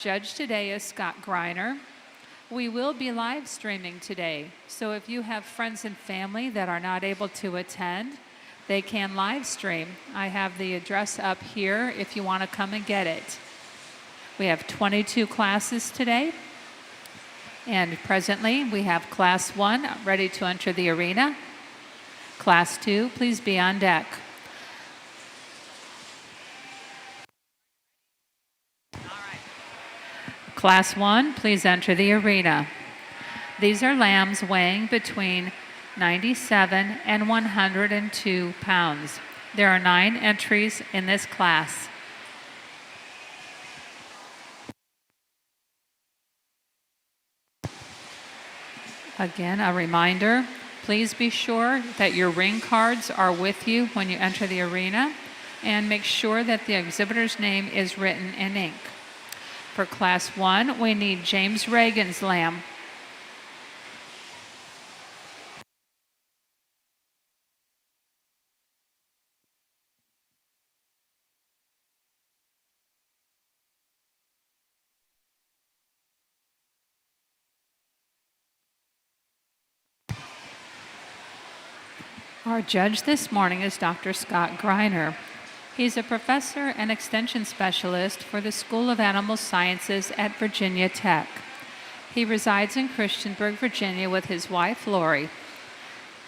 Judge today is Scott Greiner. We will be live streaming today, so if you have friends and family that are not able to attend, they can live stream. I have the address up here if you want to come and get it. We have 22 classes today, and presently we have Class 1 ready to enter the arena. Class 2, please be on deck. Class 1, please enter the arena. These are lambs weighing between 97 and 102 pounds. There are 9 entries in this class. Again, a reminder, please be sure that your ring cards are with you when you enter the arena, and make sure that the exhibitor's name is written in ink. For Class 1, we need James Reagan's lamb. Our judge this morning is Dr. Scott Greiner. He's a professor and extension specialist for the School of Animal Sciences at Virginia Tech. He resides in Christiansburg, Virginia with his wife, Lori.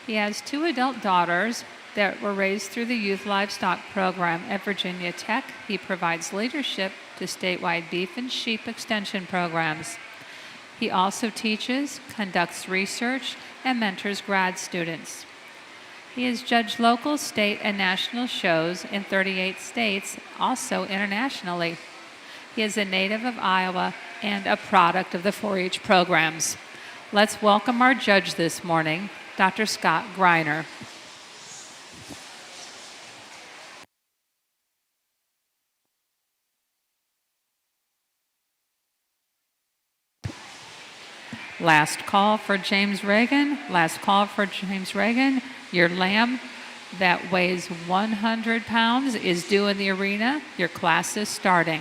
He has 2 adult daughters that were raised through the Youth Livestock Program at Virginia Tech. He provides leadership to statewide beef and sheep extension programs. He also teaches, conducts research, and mentors grad students. He has judged local, state, and national shows in 38 states, also internationally. He is a native of Iowa and a product of the 4-H programs. Let's welcome our judge this morning, Dr. Scott Greiner. Last call for James Reagan. Last call for James Reagan. Your lamb that weighs 100 pounds is due in the arena. Your class is starting.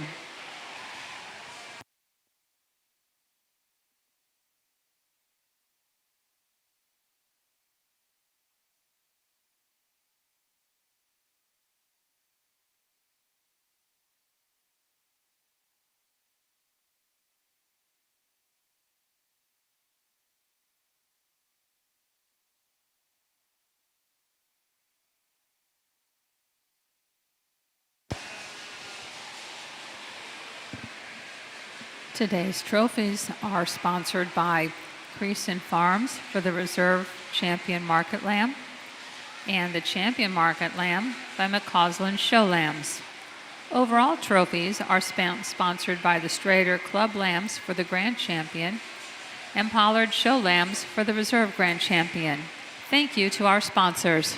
Today's trophies are sponsored by Creason Farms for the Reserve Champion Market Lamb and the Champion Market Lamb by McCausland Show Lambs. Overall trophies are sponsored by the Strader Club Lambs for the Grand Champion and Pollard Show Lambs for the Reserve Grand Champion. Thank you to our sponsors.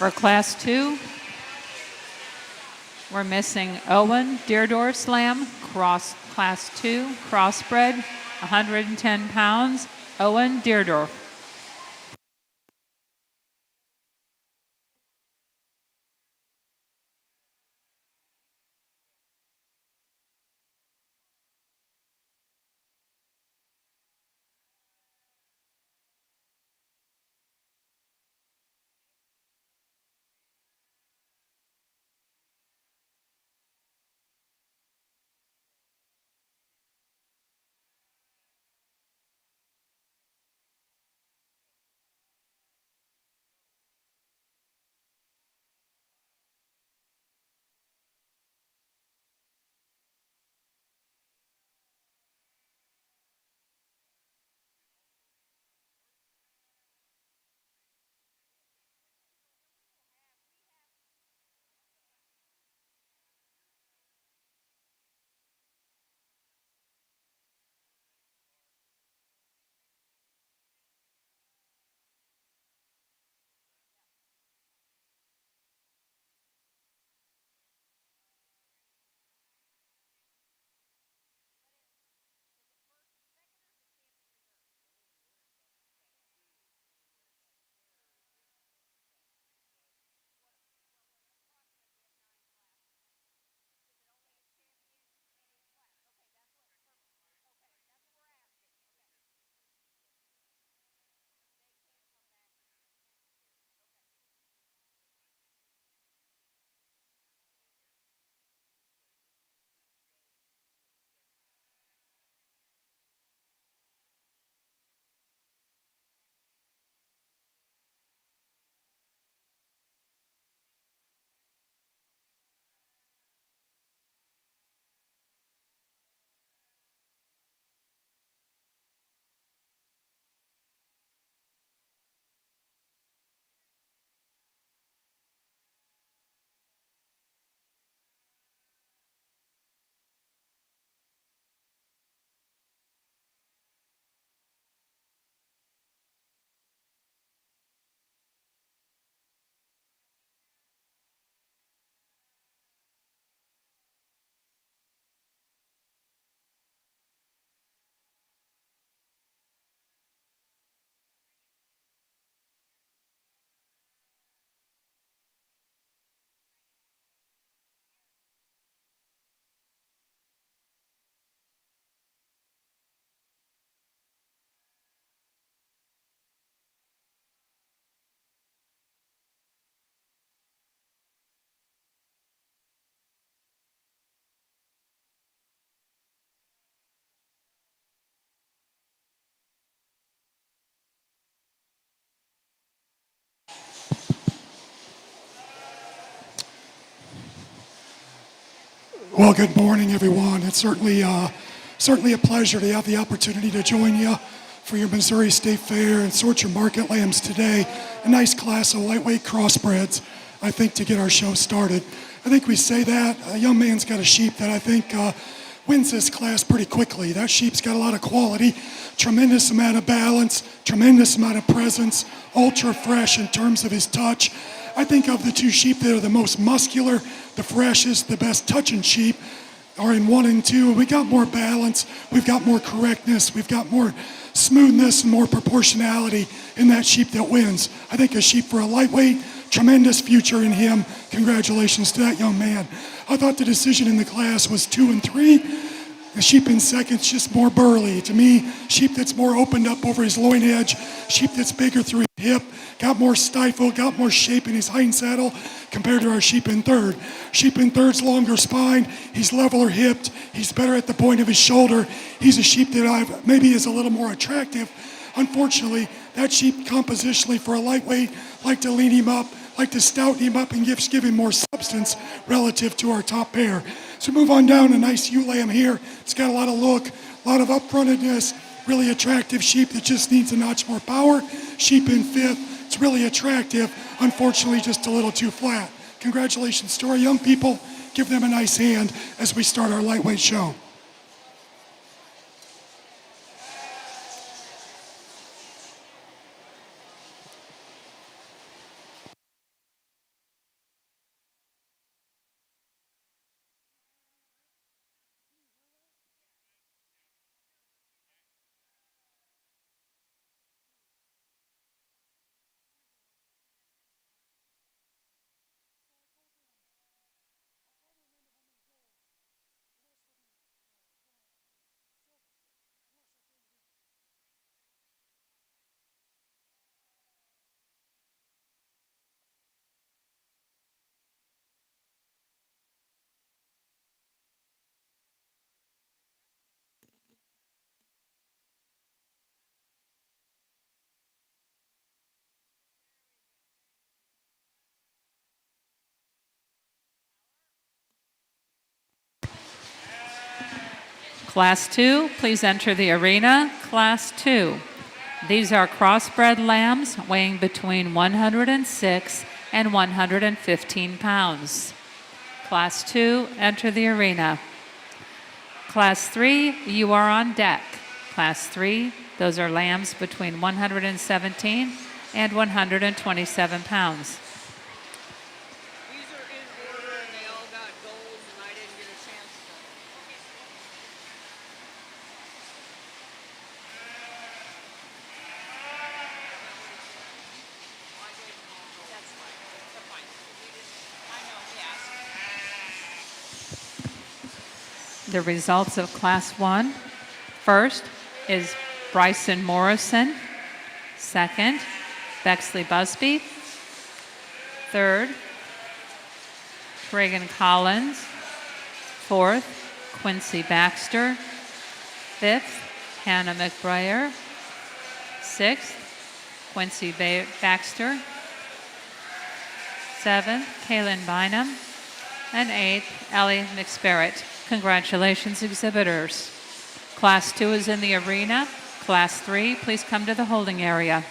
For Class 2, we're missing Owen Deerdorf Slam, Class 2, Crossbred, 110 pounds, Owen Deerdorf. Well, good morning, everyone. It's certainly a pleasure to have the opportunity to join you for your Missouri State Fair and sort your market lambs today. A nice class of lightweight crossbreds, I think, to get our show started. I think we say that. A young man's got a sheep that I think wins this class pretty quickly. That sheep's got a lot of quality, tremendous amount of balance, tremendous amount of presence, ultra fresh in terms of his touch. I think of the two sheep that are the most muscular, the freshest, the best touching sheep are in 1 and 2. We got more balance, we've got more correctness, we've got more smoothness and more proportionality in that sheep that wins. I think a sheep for a lightweight, tremendous future in him. Congratulations to that young man. I thought the decision in the class was 2 and 3. The sheep in second's just more burly. To me, sheep that's more opened up over his loin edge, sheep that's bigger through his hip, got more stifle, got more shape in his hind saddle compared to our sheep in third. Sheep in third's longer spine, he's leveler hipped, he's better at the point of his shoulder. He's a sheep that maybe is a little more attractive. Unfortunately, that sheep compositionally for a lightweight, like to lean him up, like to stouten him up and give him more substance relative to our top pair. So move on down, a nice ewe lamb here. It's got a lot of look, a lot of upfrontedness, really attractive sheep that just needs a notch more power. Sheep in fifth, it's really attractive, unfortunately just a little too flat. Congratulations to our young people. Give them a nice hand as we start our lightweight show. Class 2, please enter the arena. Class 2. These are crossbred lambs weighing between 106 and 115 pounds. Class 2, enter the arena. Class 3, you are on deck. Class 3, those are lambs between 117 and 127 pounds. These are in order and they all got goals and I didn't get a chance to. That's fine. They're fine. I know, he asked. The results of Class 1. First is Bryson Morrison. Second, Bexley Busby. Third, Reagan Collins. Fourth, Quincy Baxter. Fifth, Hannah McBrayer. Sixth, Quincy Baxter. Seventh, Kaylin Bynum. And eighth, Ellie McSparrett. Congratulations, exhibitors. Class 2 is in the arena. Class 3, please come to the holding area.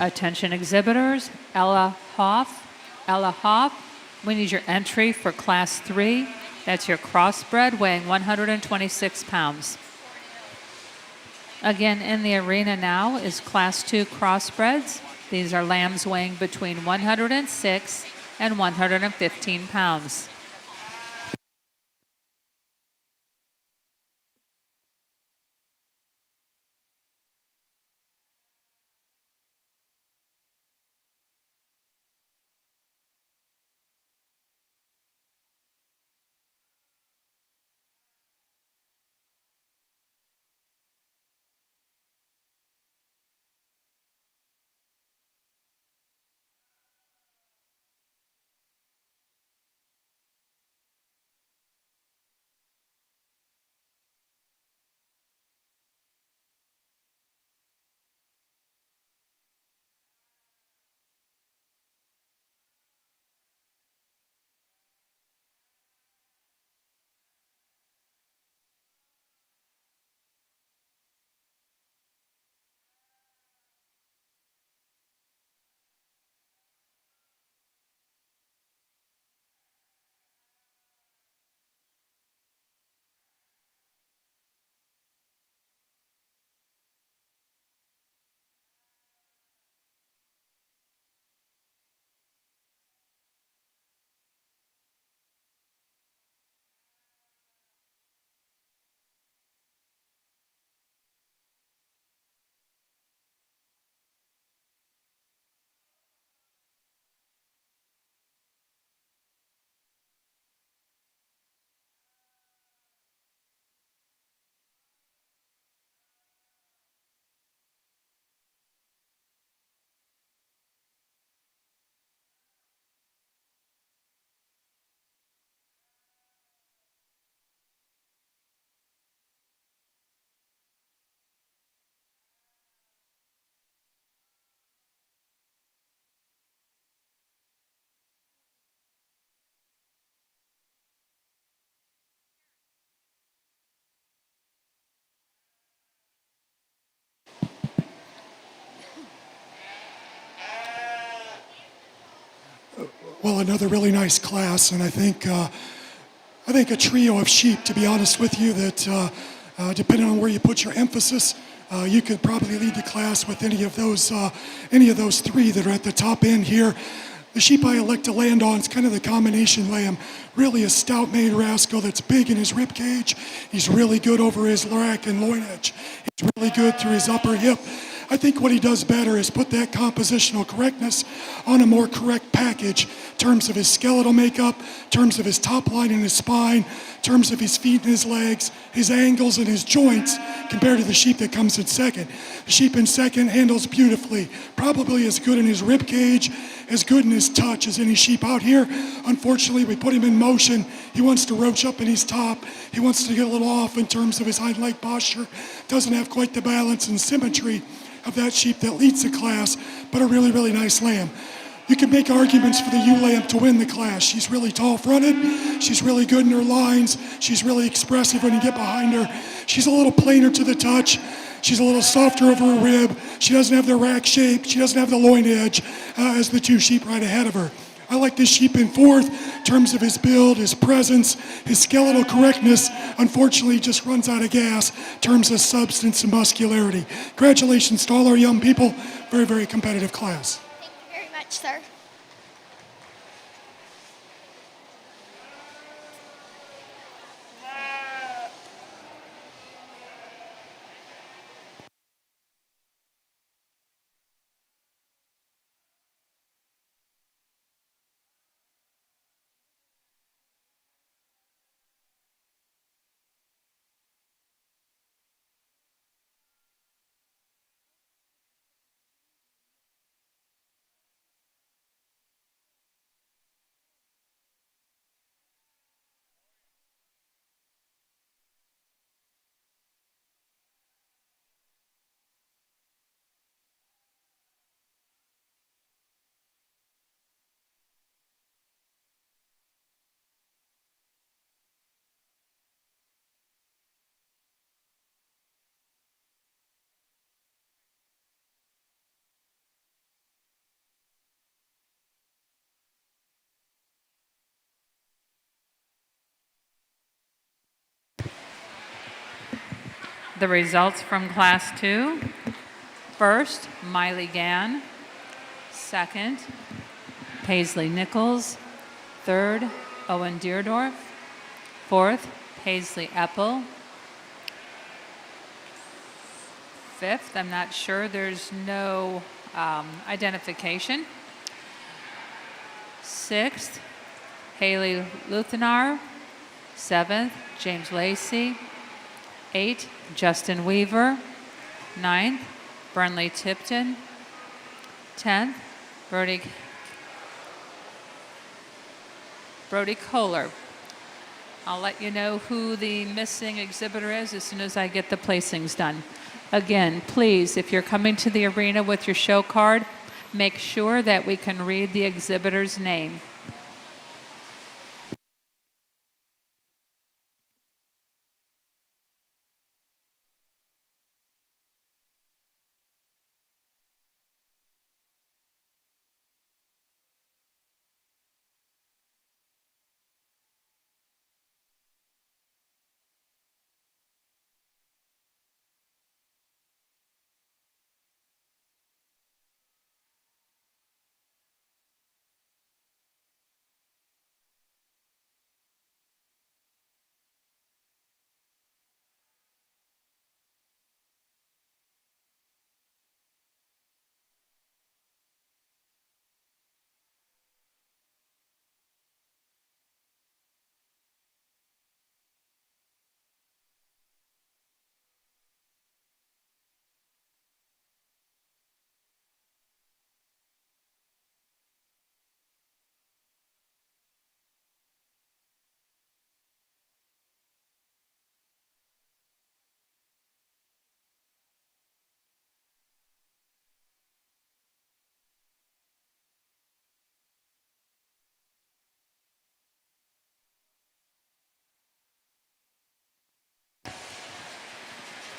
Attention exhibitors, Ella Hoff. Ella Hoff, we need your entry for Class 3. That's your crossbred weighing 126 pounds. Again, in the arena now is Class 2 crossbreds. These are lambs weighing between 106 and 115 pounds. Well, another really nice class, and I think a trio of sheep, to be honest with you, that depending on where you put your emphasis, you could probably lead the class with any of those three that are at the top end here. The sheep I elect to land on is kind of the combination lamb. Really a stout made rascal that's big in his rib cage. He's really good over his rack and loin edge. He's really good through his upper hip. I think what he does better is put that compositional correctness on a more correct package in terms of his skeletal makeup, in terms of his top line and his spine, in terms of his feet and his legs, his angles and his joints compared to the sheep that comes in second. The sheep in second handles beautifully, probably as good in his rib cage, as good in his touch as any sheep out here. Unfortunately, we put him in motion. He wants to roach up in his top. He wants to get a little off in terms of his hind leg posture. Doesn't have quite the balance and symmetry of that sheep that leads the class, but a really, really nice lamb. You can make arguments for the ewe lamb to win the class. She's really tall-fronted. She's really good in her lines. She's really expressive when you get behind her. She's a little plainer to the touch. She's a little softer over her rib. She doesn't have the rack shape. She doesn't have the loin edge as the two sheep right ahead of her. I like this sheep in fourth in terms of his build, his presence, his skeletal correctness. Unfortunately, he just runs out of gas in terms of substance and muscularity. Congratulations to all our young people. Very, very competitive class. Thank you very much, sir. The results from Class 2. First, Miley Gann. Second, Paisley Nichols. Third, Owen Deerdorf. Fourth, Paisley Eppel. Fifth, I'm not sure, there's no identification. Sixth, Haley Luthenar. Seventh, James Lacey. Eighth, Justin Weaver. Ninth, Burnley Tipton. 10th, Brody Kohler. I'll let you know who the missing exhibitor is as soon as I get the placings done. Again, please, if you're coming to the arena with your show card, make sure that we can read the exhibitor's name.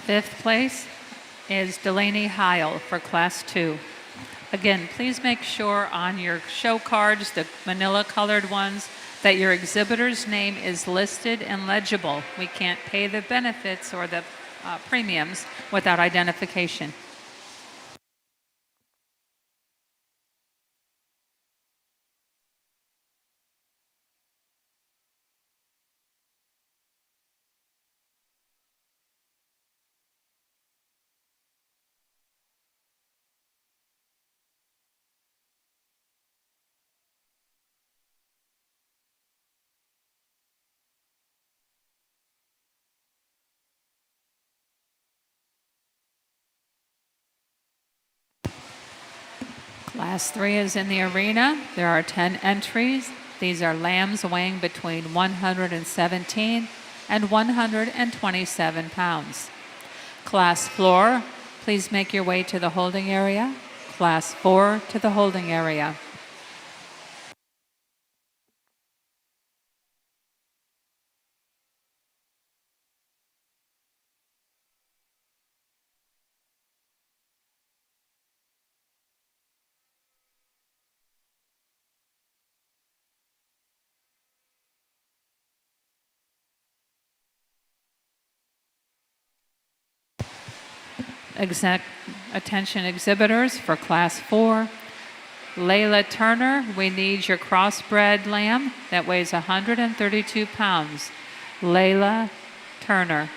Fifth place is Delaney Heil for Class 2. Again, please make sure on your show cards, the manila colored ones, that your exhibitor's name is listed and legible. We can't pay the benefits or the premiums without identification. Class 3 is in the arena. There are 10 entries. These are lambs weighing between 117 and 127 pounds. Class 4, please make your way to the holding area. Class 4 to the holding area. Attention exhibitors for Class 4. Layla Turner, we need your crossbred lamb that weighs 132 pounds. Layla Turner.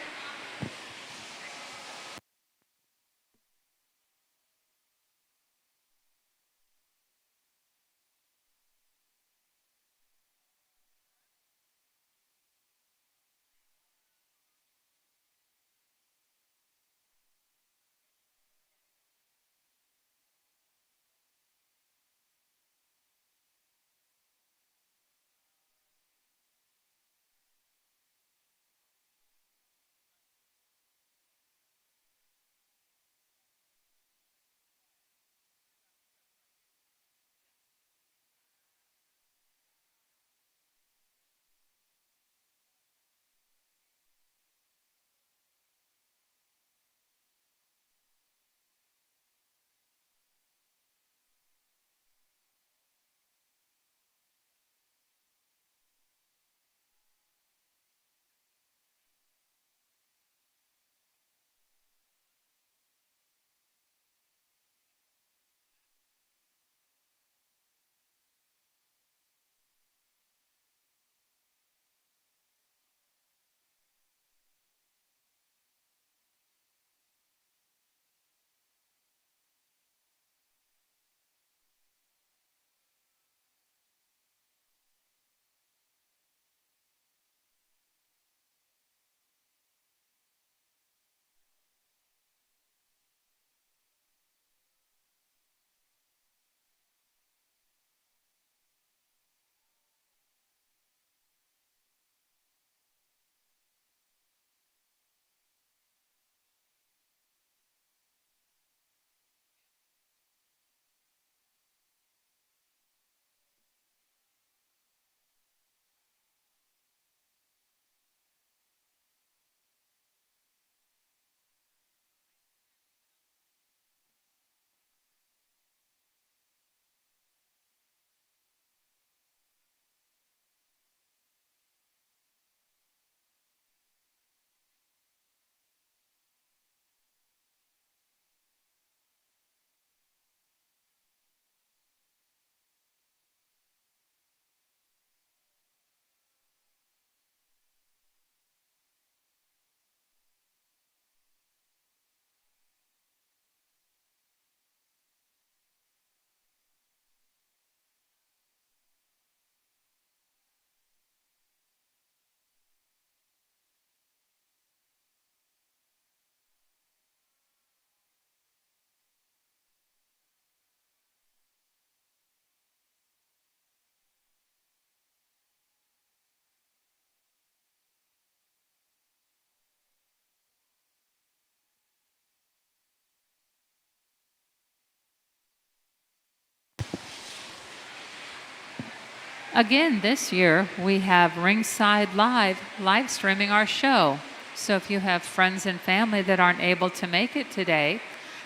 Again, this year we have Ringside live streaming our show. So if you have friends and family that aren't able to make it today,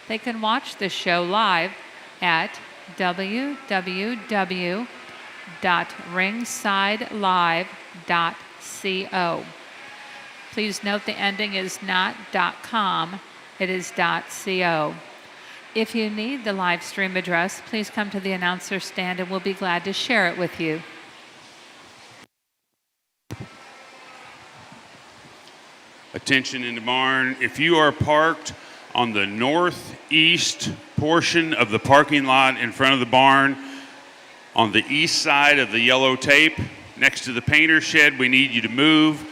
they can watch the show live at www.ringsidelive.co. Please note the ending is not .com, it is .co. If you need the live stream address, please come to the announcer stand and we'll be glad to share it with you. Attention in the barn. If you are parked on the northeast portion of the parking lot in front of the barn, on the east side of the yellow tape, next to the painter shed, we need you to move.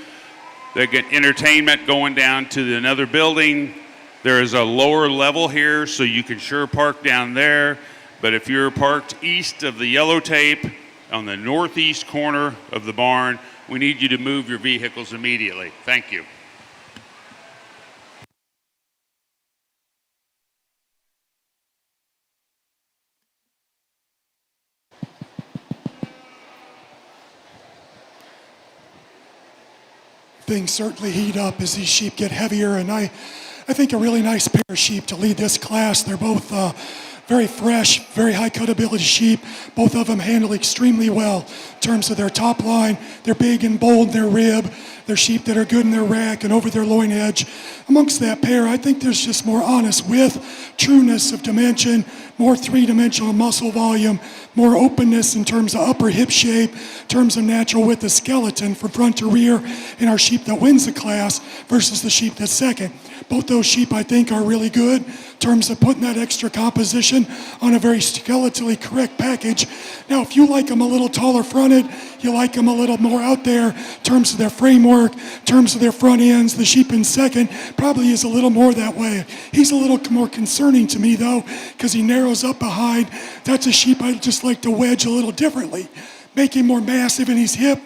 They get entertainment going down to another building. There is a lower level here, so you can sure park down there. But if you're parked east of the yellow tape on the northeast corner of the barn, we need you to move your vehicles immediately. Thank you. Things certainly heat up as these sheep get heavier, and I think a really nice pair of sheep to lead this class. They're both very fresh, very high cutability sheep. Both of them handle extremely well in terms of their top line. They're big and bold in their rib. They're sheep that are good in their rack and over their loin edge. Amongst that pair, I think there's just more honest width, trueness of dimension, more three-dimensional muscle volume, more openness in terms of upper hip shape, in terms of natural width of skeleton from front to rear in our sheep that wins the class versus the sheep that's second. Both those sheep, I think, are really good in terms of putting that extra composition on a very skeletally correct package. Now, if you like them a little taller fronted, you like them a little more out there in terms of their framework, in terms of their front ends, the sheep in second probably is a little more that way. He's a little more concerning to me, though, because he narrows up behind. That's a sheep I'd just like to wedge a little differently. Make him more massive in his hip,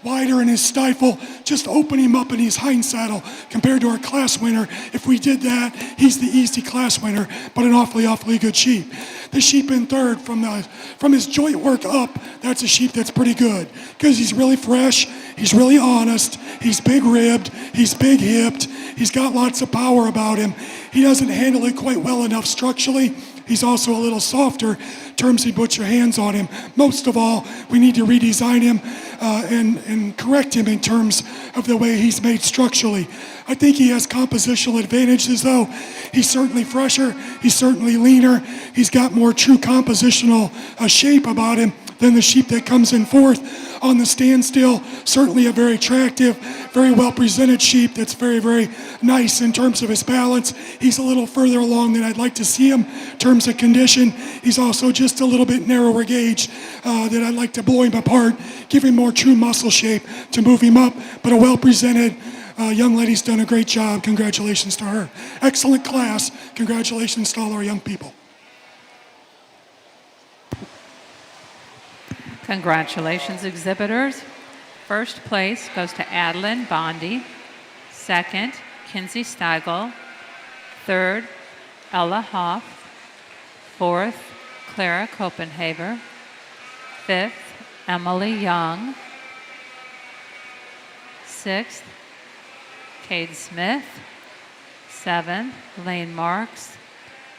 wider in his stifle, just open him up in his hind saddle compared to our class winner. If we did that, he's the easy class winner, but an awfully good sheep. The sheep in third, from his joint work up, that's a sheep that's pretty good because he's really fresh, he's really honest, he's big ribbed, he's big hipped, he's got lots of power about him. He doesn't handle it quite well enough structurally. He's also a little softer in terms of you put your hands on him. Most of all, we need to redesign him and correct him in terms of the way he's made structurally. I think he has compositional advantages, though. He's certainly fresher, he's certainly leaner, he's got more true compositional shape about him than the sheep that comes in fourth on the standstill. Certainly a very attractive, very well presented sheep that's very nice in terms of his balance. He's a little further along than I'd like to see him in terms of condition. He's also just a little bit narrower gauge that I'd like to blow him apart, give him more true muscle shape to move him up, but a well presented young lady's done a great job. Congratulations to her. Excellent class. Congratulations to all our young people. Congratulations, exhibitors. First place goes to Adeline Bondi. Second, Kinsey Steigel. Third, Ella Hoff. Fourth, Clara Copenhaver. Fifth, Emily Young. Sixth, Cade Smith. Seventh, Lane Marks.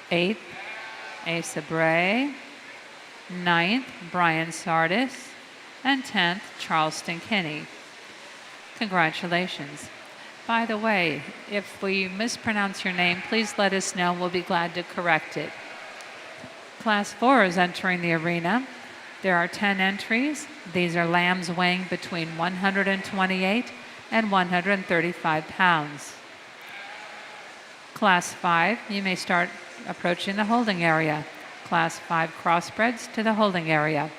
Eighth, Asa Bray. Ninth, Brian Sardis. And 10th, Charleston Kinney. Congratulations. By the way, if we mispronounce your name, please let us know. We'll be glad to correct it. Class 4 is entering the arena. There are 10 entries. These are lambs weighing between 128 and 135 pounds. Class 5, you may start approaching the holding area. Class 5 crossbreds to the holding area.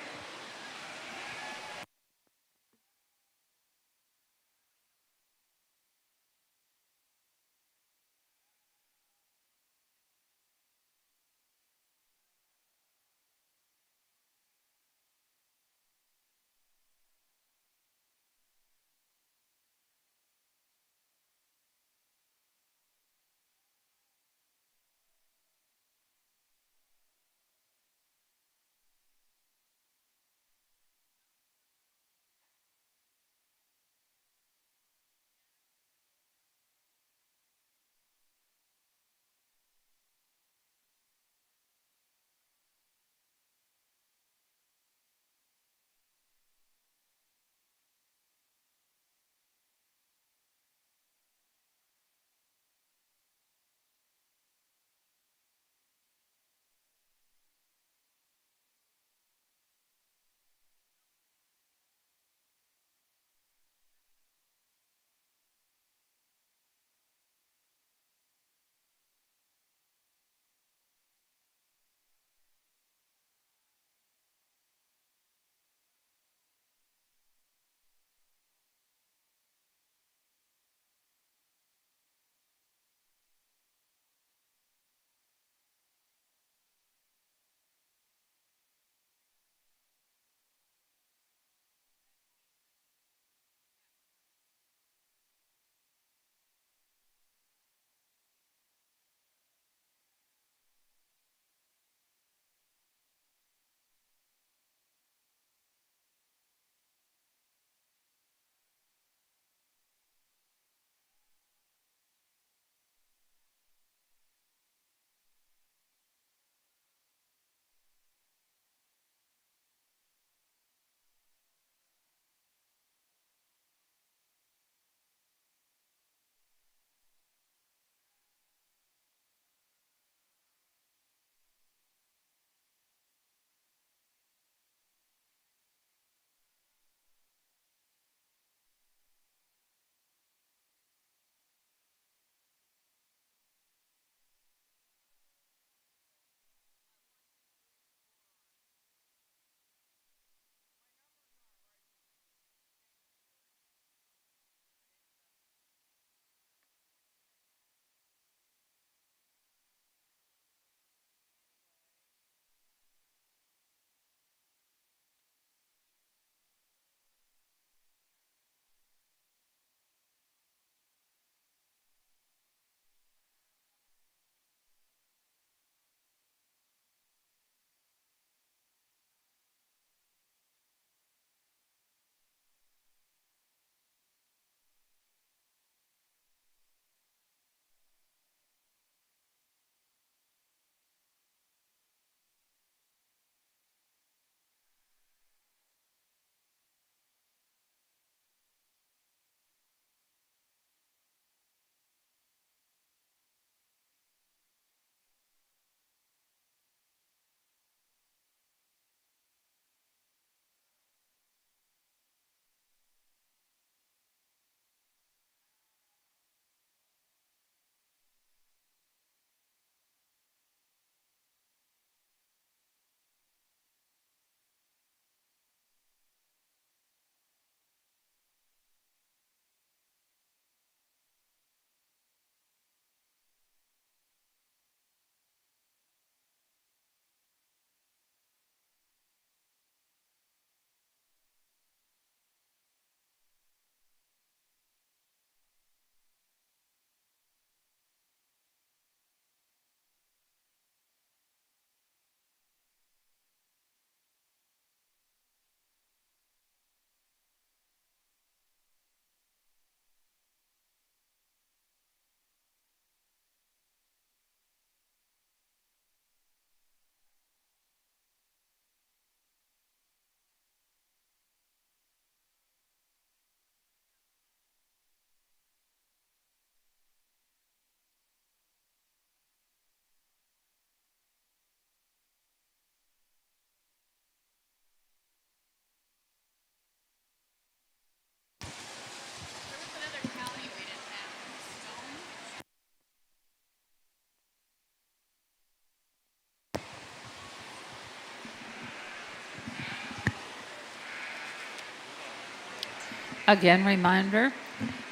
Again, reminder,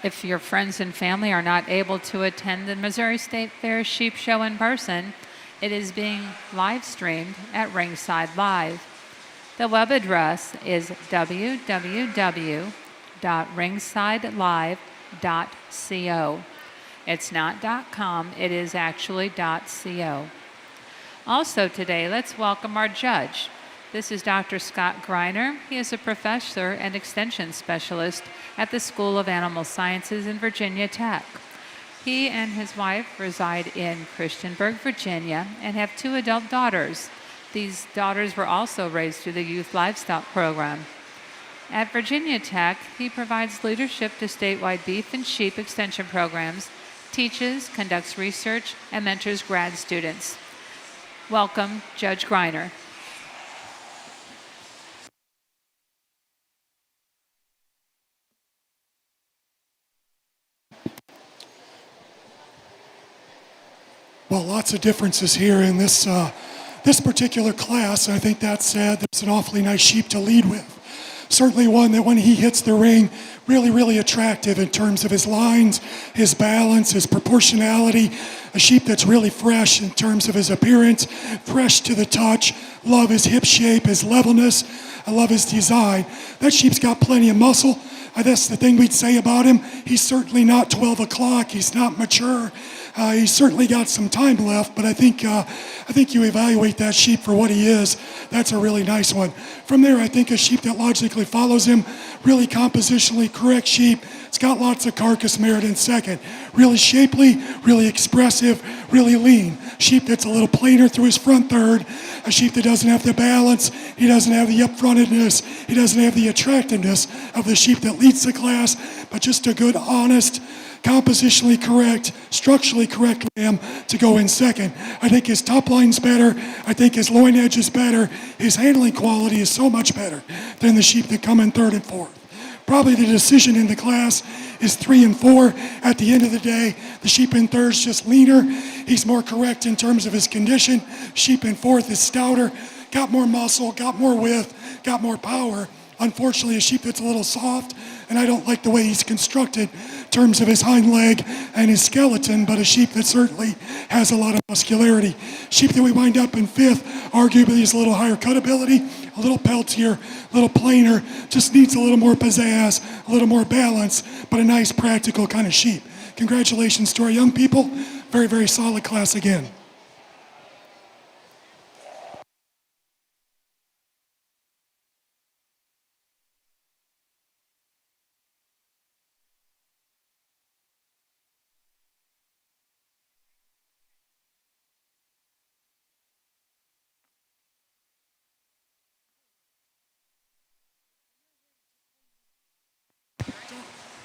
if your friends and family are not able to attend the Missouri State Fair Sheep Show in person, it is being live streamed at Ringside Live. The web address is www.ringsidelive.co. It's not .com, it is actually .co. Also today, let's welcome our judge. This is Dr. Scott Greiner. He is a professor and extension specialist at the School of Animal Sciences in Virginia Tech. He and his wife reside in Christiansburg, Virginia, and have 2 adult daughters. These daughters were also raised through the Youth Livestock Program. At Virginia Tech, he provides leadership to statewide beef and sheep extension programs, teaches, conducts research, and mentors grad students. Welcome, Judge Greiner. Well, lots of differences here in this particular class. I think that said, there's an awfully nice sheep to lead with. Certainly one that when he hits the ring, really attractive in terms of his lines, his balance, his proportionality. A sheep that's really fresh in terms of his appearance, fresh to the touch. Love his hip shape, his levelness. I love his design. That sheep's got plenty of muscle. That's the thing we'd say about him. He's certainly not 12 o'clock. He's not mature. He's certainly got some time left, but I think you evaluate that sheep for what he is. That's a really nice one. From there, I think a sheep that logically follows him, really compositionally correct sheep. It's got lots of carcass merit in second. Really shapely, really expressive, really lean. Sheep that's a little plainer through his front third. A sheep that doesn't have the balance. He doesn't have the upfrontedness. He doesn't have the attractiveness of the sheep that leads the class, but just a good, honest, compositionally correct, structurally correct lamb to go in second. I think his top line's better. I think his loin edge is better. His handling quality is so much better than the sheep that come in third and fourth. Probably the decision in the class is 3 and 4. At the end of the day, the sheep in third is just leaner. He's more correct in terms of his condition. Sheep in fourth is stouter, got more muscle, got more width, got more power. Unfortunately, a sheep that's a little soft, and I don't like the way he's constructed in terms of his hind leg and his skeleton, but a sheep that certainly has a lot of muscularity. Sheep that we wind up in fifth, arguably is a little higher cut ability, a little peltier, a little plainer, just needs a little more pizzazz, a little more balance, but a nice practical kind of sheep. Congratulations to our young people. Very solid class again.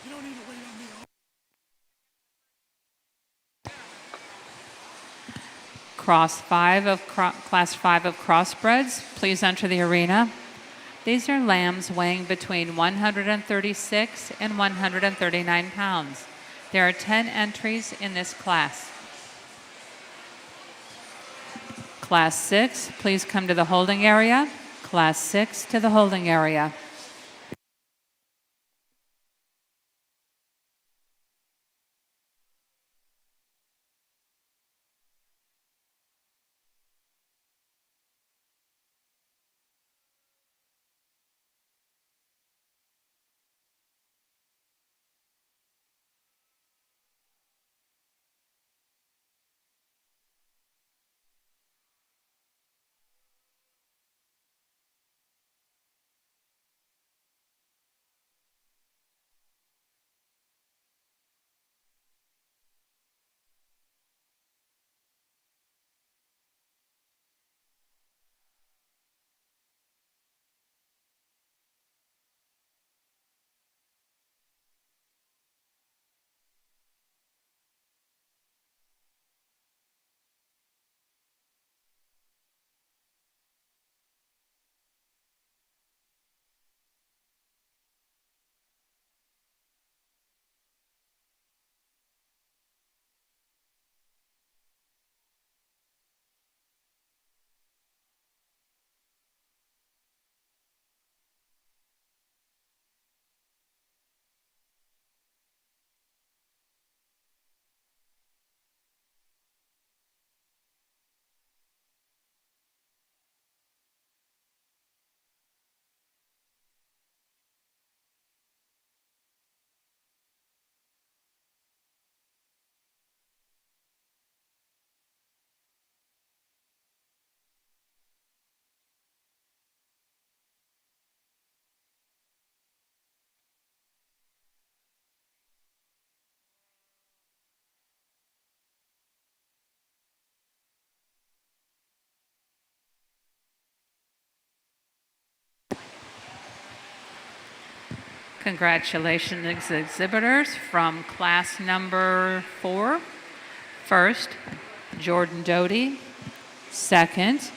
You don't need to wait on me. Class 5 of Crossbreds, please enter the arena. These are lambs weighing between 136 and 139 pounds. There are 10 entries in this class. Class 6, please come to the holding area. Class 6 to the holding area. Congratulations, exhibitors from class number 4. First, Jordan Doty. Second,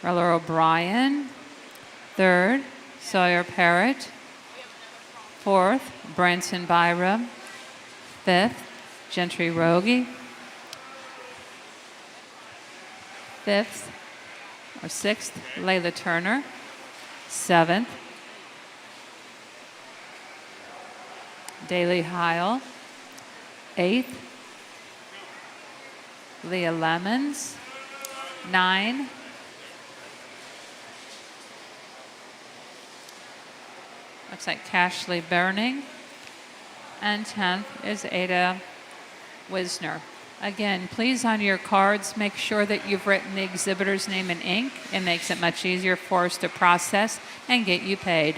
Roller O'Brien. Third, Sawyer Parrott. Fourth, Branson Byra. Fifth, Gentry Rogie. Sixth, Layla Turner. Seventh, Daly Heil. Eighth, Leah Lemons. 9, looks like Cashley Burning. And 10th is Ada Wisner. Again, please on your cards make sure that you've written the exhibitor's name in ink. It makes it much easier for us to process and get you paid.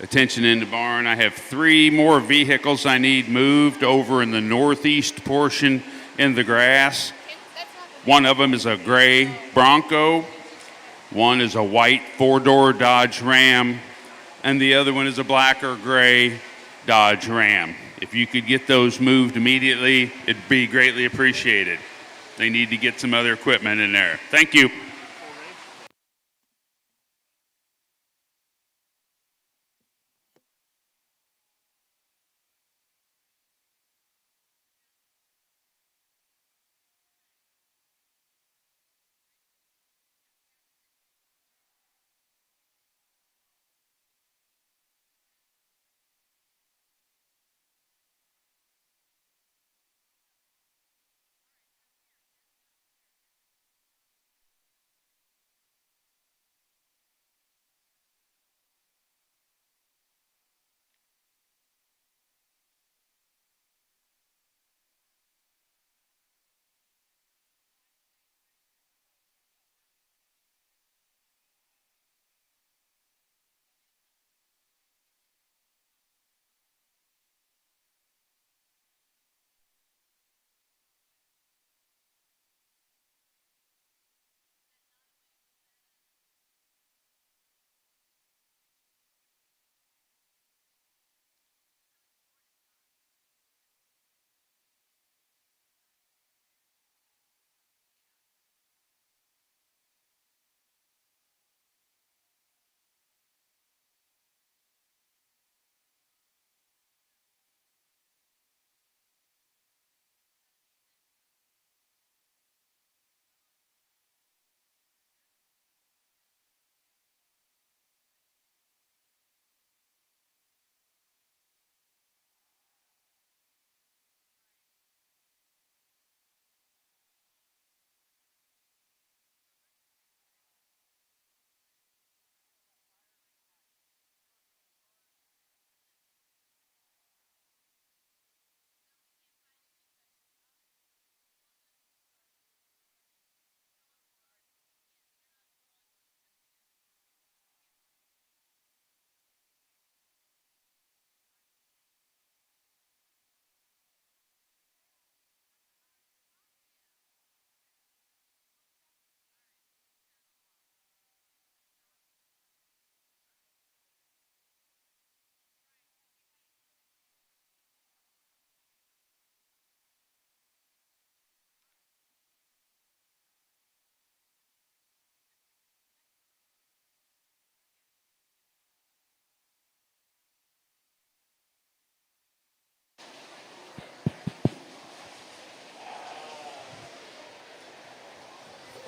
Attention in the barn. I have 3 more vehicles I need moved over in the northeast portion in the grass. One of them is a gray Bronco. One is a white 4-door Dodge Ram. And the other one is a black or gray Dodge Ram. If you could get those moved immediately, it'd be greatly appreciated. They need to get some other equipment in there. Thank you.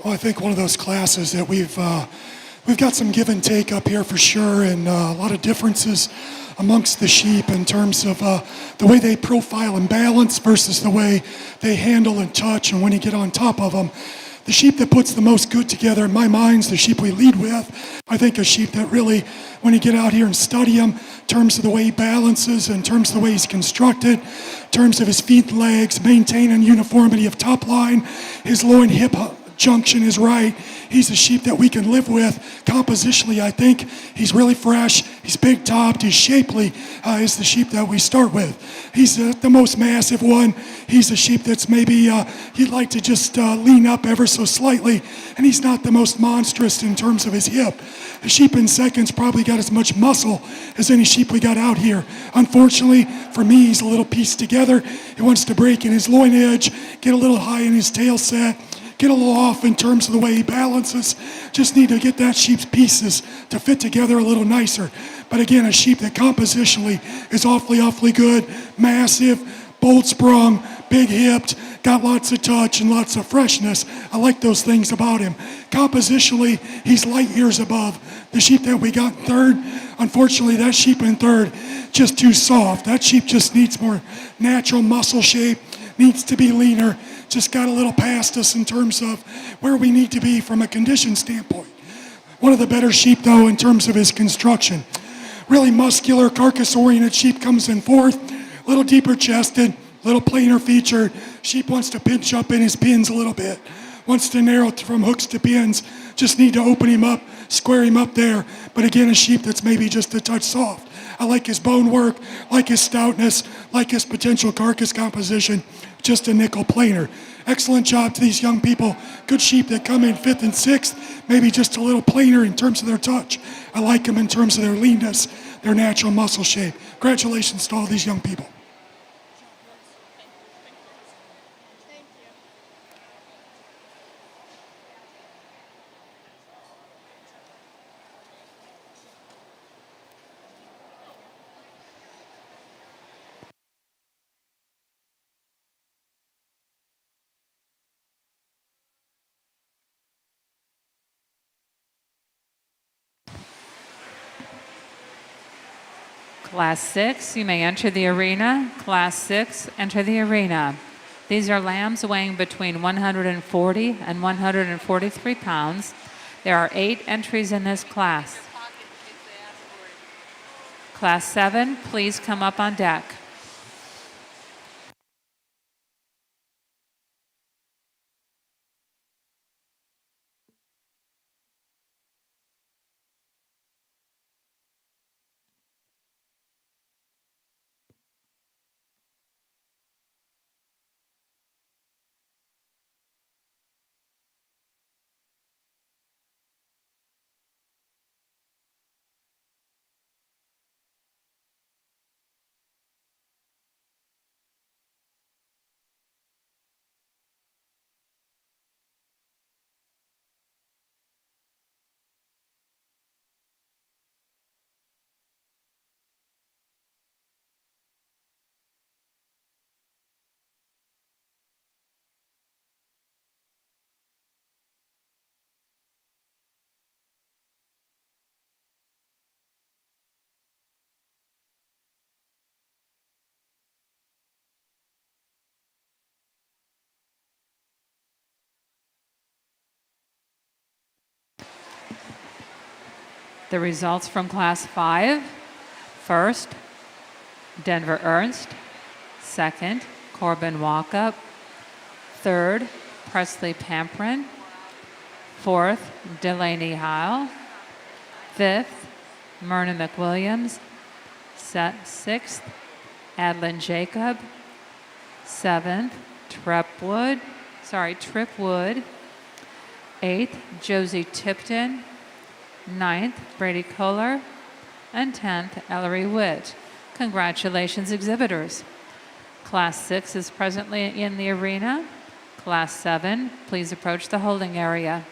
Well, I think one of those classes that we've got some give and take up here for sure, and a lot of differences amongst the sheep in terms of the way they profile and balance versus the way they handle and touch, and when you get on top of them. The sheep that puts the most good together in my mind is the sheep we lead with. I think a sheep that really, when you get out here and study him, in terms of the way he balances, in terms of the way he's constructed, in terms of his feet and legs, maintaining uniformity of top line, his loin hip junction is right. He's a sheep that we can live with. Compositionally, I think he's really fresh. He's big topped. He's shapely. Is the sheep that we start with. He's the most massive one. He's a sheep that's maybe you'd like to just lean up ever so slightly, and he's not the most monstrous in terms of his hip. The sheep in second's probably got as much muscle as any sheep we got out here. Unfortunately, for me, he's a little pieced together. He wants to break in his loin edge, get a little high in his tail set, get a little off in terms of the way he balances. Just need to get that sheep's pieces to fit together a little nicer. But again, a sheep that compositionally is awfully good, massive, bold sprung, big hipped, got lots of touch and lots of freshness. I like those things about him. Compositionally, he's light years above the sheep that we got in third. Unfortunately, that sheep in third, just too soft. That sheep just needs more natural muscle shape, needs to be leaner, just got a little past us in terms of where we need to be from a condition standpoint. One of the better sheep, though, in terms of his construction. Really muscular, carcass-oriented sheep comes in fourth, a little deeper chested, a little plainer featured. Sheep wants to pinch up in his pins a little bit, wants to narrow from hooks to pins. Just need to open him up, square him up there. But again, a sheep that's maybe just a touch soft. I like his bone work, like his stoutness, like his potential carcass composition. Just a nickel plainer. Excellent job to these young people. Good sheep that come in fifth and sixth, maybe just a little plainer in terms of their touch. I like them in terms of their leanness, their natural muscle shape. Congratulations to all these young people. Class 6, you may enter the arena. Class 6, enter the arena. These are lambs weighing between 140 and 143 pounds. There are 8 entries in this class. Class 7, please come up on deck. The results from Class 5. First, Denver Ernst. Second, Corbin Walkup. Third, Presley Pamprin. Fourth, Delaney Heil. Fifth, Myrna McWilliams. Sixth, Adlin Jacob. Seventh, Trip Wood. Eighth, Josie Tipton. Ninth, Brady Kohler. And 10th, Ellery Witt. Congratulations, exhibitors. Class 6 is presently in the arena. Class 7, please approach the holding area.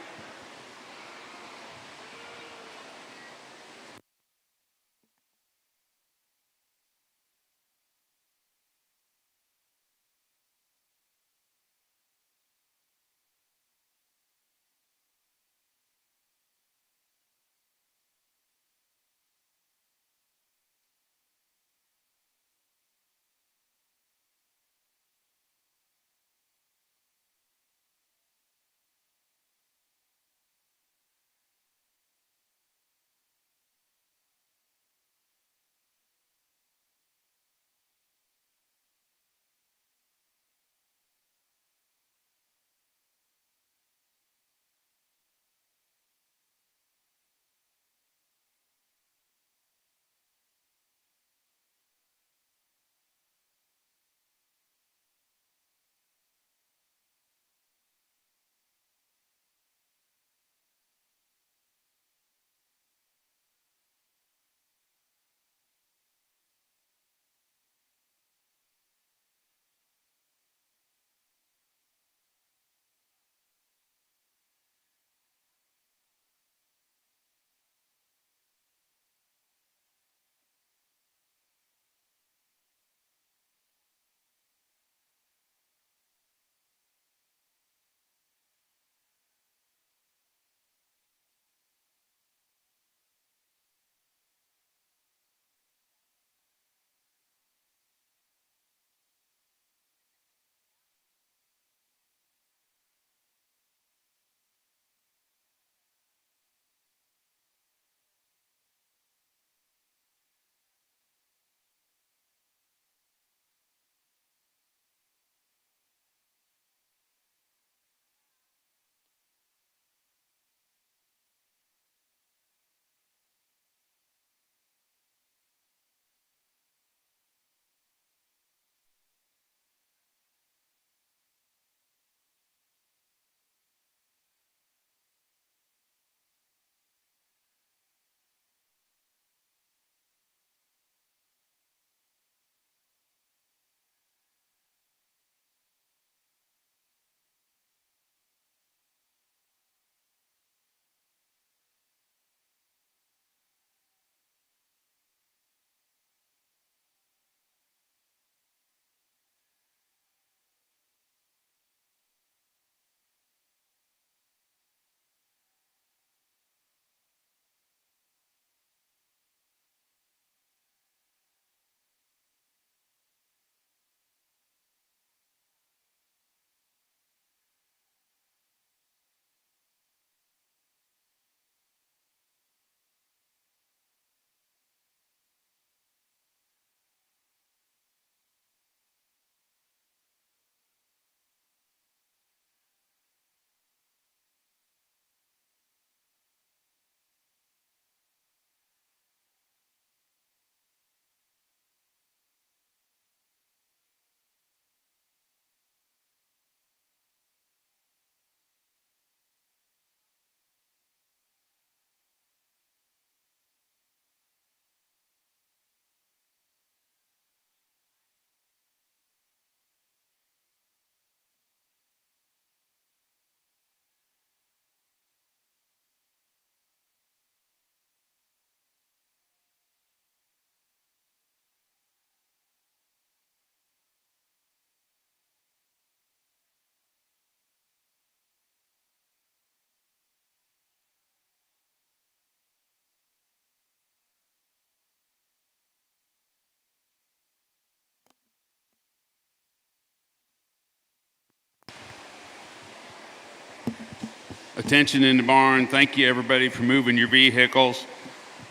Attention in the barn. Thank you, everybody, for moving your vehicles.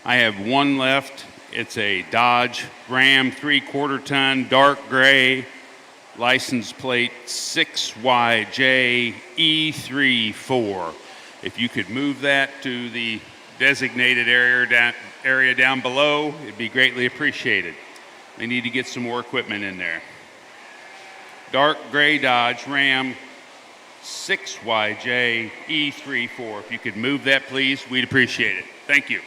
I have one left. It's a Dodge Ram 3/4 ton, dark gray, license plate 6YJE34. If you could move that to the designated area down below, it'd be greatly appreciated. We need to get some more equipment in there. Dark gray Dodge Ram 6YJE34. If you could move that, please, we'd appreciate it. Thank you.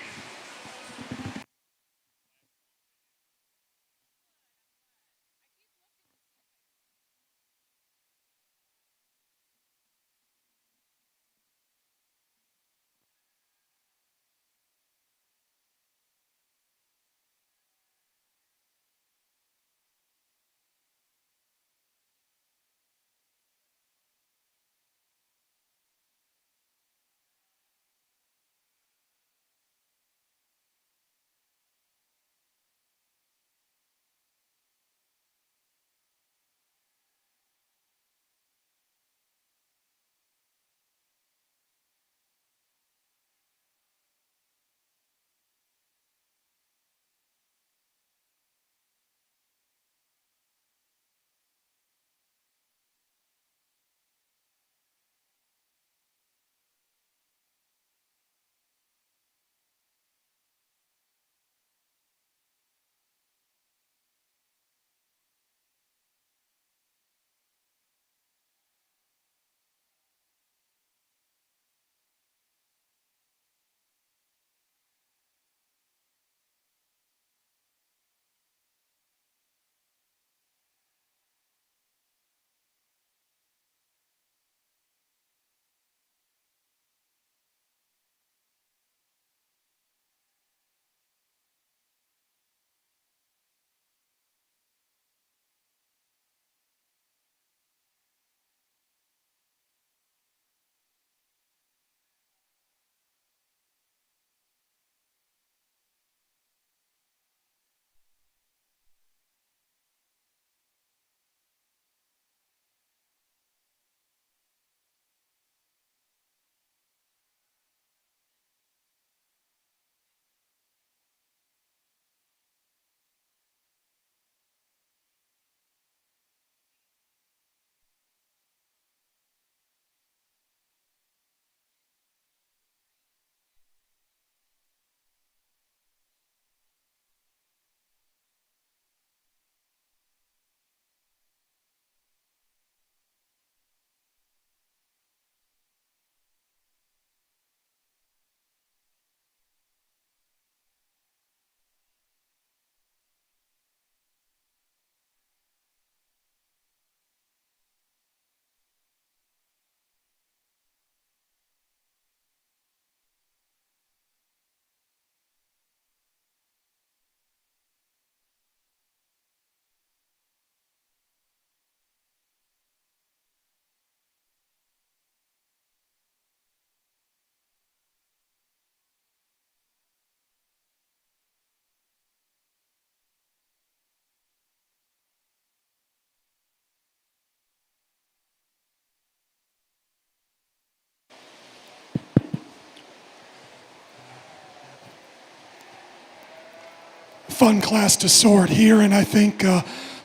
Fun class to sort here, and I think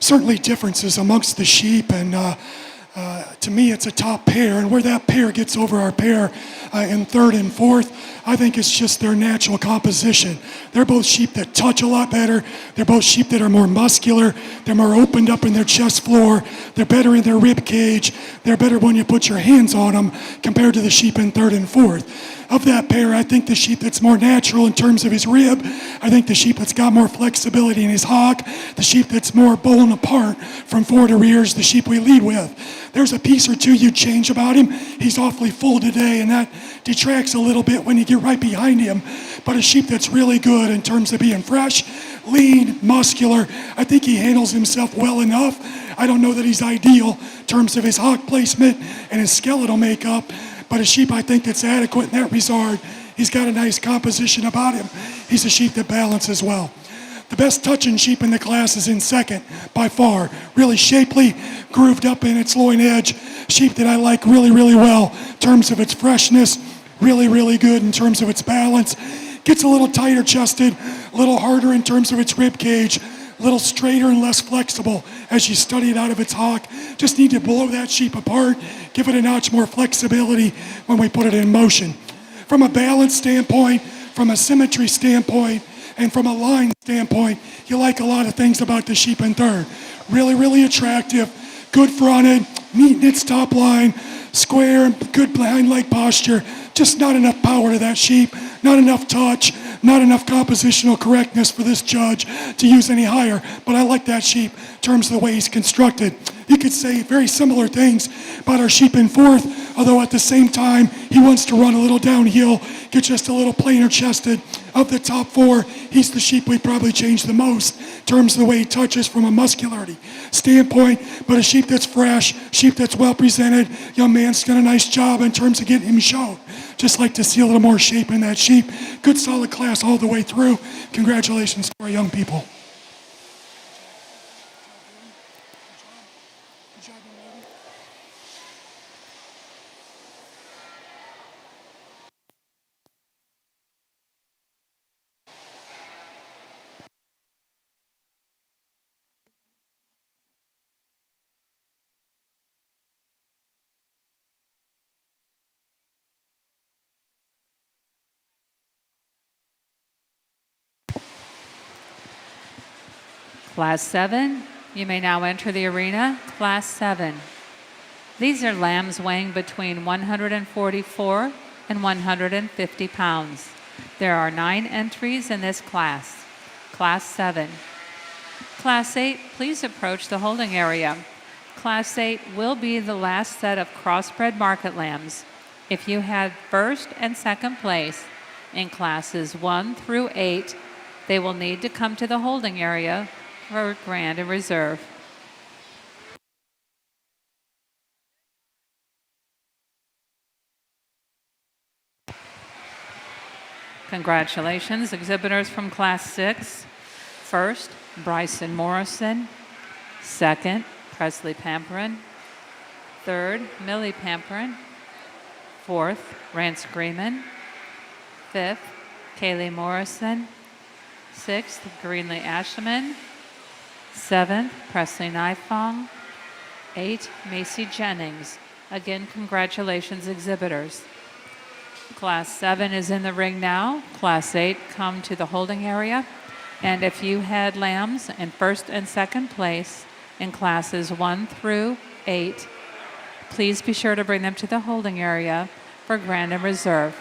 certainly differences amongst the sheep, and to me it's a top pair, and where that pair gets over our pair in third and fourth, I think it's just their natural composition. They're both sheep that touch a lot better. They're both sheep that are more muscular. They're more opened up in their chest floor. They're better in their rib cage. They're better when you put your hands on them compared to the sheep in third and fourth. Of that pair, I think the sheep that's more natural in terms of his rib, I think the sheep that's got more flexibility in his hock, the sheep that's more bowling apart from fore to rear is the sheep we lead with. There's a piece or two you'd change about him. He's awfully full today, and that detracts a little bit when you get right behind him. But a sheep that's really good in terms of being fresh, lean, muscular, I think he handles himself well enough. I don't know that he's ideal in terms of his hock placement and his skeletal makeup, but a sheep I think that's adequate in that regard. He's got a nice composition about him. He's a sheep that balances well. The best touching sheep in the class is in second, by far. Really shapely, grooved up in its loin edge. Sheep that I like really, really well in terms of its freshness, really, really good in terms of its balance. Gets a little tighter chested, a little harder in terms of its rib cage, a little straighter and less flexible as you study it out of its hock. Just need to blow that sheep apart, give it a notch more flexibility when we put it in motion. From a balance standpoint, from a symmetry standpoint, and from a line standpoint, you like a lot of things about the sheep in third. Really, really attractive, good fronted, neat in its top line, square, good hind leg posture. Just not enough power to that sheep, not enough touch, not enough compositional correctness for this judge to use any higher. But I like that sheep in terms of the way he's constructed. You could say very similar things about our sheep in fourth, although at the same time, he wants to run a little downhill, get just a little plainer chested. Of the top four, he's the sheep we probably changed the most in terms of the way he touches from a muscularity standpoint, but a sheep that's fresh, sheep that's well presented. Young man's done a nice job in terms of getting him shown. Just like to see a little more shape in that sheep. Good solid class all the way through. Congratulations to our young people. Class 7, you may now enter the arena. Class 7. These are lambs weighing between 144 and 150 pounds. There are 9 entries in this class. Class 7. Class 8, please approach the holding area. Class 8 will be the last set of crossbred market lambs. If you had first and second place in classes 1 through 8, they will need to come to the holding area for Grand and Reserve. Congratulations, exhibitors from Class 6. First, Bryson Morrison. Second, Presley Pamperin. Third, Millie Pamperin. Fourth, Rance Greenman. Fifth, Kaylee Morrison. Sixth, Greenlee Ashman. Seventh, Presley Nifong. 8, Macy Jennings. Again, congratulations, exhibitors. Class 7 is in the ring now. Class 8, come to the holding area. And if you had lambs in first and second place in classes 1 through 8, please be sure to bring them to the holding area for Grand and Reserve.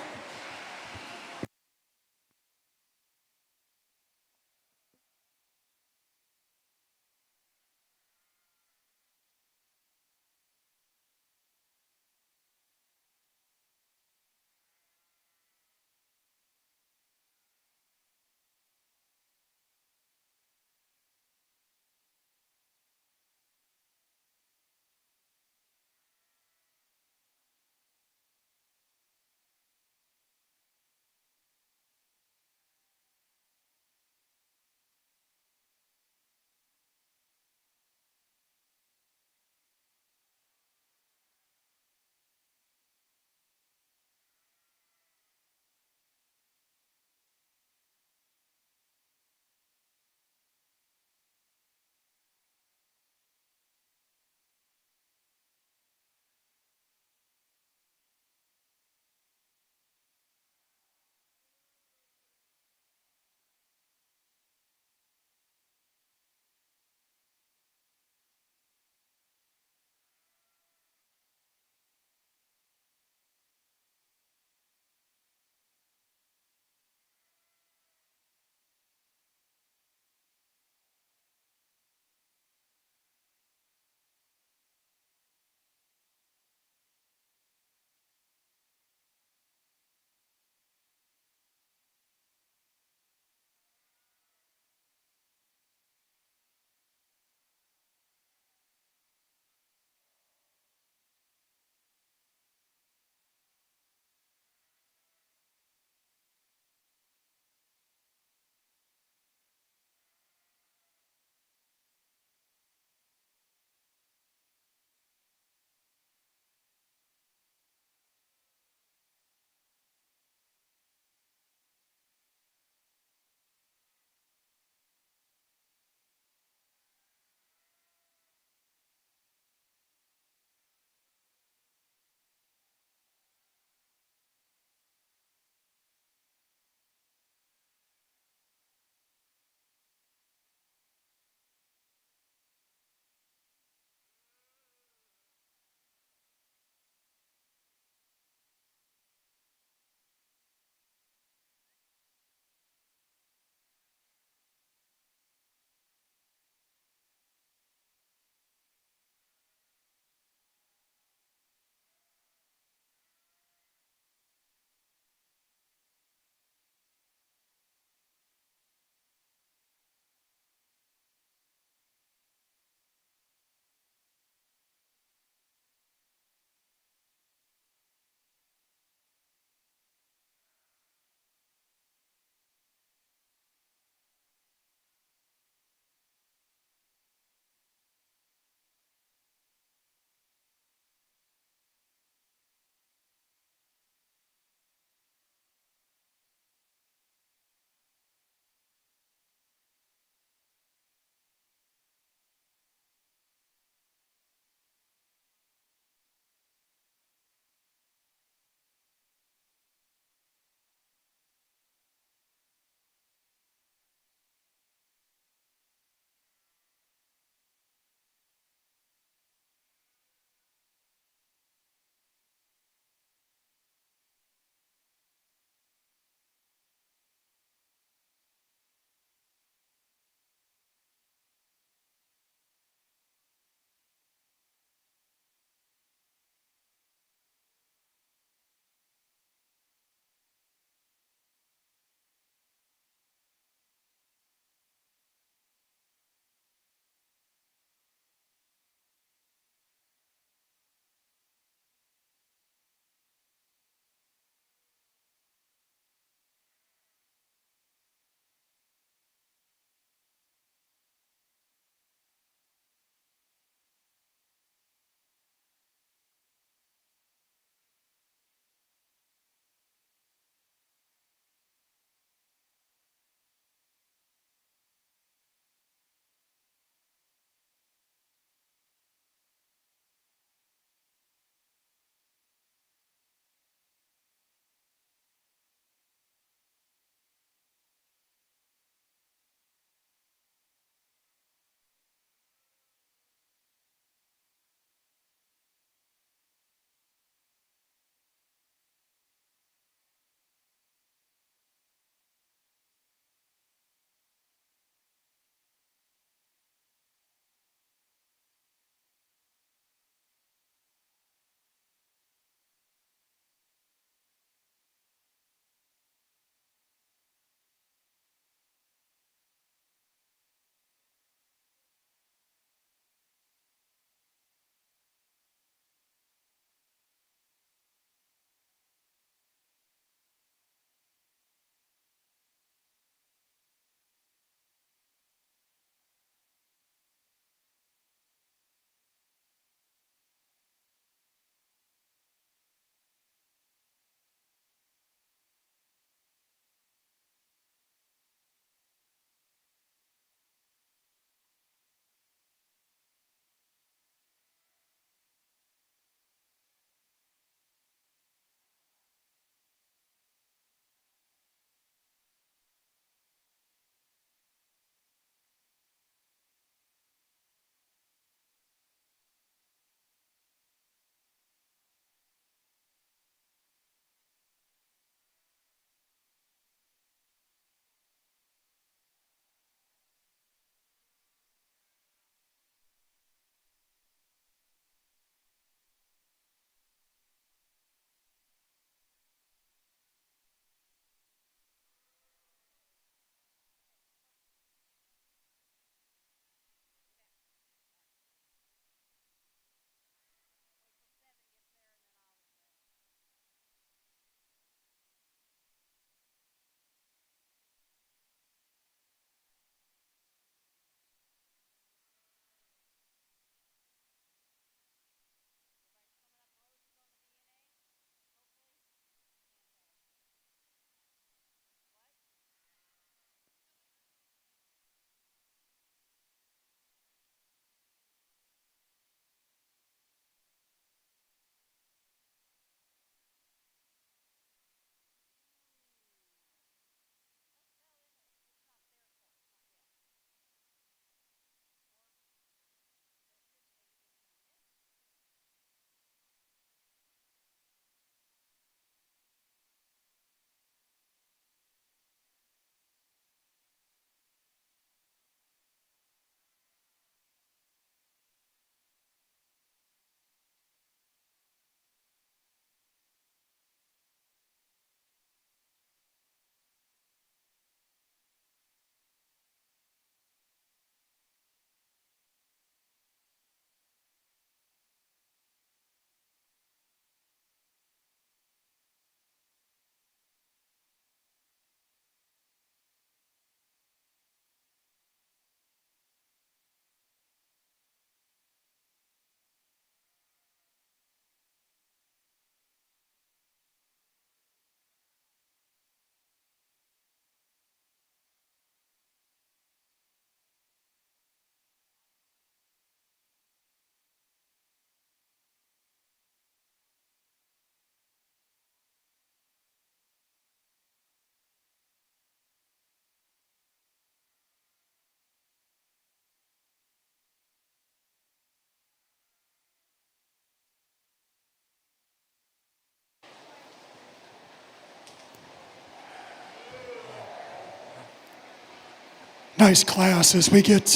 nice class. As we get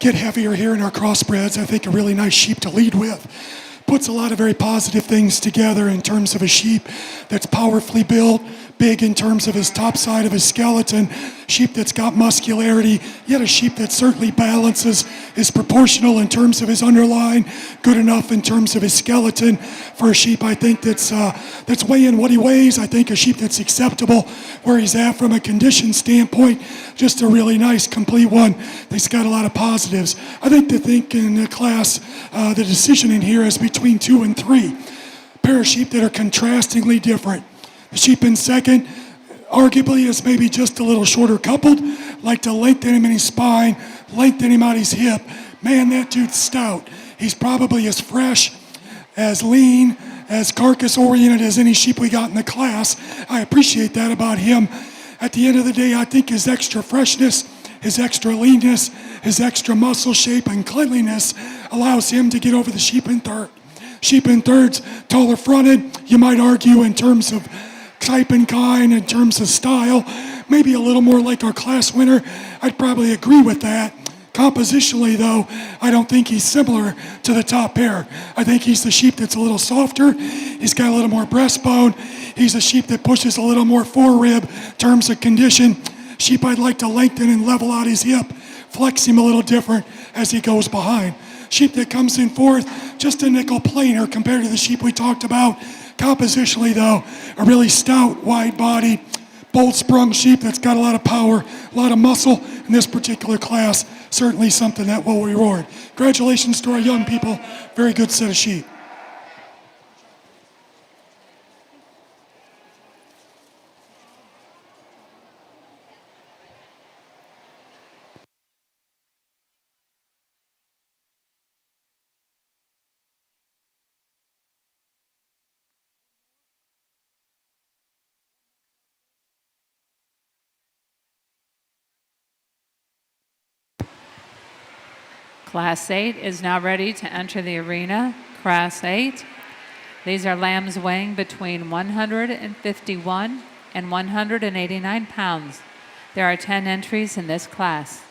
heavier here in our crossbreds, I think a really nice sheep to lead with. Puts a lot of very positive things together in terms of a sheep that's powerfully built, big in terms of his top side of his skeleton, sheep that's got muscularity, yet a sheep that certainly balances, is proportional in terms of his underline, good enough in terms of his skeleton for a sheep I think that's weighing what he weighs. I think a sheep that's acceptable where he's at from a condition standpoint, just a really nice complete one that's got a lot of positives. I think in the class, the decision in here is between 2 and 3. Pair of sheep that are contrastingly different. The sheep in second, arguably, is maybe just a little shorter coupled. Like to lengthen him in his spine, lengthen him out his hip. Man, that dude's stout. He's probably as fresh, as lean, as carcass-oriented as any sheep we got in the class. I appreciate that about him. At the end of the day, I think his extra freshness, his extra leanness, his extra muscle shape and cleanliness allows him to get over the sheep in third. Sheep in third's taller fronted, you might argue in terms of type and kind, in terms of style, maybe a little more like our class winner. I'd probably agree with that. Compositionally, though, I don't think he's similar to the top pair. I think he's the sheep that's a little softer. He's got a little more breastbone. He's a sheep that pushes a little more forerib in terms of condition. Sheep I'd like to lengthen and level out his hip, flex him a little different as he goes behind. Sheep that comes in fourth, just a nickel plainer compared to the sheep we talked about. Compositionally, though, a really stout, wide-bodied, bold-sprung sheep that's got a lot of power, a lot of muscle in this particular class. Certainly something that will reward. Congratulations to our young people. Very good set of sheep. Class 8 is now ready to enter the arena. Class 8. These are lambs weighing between 151 and 189 pounds. There are 10 entries in this class.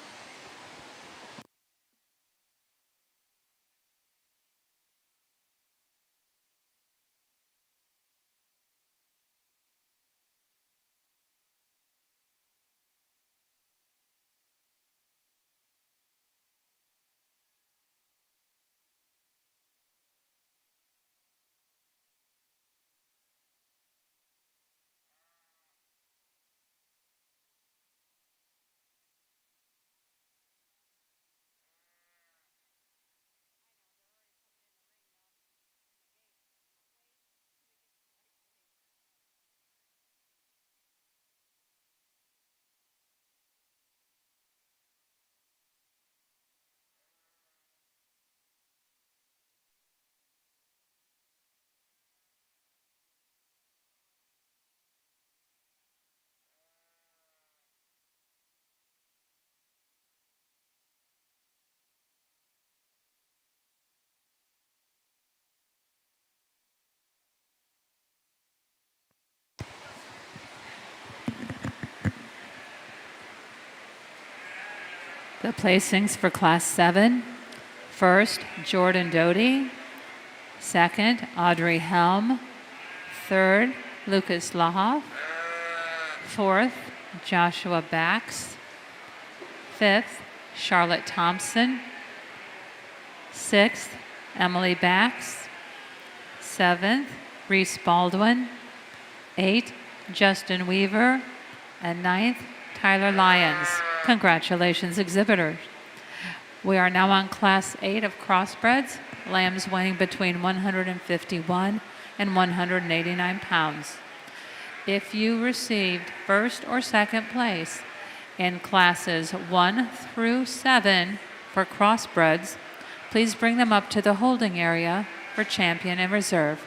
The placings for Class 7. First, Jordan Doty. Second, Audrey Helm. Third, Lucas Lahoff. Fourth, Joshua Bax. Fifth, Charlotte Thompson. Sixth, Emily Bax. Seventh, Reese Baldwin. Eighth, Justin Weaver. And ninth, Tyler Lyons. Congratulations, exhibitors. We are now on Class 8 of crossbreds, lambs weighing between 151 and 189 pounds. If you received first or second place in classes 1 through 7 for crossbreds, please bring them up to the holding area for champion and reserve.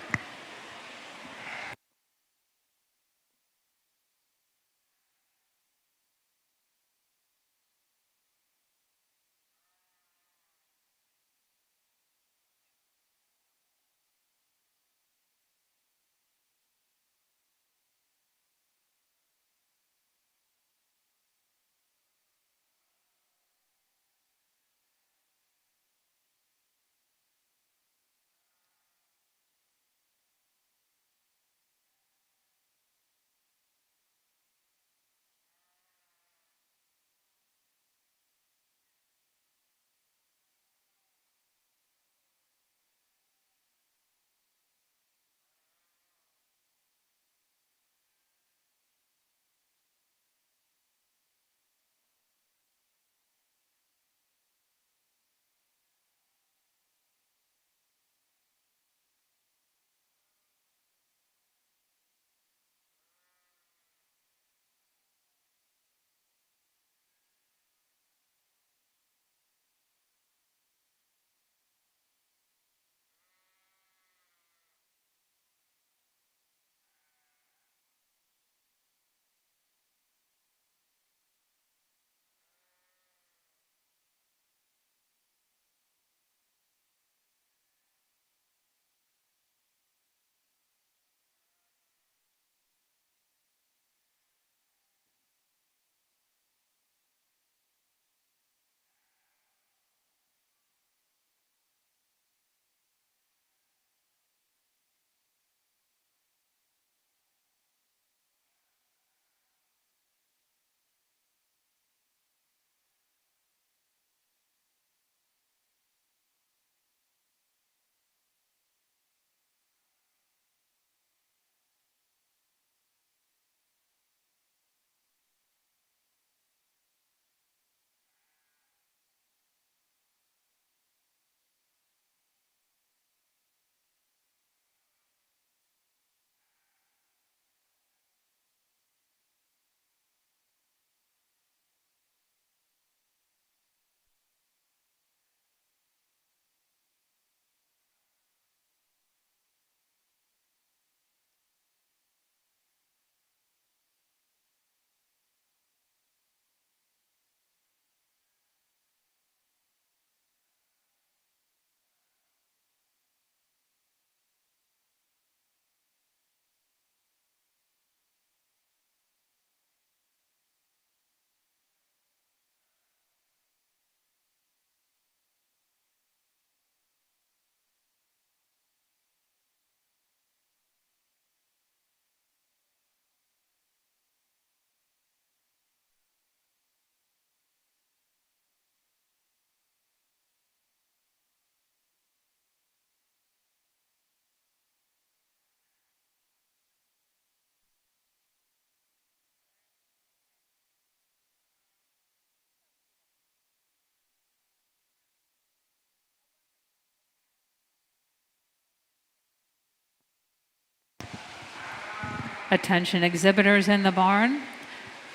Attention exhibitors in the barn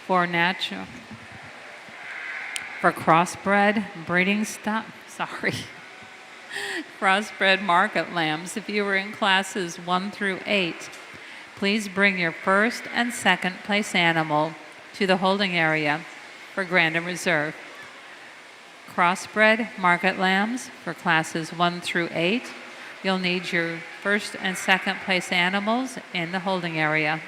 for crossbred breeding stock, crossbred market lambs. If you were in classes 1 through 8, please bring your first and second place animal to the holding area for Grand and Reserve. Crossbred market lambs for classes 1 through 8. You'll need your first and second place animals in the holding area.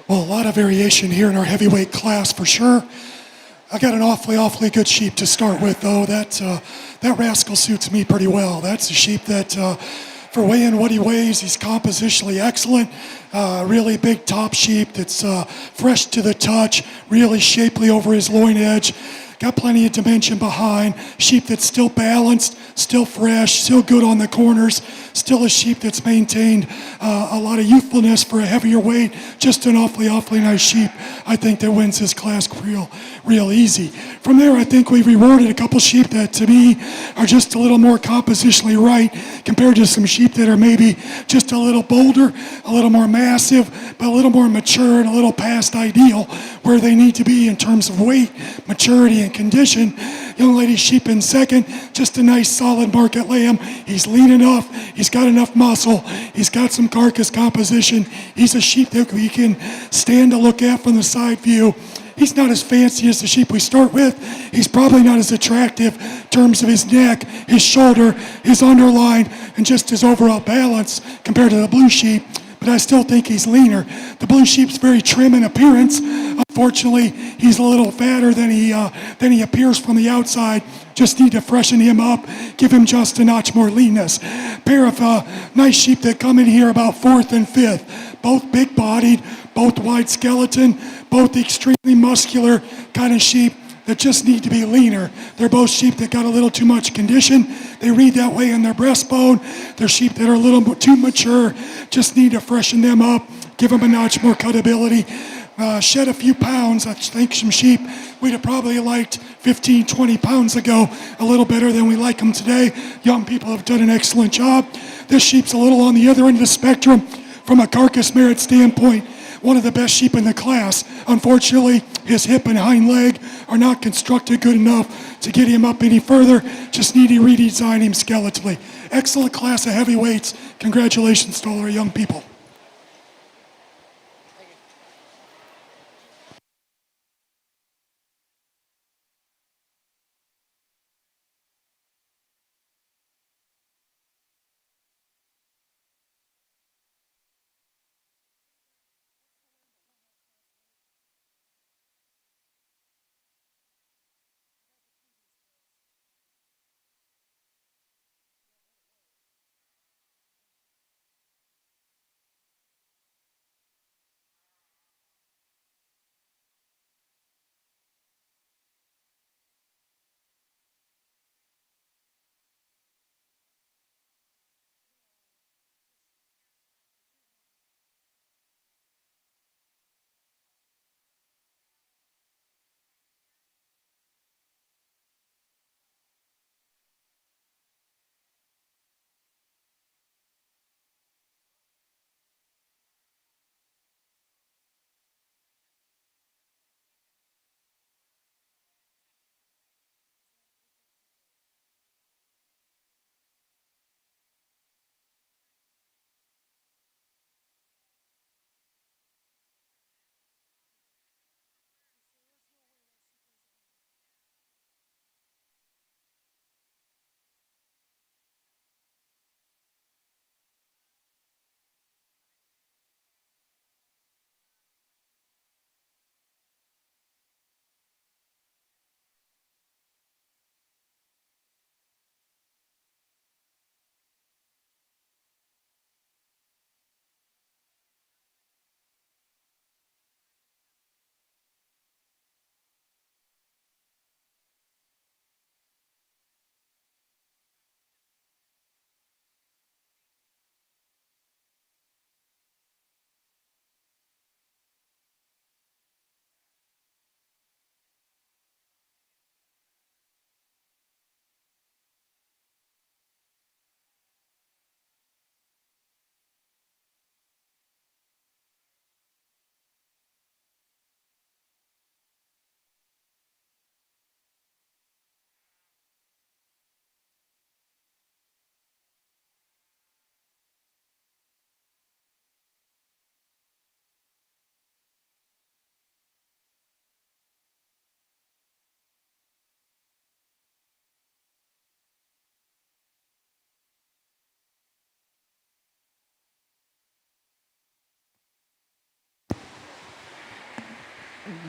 Well, a lot of variation here in our heavyweight class for sure. I got an awfully good sheep to start with, though. That rascal suits me pretty well. That's a sheep that, for weighing what he weighs, he's compositionally excellent. Really big top sheep that's fresh to the touch, really shapely over his loin edge. Got plenty of dimension behind. Sheep that's still balanced, still fresh, still good on the corners. Still a sheep that's maintained a lot of youthfulness for a heavier weight. Just an awfully nice sheep. I think that wins this class real easy. From there, I think we've rewarded a couple sheep that to me are just a little more compositionally right compared to some sheep that are maybe just a little bolder, a little more massive, but a little more mature and a little past ideal where they need to be in terms of weight, maturity, and condition. Young lady sheep in second, just a nice solid market lamb. He's lean enough, he's got enough muscle, he's got some carcass composition. He's a sheep that we can stand to look at from the side view. He's not as fancy as the sheep we start with. He's probably not as attractive in terms of his neck, his shoulder, his underline, and just his overall balance compared to the blue sheep. But I still think he's leaner. The blue sheep's very trim in appearance. Unfortunately, he's a little fatter than he appears from the outside. Just need to freshen him up, give him just a notch more leanness. Pair of nice sheep that come in here about 4th and 5th. Both big-bodied, both wide skeleton, both extremely muscular kind of sheep that just need to be leaner. They're both sheep that got a little too much condition. They read that way in their breastbone. They're sheep that are a little too mature. Just need to freshen them up, give them a notch more cutability. Shed a few pounds. I think some sheep we'd have probably liked 15, 20 pounds ago a little better than we like them today. Young people have done an excellent job. This sheep's a little on the other end of the spectrum from a carcass merit standpoint. One of the best sheep in the class. Unfortunately, his hip and hind leg are not constructed good enough to get him up any further. Just need to redesign him skeletally. Excellent class of heavyweights. Congratulations to all our young people.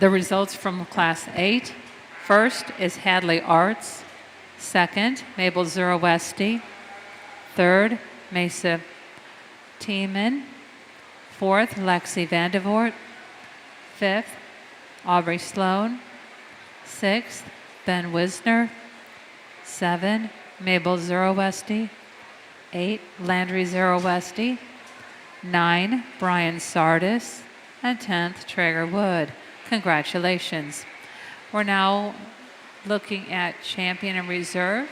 The results from Class 8. First is Hadley Arts. Second, Mabel Zurowesti. Third, Mesa Tiemann. Fourth, Lexi Vandevort. Fifth, Aubrey Sloan. Sixth, Ben Wisner. 7, Mabel Zurowesti. 8, Landry Zurowesti. 9, Brian Sardis. And 10th, Traeger Wood. Congratulations. We're now looking at champion and reserve.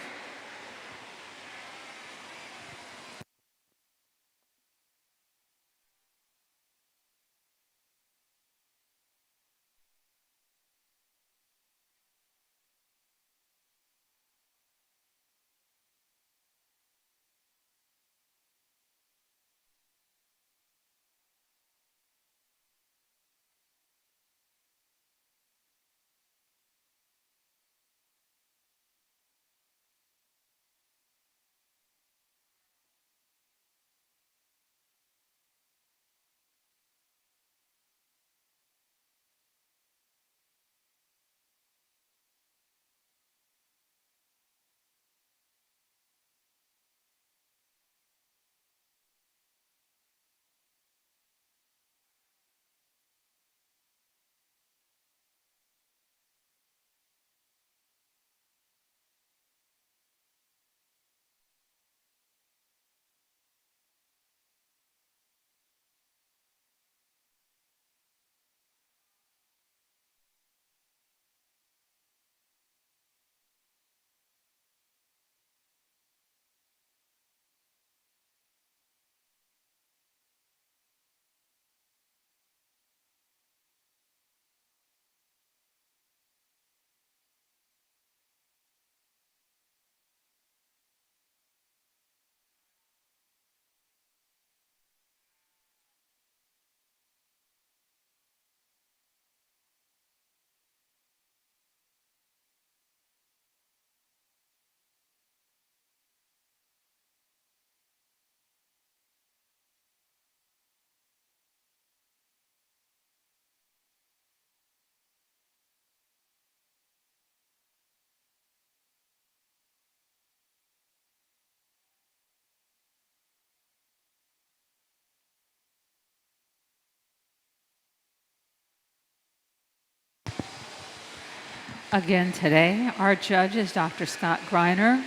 Again today, our judge is Dr. Scott Greiner.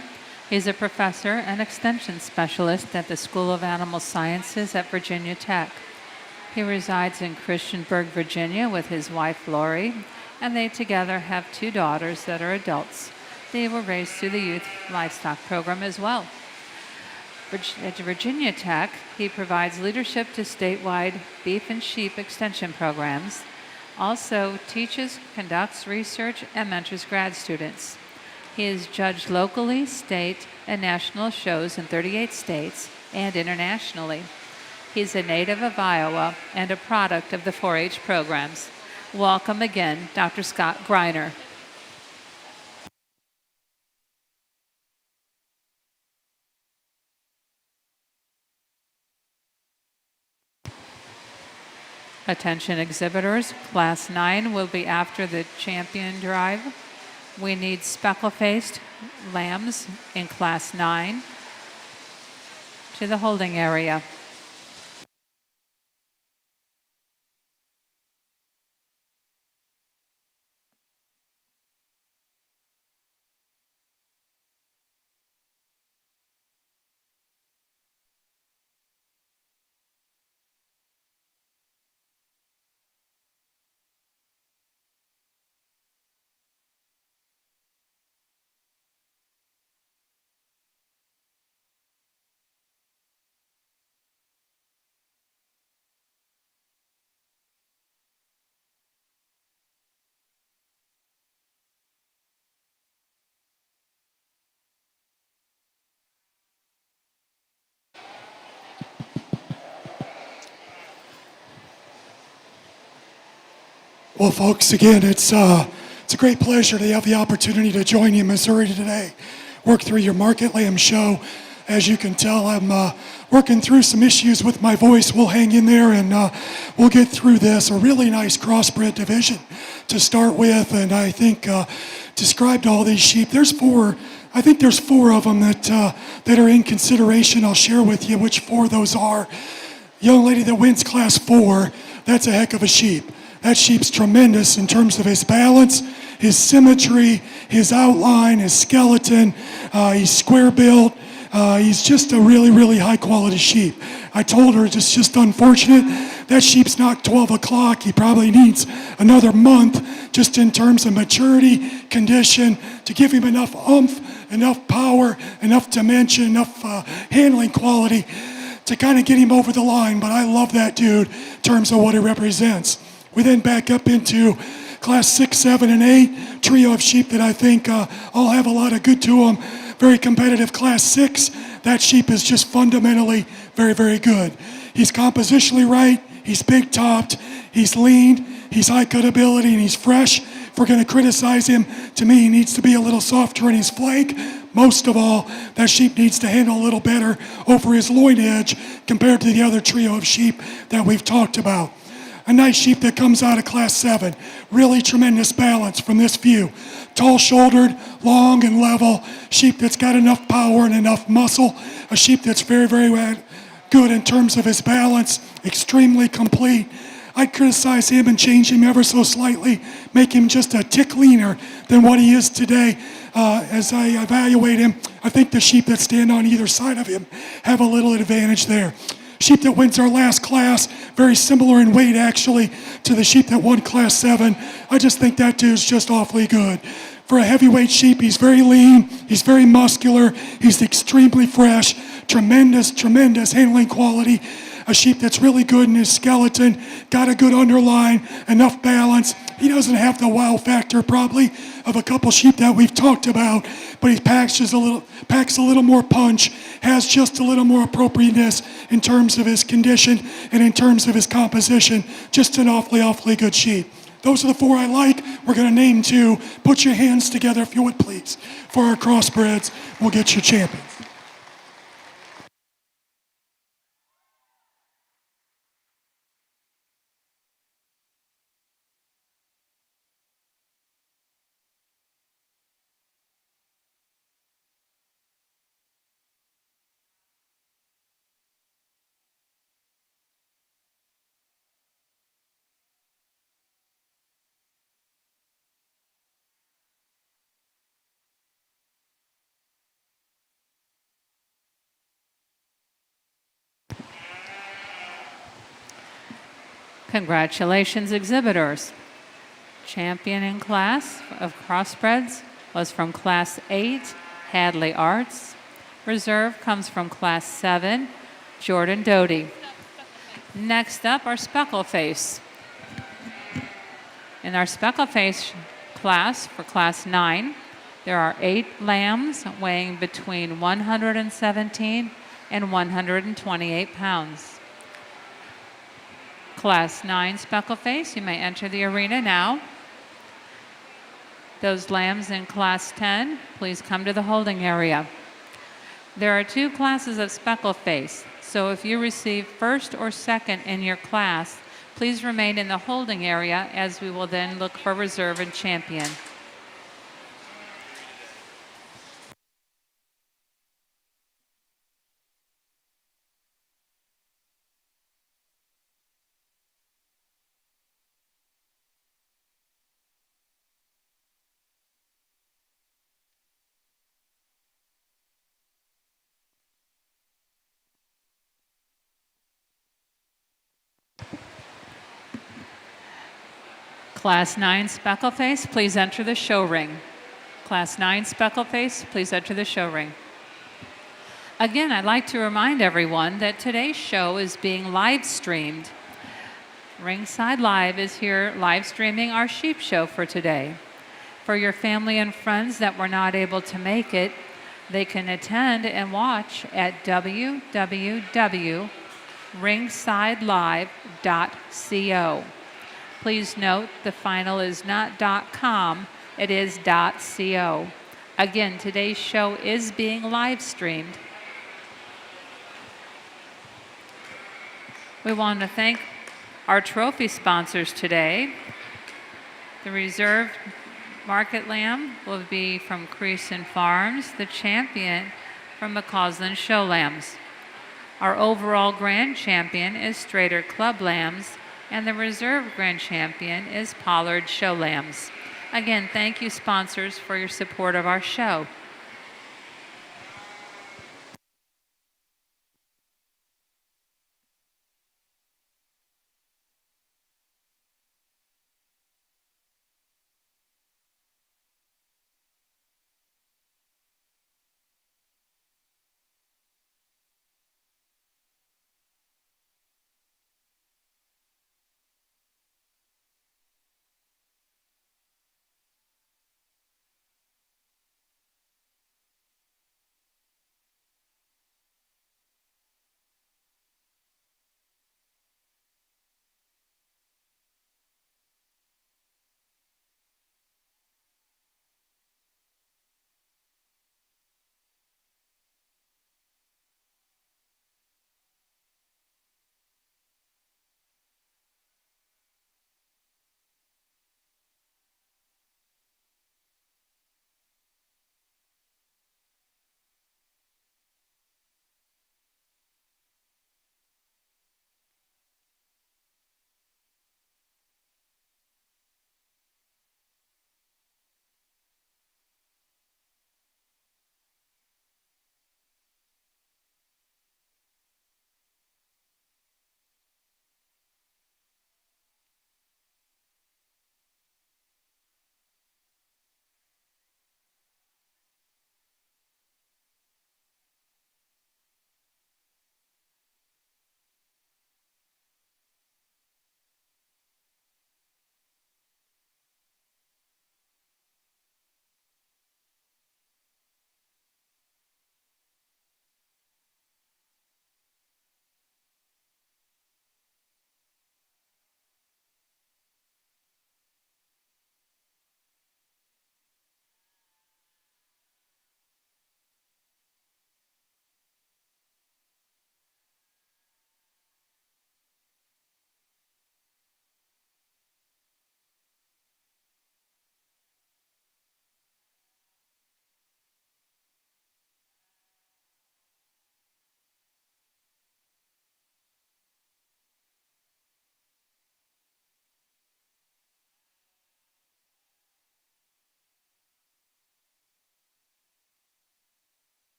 He's a professor and extension specialist at the School of Animal Sciences at Virginia Tech. He resides in Christiansburg, Virginia with his wife Lori, and they together have 2 daughters that are adults. They were raised through the youth livestock program as well. At Virginia Tech, he provides leadership to statewide beef and sheep extension programs, also teaches, conducts research, and mentors grad students. He is judged locally, state, and national shows in 38 states and internationally. He's a native of Iowa and a product of the 4-H programs. Welcome again, Dr. Scott Greiner. Attention exhibitors, Class 9 will be after the champion drive. We need specklefaced lambs in Class 9 to the holding area. Well, folks, again, it's a great pleasure to have the opportunity to join you in Missouri today, work through your market lamb show. As you can tell, I'm working through some issues with my voice. We'll hang in there and we'll get through this. A really nice crossbred division to start with, and I think described all these sheep. I think there's four of them that are in consideration. I'll share with you which four those are. Young lady that wins class 4, that's a heck of a sheep. That sheep's tremendous in terms of his balance, his symmetry, his outline, his skeleton. He's square built. He's just a really, really high quality sheep. I told her it's just unfortunate. That sheep's not 12 o'clock. He probably needs another month just in terms of maturity, condition, to give him enough oomph, enough power, enough dimension, enough handling quality to kind of get him over the line. But I love that dude in terms of what he represents. We then back up into class 6, 7, and 8, trio of sheep that I think all have a lot of good to them. Very competitive class 6. That sheep is just fundamentally very, very good. He's compositionally right. He's big topped. He's lean. He's high cut ability, and he's fresh. If we're going to criticize him, to me, he needs to be a little softer in his flank. Most of all, that sheep needs to handle a little better over his loin edge compared to the other trio of sheep that we've talked about. A nice sheep that comes out of class 7. Really tremendous balance from this view. Tall-shouldered, long and level. Sheep that's got enough power and enough muscle. A sheep that's very, very good in terms of his balance. Extremely complete. I'd criticize him and change him ever so slightly. Make him just a tick leaner than what he is today. As I evaluate him, I think the sheep that stand on either side of him have a little advantage there. Sheep that wins our last class, very similar in weight actually to the sheep that won class 7. I just think that dude's just awfully good. For a heavyweight sheep, he's very lean, he's very muscular, he's extremely fresh, tremendous handling quality. A sheep that's really good in his skeleton, got a good underline, enough balance. He doesn't have the wow factor probably of a couple sheep that we've talked about, but he packs a little more punch, has just a little more appropriateness in terms of his condition and in terms of his composition. Just an awfully good sheep. Those are the four I like. We're going to name 2. Put your hands together if you would please for our crossbreds. We'll get your champions. Congratulations, exhibitors. Champion in class of crossbreds was from class 8, Hadley Arts. Reserve comes from class 7, Jordan Doty. Next up, our Speckleface. In our Speckleface class for class 9, there are 8 lambs weighing between 117 and 128 pounds. Class 9 Speckleface, you may enter the arena now. Those lambs in class 10, please come to the holding area. There are 2 classes of Speckleface, so if you receive first or second in your class, please remain in the holding area as we will then look for reserve and champion. Class 9 Speckleface, please enter the show ring. Class 9 Speckleface, please enter the show ring. Again, I'd like to remind everyone that today's show is being live streamed. Ringside Live is here live streaming our sheep show for today. For your family and friends that were not able to make it, they can attend and watch at www.ringsidelive.co. Please note the final is not .com, it is .co. Again, today's show is being live streamed. We want to thank our trophy sponsors today. The reserve market lamb will be from Creason Farms, the champion from McCausland Show Lambs. Our overall grand champion is Strader Club Lambs, and the reserve grand champion is Pollard Show Lambs. Again, thank you, sponsors, for your support of our show.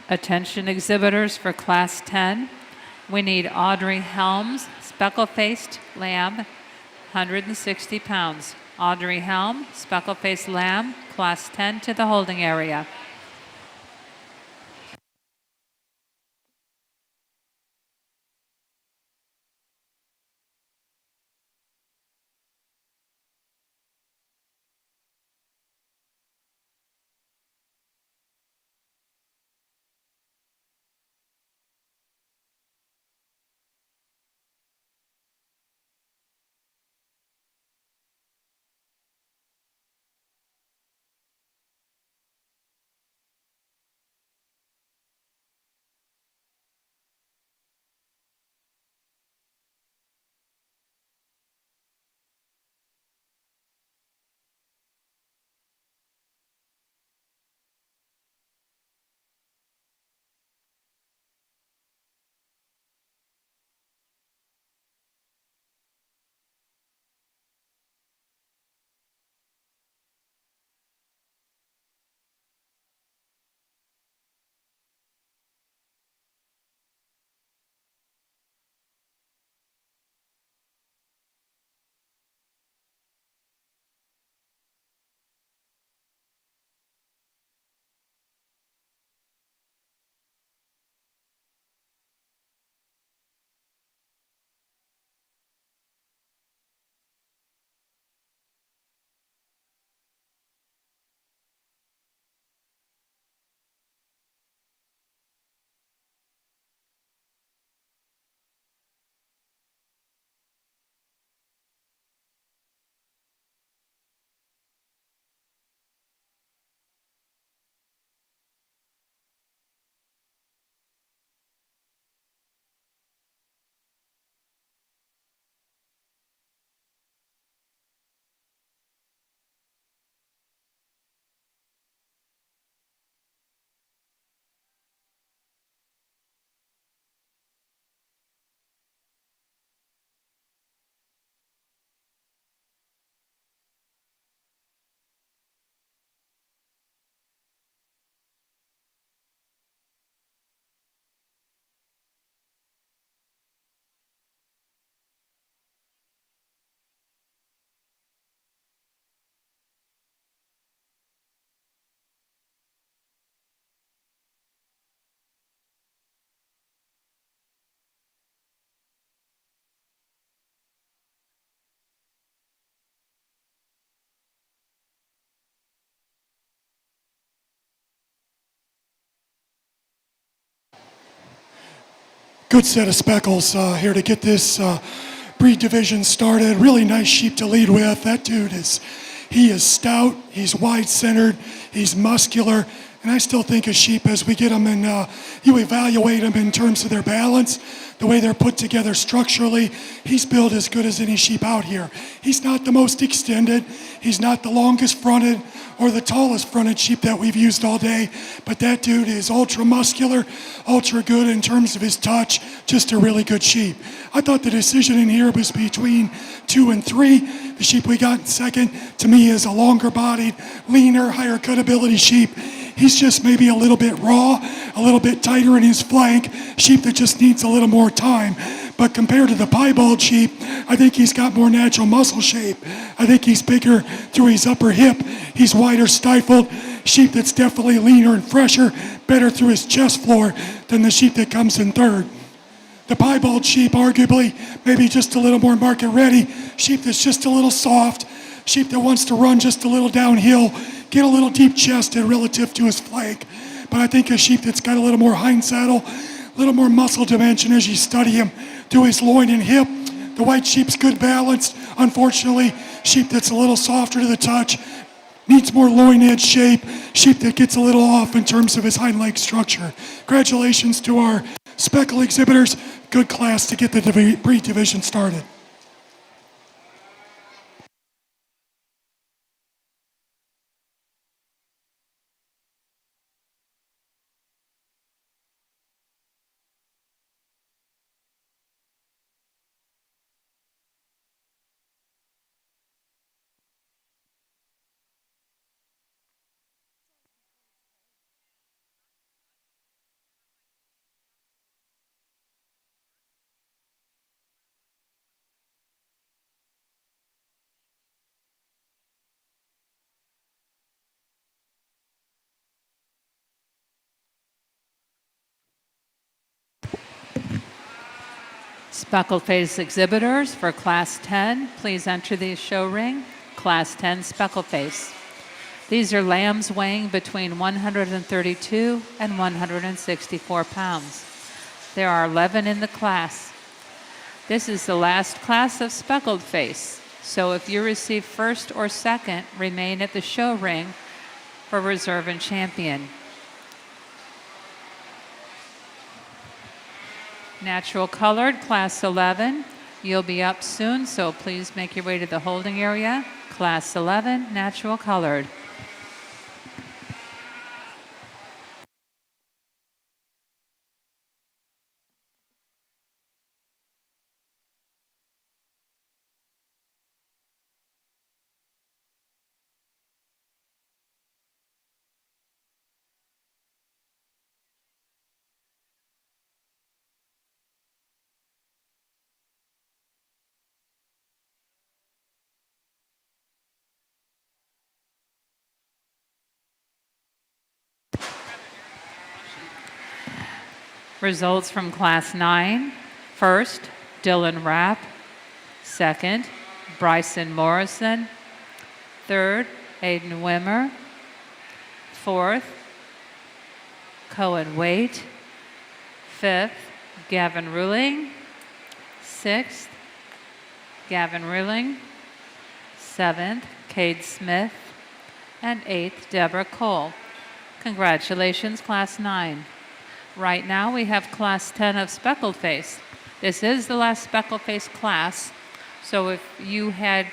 Attention exhibitors for Class 10. We need Audrey Helms, speckle-faced lamb, 160 pounds. Audrey Helm, speckle-faced lamb, Class 10 to the holding area. Good set of speckles here to get this breed division started. Really nice sheep to lead with. That dude he is stout, he's wide-centered, he's muscular, and I still think a sheep, as we get them and you evaluate them in terms of their balance, the way they're put together structurally, he's built as good as any sheep out here. He's not the most extended, he's not the longest fronted or the tallest fronted sheep that we've used all day, but that dude is ultra muscular, ultra good in terms of his touch, just a really good sheep. I thought the decision in here was between 2 and 3. The sheep we got in second, to me, is a longer bodied, leaner, higher cutability sheep. He's just maybe a little bit raw, a little bit tighter in his flank, sheep that just needs a little more time. But compared to the piebald sheep, I think he's got more natural muscle shape. I think he's bigger through his upper hip. He's wider stifled. Sheep that's definitely leaner and fresher, better through his chest floor than the sheep that comes in third. The piebald sheep, arguably, maybe just a little more market ready. Sheep that's just a little soft. Sheep that wants to run just a little downhill, get a little deep chested relative to his flank. But I think a sheep that's got a little more hind saddle, a little more muscle dimension as you study him through his loin and hip. The white sheep's good balanced. Unfortunately, sheep that's a little softer to the touch, needs more loin edge shape, sheep that gets a little off in terms of his hind leg structure. Congratulations to our speckle exhibitors. Good class to get the breed division started. Speckleface exhibitors for Class 10, please enter the show ring. Class 10 Speckleface. These are lambs weighing between 132 and 164 pounds. There are 11 in the class. This is the last class of speckled face, so if you receive first or second, remain at the show ring for reserve and champion. Natural Colored, Class 11. You'll be up soon, so please make your way to the holding area. Class 11, Natural Colored. Results from Class 9. First, Dylan Rapp. Second, Bryson Morrison. Third, Aiden Wimmer. Fourth, Cohen Waite. Fifth, Gavin Ruling. Sixth, Gavin Ruling. Seventh, Cade Smith. And eighth, Deborah Cole. Congratulations, Class 9. Right now we have Class 10 of Speckled Face. This is the last Speckled Face class, so if you had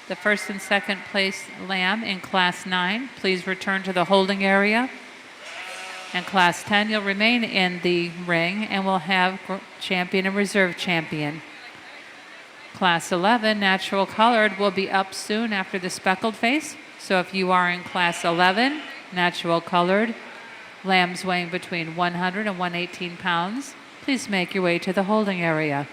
the first and second place lamb in Class 9, please return to the holding area. In Class 10, you'll remain in the ring and we'll have champion and reserve champion. Class 11, Natural Colored, will be up soon after the Speckled Face, so if you are in Class 11, Natural Colored, lambs weighing between 100 and 118 pounds, please make your way to the holding area.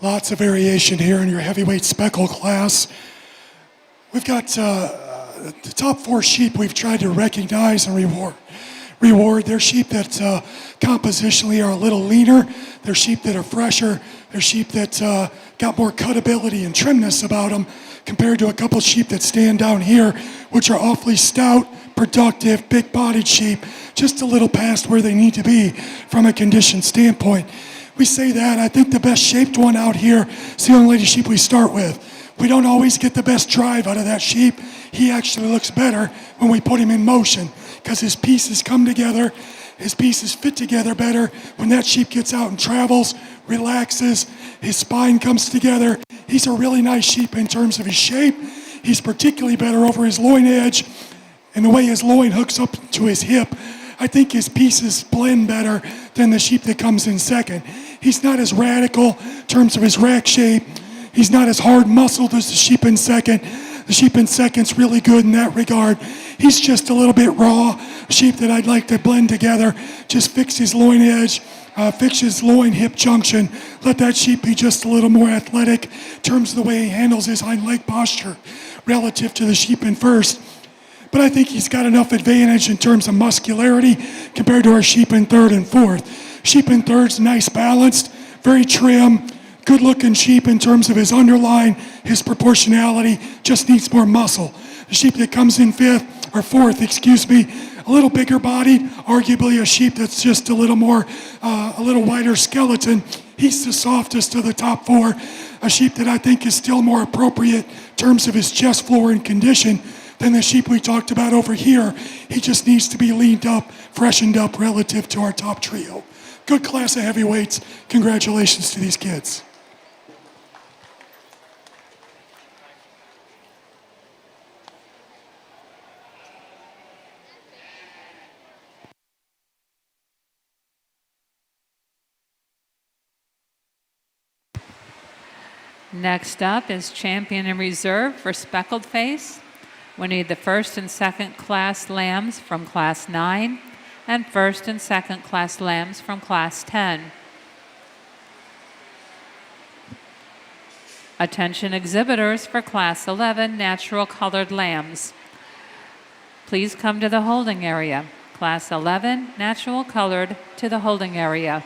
Lots of variation here in your heavyweight speckle class. We've got the top 4 sheep we've tried to recognize and reward. They're sheep that compositionally are a little leaner. They're sheep that are fresher. They're sheep that got more cutability and trimness about them compared to a couple sheep that stand down here, which are awfully stout, productive, big-bodied sheep, just a little past where they need to be from a condition standpoint. We say that. I think the best shaped one out here is the young lady sheep we start with. We don't always get the best drive out of that sheep. He actually looks better when we put him in motion because his pieces come together, his pieces fit together better when that sheep gets out and travels, relaxes, his spine comes together. He's a really nice sheep in terms of his shape. He's particularly better over his loin edge and the way his loin hooks up to his hip. I think his pieces blend better than the sheep that comes in second. He's not as radical in terms of his rack shape. He's not as hard muscled as the sheep in second. The sheep in second's really good in that regard. He's just a little bit raw, a sheep that I'd like to blend together. Just fix his loin edge, fix his loin hip junction. Let that sheep be just a little more athletic in terms of the way he handles his hind leg posture relative to the sheep in first. But I think he's got enough advantage in terms of muscularity compared to our sheep in third and fourth. Sheep in third's nice balanced, very trim, good looking sheep in terms of his underline, his proportionality, just needs more muscle. The sheep that comes in fifth, or fourth, a little bigger bodied, arguably a sheep that's just a little more, a little wider skeleton. He's the softest of the top 4, a sheep that I think is still more appropriate in terms of his chest floor and condition than the sheep we talked about over here. He just needs to be leaned up, freshened up relative to our top trio. Good class of heavyweights. Congratulations to these kids. Next up is champion in reserve for Speckled Face. We need the first and second class lambs from class 9 and first and second class lambs from class 10. Attention exhibitors for class 11 natural colored lambs. Please come to the holding area. Class 11 natural colored to the holding area.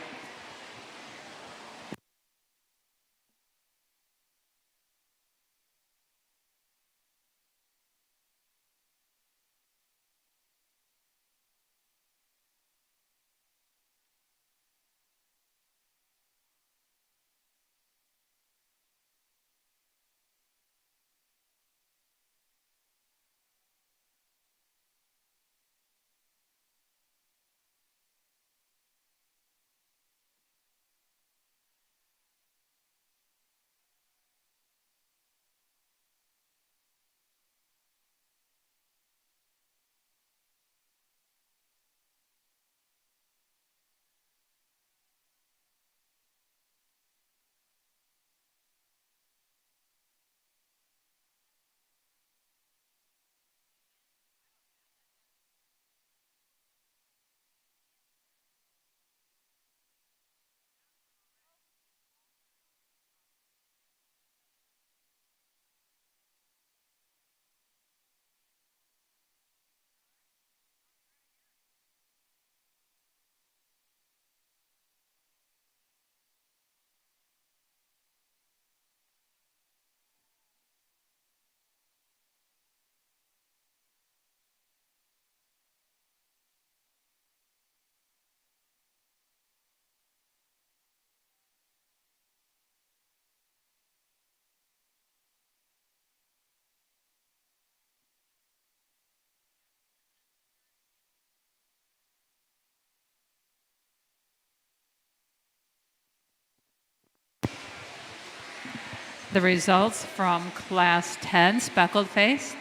The results from class 10 Speckled Face.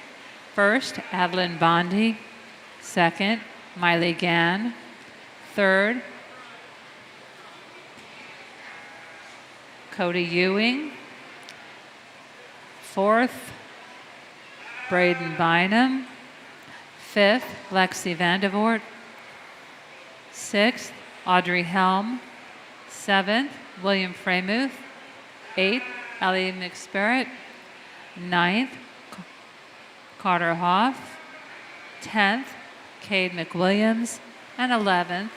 First, Adeline Bondi. Second, Miley Gann. Third, Cody Ewing. Fourth, Braden Bynum. Fifth, Lexi Vandevort. Sixth, Audrey Helm. Seventh, William Fremuth. 8th, Ellie McSpirit. 9th, Carter Hoff. 10th, Cade McWilliams. And 11th,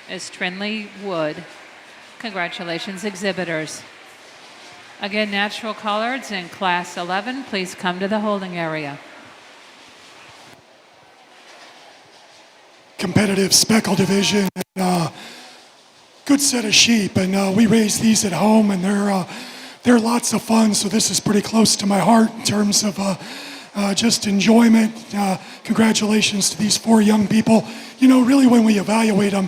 is Trinley Wood. Congratulations, exhibitors. Again, natural coloreds in Class 11, please come to the holding area. Competitive speckle division, and, good set of sheep, and we raise these at home, and they're lots of fun. So this is pretty close to my heart in terms of just enjoyment. Congratulations to these 4 young people. You know, really, when we evaluate them,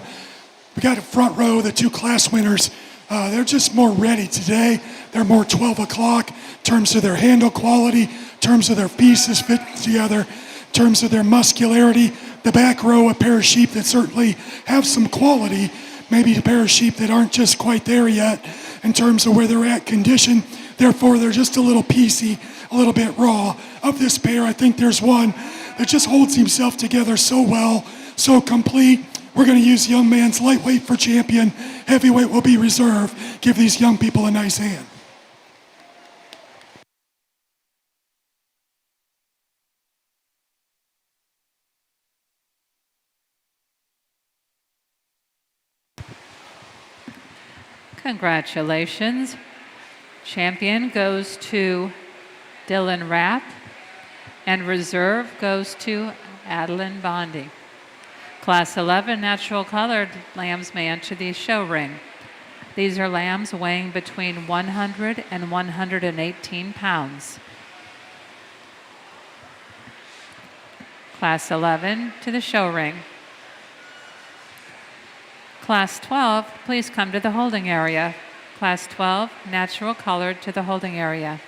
we got a front row, the 2 class winners. They're just more ready today. They're more 12 o'clock in terms of their handle quality, in terms of their pieces fit together, in terms of their muscularity. The back row, a pair of sheep that certainly have some quality, maybe a pair of sheep that aren't just quite there yet in terms of where they're at condition. Therefore, they're just a little piecey, a little bit raw. Of this pair, I think there's one that just holds himself together so well, so complete. We're going to use young man's lightweight for champion. Heavyweight will be reserved. Give these young people a nice hand. Congratulations. Champion goes to Dylan Rapp, and reserve goes to Adeline Bondi. Class 11 natural colored lambs may enter the show ring. These are lambs weighing between 100 and 118 pounds. Class 11 to the show ring. Class 12, please come to the holding area. Class 12, natural colored to the holding area.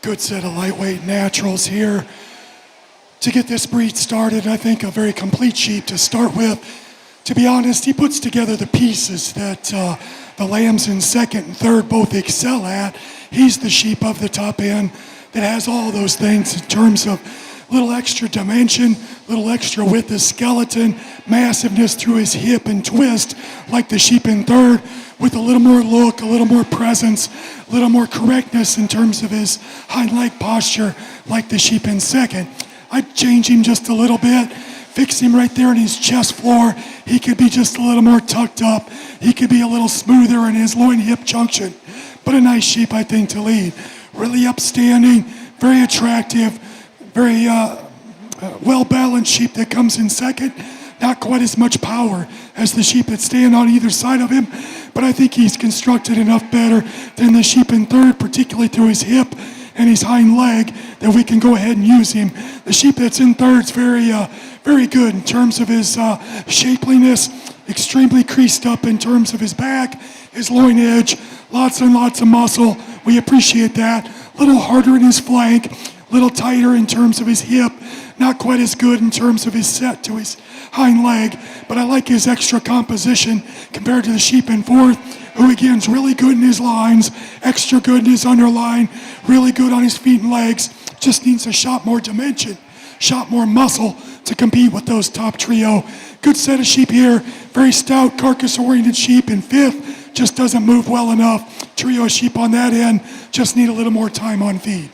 Good set of lightweight naturals here to get this breed started. I think a very complete sheep to start with. To be honest, he puts together the pieces that the lambs in second and third both excel at. He's the sheep of the top end that has all those things in terms of little extra dimension, little extra width of skeleton, massiveness through his hip and twist, like the sheep in third, with a little more look, a little more presence, a little more correctness in terms of his hind leg posture, like the sheep in second. I'd change him just a little bit, fix him right there in his chest floor. He could be just a little more tucked up. He could be a little smoother in his loin-hip junction. But a nice sheep, I think, to lead. Really upstanding, very attractive, very well-balanced sheep that comes in second. Not quite as much power as the sheep that stand on either side of him, but I think he's constructed enough better than the sheep in third, particularly through his hip and his hind leg, that we can go ahead and use him. The sheep that's in third's very good in terms of his shapeliness, extremely creased up in terms of his back, his loin edge, lots and lots of muscle. We appreciate that. A little harder in his flank, a little tighter in terms of his hip, not quite as good in terms of his set to his hind leg, but I like his extra composition compared to the sheep in fourth, who again is really good in his lines, extra good in his underline, really good on his feet and legs, just needs a shot more dimension, shot more muscle to compete with those top trio. Good set of sheep here, very stout carcass-oriented sheep in fifth, just doesn't move well enough. Trio of sheep on that end, just need a little more time on feed.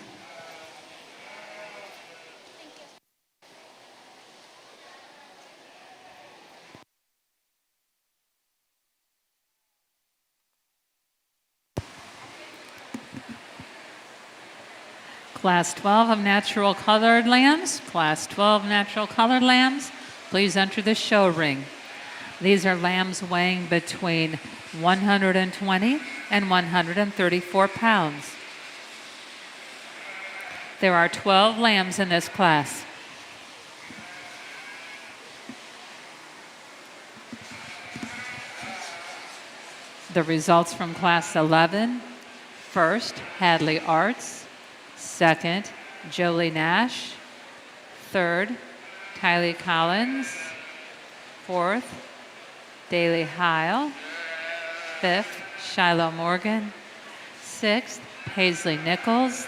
Class 12 of Natural Colored Lambs, Class 12 Natural Colored Lambs, please enter the show ring. These are lambs weighing between 120 and 134 pounds. There are 12 lambs in this class. The results from Class 11, first, Hadley Arts. Second, Jolie Nash. Third, Kylie Collins. Fourth, Daly Heil. Fifth, Shiloh Morgan. Sixth, Paisley Nichols.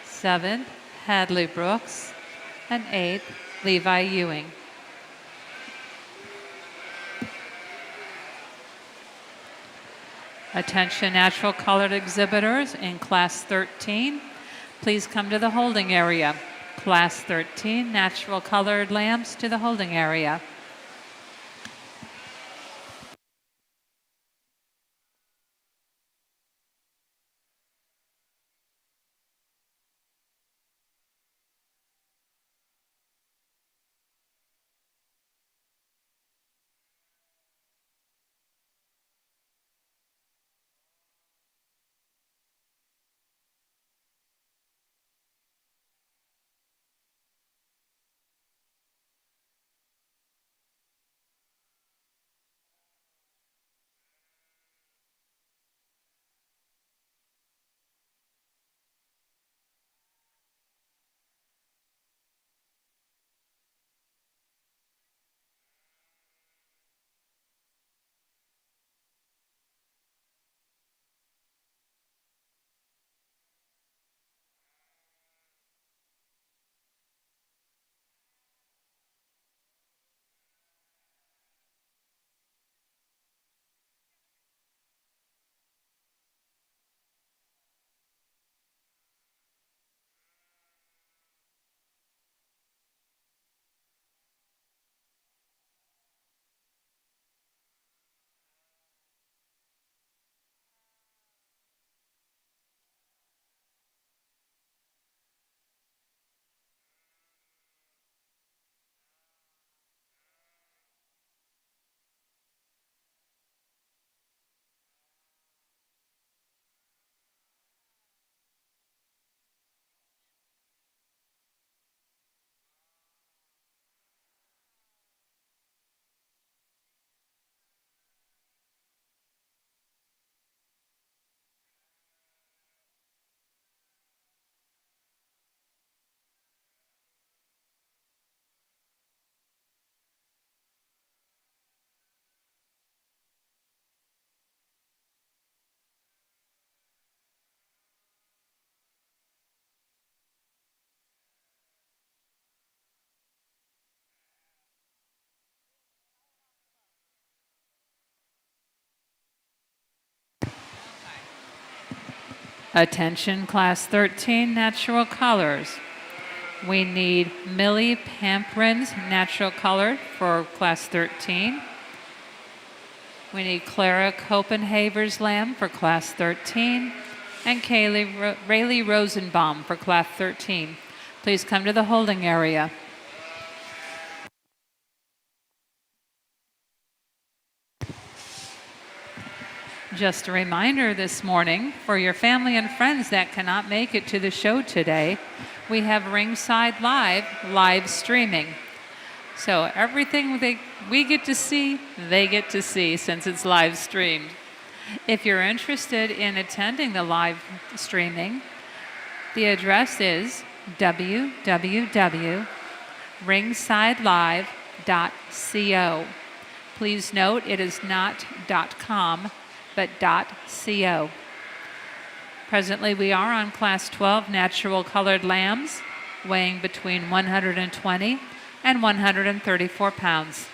Seventh, Hadley Brooks. And eighth, Levi Ewing. Attention natural colored exhibitors in Class 13. Please come to the holding area. Class 13, natural colored lambs to the holding area. Attention Class 13 Natural Colors. We need Millie Pamprin's Natural Colored for Class 13. We need Clara Copenhaver's Lamb for Class 13. And Rayleigh Rosenbaum for Class 13. Please come to the holding area. Just a reminder this morning, for your family and friends that cannot make it to the show today, we have Ringside live streaming. So everything we get to see, they get to see since it's live streamed. If you're interested in attending the live streaming, the address is www.ringsidelive.co. Please note it is not .com, but .co. Presently, we are on Class 12 Natural Colored Lambs, weighing between 120 and 134 pounds.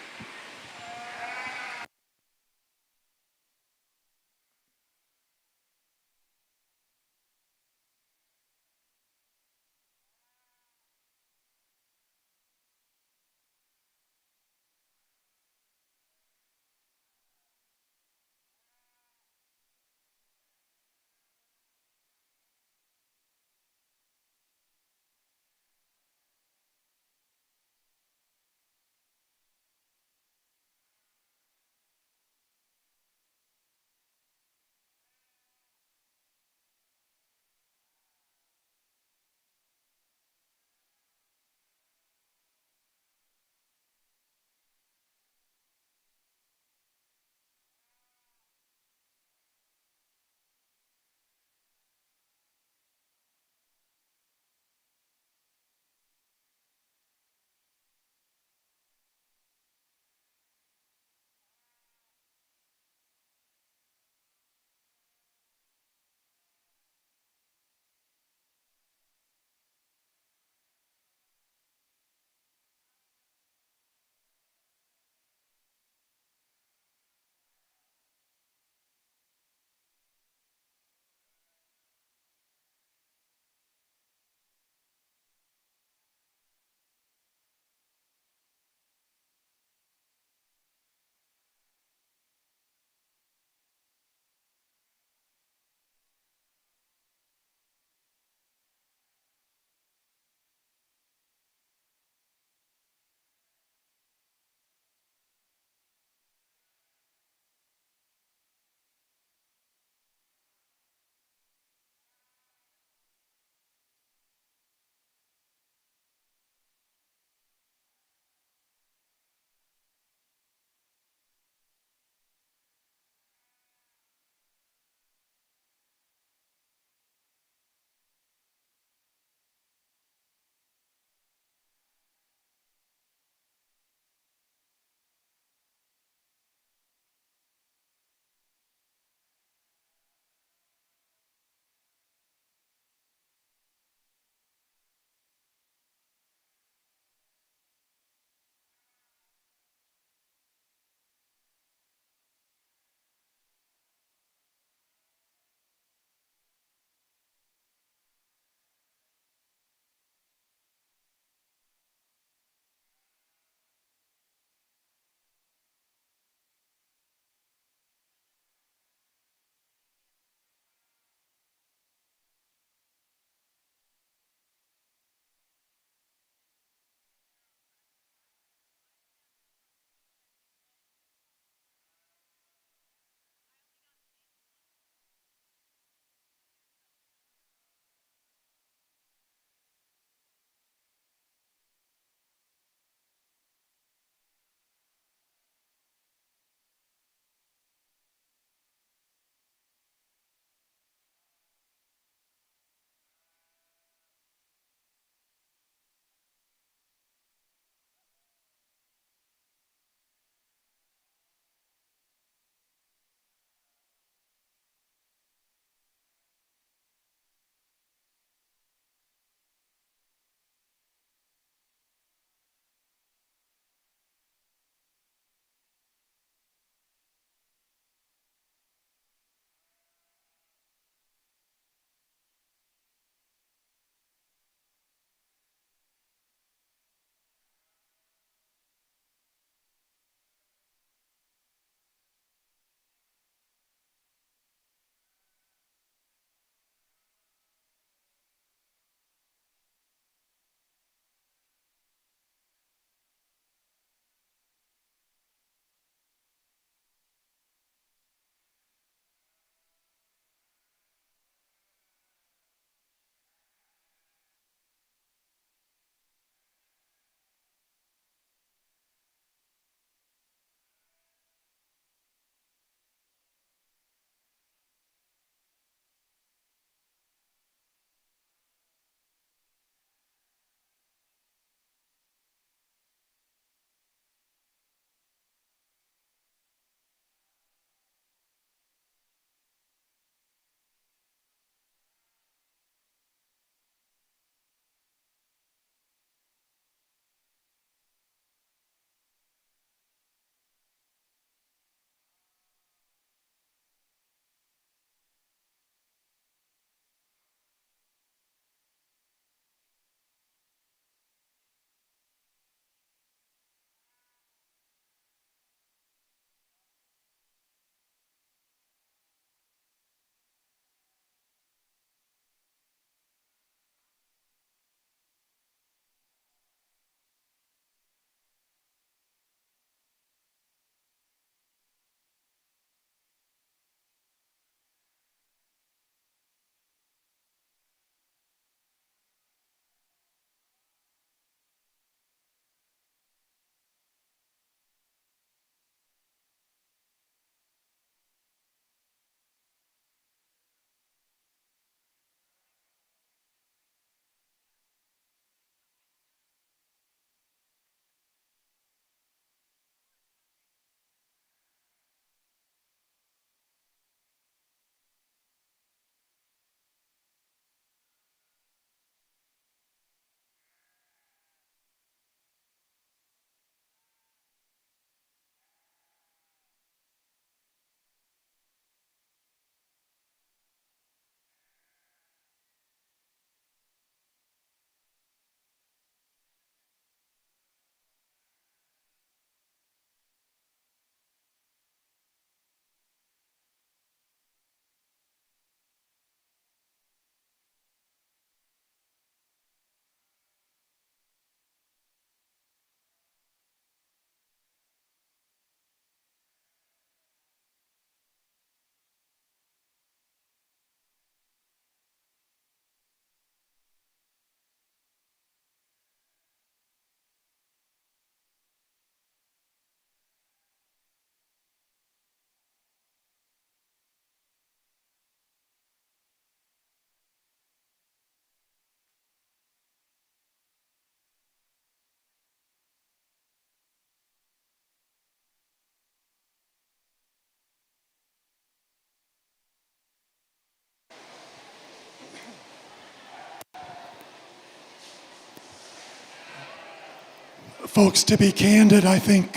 folks, to be candid, I think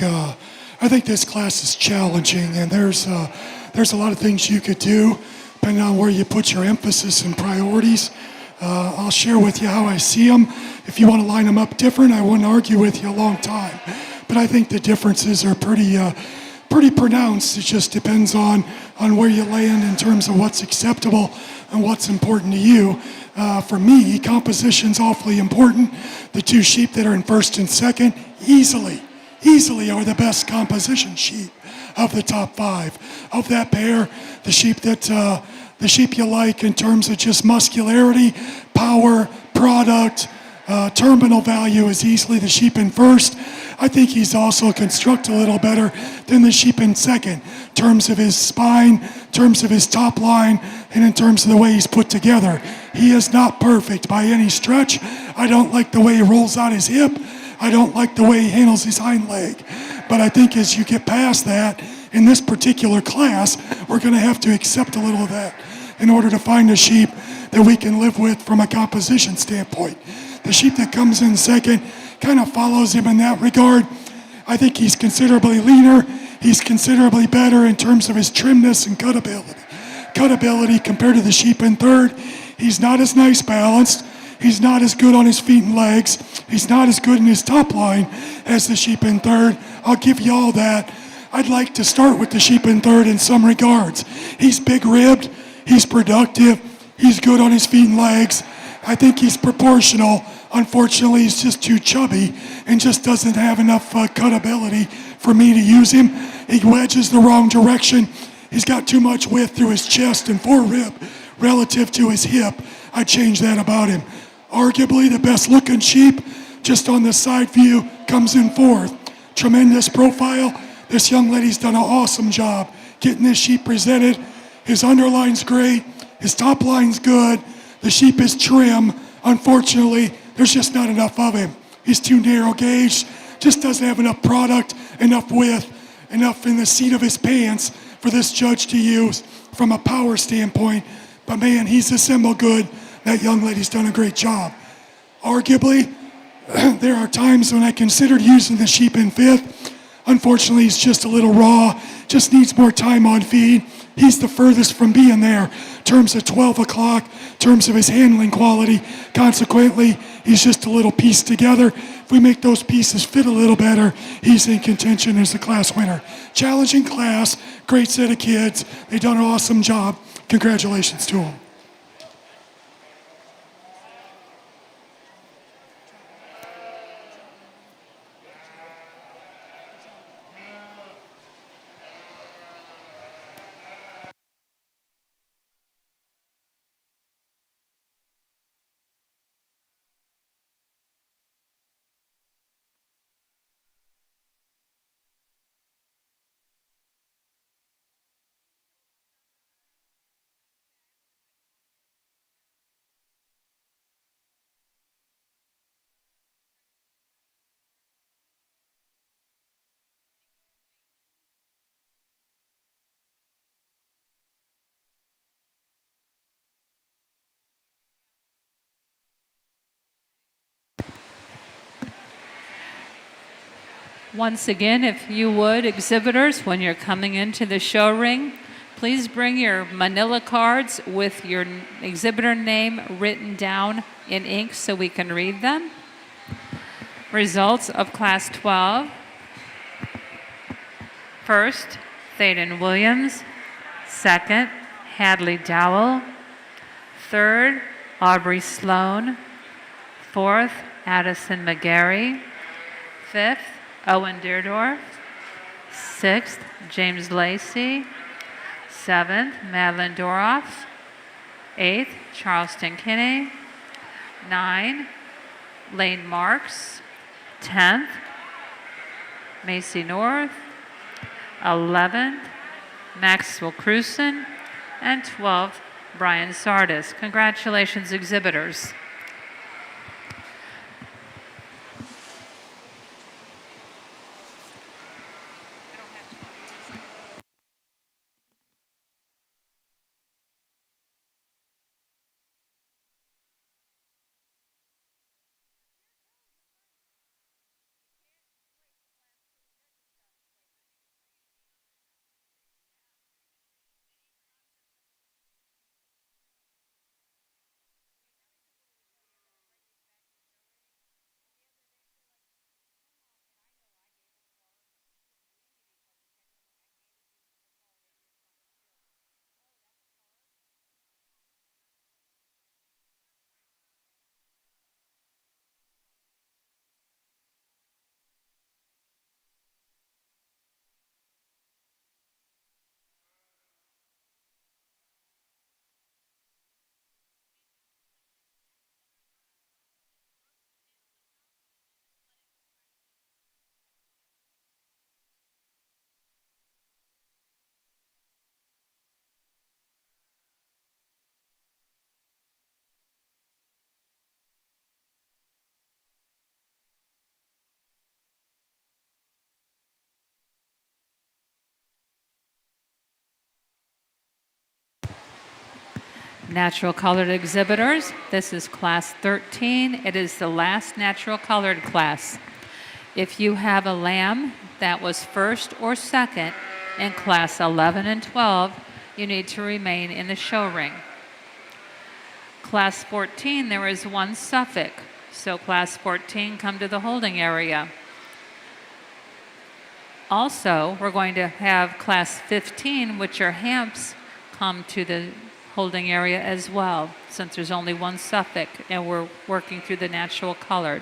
this class is challenging, and there's a lot of things you could do depending on where you put your emphasis and priorities. I'll share with you how I see them. If you want to line them up different, I wouldn't argue with you a long time. But I think the differences are pretty pronounced. It just depends on where you land in terms of what's acceptable and what's important to you. For me, composition's awfully important. The two sheep that are in first and second easily are the best composition sheep of the top 5. Of that pair, the sheep you like in terms of just muscularity, power, product, terminal value is easily the sheep in first. I think he's also constructed a little better than the sheep in second, in terms of his spine, in terms of his top line, and in terms of the way he's put together. He is not perfect by any stretch. I don't like the way he rolls out his hip. I don't like the way he handles his hind leg. But I think as you get past that, in this particular class, we're going to have to accept a little of that in order to find a sheep that we can live with from a composition standpoint. The sheep that comes in second kind of follows him in that regard. I think he's considerably leaner. He's considerably better in terms of his trimness and cutability. Cutability compared to the sheep in third, he's not as nice balanced. He's not as good on his feet and legs. He's not as good in his top line as the sheep in third. I'll give you all that. I'd like to start with the sheep in third in some regards. He's big-ribbed. He's productive. He's good on his feet and legs. I think he's proportional. Unfortunately, he's just too chubby and just doesn't have enough cutability for me to use him. He wedges the wrong direction. He's got too much width through his chest and forerib relative to his hip. I'd change that about him. Arguably the best looking sheep, just on the side view, comes in fourth. Tremendous profile. This young lady's done an awesome job getting this sheep presented. His underline's great. His top line's good. The sheep is trim. Unfortunately, there's just not enough of him. He's too narrow gauge. Just doesn't have enough product, enough width, enough in the seat of his pants for this judge to use from a power standpoint. But man, he's assembled good. That young lady's done a great job. Arguably, there are times when I considered using the sheep in fifth. Unfortunately, he's just a little raw, just needs more time on feed. He's the furthest from being there in terms of 12 o'clock, in terms of his handling quality. Consequently, he's just a little pieced together. If we make those pieces fit a little better, he's in contention as the class winner. Challenging class, great set of kids. They've done an awesome job. Congratulations to them. Once again, if you would, exhibitors, when you're coming into the show ring, please bring your manila cards with your exhibitor name written down in ink so we can read them. Results of Class 12. First, Thaden Williams. Second, Hadley Dowell. Third, Aubrey Sloan. Fourth, Addison McGarry. Fifth, Owen Deerdorf. Sixth, James Lacey. Seventh, Madeline Doroff. Eighth, Charleston Kinney. 9, Lane Marks. 10th, Macy North. 11th, Maxwell Cruson. And 12th, Brian Sardis. Congratulations, exhibitors. Natural colored exhibitors, this is class 13. It is the last natural colored class. If you have a lamb that was first or second in class 11 and 12, you need to remain in the show ring. Class 14, there is one Suffolk. So class 14, come to the holding area. Also, we're going to have class 15, which are Hamps, come to the holding area as well, since there's only one Suffolk and we're working through the natural colored.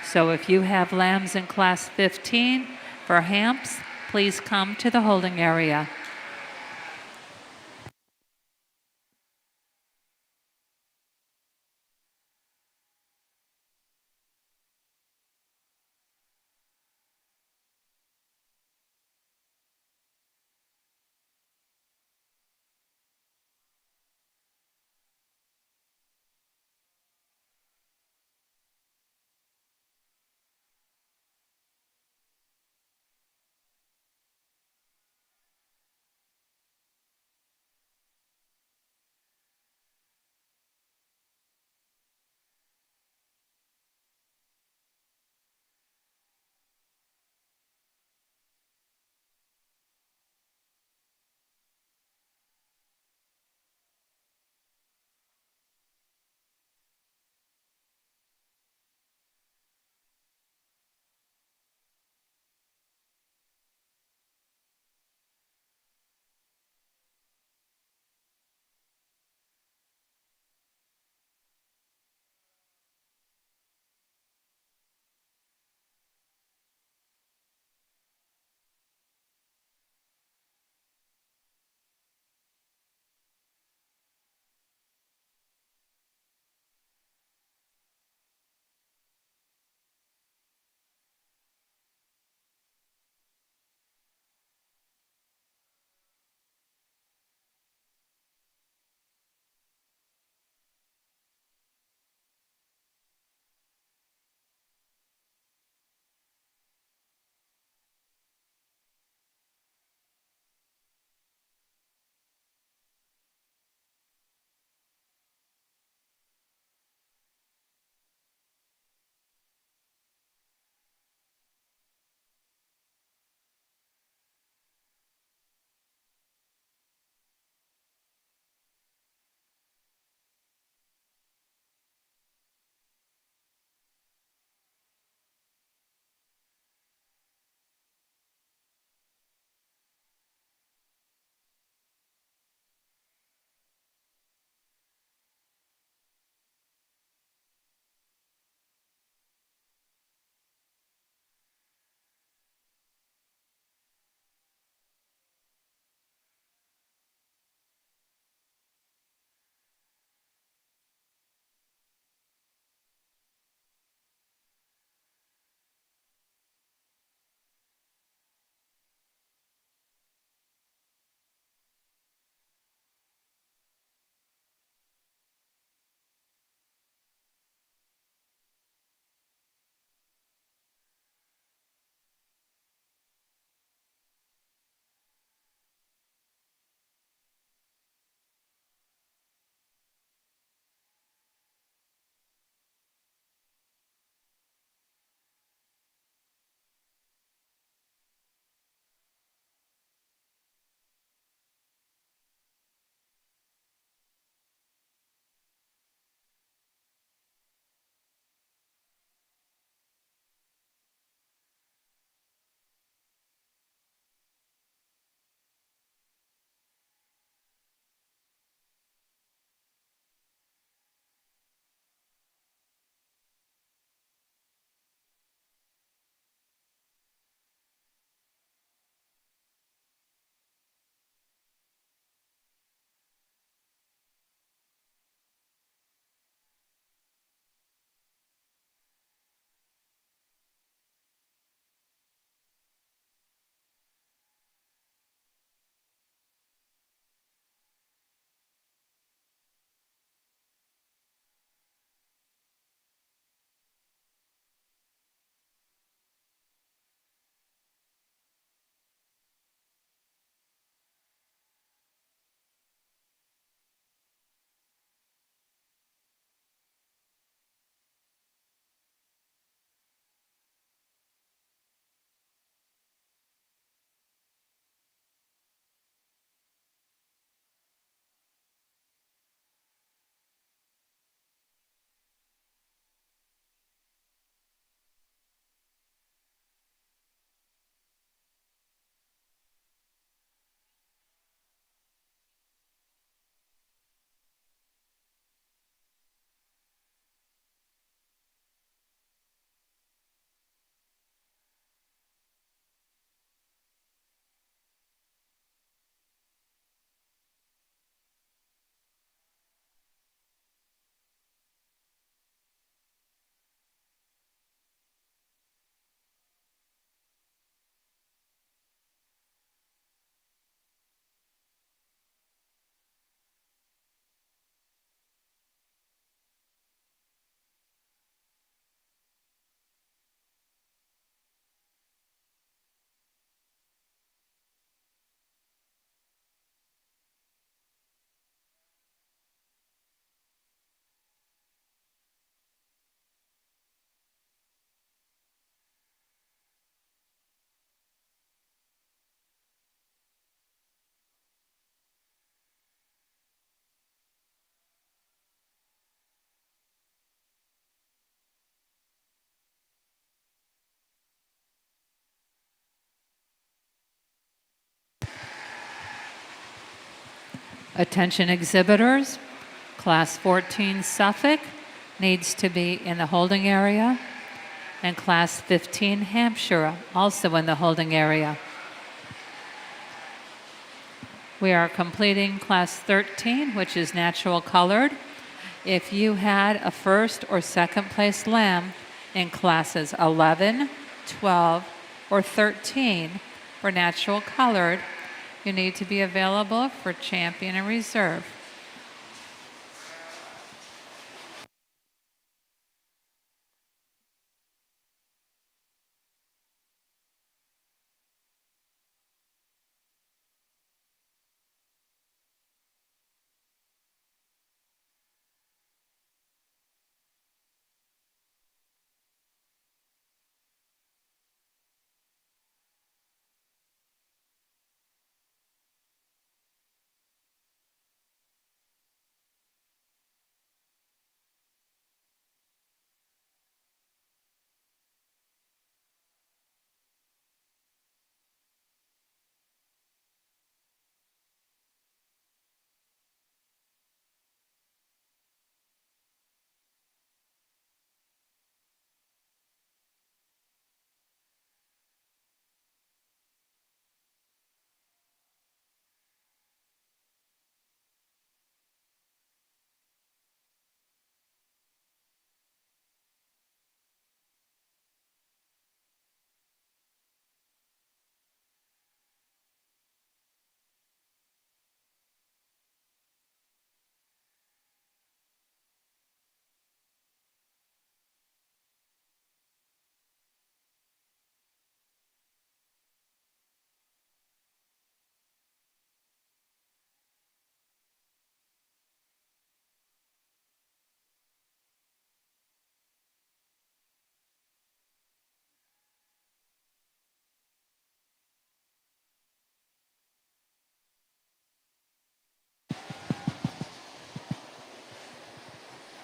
So if you have lambs in class 15 for Hamps, please come to the holding area. Attention exhibitors, Class 14 Suffolk needs to be in the holding area, and Class 15 Hampshire also in the holding area. We are completing Class 13, which is Natural Colored. If you had a first or second place lamb in Classes 11, 12, or 13 for Natural Colored, you need to be available for Champion and Reserve.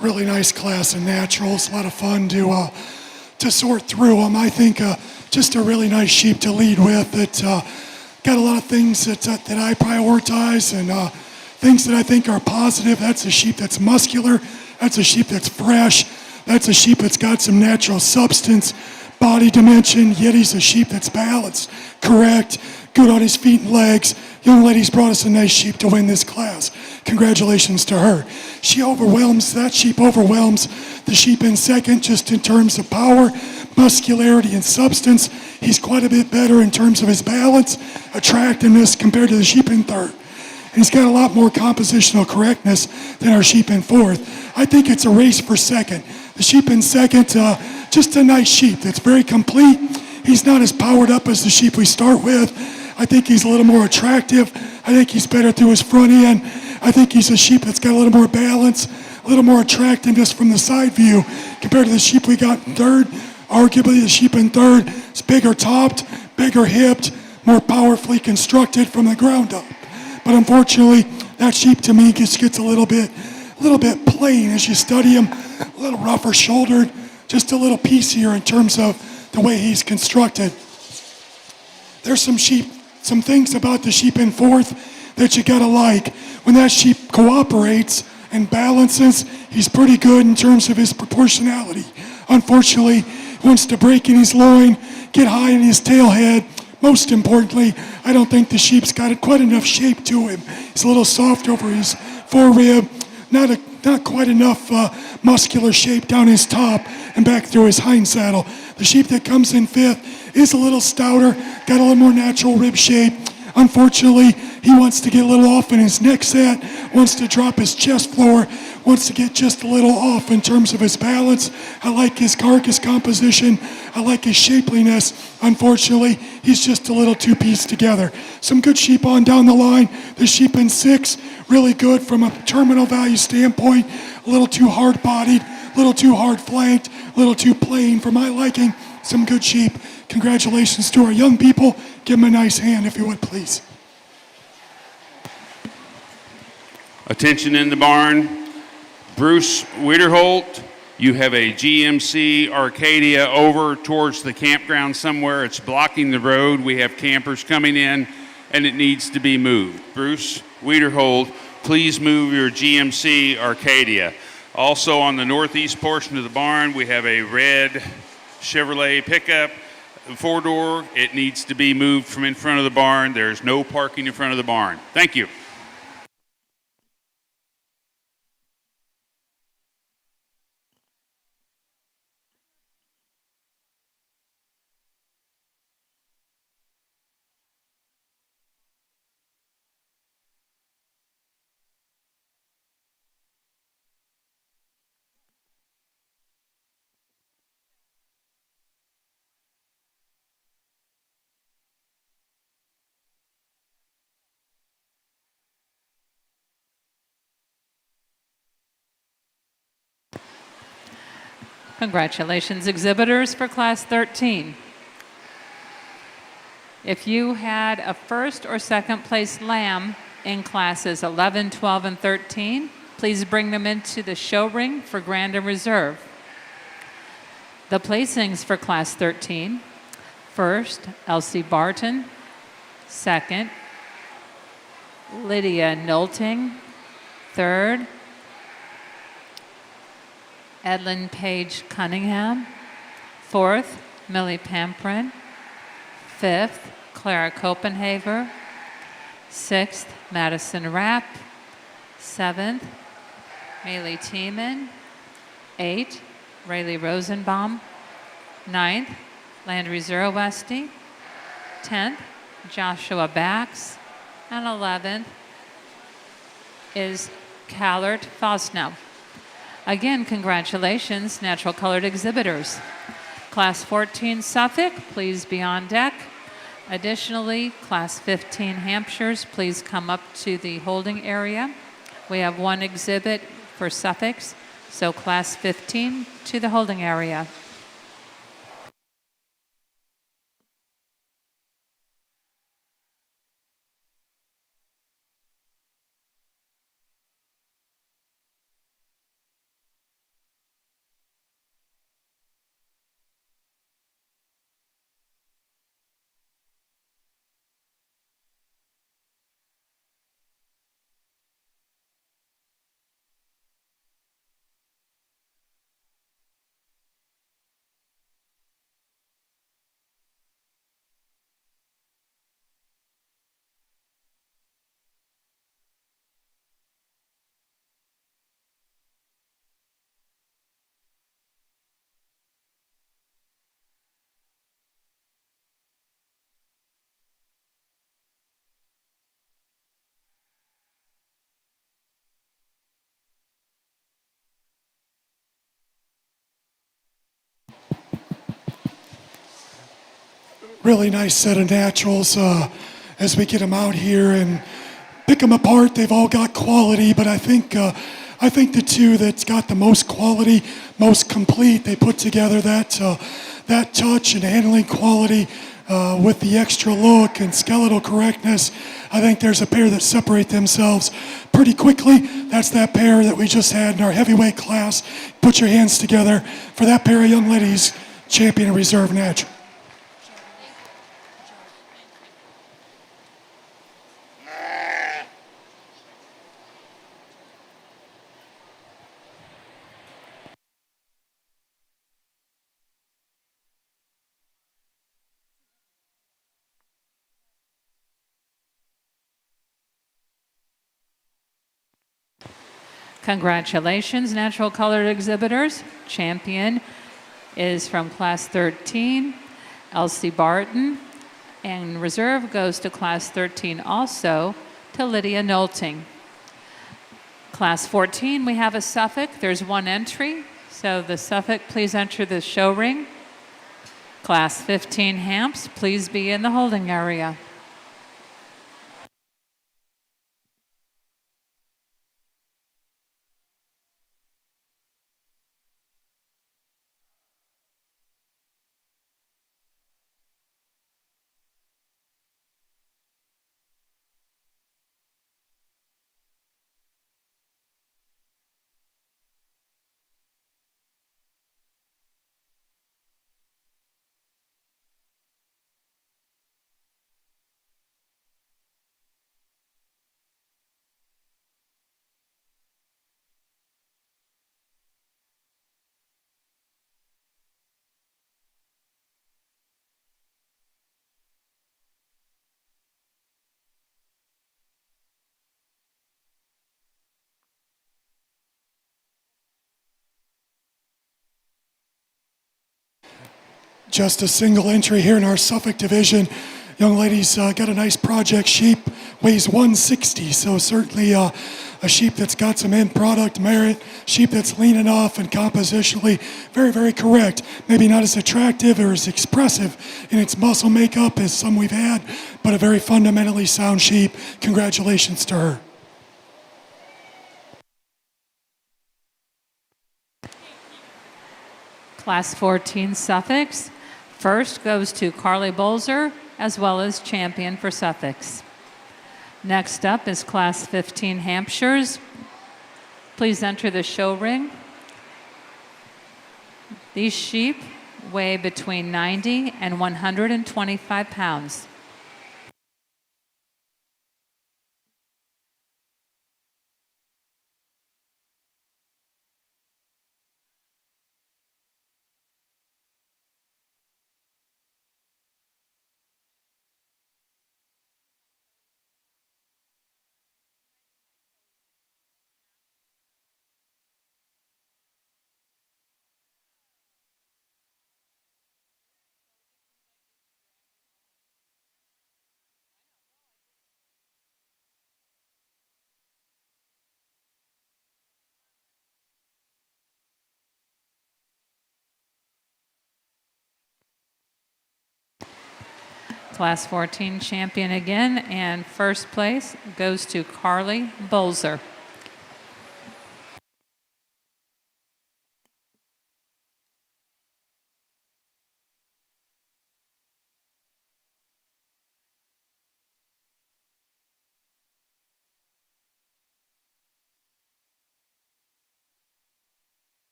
Really nice class in naturals. A lot of fun to sort through them. I think just a really nice sheep to lead with. That got a lot of things that I prioritize and things that I think are positive. That's a sheep that's muscular. That's a sheep that's fresh. That's a sheep that's got some natural substance, body dimension. Yet he's a sheep that's balanced, correct, good on his feet and legs. Young lady's brought us a nice sheep to win this class. Congratulations to her. That sheep overwhelms the sheep in second just in terms of power, muscularity, and substance. He's quite a bit better in terms of his balance, attractiveness compared to the sheep in third. And he's got a lot more compositional correctness than our sheep in fourth. I think it's a race for second. The sheep in second, just a nice sheep that's very complete. He's not as powered up as the sheep we start with. I think he's a little more attractive. I think he's better through his front end. I think he's a sheep that's got a little more balance, a little more attractiveness from the side view compared to the sheep we got in third. Arguably, the sheep in third is bigger topped, bigger hipped, more powerfully constructed from the ground up. But unfortunately, that sheep to me just gets a little bit plain as you study him, a little rougher shouldered, just a little piecier in terms of the way he's constructed. There's some things about the sheep in fourth that you gotta like. When that sheep cooperates and balances, he's pretty good in terms of his proportionality. Unfortunately, he wants to break in his loin, get high in his tail head. Most importantly, I don't think the sheep's got quite enough shape to him. He's a little soft over his forerib, not quite enough muscular shape down his top and back through his hind saddle. The sheep that comes in fifth is a little stouter, got a little more natural rib shape. Unfortunately, he wants to get a little off in his neck set, wants to drop his chest floor, wants to get just a little off in terms of his balance. I like his carcass composition. I like his shapeliness. Unfortunately, he's just a little too pieced together. Some good sheep on down the line. The sheep in six, really good from a terminal value standpoint. A little too hard-bodied, a little too hard-flanked, a little too plain for my liking. Some good sheep. Congratulations to our young people. Give them a nice hand, if you would, please. Attention in the barn. Bruce Wiederholt, you have a GMC Arcadia over towards the campground somewhere. It's blocking the road. We have campers coming in. and it needs to be moved. Bruce Wiederhold, please move your GMC Arcadia. Also on the northeast portion of the barn, we have a red Chevrolet pickup, four-door. It needs to be moved from in front of the barn. There's no parking in front of the barn. Thank you. Congratulations, exhibitors, for Class 13. If you had a first or second place lamb in classes 11, 12, and 13, please bring them into the show ring for Grand and Reserve. The placings for Class 13: first, Elsie Barton; second, Lydia Nolting; third, Edlyn Page Cunningham; fourth, Millie Pamprin; fifth, Clara Copenhaver; sixth, Madison Rapp; seventh, Maylee Tiemann; eighth, Rayleigh Rosenbaum; ninth, Landry Zerowesti; 10th, Joshua Bax; and 11th is Callert Fosnow. Again, congratulations, Natural Colored exhibitors. Class 14 Suffolk, please be on deck. Additionally, Class 15 Hampshires, please come up to the holding area. We have one exhibit for Suffolk's, so Class 15 to the holding area. Really nice set of naturals as we get them out here and pick them apart. They've all got quality, but I think the two that's got the most quality, most complete, they put together that touch and handling quality with the extra look and skeletal correctness. I think there's a pair that separate themselves pretty quickly. That's that pair that we just had in our heavyweight class. Put your hands together for that pair of young ladies, champion and reserve natural. Congratulations, Natural Colored exhibitors. Champion is from Class 13, Elsie Barton, and Reserve goes to Class 13 also to Lydia Nolting. Class 14, we have a Suffolk. There's one entry, so the Suffolk, please enter the show ring. Class 15 Hamps, please be in the holding area. Just a single entry here in our Suffolk division. Young lady's got a nice project sheep, weighs 160, so certainly a sheep that's got some end product merit, sheep that's lean enough and compositionally very, very correct. Maybe not as attractive or as expressive in its muscle makeup as some we've had, but a very fundamentally sound sheep. Congratulations to her. Class 14 Suffolks. First goes to Carly Bolzer, as well as champion for Suffolks. Next up is Class 15 Hampshires. Please enter the show ring. These sheep weigh between 90 and 125 pounds. Class 14 champion again, and first place goes to Carly Bolzer.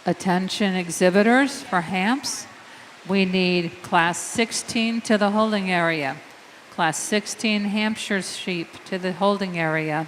Attention exhibitors for Hamps. We need Class 16 to the holding area. Class 16 Hampshire sheep to the holding area.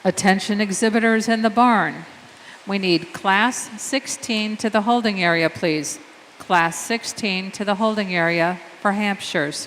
Attention exhibitors in the barn. We need Class 16 to the holding area, please. Class 16 to the holding area for Hampshires.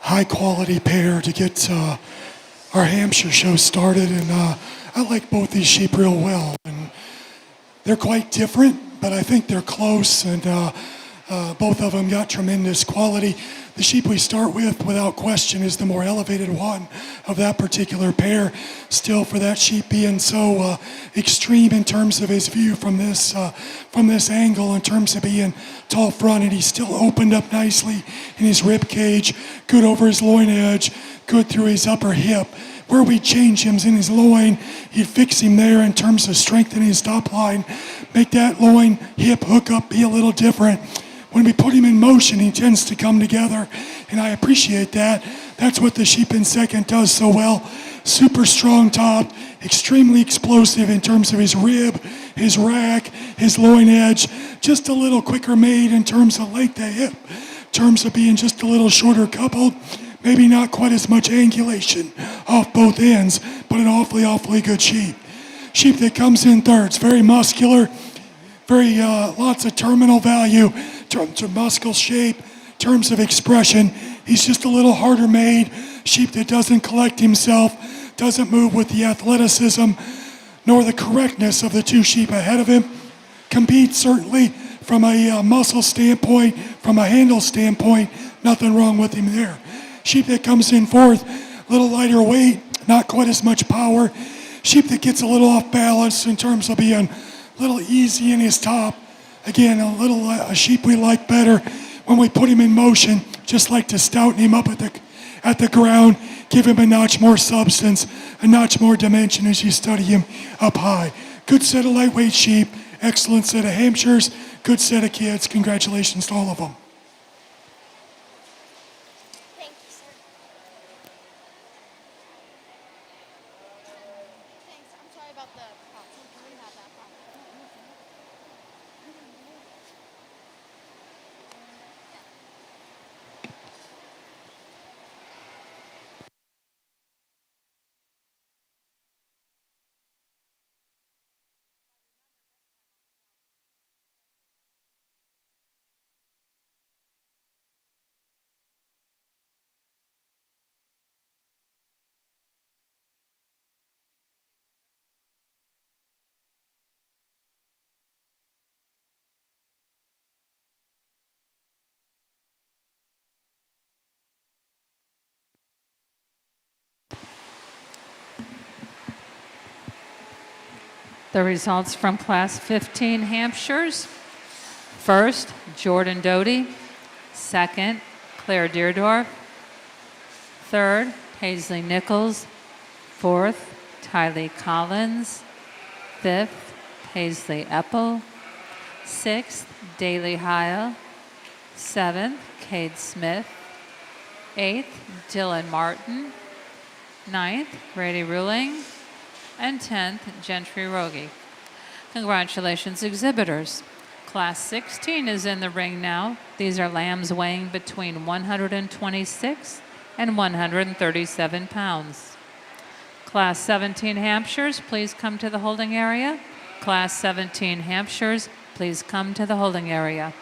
High quality pair to get our Hampshire show started, and I like both these sheep real well. And They're quite different, but I think they're close, and both of them got tremendous quality. The sheep we start with, without question, is the more elevated one of that particular pair. Still, for that sheep being so extreme in terms of his view from this angle, in terms of being tall fronted, he's still opened up nicely in his rib cage, good over his loin edge, good through his upper hip. Where we change him's in his loin, he'd fix him there in terms of strengthening his top line, make that loin hip hook up be a little different. When we put him in motion, he tends to come together, and I appreciate that. That's what the sheep in second does so well. Super strong top, extremely explosive in terms of his rib, his rack, his loin edge, just a little quicker made in terms of length of hip, in terms of being just a little shorter coupled. Maybe not quite as much angulation off both ends, but an awfully good sheep. Sheep that comes in thirds, very muscular, very lots of terminal value, in terms of muscle shape, in terms of expression. He's just a little harder made. Sheep that doesn't collect himself, doesn't move with the athleticism, nor the correctness of the two sheep ahead of him. Competes certainly from a muscle standpoint, from a handle standpoint, nothing wrong with him there. Sheep that comes in fourth, a little lighter weight, not quite as much power. Sheep that gets a little off balance in terms of being a little easy in his top. Again, a sheep we like better when we put him in motion, just like to stouten him up at the ground, give him a notch more substance, a notch more dimension as you study him up high. Good set of lightweight sheep, excellent set of Hampshires, good set of kids. Congratulations to all of them. Thank you, sir. Thanks. I'm sorry about the props. Can we have that prop? The results from Class 15 Hampshires. First, Jordan Doty. Second, Claire Deerdorf. Third, Paisley Nichols. Fourth, Tylee Collins. Fifth, Paisley Eppel. Sixth, Daly Heil. Seventh, Cade Smith. Eighth, Dylan Martin. Ninth, Brady Ruling. And 10th, Gentry Rogie. Congratulations, exhibitors. Class 16 is in the ring now. These are lambs weighing between 126 and 137 pounds. Class 17 Hampshires, please come to the holding area. Class 17 Hampshires, please come to the holding area.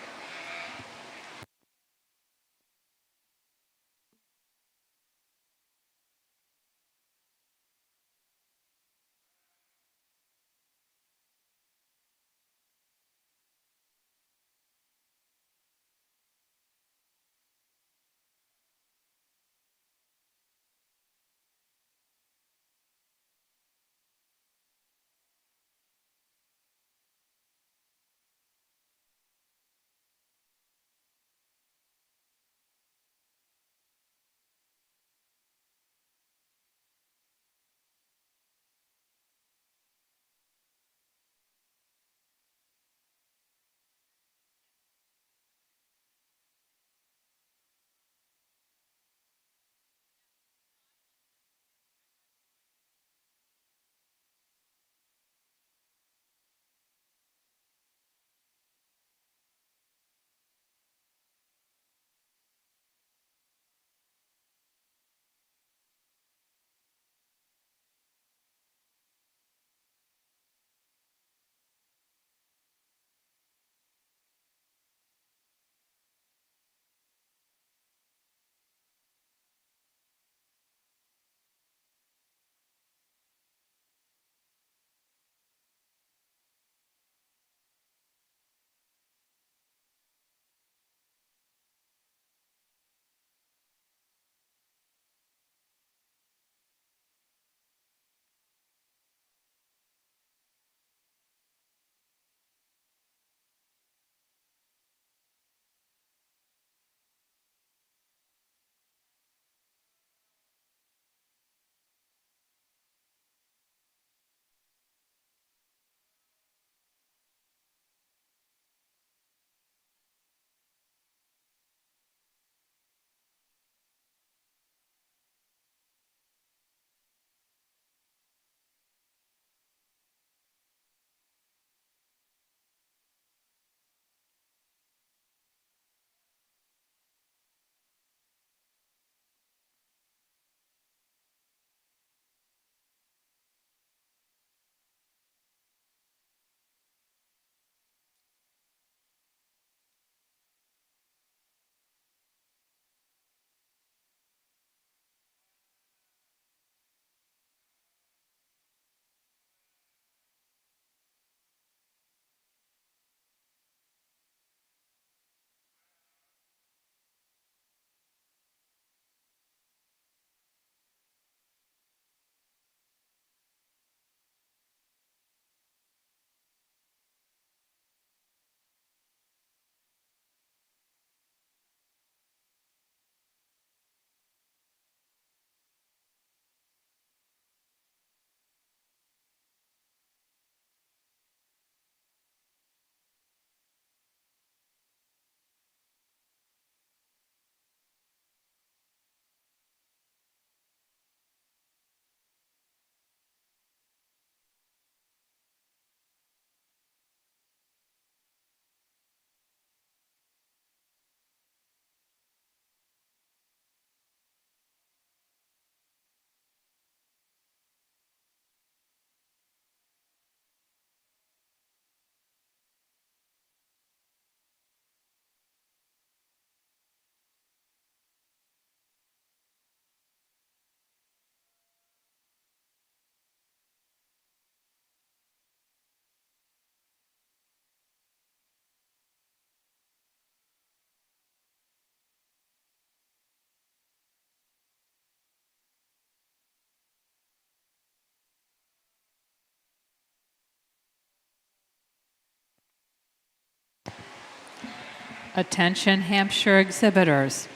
Attention Hampshire exhibitors.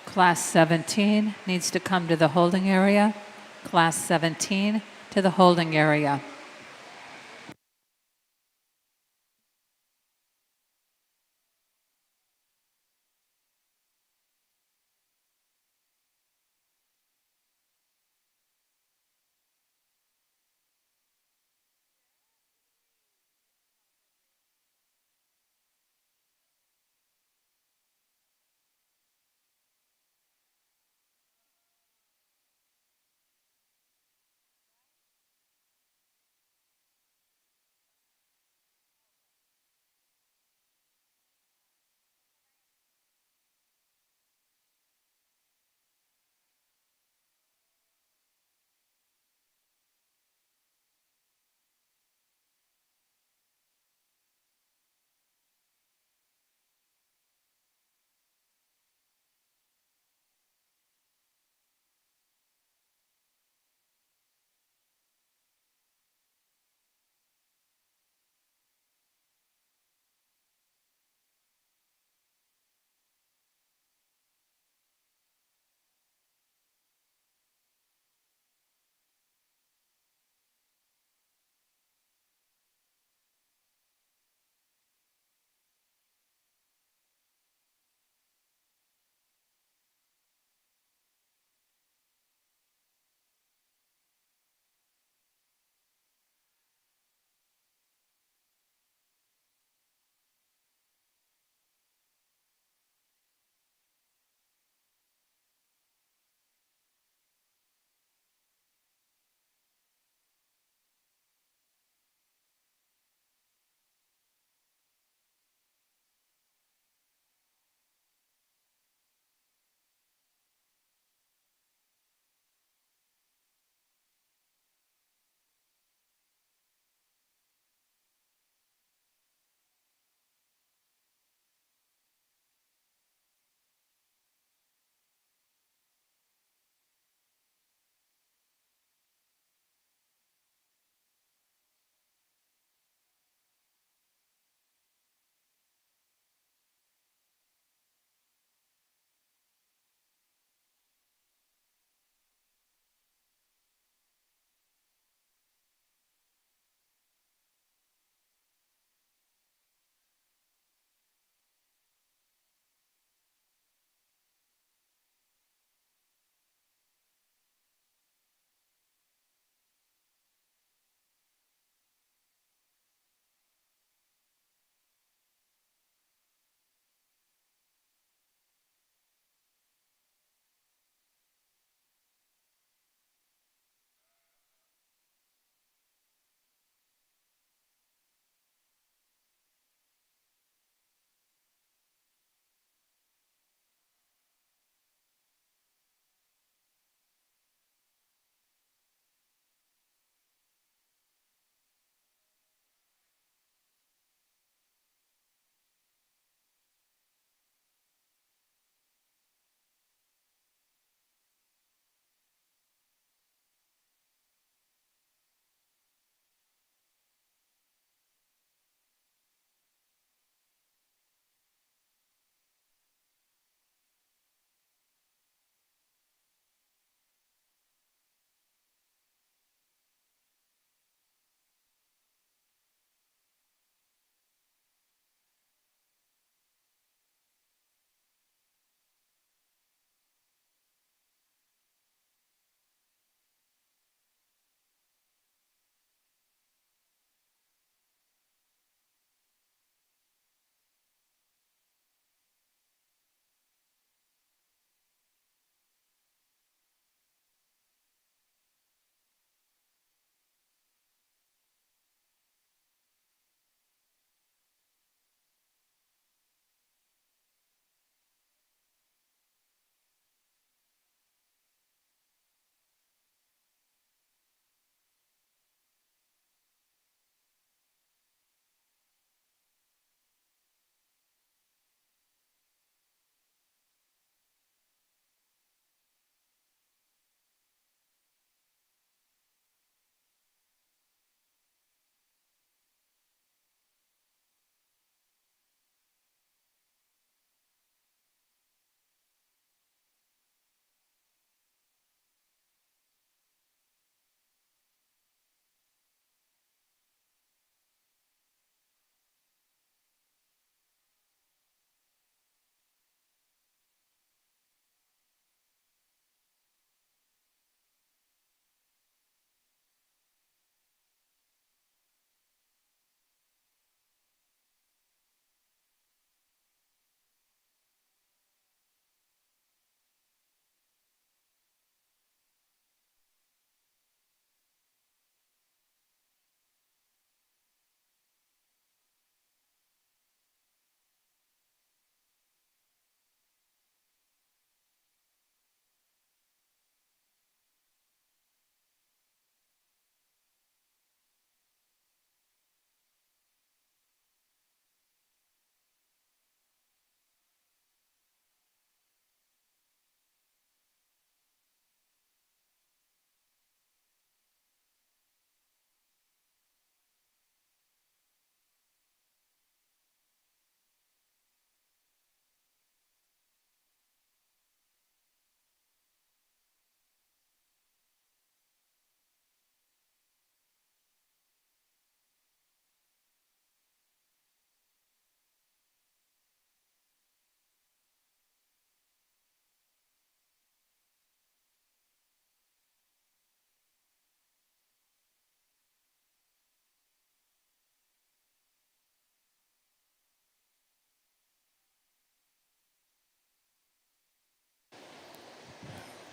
Class 17 needs to come to the holding area. Class 17 to the holding area.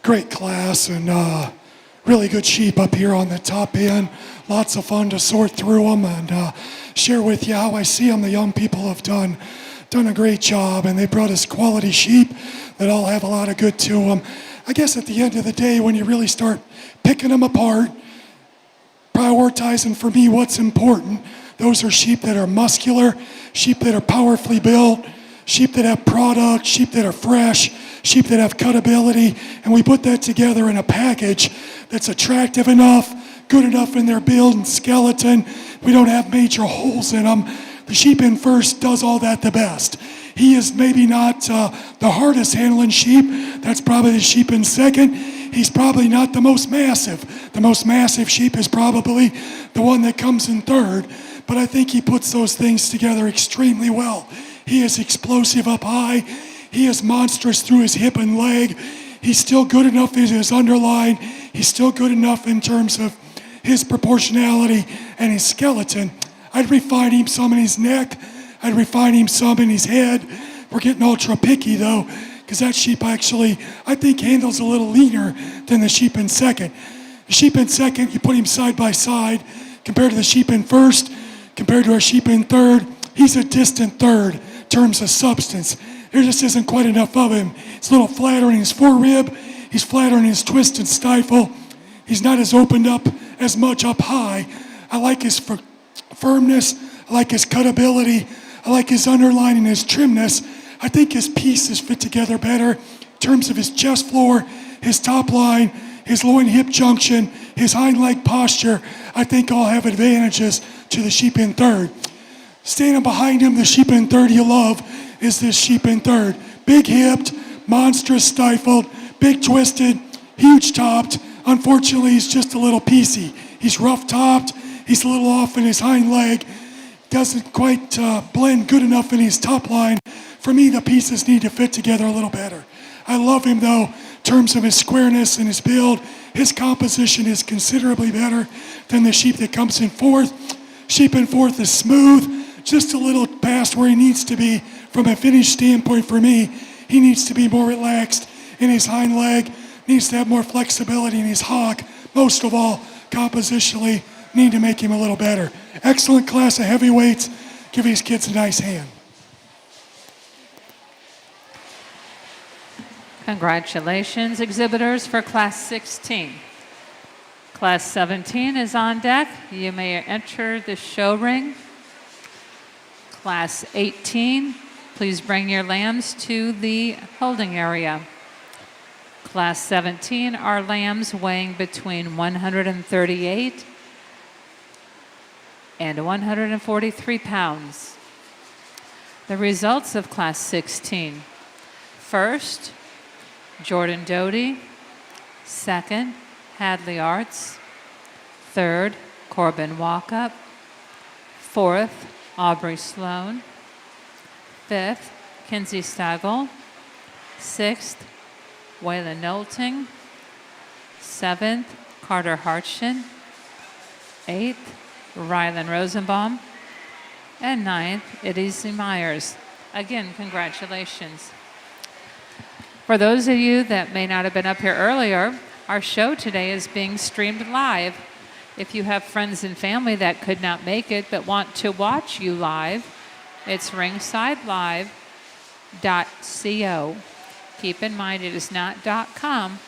great class and really good sheep up here on the top end. Lots of fun to sort through them and share with you how I see them. The young people have done a great job, and they brought us quality sheep that all have a lot of good to them. I guess at the end of the day, when you really start picking them apart, prioritizing for me what's important, those are sheep that are muscular, sheep that are powerfully built, sheep that have product, sheep that are fresh, sheep that have cutability, and we put that together in a package that's attractive enough, good enough in their build and skeleton. We don't have major holes in them. The sheep in first does all that the best. He is maybe not the hardest handling sheep. That's probably the sheep in second. He's probably not the most massive. The most massive sheep is probably the one that comes in third. But I think he puts those things together extremely well. He is explosive up high. He is monstrous through his hip and leg. He's still good enough in his underline. He's still good enough in terms of his proportionality and his skeleton. I'd refine him some in his neck. I'd refine him some in his head. We're getting ultra picky though, because that sheep actually, I think, handles a little leaner than the sheep in second. The sheep in second, you put him side by side, compared to the sheep in first, compared to our sheep in third, he's a distant third in terms of substance. There just isn't quite enough of him. He's a little flatter in his forerib. He's flatter in his twist and stifle. He's not as opened up as much up high. I like his firmness. I like his cutability. I like his underline and his trimness. I think his pieces fit together better in terms of his chest floor, his top line, his loin hip junction, his hind leg posture. I think all have advantages to the sheep in third. Standing behind him, the sheep in third you love is this sheep in third. Big hipped, monstrous stifled, big twisted, huge topped. Unfortunately, he's just a little piecey. He's rough topped. He's a little off in his hind leg. Doesn't quite blend good enough in his top line. For me, the pieces need to fit together a little better. I love him though, in terms of his squareness and his build. His composition is considerably better than the sheep that comes in fourth. Sheep in fourth is smooth, just a little past where he needs to be from a finish standpoint for me. He needs to be more relaxed in his hind leg, needs to have more flexibility in his hock. Most of all, compositionally, need to make him a little better. Excellent class of heavyweights. Give these kids a nice hand. Congratulations, exhibitors, for Class 16. Class 17 is on deck. You may enter the show ring. Class 18, please bring your lambs to the holding area. Class 17 are lambs weighing between 138 and 143 pounds. The results of Class 16. First, Jordan Doty. Second, Hadley Arts. Third, Corbin Walkup. Fourth, Aubrey Sloan. Fifth, Kinsey Stagel. Sixth, Waylon Knowlting. Seventh, Carter Hartshin. Eighth, Rylan Rosenbaum. And ninth, Idizzy Myers. Again, congratulations. For those of you that may not have been up here earlier, our show today is being streamed live. If you have friends and family that could not make it but want to watch you live, it's ringsidelive.co. Keep in mind it is not .com,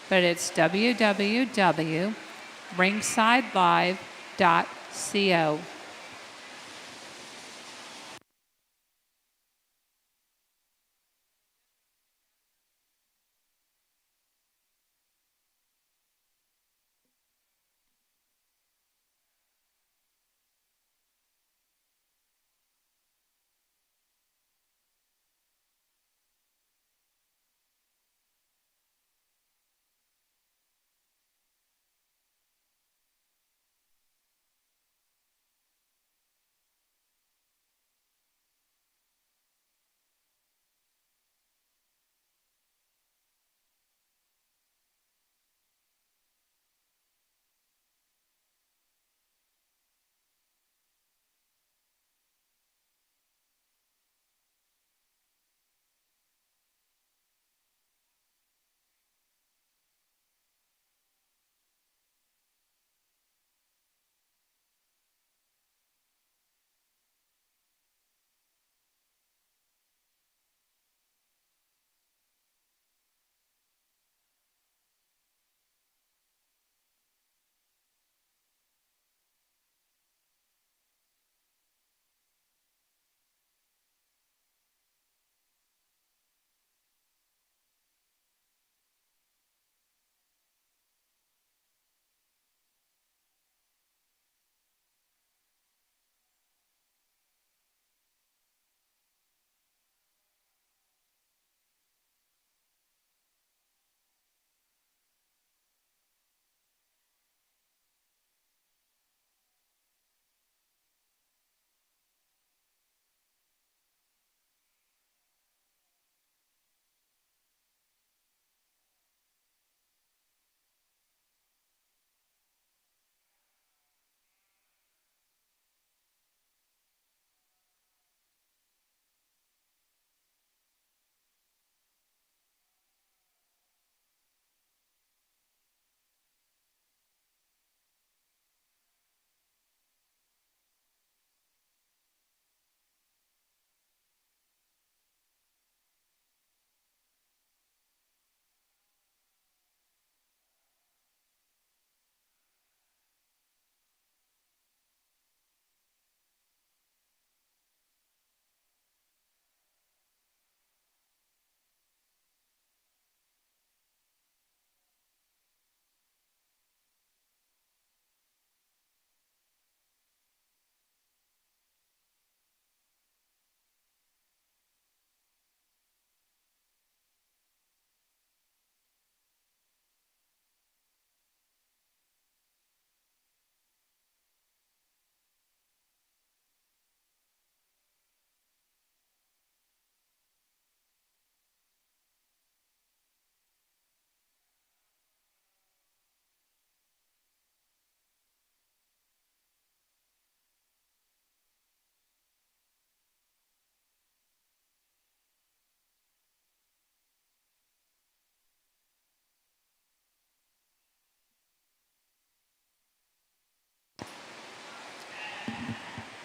but it's www.ringsidelive.co.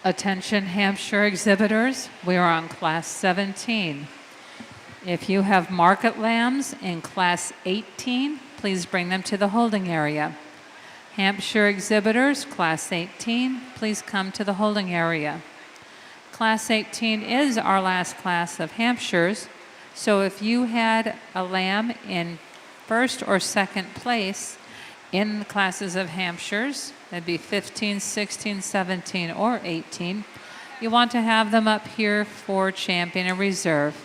Attention Hampshire exhibitors, we are on Class 17. If you have market lambs in Class 18, please bring them to the holding area. Hampshire exhibitors, Class 18, please come to the holding area. Class 18 is our last class of Hampshires, so if you had a lamb in first or second place in the classes of Hampshires, that'd be 15, 16, 17, or 18, you want to have them up here for champion and reserve.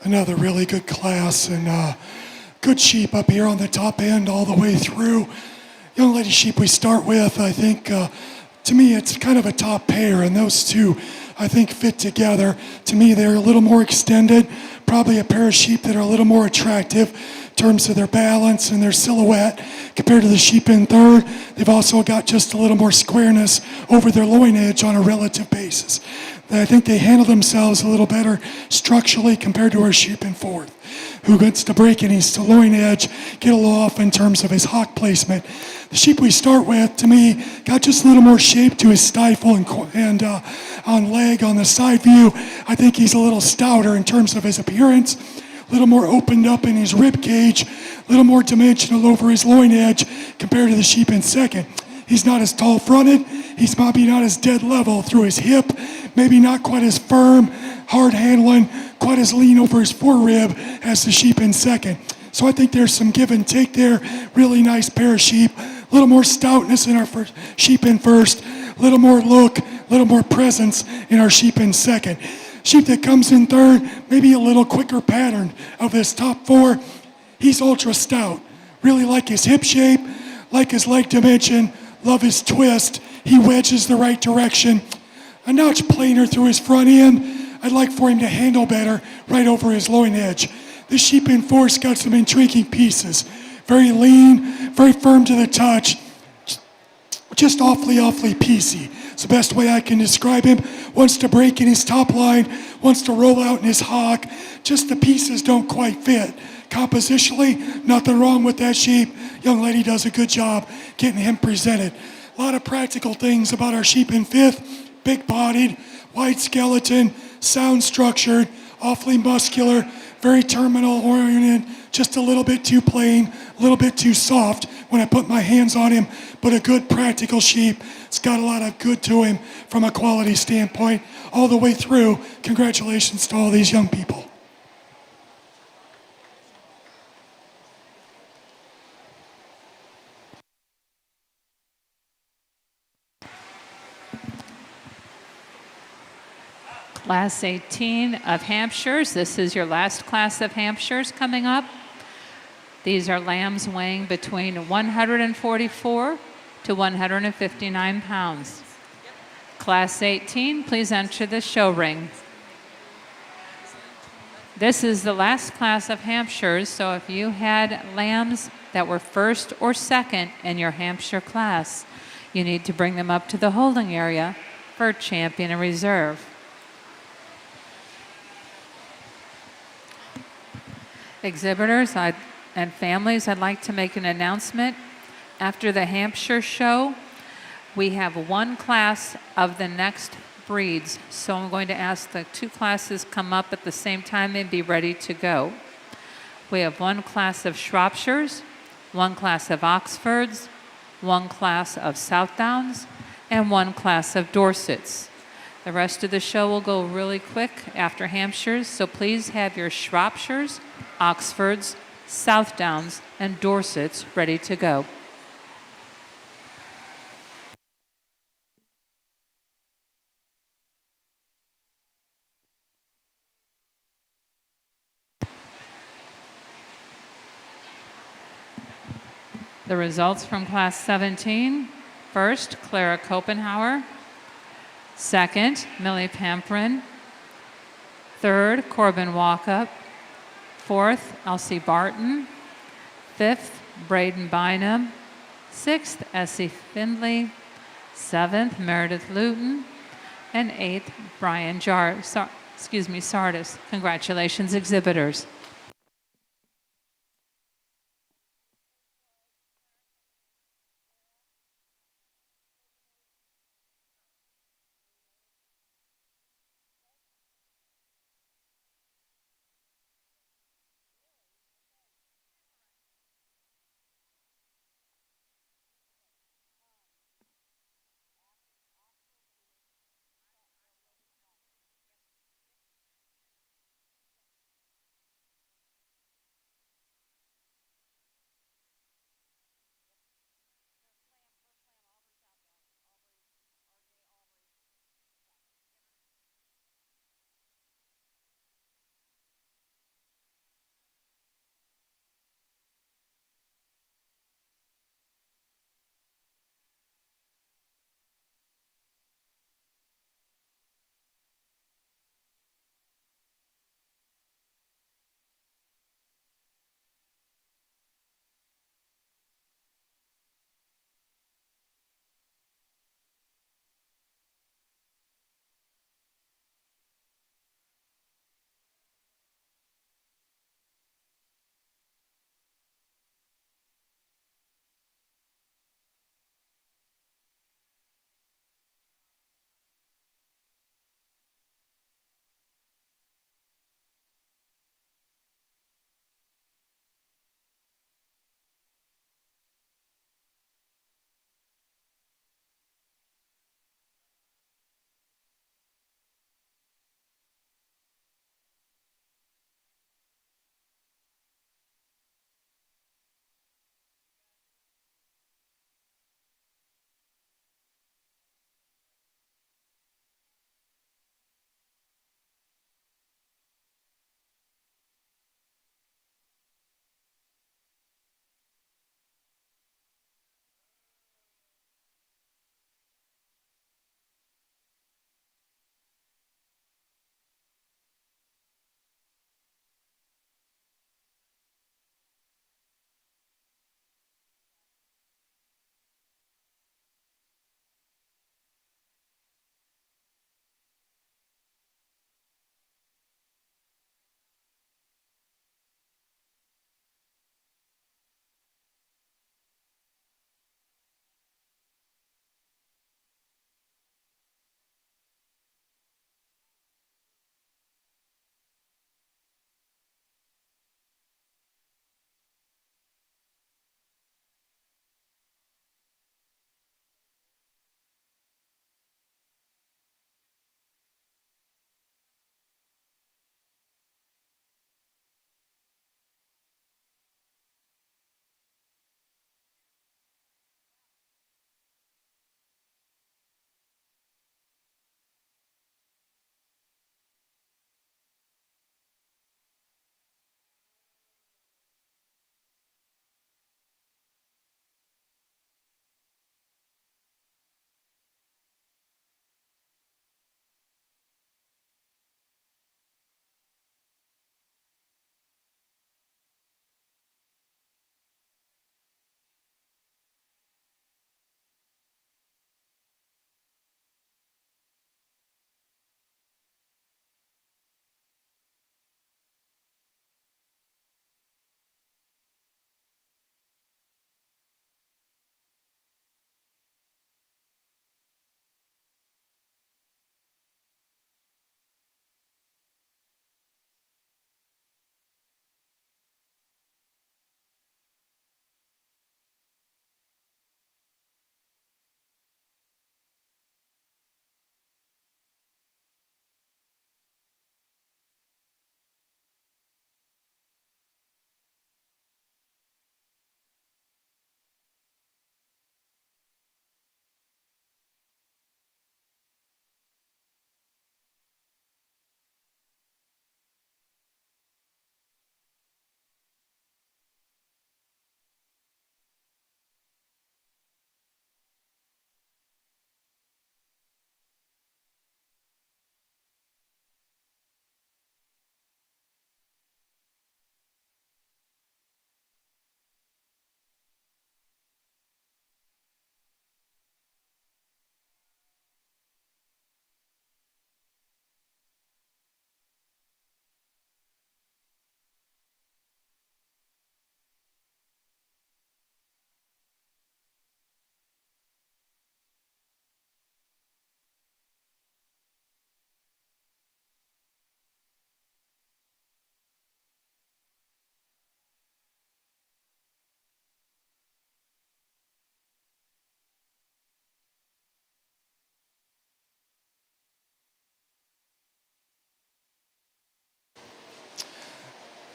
Another really good class, and good sheep up here on the top end all the way through. Young lady sheep we start with, I think, to me, it's kind of a top pair, and those two, I think, fit together. To me, they're a little more extended, probably a pair of sheep that are a little more attractive in terms of their balance and their silhouette compared to the sheep in third. They've also got just a little more squareness over their loin edge on a relative basis. I think they handle themselves a little better structurally compared to our sheep in fourth, who gets to break and he's to loin edge, get a little off in terms of his hock placement. The sheep we start with, to me, got just a little more shape to his stifle and on leg on the side view. I think he's a little stouter in terms of his appearance, a little more opened up in his rib cage, a little more dimensional over his loin edge compared to the sheep in second. He's not as tall fronted, he's maybe not as dead level through his hip, maybe not quite as firm, hard handling, quite as lean over his forerib as the sheep in second. So I think there's some give and take there. Really nice pair of sheep. A little more stoutness in our sheep in first, a little more look, a little more presence in our sheep in second. Sheep that comes in third, maybe a little quicker pattern of this top four. He's ultra stout. Really like his hip shape, like his leg dimension, love his twist. He wedges the right direction. A notch plainer through his front end. I'd like for him to handle better right over his loin edge. This sheep in four's got some intriguing pieces. Very lean, very firm to the touch, just awfully piecey. It's the best way I can describe him. Wants to break in his top line, wants to roll out in his hock. Just the pieces don't quite fit. Compositionally, nothing wrong with that sheep. Young lady does a good job getting him presented. A lot of practical things about our sheep in fifth. Big-bodied, wide skeleton, sound structured, awfully muscular, very terminal oriented, just a little bit too plain, a little bit too soft when I put my hands on him, but a good practical sheep. It's got a lot of good to him from a quality standpoint all the way through. Congratulations to all these young people. Class 18 of Hampshires. This is your last class of Hampshires coming up. These are lambs weighing between 144 to 159 pounds. Class 18, please enter the show ring. This is the last class of Hampshires, so if you had lambs that were first or second in your Hampshire class, you need to bring them up to the holding area for champion and reserve. Exhibitors and families, I'd like to make an announcement. After the Hampshire show, we have one class of the next breeds. So I'm going to ask the two classes come up at the same time and be ready to go. We have one class of Shropshires, one class of Oxfords, one class of Southdowns, and one class of Dorsets. The rest of the show will go really quick after Hampshires, so please have your Shropshires, Oxfords, Southdowns, and Dorsets ready to go. The results from Class 17. First, Clara Kopenhauer. Second, Millie Pamprin. Third, Corbin Walkup. Fourth, Elsie Barton. Fifth, Braden Bynum. Sixth, Essie Findley. Seventh, Meredith Luton. And eighth, Brian Sardis. Congratulations, exhibitors.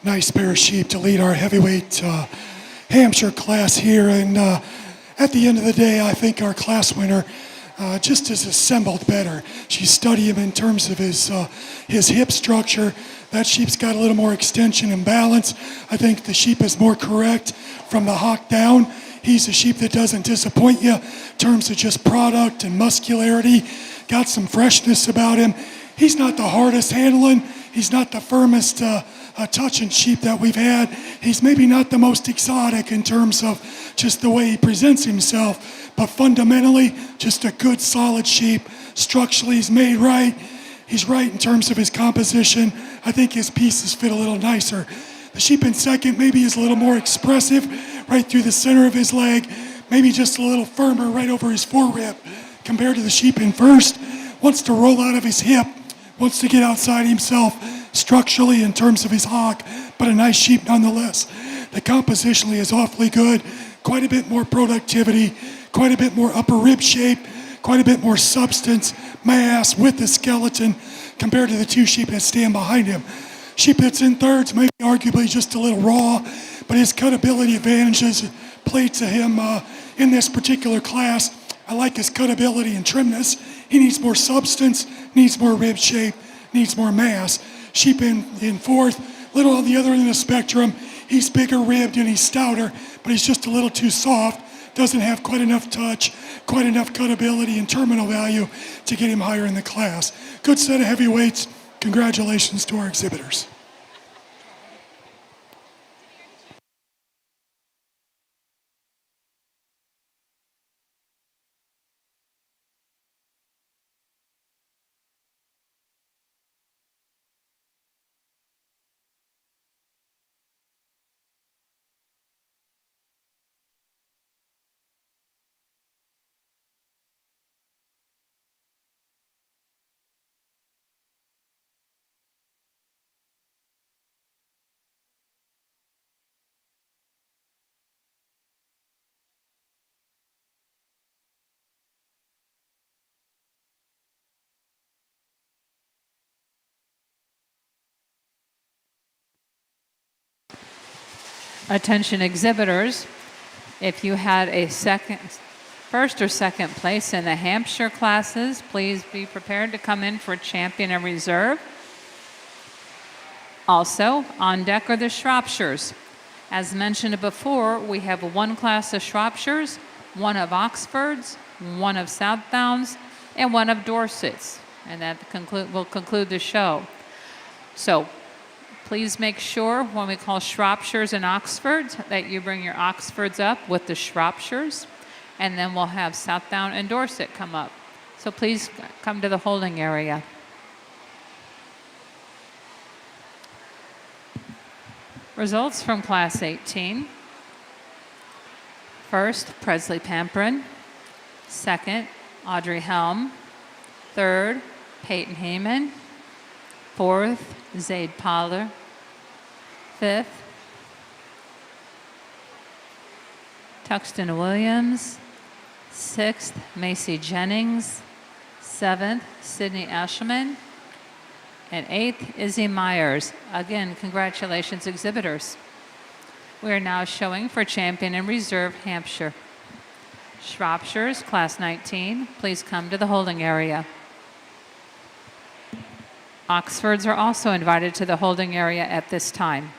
Nice pair of sheep to lead our heavyweight Hampshire class here. And at the end of the day, I think our class winner just is assembled better. She studied him in terms of his hip structure. That sheep's got a little more extension and balance. I think the sheep is more correct from the hock down. He's a sheep that doesn't disappoint you in terms of just product and muscularity. Got some freshness about him. He's not the hardest handling. He's not the firmest touching sheep that we've had. He's maybe not the most exotic in terms of just the way he presents himself, but fundamentally, just a good, solid sheep. Structurally, he's made right. He's right in terms of his composition. I think his pieces fit a little nicer. The sheep in second maybe is a little more expressive, right through the center of his leg, maybe just a little firmer right over his forerib compared to the sheep in first. Wants to roll out of his hip, wants to get outside himself structurally in terms of his hock, but a nice sheep nonetheless. The compositionally is awfully good, quite a bit more productivity, quite a bit more upper rib shape, quite a bit more substance, mass with the skeleton compared to the two sheep that stand behind him. Sheep that's in thirds maybe arguably just a little raw, but his cutability advantages play to him in this particular class. I like his cutability and trimness. He needs more substance, needs more rib shape, needs more mass. Sheep in fourth, little on the other end of the spectrum. He's bigger ribbed and he's stouter, but he's just a little too soft. Doesn't have quite enough touch, quite enough cutability and terminal value to get him higher in the class. Good set of heavyweights. Congratulations to our exhibitors. Attention exhibitors, if you had a first or second place in the Hampshire classes, please be prepared to come in for champion and reserve. Also, on deck are the Shropshires. As mentioned before, we have one class of Shropshires, one of Oxfords, one of Southdowns, and one of Dorsets. And that will conclude the show. So please make sure when we call Shropshires and Oxfords that you bring your Oxfords up with the Shropshires, and then we'll have Southdown and Dorset come up. So please come to the holding area. Results from Class 18. First, Presley Pamperin. Second, Audrey Helm. Third, Peyton Heyman. Fourth, Zaid Pollard. Fifth, Tuxton Williams. Sixth, Macy Jennings. Seventh, Sydney Ashelman. And eighth, Izzy Myers. Again, congratulations, exhibitors. We are now showing for champion and reserve Hampshire. Shropshires, Class 19, please come to the holding area. Oxfords are also invited to the holding area at this time.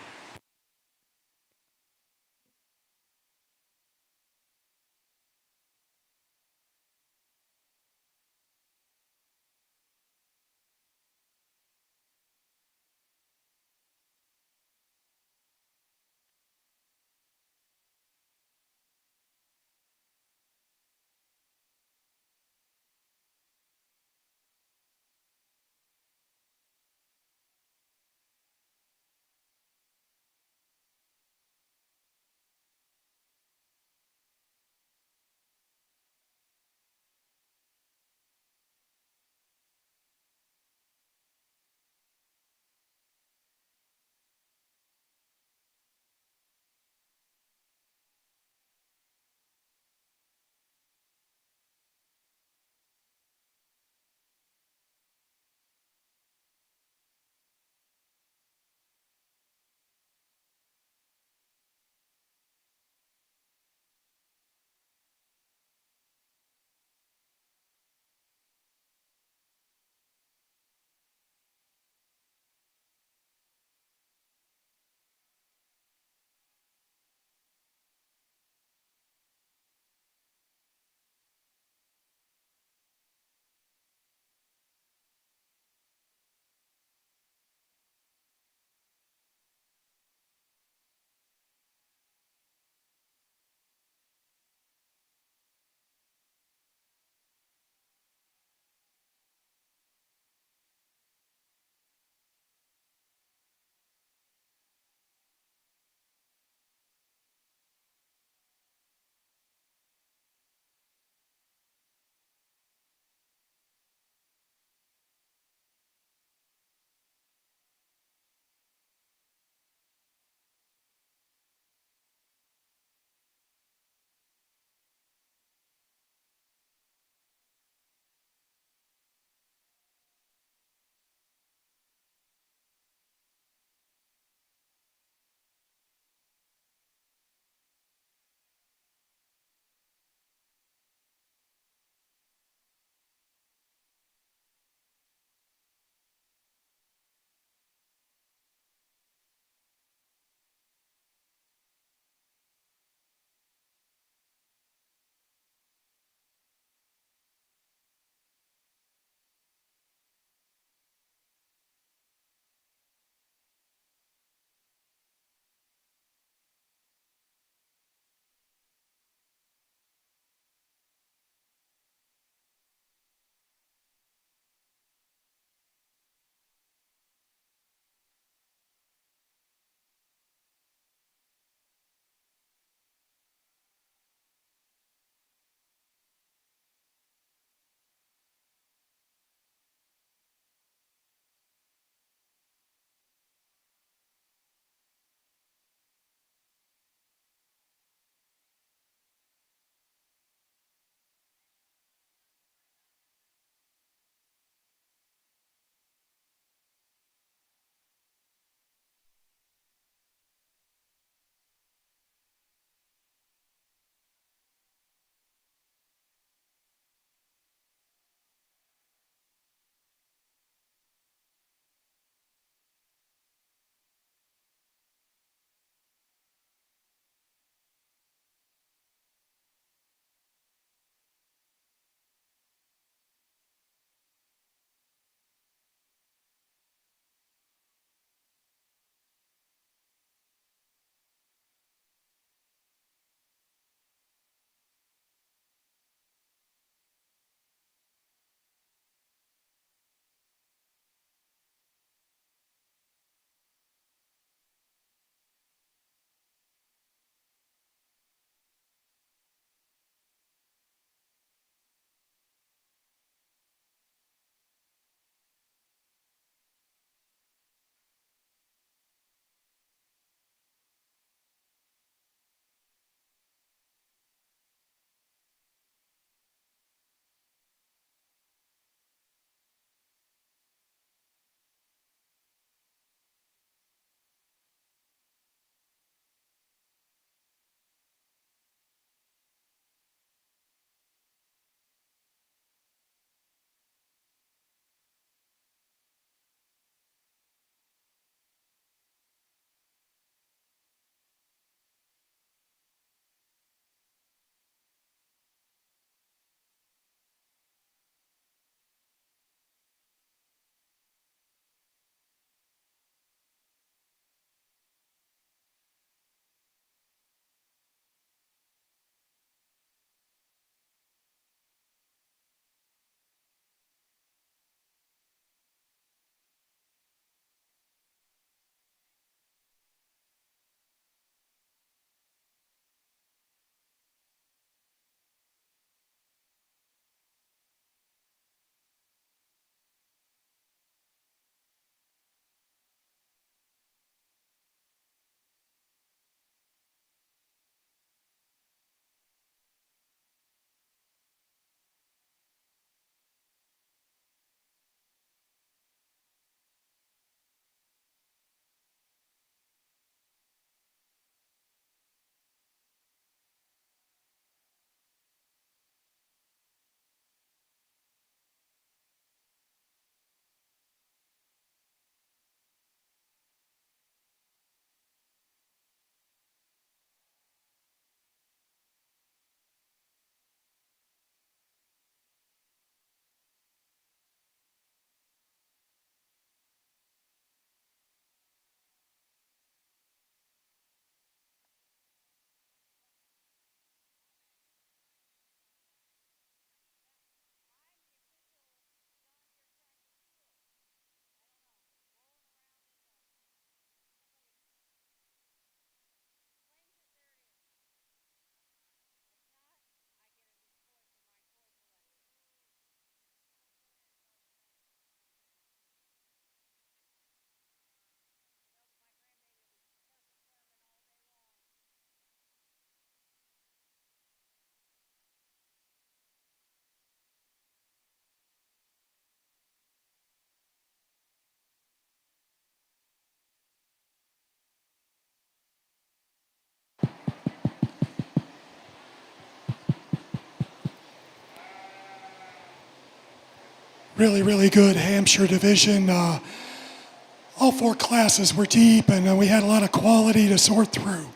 really good Hampshire division. All 4 classes were deep, and we had a lot of quality to sort through.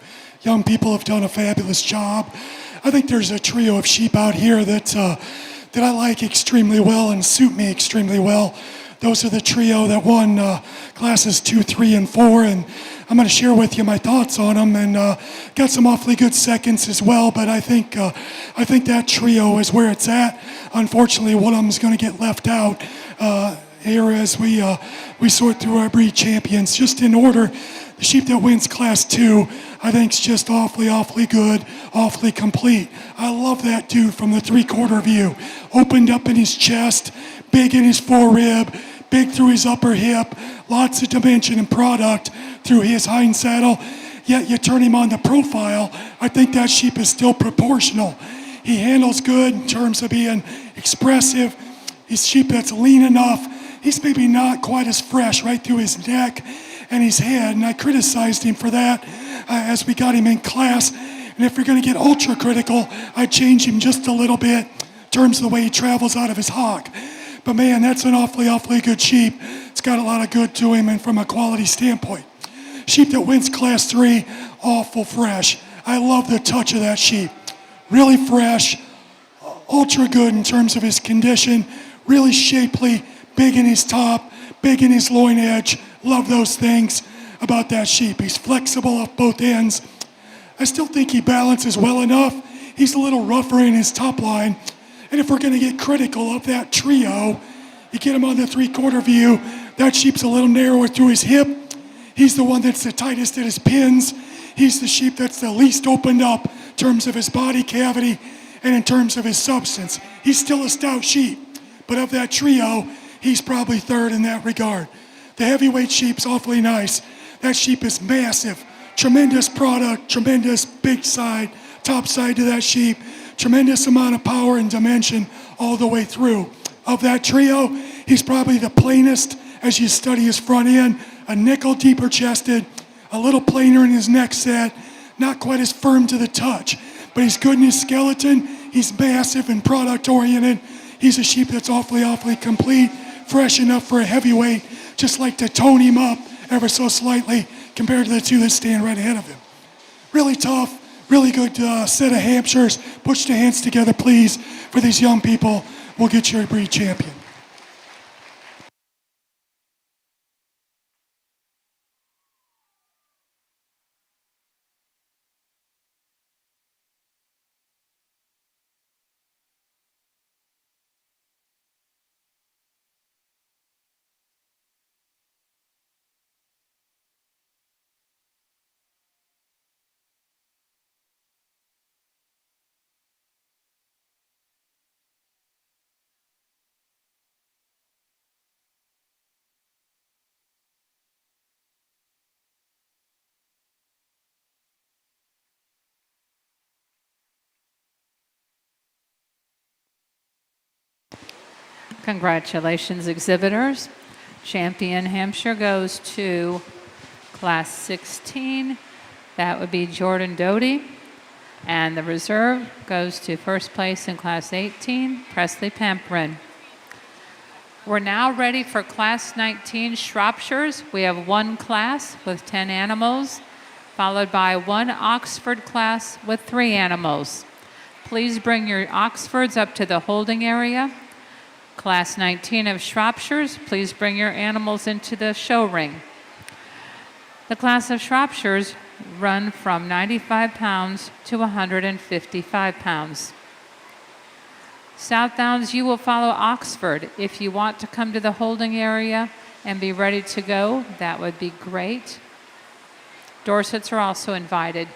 Young people have done a fabulous job. I think there's a trio of sheep out here that I like extremely well and suit me extremely well. Those are the trio that won classes 2, 3, and 4, and I'm going to share with you my thoughts on them, and got some awfully good seconds as well. But I think that trio is where it's at. Unfortunately, one of them is going to get left out here as we sort through our breed champions. Just in order, the sheep that wins Class 2, I think is just awfully good, awfully complete. I love that dude from the 3/4 view. Opened up in his chest, big in his forerib, big through his upper hip, lots of dimension and product through his hind saddle. Yet you turn him on the profile, I think that sheep is still proportional. He handles good in terms of being expressive. He's sheep that's lean enough. He's maybe not quite as fresh right through his neck and his head, and I criticized him for that as we got him in class. And if you're going to get ultra critical, I'd change him just a little bit in terms of the way he travels out of his hock. But man, that's an awfully good sheep. It's got a lot of good to him, and from a quality standpoint. Sheep that wins Class 3, awful fresh. I love the touch of that sheep. Really fresh, ultra good in terms of his condition, really shapely, big in his top, big in his loin edge. Love those things about that sheep. He's flexible off both ends. I still think he balances well enough. He's a little rougher in his top line. And if we're going to get critical of that trio, you get him on the 3/4 view, that sheep's a little narrower through his hip. He's the one that's the tightest at his pins. He's the sheep that's the least opened up in terms of his body cavity and in terms of his substance. He's still a stout sheep, but of that trio, he's probably 3rd in that regard. The heavyweight sheep's awfully nice. That sheep is massive. Tremendous product, tremendous big side, top side to that sheep. Tremendous amount of power and dimension all the way through. Of that trio, he's probably the plainest as you study his front end. A nickel deeper chested, a little plainer in his neck set, not quite as firm to the touch, but he's good in his skeleton. He's massive and product oriented. He's a sheep that's awfully complete, fresh enough for a heavyweight. Just like to tone him up ever so slightly compared to the 2 that stand right ahead of him. Really tough, really good set of Hampshires. Put your hands together, please, for these young people. We'll get you a breed champion. Congratulations, exhibitors. Champion Hampshire goes to Class 16. That would be Jordan Doty. And the reserve goes to first place in Class 18, Presley Pamprin. We're now ready for Class 19 Shropshires. We have 1 class with 10 animals, followed by 1 Oxford class with 3 animals. Please bring your Oxfords up to the holding area. Class 19 of Shropshires, please bring your animals into the show ring. The class of Shropshires run from 95 pounds to 155 pounds. Southdowns, you will follow Oxford. If you want to come to the holding area and be ready to go, that would be great. Dorsets are also invited.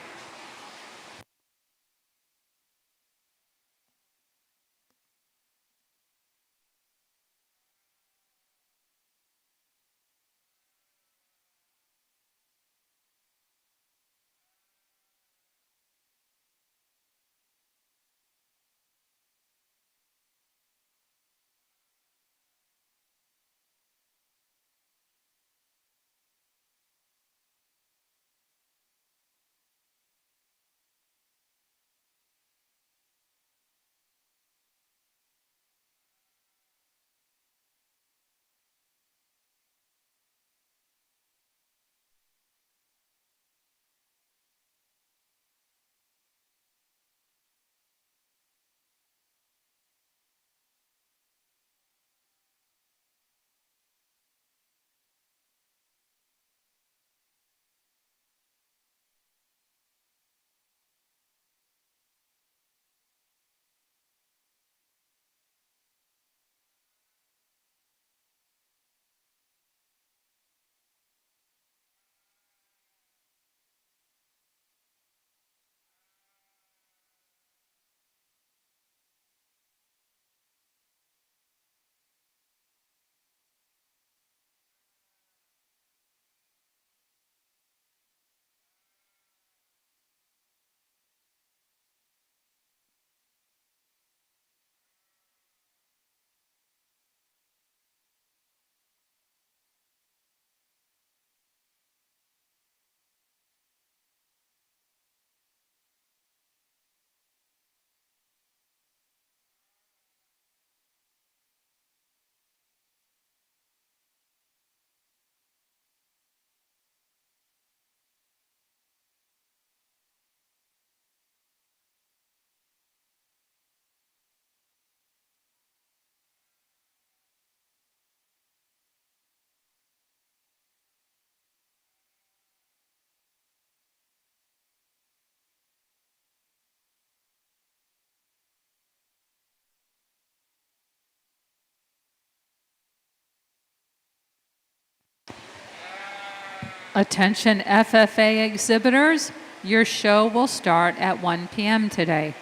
Attention FFA exhibitors, your show will start at 1 p.m. today.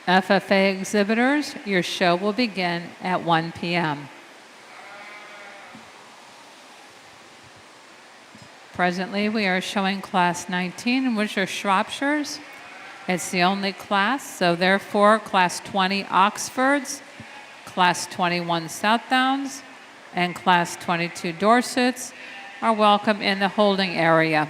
FFA exhibitors, your show will begin at 1 p.m. Presently, we are showing Class 19, which are Shropshires. It's the only class, so therefore Class 20 Oxfords, Class 21 Southdowns, and Class 22 Dorsets are welcome in the holding area.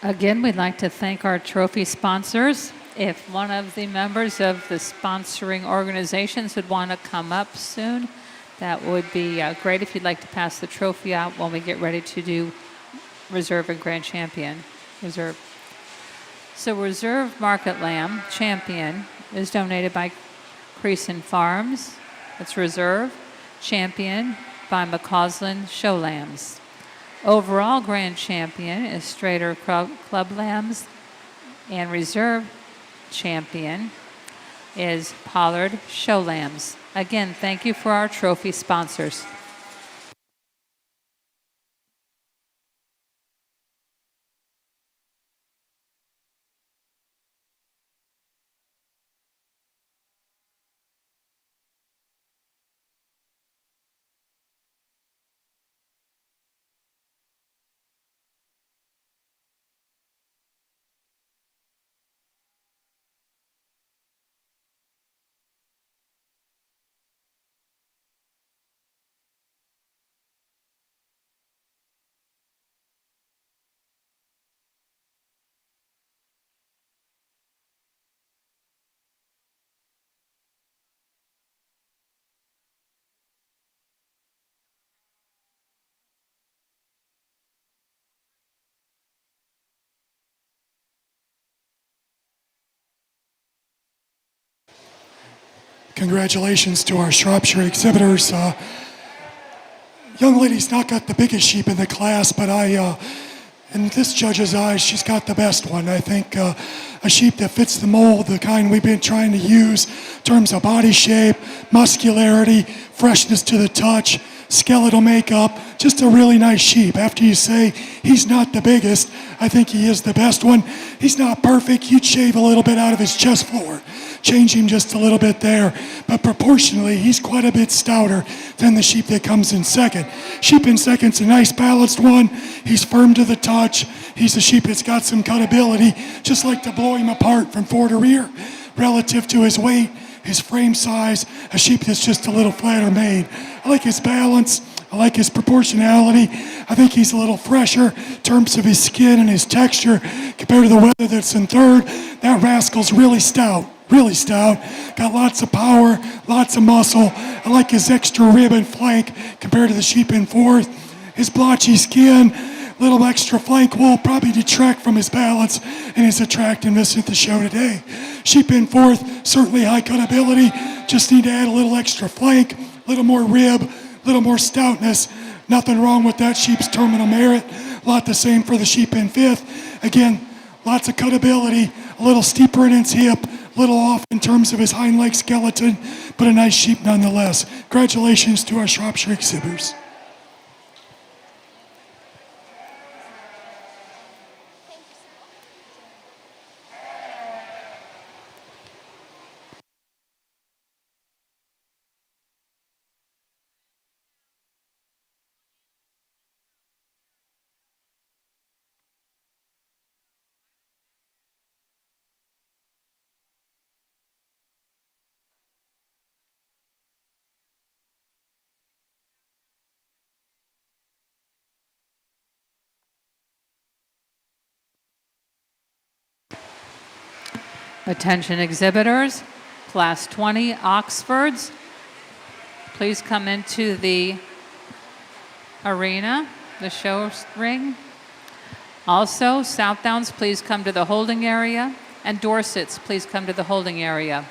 Again, we'd like to thank our trophy sponsors. If one of the members of the sponsoring organizations would want to come up soon, that would be great if you'd like to pass the trophy out when we get ready to do Reserve and Grand Champion. Reserve. So Reserve Market Lamb Champion is donated by Creason Farms. That's Reserve. Champion by McCausland Show Lambs. Overall Grand Champion is Strader Club Lambs, and Reserve Champion is Pollard Show Lambs. Again, thank you for our trophy sponsors. Congratulations to our Shropshire exhibitors. Young lady's not got the biggest sheep in the class, but in this judge's eyes, she's got the best one. I think a sheep that fits the mold, the kind we've been trying to use in terms of body shape, muscularity, freshness to the touch, skeletal makeup, just a really nice sheep. After you say he's not the biggest, I think he is the best one. He's not perfect. You'd shave a little bit out of his chest floor, change him just a little bit there, but proportionally, he's quite a bit stouter than the sheep that comes in second. Sheep in second's a nice balanced one. He's firm to the touch. He's a sheep that's got some cutability, just like to blow him apart from fore to rear relative to his weight, his frame size, a sheep that's just a little flatter made. I like his balance. I like his proportionality. I think he's a little fresher in terms of his skin and his texture compared to the Wether that's in third. That rascal's really stout. Really stout, got lots of power, lots of muscle. I like his extra rib and flank compared to the sheep in fourth. His blotchy skin, little extra flank wool probably detract from his balance and his attractiveness at the show today. Sheep in fourth, certainly high cutability, just need to add a little extra flank, a little more rib, a little more stoutness. Nothing wrong with that sheep's terminal merit. A lot the same for the sheep in fifth. Again, lots of cutability, a little steeper in its hip, a little off in terms of his hind leg skeleton, but a nice sheep nonetheless. Congratulations to our Shropshire exhibitors. Attention exhibitors, Class 20 Oxfords, please come into the arena, the show ring. Also, Southdowns, please come to the holding area, and Dorsets, please come to the holding area.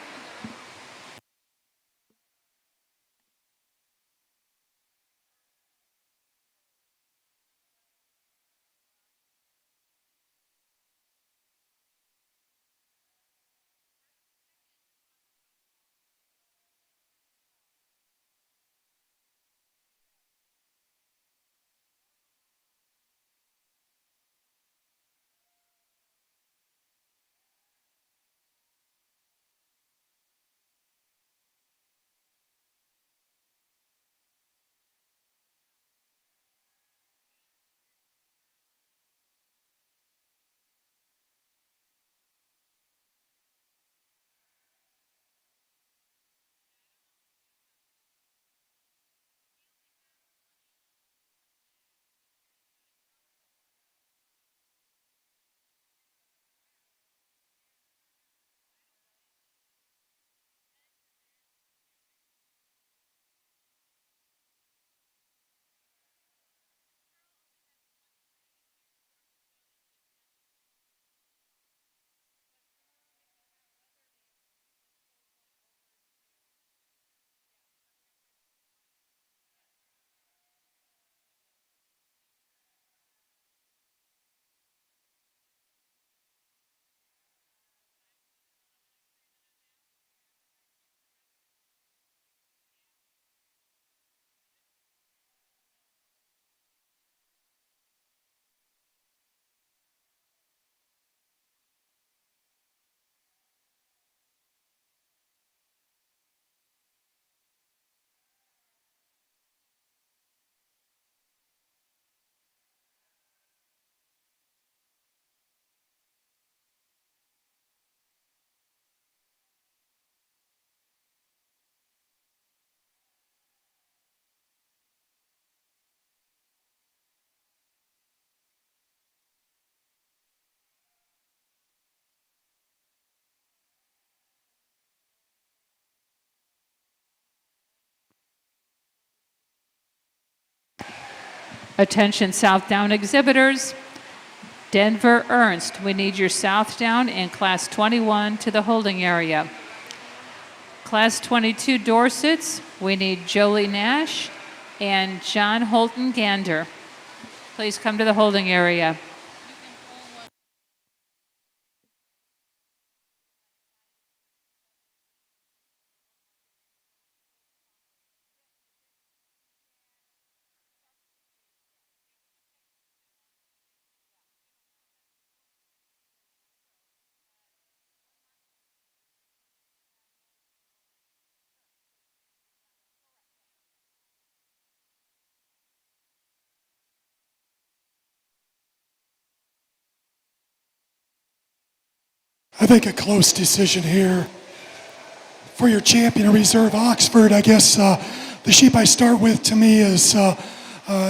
Attention Southdown exhibitors. Denver Ernst, we need your Southdown in Class 21 to the holding area. Class 22 Dorsets, we need Jolie Nash and John Holton Gander. Please come to the holding area. I think a close decision here. For your champion reserve Oxford, I guess the sheep I start with to me is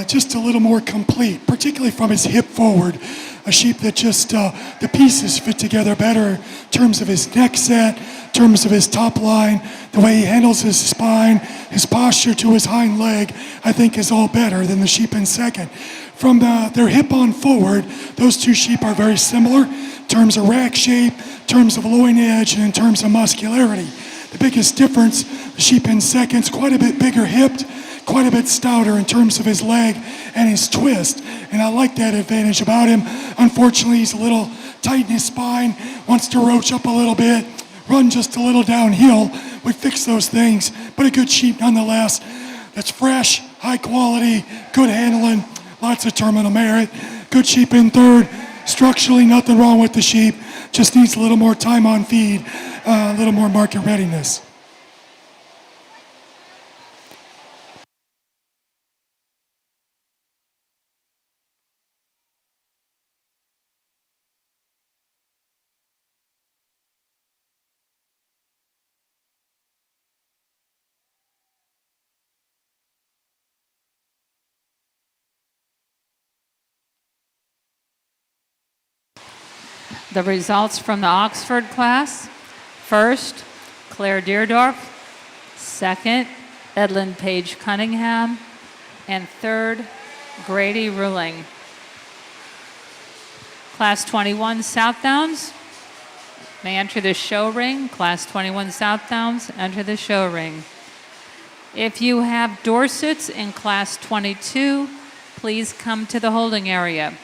just a little more complete, particularly from his hip forward. A sheep that just, the pieces fit together better in terms of his neck set, in terms of his top line, the way he handles his spine, his posture to his hind leg, I think is all better than the sheep in second. From their hip on forward, those two sheep are very similar in terms of rack shape, in terms of loin edge, and in terms of muscularity. The biggest difference, the sheep in second's quite a bit bigger hipped, quite a bit stouter in terms of his leg and his twist, and I like that advantage about him. Unfortunately, he's a little tight in his spine, wants to roach up a little bit, run just a little downhill, would fix those things, but a good sheep nonetheless. That's fresh, high quality, good handling, lots of terminal merit. Good sheep in third, structurally nothing wrong with the sheep, just needs a little more time on feed, a little more market readiness. The results from the Oxford class. First, Claire Deerdorf. Second, Edlin Page Cunningham. And third, Grady Ruling. Class 21 Southdowns may enter the show ring. Class 21 Southdowns, enter the show ring. If you have Dorsets in Class 22, please come to the holding area.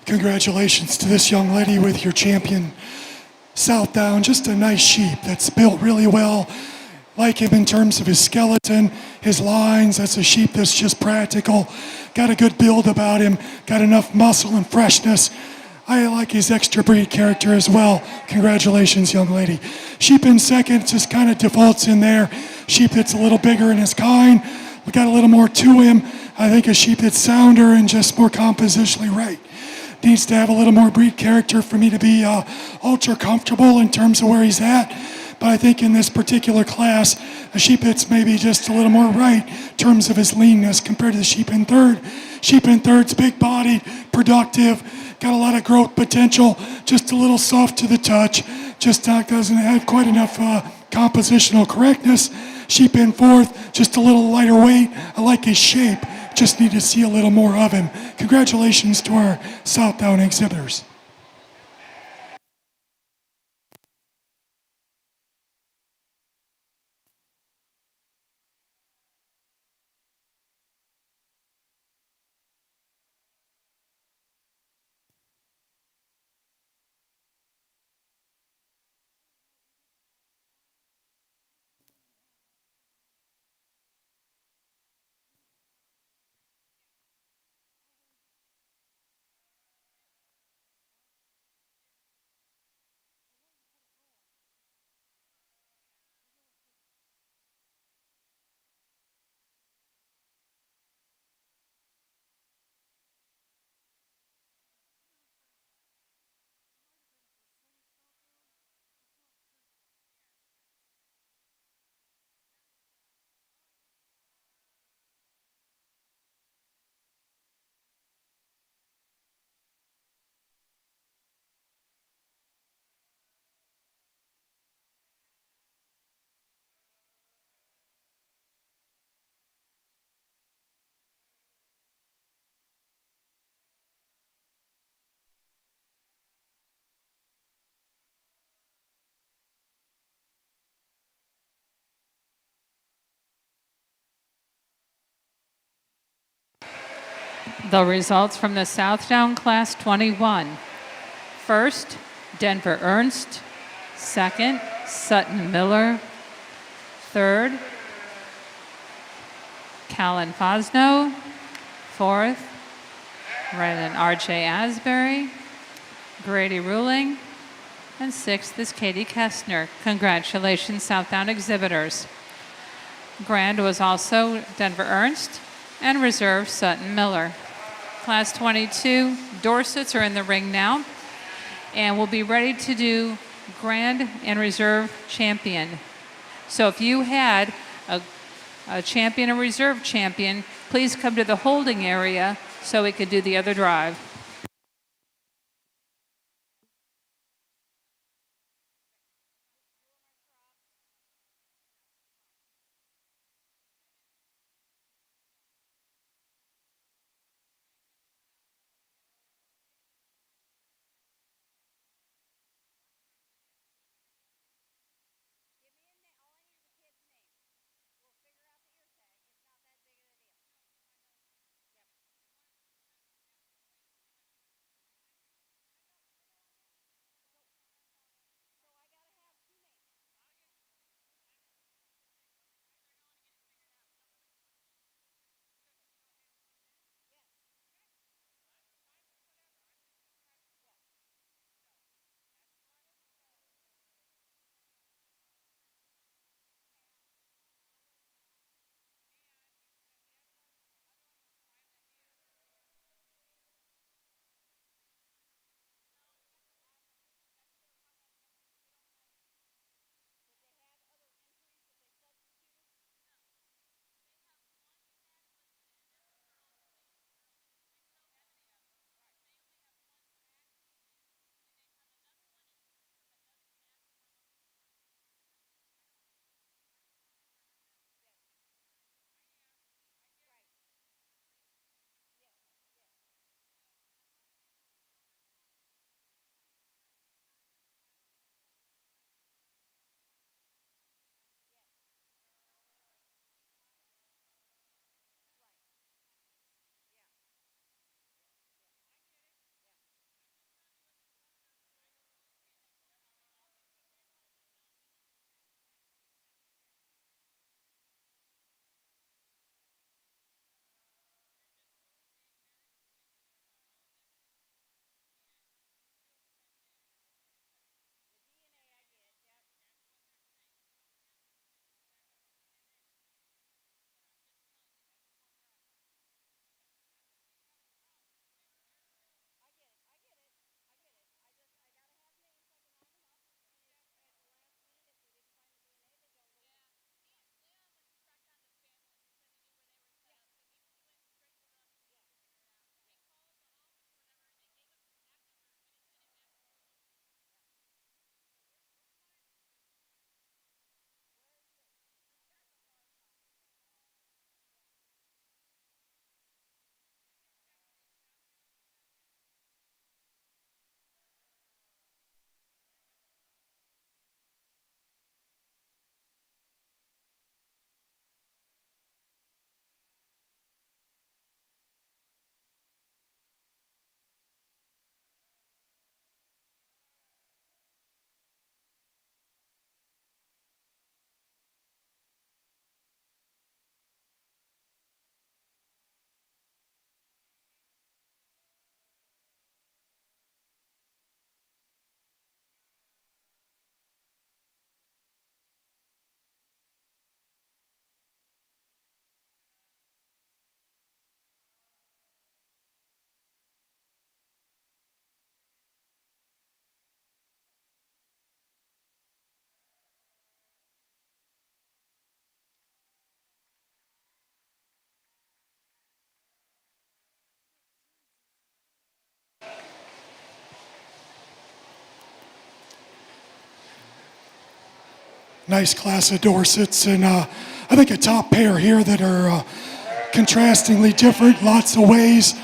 Congratulations to this young lady with your champion, Southdown. Just a nice sheep that's built really well. Like him in terms of his skeleton, his lines. That's a sheep that's just practical. Got a good build about him. Got enough muscle and freshness. I like his extra breed character as well. Congratulations, young lady. Sheep in second just kind of defaults in there. Sheep that's a little bigger in his kind. We got a little more to him. I think a sheep that's sounder and just more compositionally right. Needs to have a little more breed character for me to be ultra comfortable in terms of where he's at. But I think in this particular class, a sheep that's maybe just a little more right in terms of his leanness compared to the sheep in third. Sheep in third's big-bodied, productive, got a lot of growth potential, just a little soft to the touch, just doesn't have quite enough compositional correctness. Sheep in fourth, just a little lighter weight. I like his shape. Just need to see a little more of him. Congratulations to our Southdown exhibitors. The results from the Southdown Class 21. First, Denver Ernst. Second, Sutton Miller. Third, Callan Fosno. Fourth, Brennan R.J. Asbury. Grady Ruling. And sixth is Katie Kestner. Congratulations, Southdown exhibitors. Grand was also Denver Ernst and reserve Sutton Miller. Class 22, Dorsets are in the ring now, and we'll be ready to do Grand and Reserve Champion. So if you had a champion or reserve champion, please come to the holding area so we could do the other drive. Nice class of Dorsets, and I think a top pair here that are contrastingly different, lots of ways.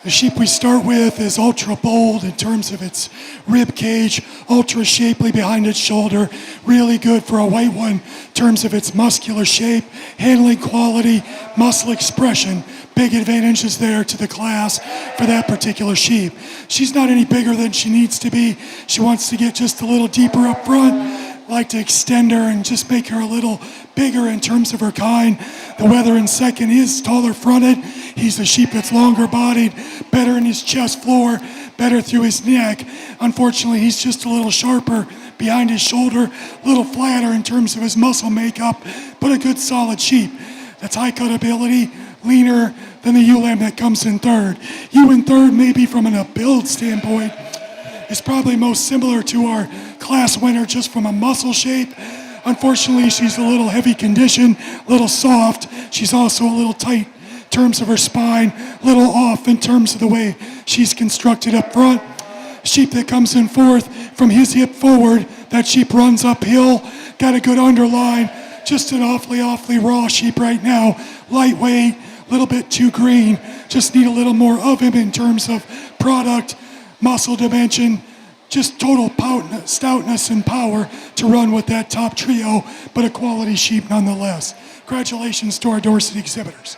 The sheep we start with is ultra bold in terms of its rib cage, ultra shapely behind its shoulder, really good for a white one in terms of its muscular shape, handling quality, muscle expression. Big advantages there to the class for that particular sheep. She's not any bigger than she needs to be. She wants to get just a little deeper up front. Like to extend her and just make her a little bigger in terms of her kind. The Wether in second is taller fronted. He's a sheep that's longer bodied, better in his chest floor, better through his neck. Unfortunately, he's just a little sharper behind his shoulder, a little flatter in terms of his muscle makeup, but a good solid sheep. That's high cut ability, leaner than the ewe lamb that comes in third. Ewe in third, maybe from a build standpoint, is probably most similar to our class winner just from a muscle shape. Unfortunately, she's a little heavy condition, a little soft. She's also a little tight in terms of her spine, a little off in terms of the way she's constructed up front. Sheep that comes in fourth, from his hip forward, that sheep runs uphill, got a good underline, just an awfully raw sheep right now. Lightweight, a little bit too green, just need a little more of him in terms of product, muscle dimension, just total stoutness and power to run with that top trio, but a quality sheep nonetheless. Congratulations to our Dorset exhibitors.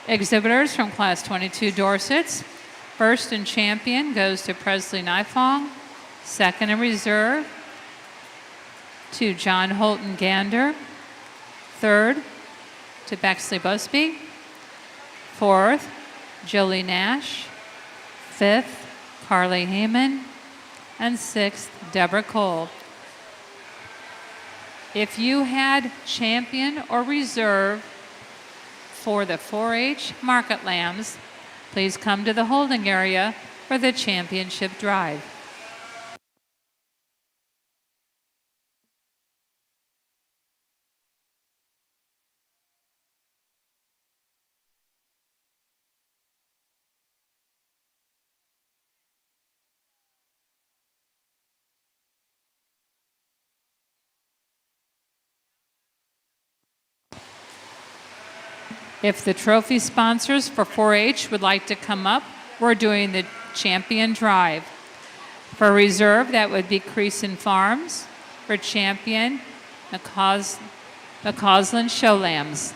Exhibitors from Class 22 Dorsets. First and champion goes to Presley Nifong. Second in reserve to John Holton Gander. Third to Bexley Busby. Fourth, Jolie Nash. Fifth, Carly Heyman. And sixth, Deborah Cole. If you had champion or reserve for the 4-H market lambs, please come to the holding area for the championship drive. If the trophy sponsors for 4-H would like to come up, we're doing the champion drive. For reserve, that would be Creason Farms. For champion, McCausland Show Lambs.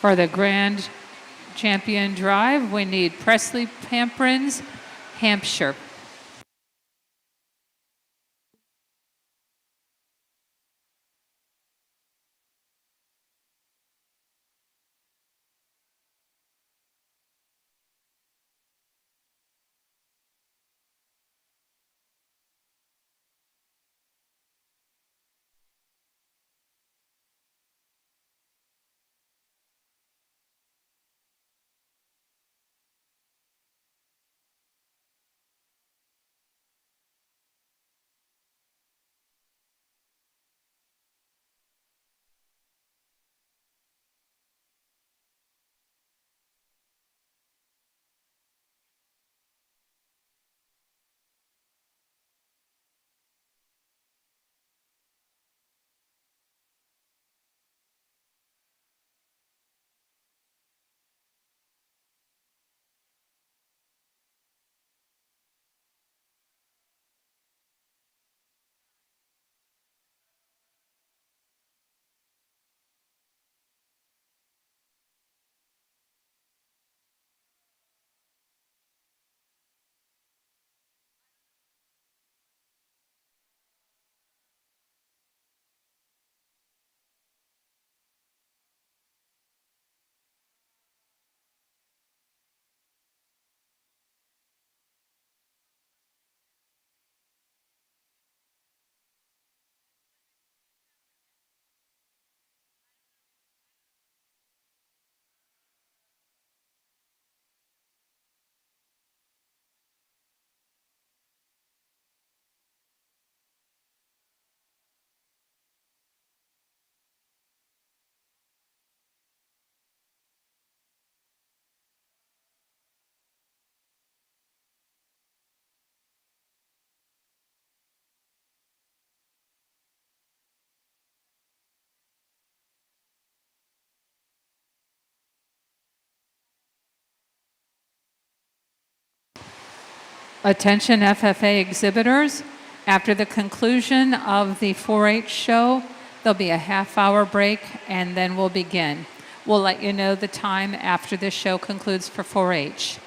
For the Grand Champion Drive, we need Presley Pamperins, Hampshire. Attention FFA exhibitors, after the conclusion of the 4-H show, there'll be a half-hour break and then we'll begin. We'll let you know the time after the show concludes for 4-H.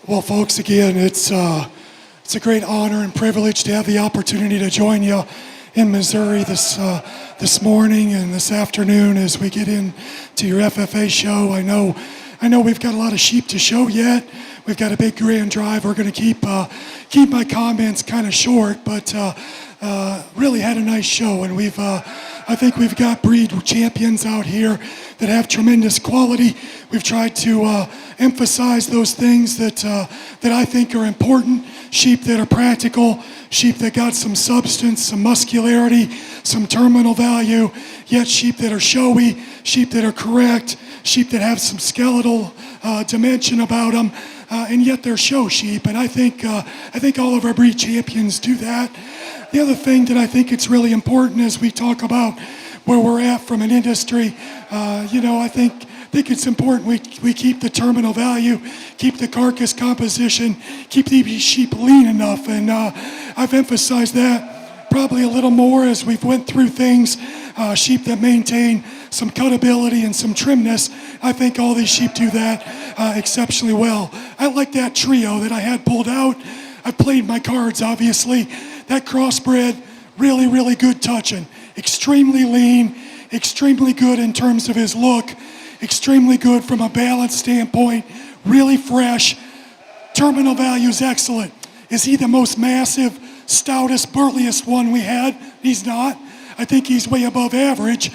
Well, folks, again, it's a great honor and privilege to have the opportunity to join you in Missouri this morning and this afternoon as we get into your FFA show. I know we've got a lot of sheep to show yet. We've got a big grand drive. We're going to keep my comments kind of short, but really had a nice show, and I think we've got breed champions out here that have tremendous quality. We've tried to emphasize those things that I think are important. Sheep that are practical, sheep that got some substance, some muscularity, some terminal value, yet sheep that are showy, sheep that are correct, sheep that have some skeletal dimension about them, and yet they're show sheep. And I think all of our breed champions do that. The other thing that I think it's really important as we talk about where we're at from an industry, I think it's important we keep the terminal value, keep the carcass composition, keep these sheep lean enough, and I've emphasized that probably a little more as we've went through things. Sheep that maintain some cutability and some trimness, I think all these sheep do that exceptionally well. I like that trio that I had pulled out. I played my cards, obviously. That crossbred, really, really good touching. Extremely lean, extremely good in terms of his look, extremely good from a balance standpoint, really fresh. Terminal value is excellent. Is he the most massive, stoutest, burliest one we had? He's not. I think he's way above average,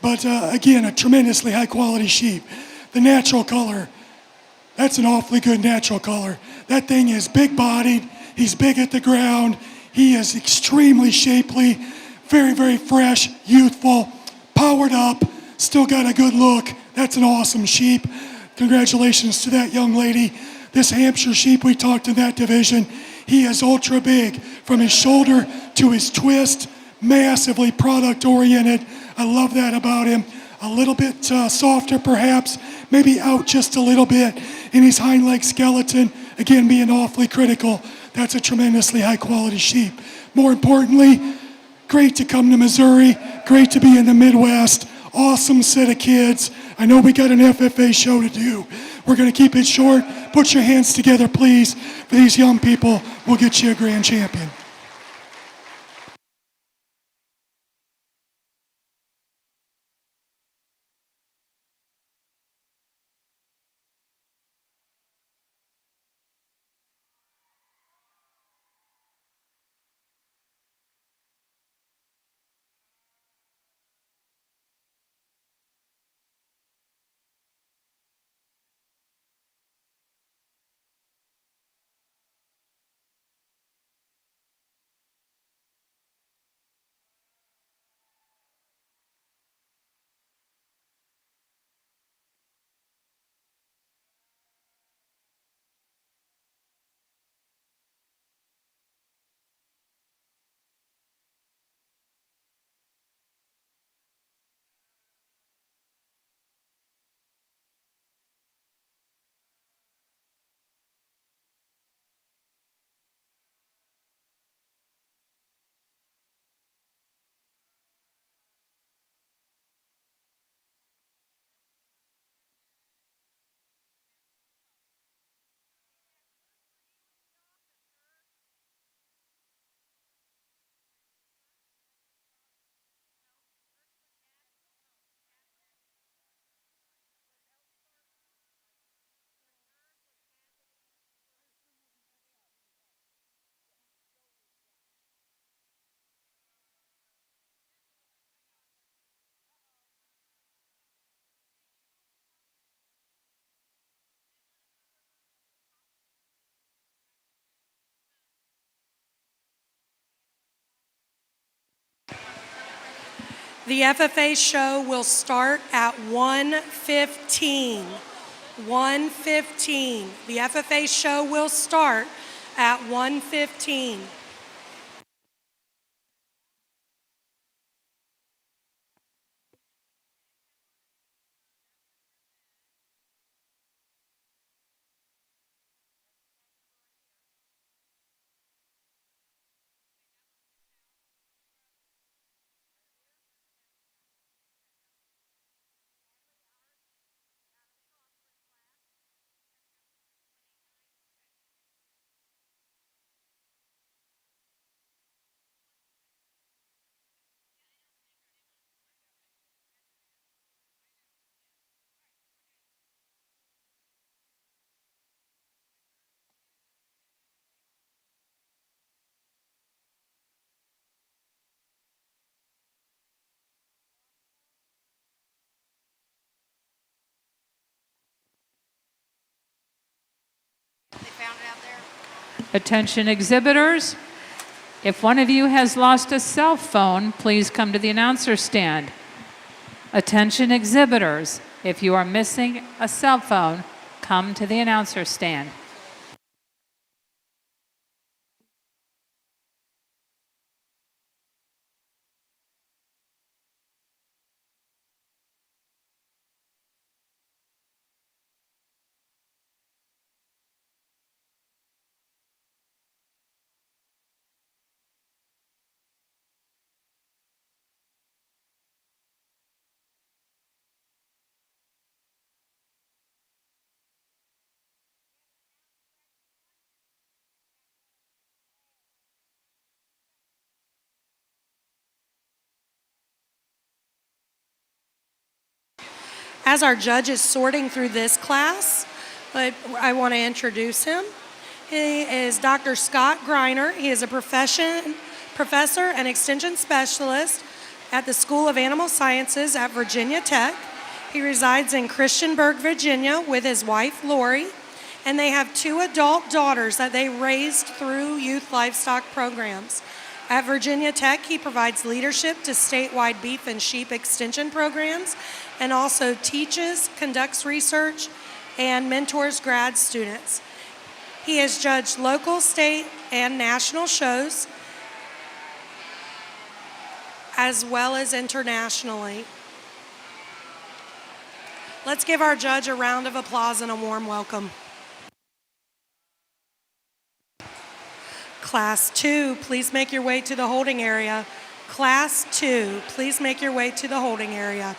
but again, a tremendously high quality sheep. The natural color, that's an awfully good natural color. That thing is big bodied, he's big at the ground, he is extremely shapely, very, very fresh, youthful, powered up, still got a good look. That's an awesome sheep. Congratulations to that young lady. This Hampshire sheep we talked in that division, he is ultra big from his shoulder to his twist, massively product oriented. I love that about him. A little bit softer perhaps, maybe out just a little bit in his hind leg skeleton, again being awfully critical. That's a tremendously high quality sheep. More importantly, great to come to Missouri, great to be in the Midwest, awesome set of kids. I know we got an FFA show to do. We're going to keep it short. Put your hands together, please, for these young people. We'll get you a grand champion. The FFA show will start at 1:15. 1:15. The FFA show will start at 1:15. Attention exhibitors, if one of you has lost a cell phone, please come to the announcer stand. Attention exhibitors, if you are missing a cell phone, come to the announcer stand. As our judge is sorting through this class, I want to introduce him. He is Dr. Scott Greiner. He is a professor and extension specialist at the School of Animal Sciences at Virginia Tech. He resides in Christiansburg, Virginia with his wife, Lori, and they have 2 adult daughters that they raised through youth livestock programs. At Virginia Tech, he provides leadership to statewide beef and sheep extension programs and also teaches, conducts research, and mentors grad students. He has judged local, state, and national shows, as well as internationally. Let's give our judge a round of applause and a warm welcome. Class 2, please make your way to the holding area. Class 2, please make your way to the holding area.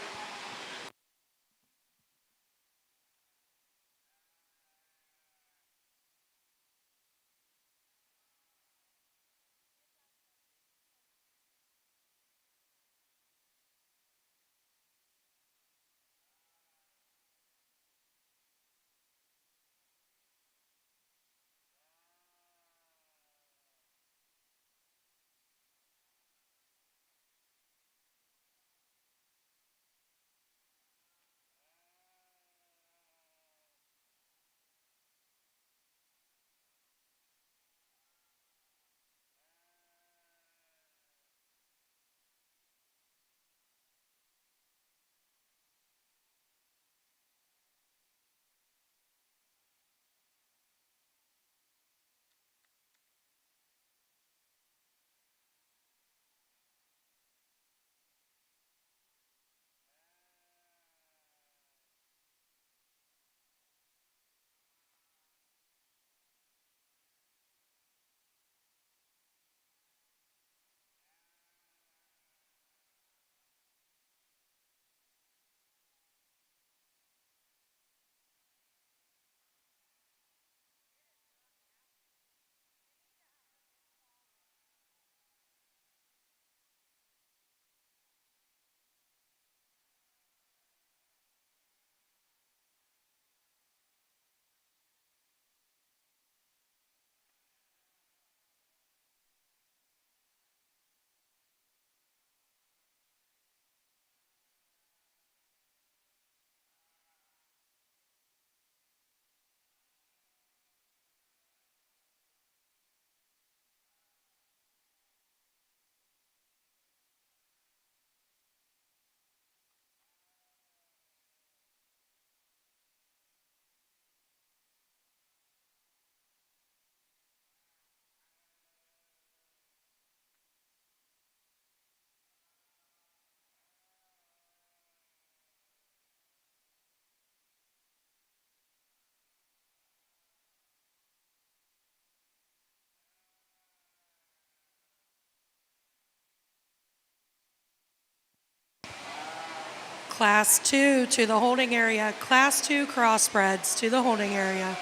Class 2 to the holding area. Class 2 crossbreds to the holding area.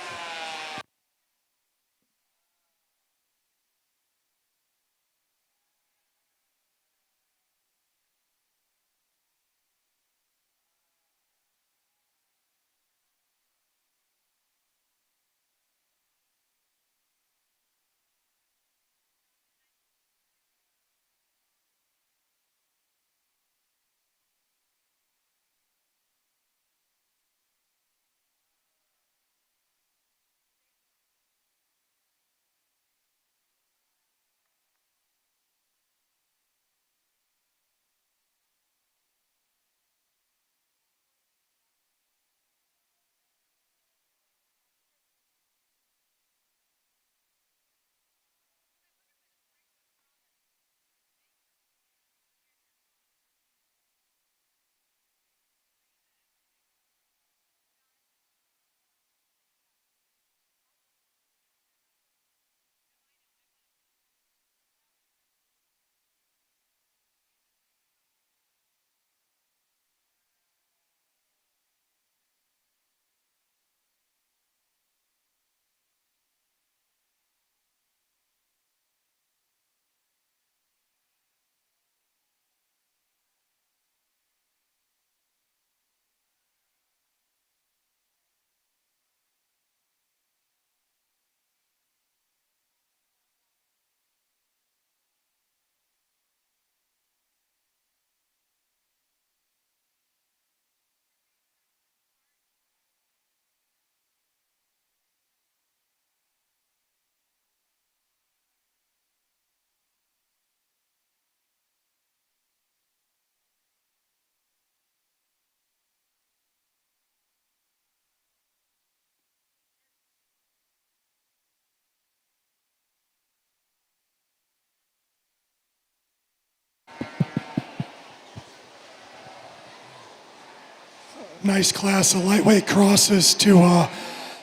nice class of lightweight crosses to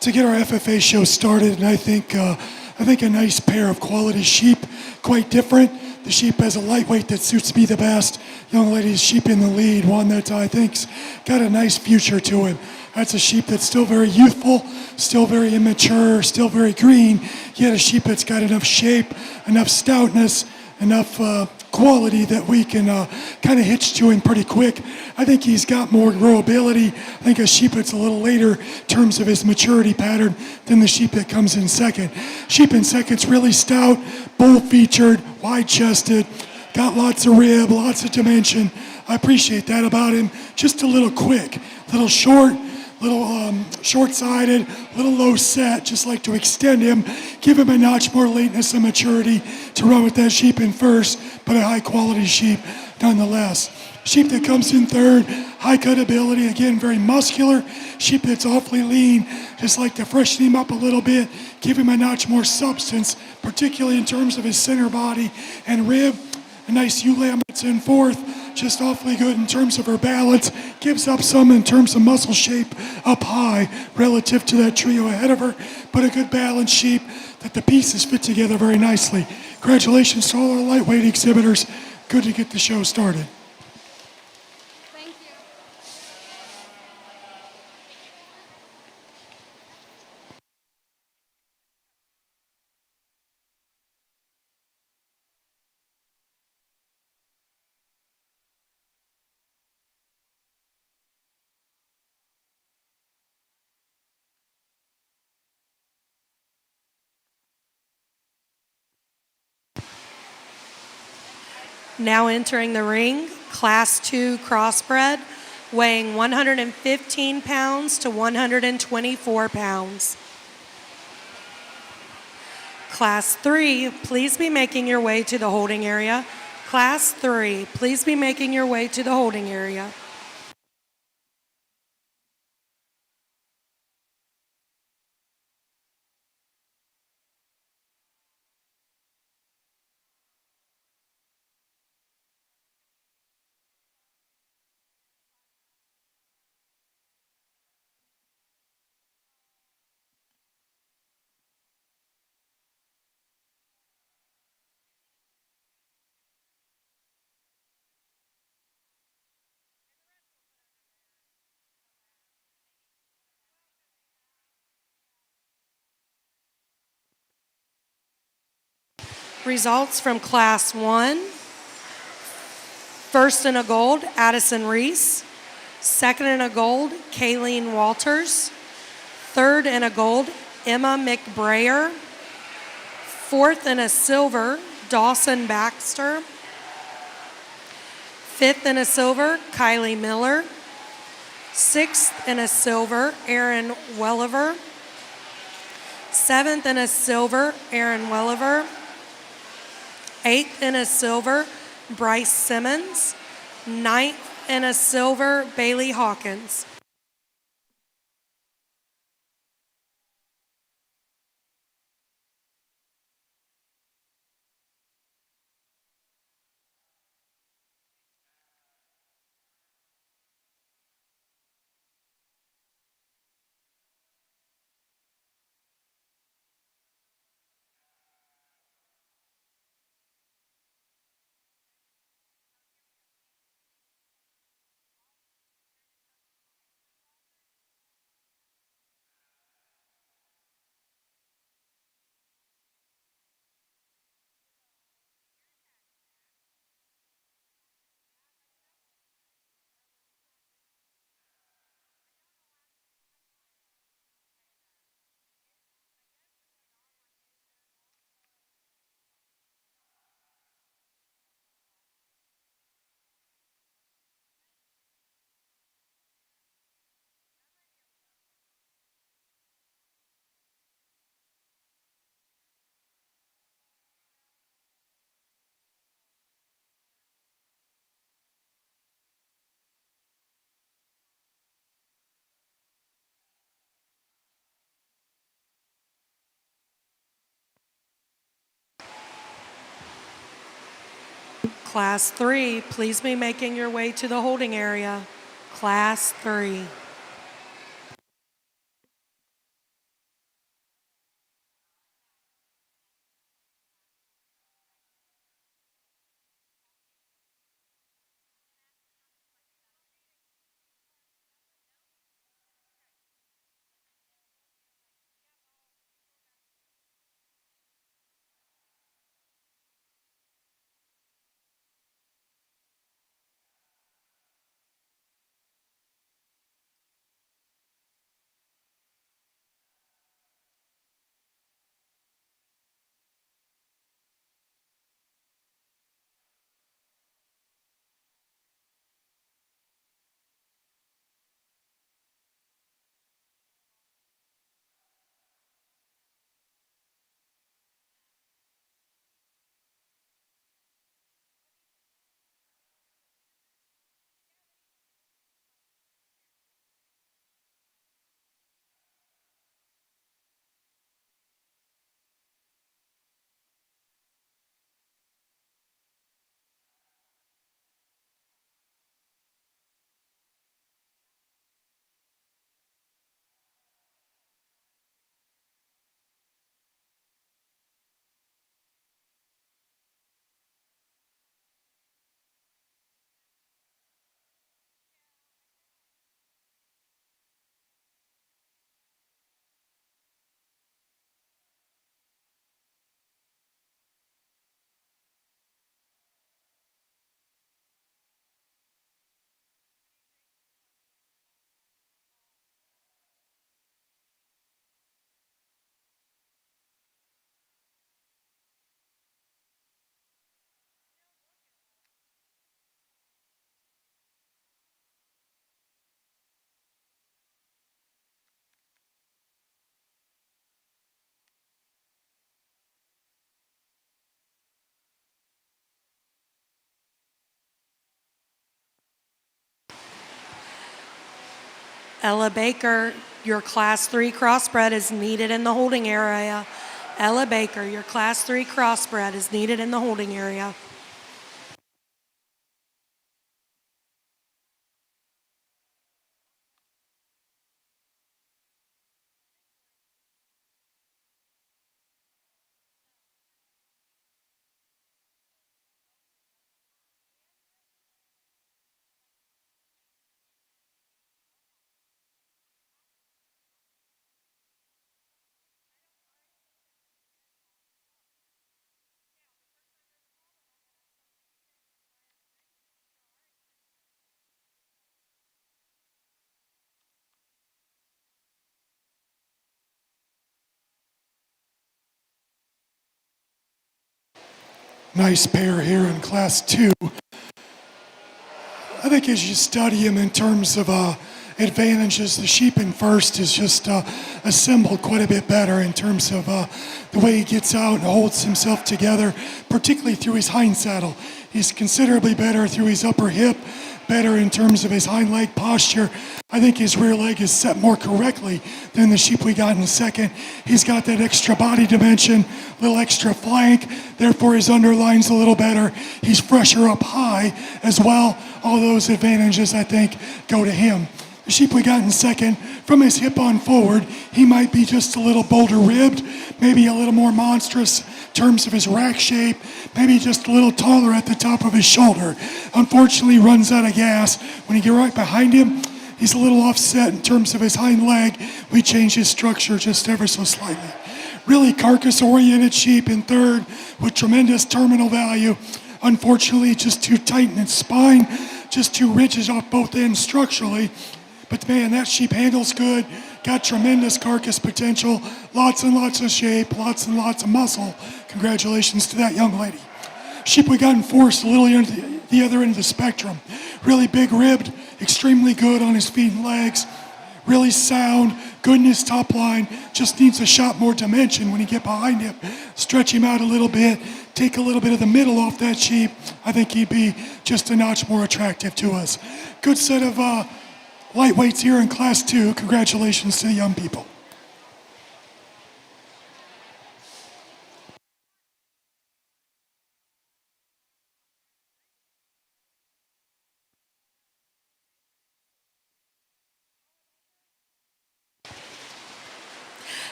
get our FFA show started, and I think a nice pair of quality sheep, quite different. The sheep has a lightweight that suits me the best. Young lady's sheep in the lead, one that I think's got a nice future to him. That's a sheep that's still very youthful, still very immature, still very green, yet a sheep that's got enough shape, enough stoutness, enough quality that we can kind of hitch to him pretty quick. I think he's got more growability. I think a sheep that's a little later in terms of his maturity pattern than the sheep that comes in second. Sheep in second's really stout, bull-featured, wide-chested, got lots of rib, lots of dimension. I appreciate that about him. Just a little quick, a little short, little short-sided, little low set, just like to extend him, give him a notch more lateness and maturity to run with that sheep in first, but a high-quality sheep nonetheless. Sheep that comes in third, high cut ability, again, very muscular. Sheep that's awfully lean, just like to freshen him up a little bit, give him a notch more substance, particularly in terms of his center body and rib. A nice ewe-lamb that's in fourth, just awfully good in terms of her balance. Gives up some in terms of muscle shape up high relative to that trio ahead of her, but a good balanced sheep that the pieces fit together very nicely. Congratulations to all our lightweight exhibitors. Good to get the show started. Thank you. Now entering the ring, Class 2 Crossbred, weighing 115 pounds to 124 pounds. Class 3, please be making your way to the holding area. Class 3, please be making your way to the holding area. Results from Class 1. First in a gold, Addison Reese. Second in a gold, Kayleen Walters. Third in a gold, Emma McBrayer. Fourth in a silver, Dawson Baxter. Fifth in a silver, Kylie Miller. Sixth in a silver, Erin Welliver. Seventh in a silver, Erin Welliver. Eighth in a silver, Bryce Simmons. Ninth in a silver, Bailey Hawkins. Class 3, please be making your way to the holding area. Class 3. Ella Baker, your Class 3 crossbred is needed in the holding area. Ella Baker, your Class 3 crossbred is needed in the holding area. Nice pair here in Class 2. I think as you study him in terms of advantages, the sheep in first is just assembled quite a bit better in terms of the way he gets out and holds himself together, particularly through his hind saddle. He's considerably better through his upper hip, better in terms of his hind leg posture. I think his rear leg is set more correctly than the sheep we got in second. He's got that extra body dimension, a little extra flank, therefore his underline's a little better. He's fresher up high as well. All those advantages, I think, go to him. The sheep we got in second, from his hip on forward, he might be just a little bolder ribbed, maybe a little more monstrous in terms of his rack shape, maybe just a little taller at the top of his shoulder. Unfortunately, runs out of gas. When you get right behind him, he's a little offset in terms of his hind leg. We change his structure just ever so slightly. Really carcass-oriented sheep in third with tremendous terminal value. Unfortunately, just too tight in its spine, just too ridges off both ends structurally. But man, that sheep handles good, got tremendous carcass potential, lots and lots of shape, lots and lots of muscle. Congratulations to that young lady. Sheep we got in fourth, a little the other end of the spectrum. Really big ribbed, extremely good on his feet and legs, really sound, good in his top line, just needs a shot more dimension when you get behind him. Stretch him out a little bit, take a little bit of the middle off that sheep. I think he'd be just a notch more attractive to us. Good set of lightweights here in Class 2. Congratulations to the young people.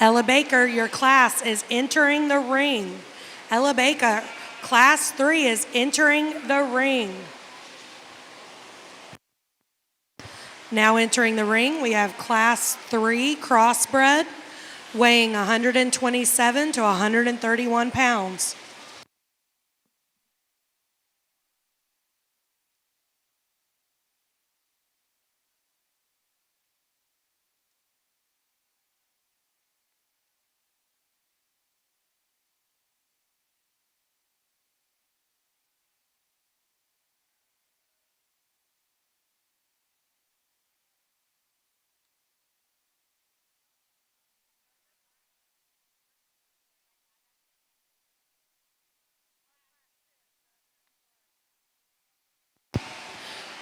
Ella Baker, your class is entering the ring. Ella Baker, Class 3 is entering the ring. Now entering the ring, we have Class 3 crossbred, weighing 127 to 131 pounds.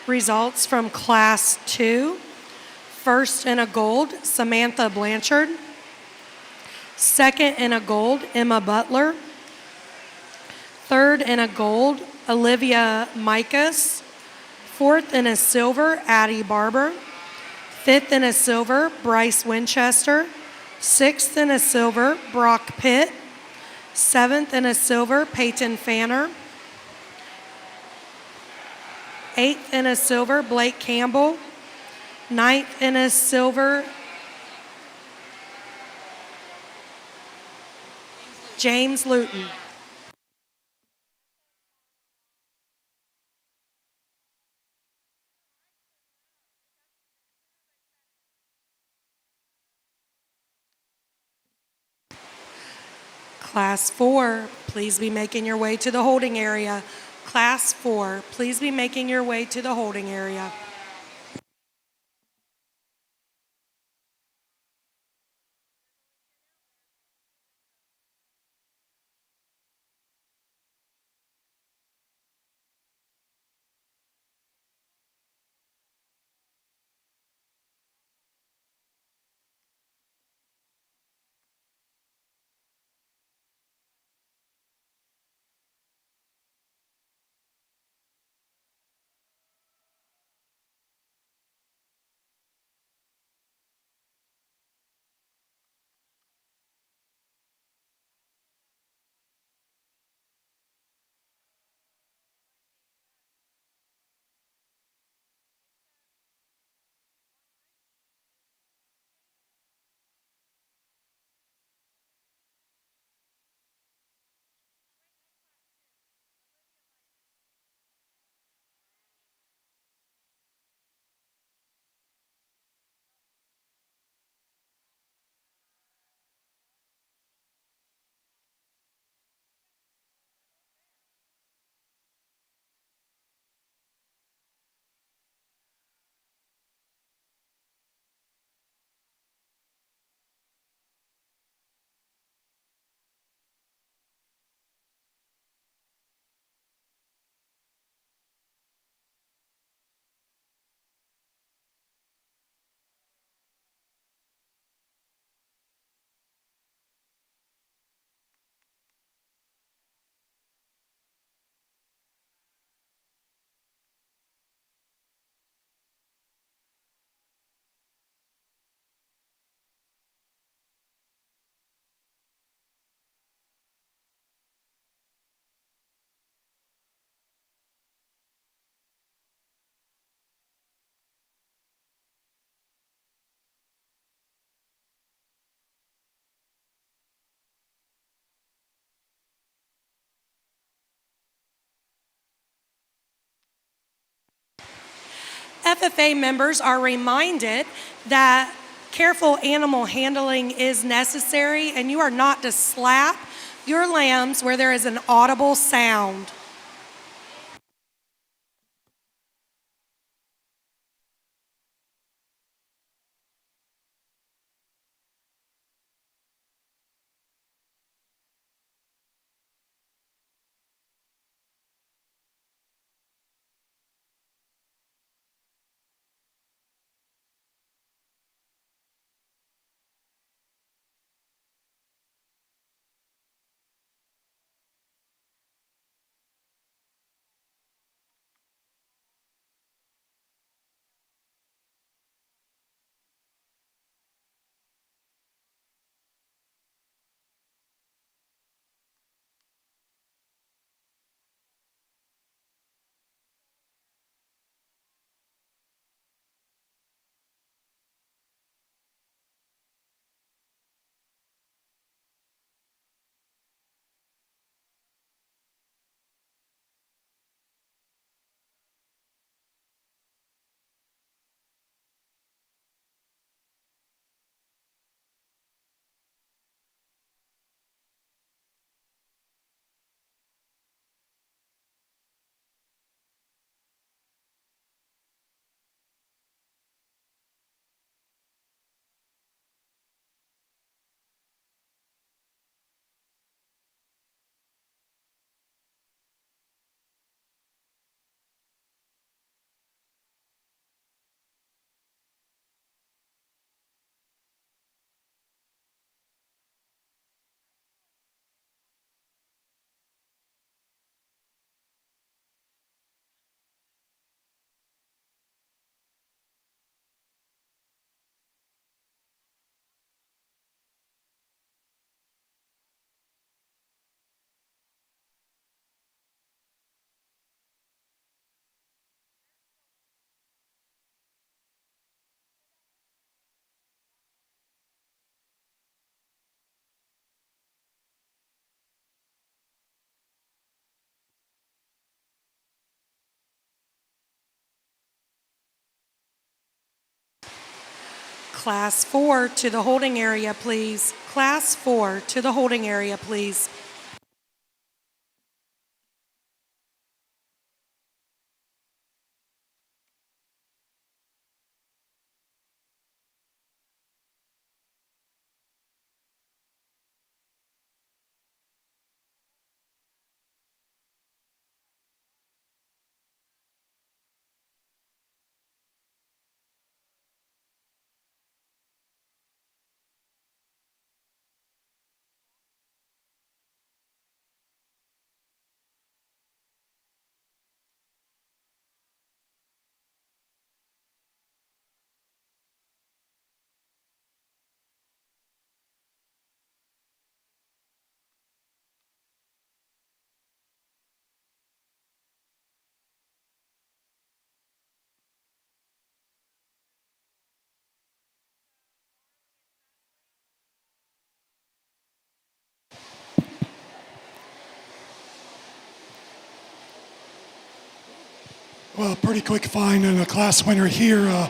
Results from Class 2. First in a gold, Samantha Blanchard. Second in a gold, Emma Butler. Third in a gold, Olivia Micas. Fourth in a silver, Addie Barber. Fifth in a silver, Bryce Winchester. Sixth in a silver, Brock Pitt. Seventh in a silver, Peyton Fanner. Eighth in a silver, Blake Campbell. Ninth in a silver, James Luton. Class 4, please be making your way to the holding area. Class 4, please be making your way to the holding area. FFA members are reminded that careful animal handling is necessary, and you are not to slap your lambs where there is an audible sound. Class 4 to the holding area, please. Class 4 to the holding area, please. Well, pretty quick find and a class winner here.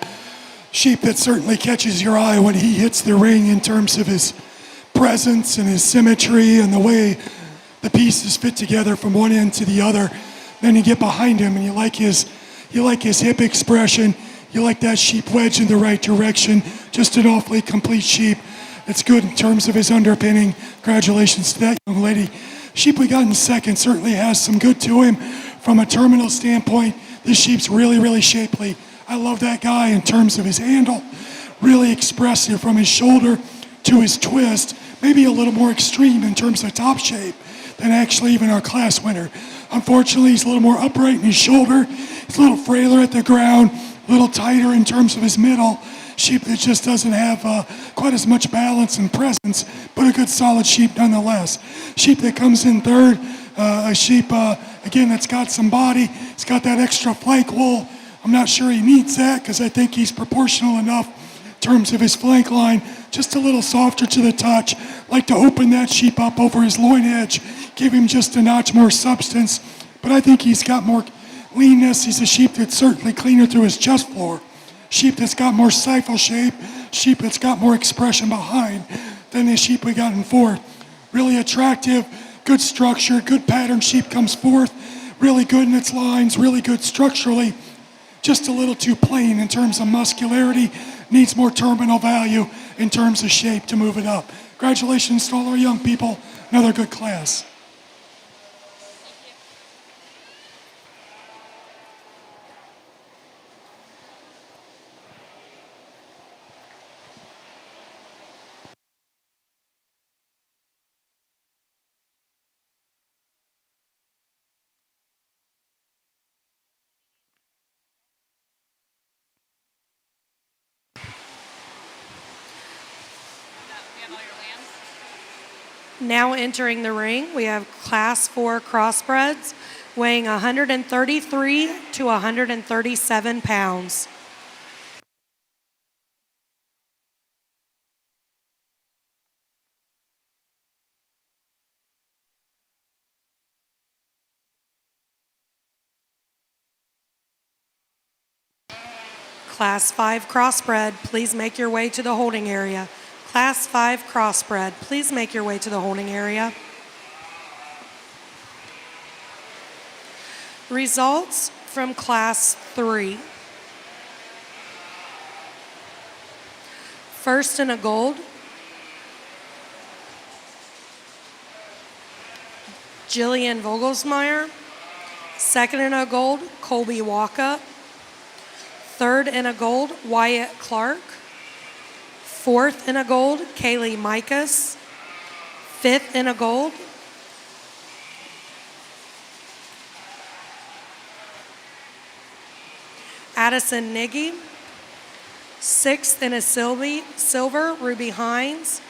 Sheep that certainly catches your eye when he hits the ring in terms of his presence and his symmetry and the way the pieces fit together from one end to the other. Then you get behind him and you like his hip expression. You like that sheep wedge in the right direction. Just an awfully complete sheep. It's good in terms of his underpinning. Congratulations to that young lady. Sheep we got in second certainly has some good to him from a terminal standpoint. This sheep's really, really shapely. I love that guy in terms of his handle. Really expressive from his shoulder to his twist. Maybe a little more extreme in terms of top shape than actually even our class winner. Unfortunately, he's a little more upright in his shoulder. He's a little frailer at the ground, a little tighter in terms of his middle. Sheep that just doesn't have quite as much balance and presence, but a good solid sheep nonetheless. Sheep that comes in third, a sheep, again, that's got some body. It's got that extra flank wool. I'm not sure he needs that because I think he's proportional enough in terms of his flank line. Just a little softer to the touch. Like to open that sheep up over his loin edge, give him just a notch more substance. But I think he's got more leanness. He's a sheep that's certainly cleaner through his chest floor. Sheep that's got more stifle shape, sheep that's got more expression behind than the sheep we got in fourth. Really attractive, good structure, good pattern sheep comes forth, really good in its lines, really good structurally, just a little too plain in terms of muscularity, needs more terminal value in terms of shape to move it up. Congratulations to all our young people, another good class. You have all your lambs? Now entering the ring, we have Class 4 Crossbreds weighing 133 to 137 pounds. Class 5 Crossbred, please make your way to the holding area. Class 5 Crossbred, please make your way to the holding area. Results from Class 3. First in a gold, Jillian Vogelsmeyer. Second in a gold, Colby Walkup. Third in a gold, Wyatt Clark. Fourth in a gold, Kaylee Micas. Fifth in a gold, Addison Niggy. Sixth in a silver, Ruby Hines.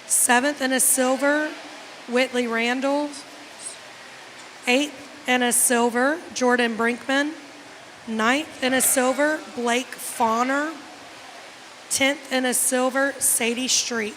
Seventh in a silver, Whitley Randall. Eighth in a silver, Jordan Brinkman. Ninth in a silver, Blake Fauner. 10th in a silver, Sadie Streak.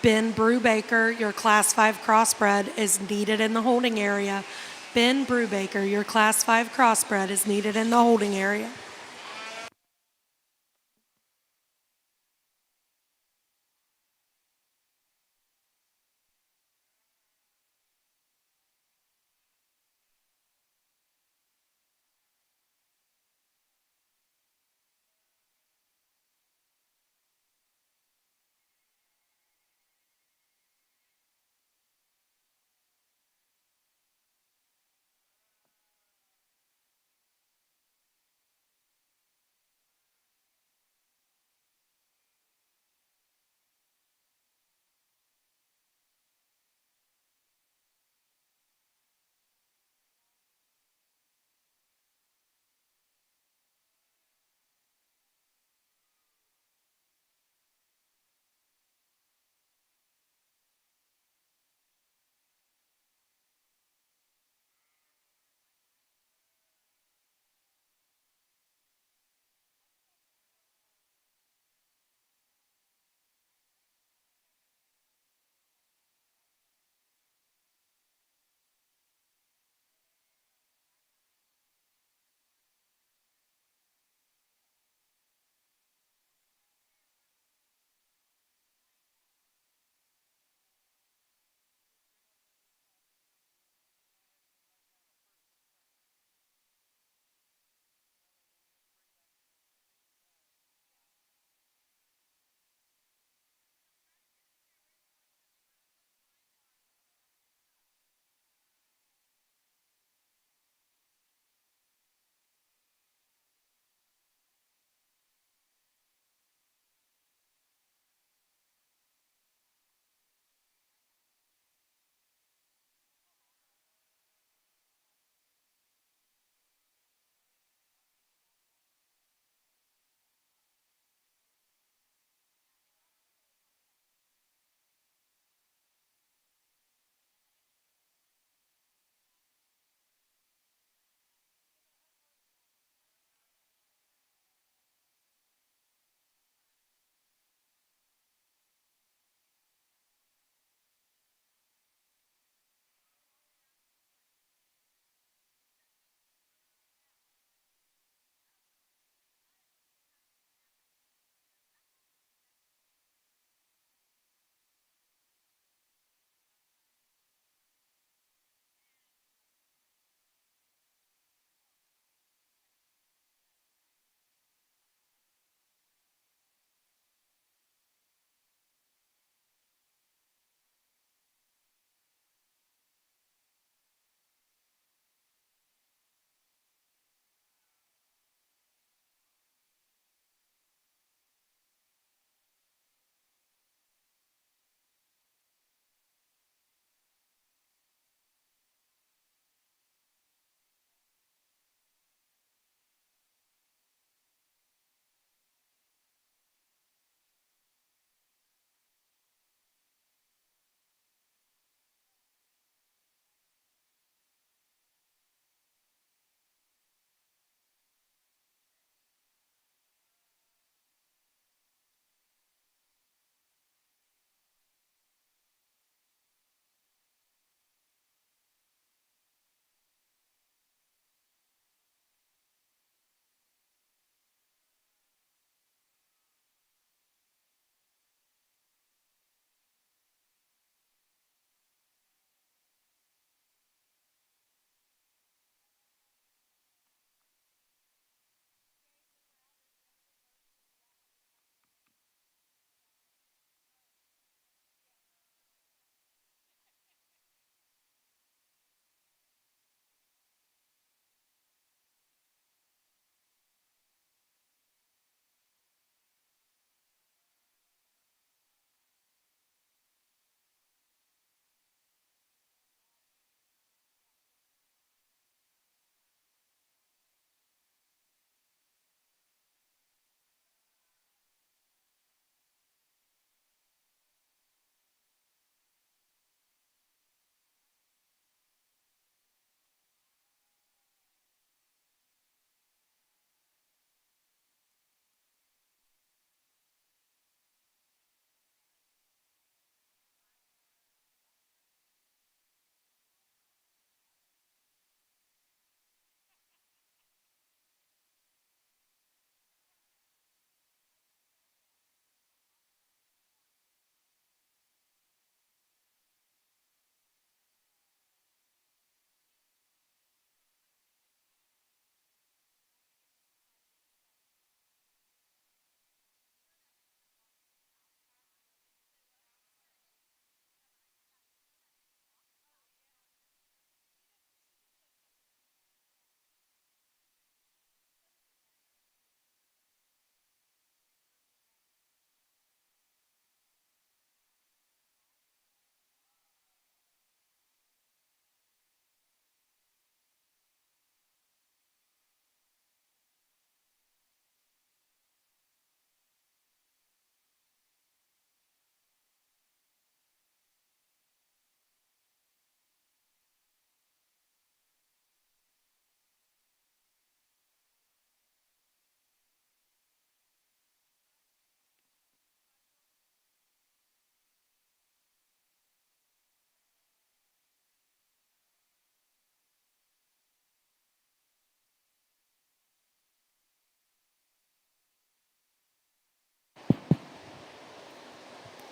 Ben Brubaker, your Class 5 Crossbred, is needed in the holding area. Ben Brubaker, your Class 5 Crossbred, is needed in the holding area.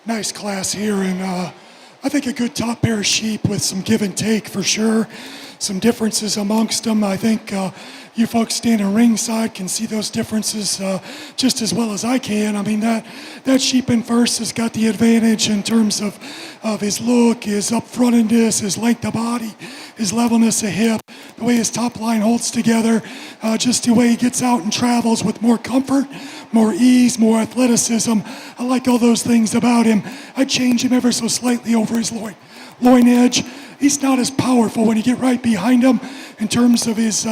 nice class here, and I think a good top pair of sheep with some give and take for sure. Some differences amongst them. I think you folks standing ringside can see those differences just as well as I can. I mean, that sheep in first has got the advantage in terms of his look, his upfrontedness, his length of body, his levelness of hip, the way his top line holds together, just the way he gets out and travels with more comfort, more ease, more athleticism. I like all those things about him. I'd change him ever so slightly over his loin edge. He's not as powerful when you get right behind him in terms of his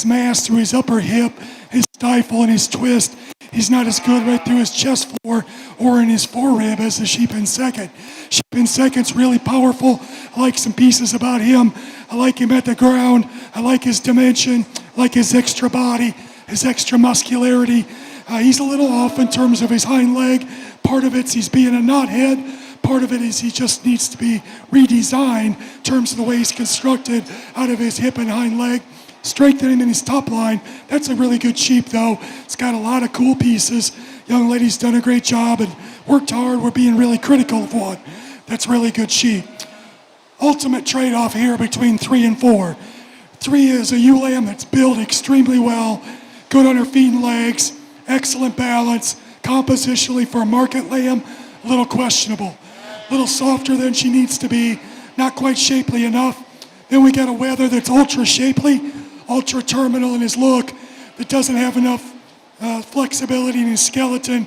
mass through his upper hip, his stifle, and his twist. He's not as good right through his chest floor or in his forerib as the sheep in second. Sheep in second's really powerful. I like some pieces about him. I like him at the ground. I like his dimension. I like his extra body, his extra muscularity. He's a little off in terms of his hind leg. Part of it's he's being a knothead. Part of it is he just needs to be redesigned in terms of the way he's constructed out of his hip and hind leg. Strengthening in his top line. That's a really good sheep, though. It's got a lot of cool pieces. Young lady's done a great job and worked hard. We're being really critical of one. That's a really good sheep. Ultimate trade-off here between 3 and 4. 3 is a ewe lamb that's built extremely well, good on her feet and legs, excellent balance, compositionally for a market lamb, a little questionable. A little softer than she needs to be, not quite shapely enough. Then we got a Wether that's ultra shapely, ultra terminal in his look, that doesn't have enough flexibility in his skeleton,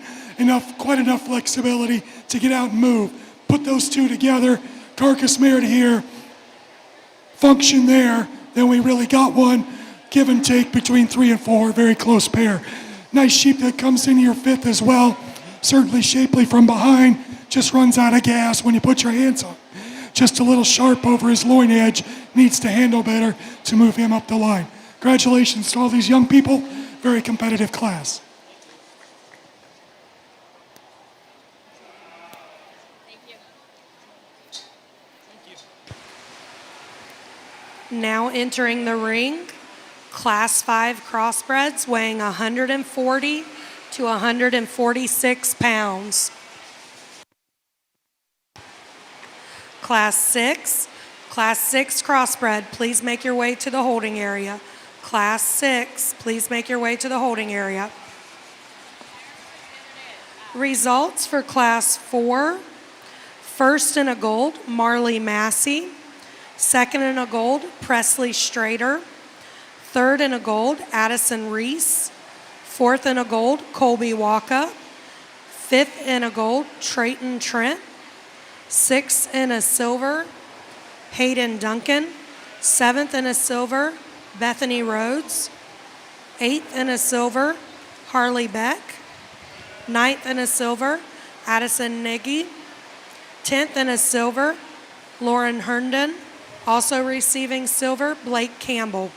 quite enough flexibility to get out and move. Put those two together, carcass merit here, function there, then we really got one. Give and take between 3 and 4, very close pair. Nice sheep that comes in your 5th as well, certainly shapely from behind. Just runs out of gas when you put your hands on. Just a little sharp over his loin edge. Needs to handle better to move him up the line. Congratulations to all these young people. Very competitive class. Now entering the ring, Class 5 crossbreds weighing 140 to 146 pounds. Class 6 crossbred, please make your way to the holding area. Class 6, please make your way to the holding area. Results for Class 4. First in a gold, Marley Massey. Second in a gold, Presley Strader. Third in a gold, Addison Reese. Fourth in a gold, Colby Waka. Fifth in a gold, Trayton Trent. Sixth in a silver, Hayden Duncan. Seventh in a silver, Bethany Rhodes. Eighth in a silver, Harley Beck. Ninth in a silver, Addison Niggy. 10th in a silver, Lauren Herndon. Also receiving silver, Blake Campbell.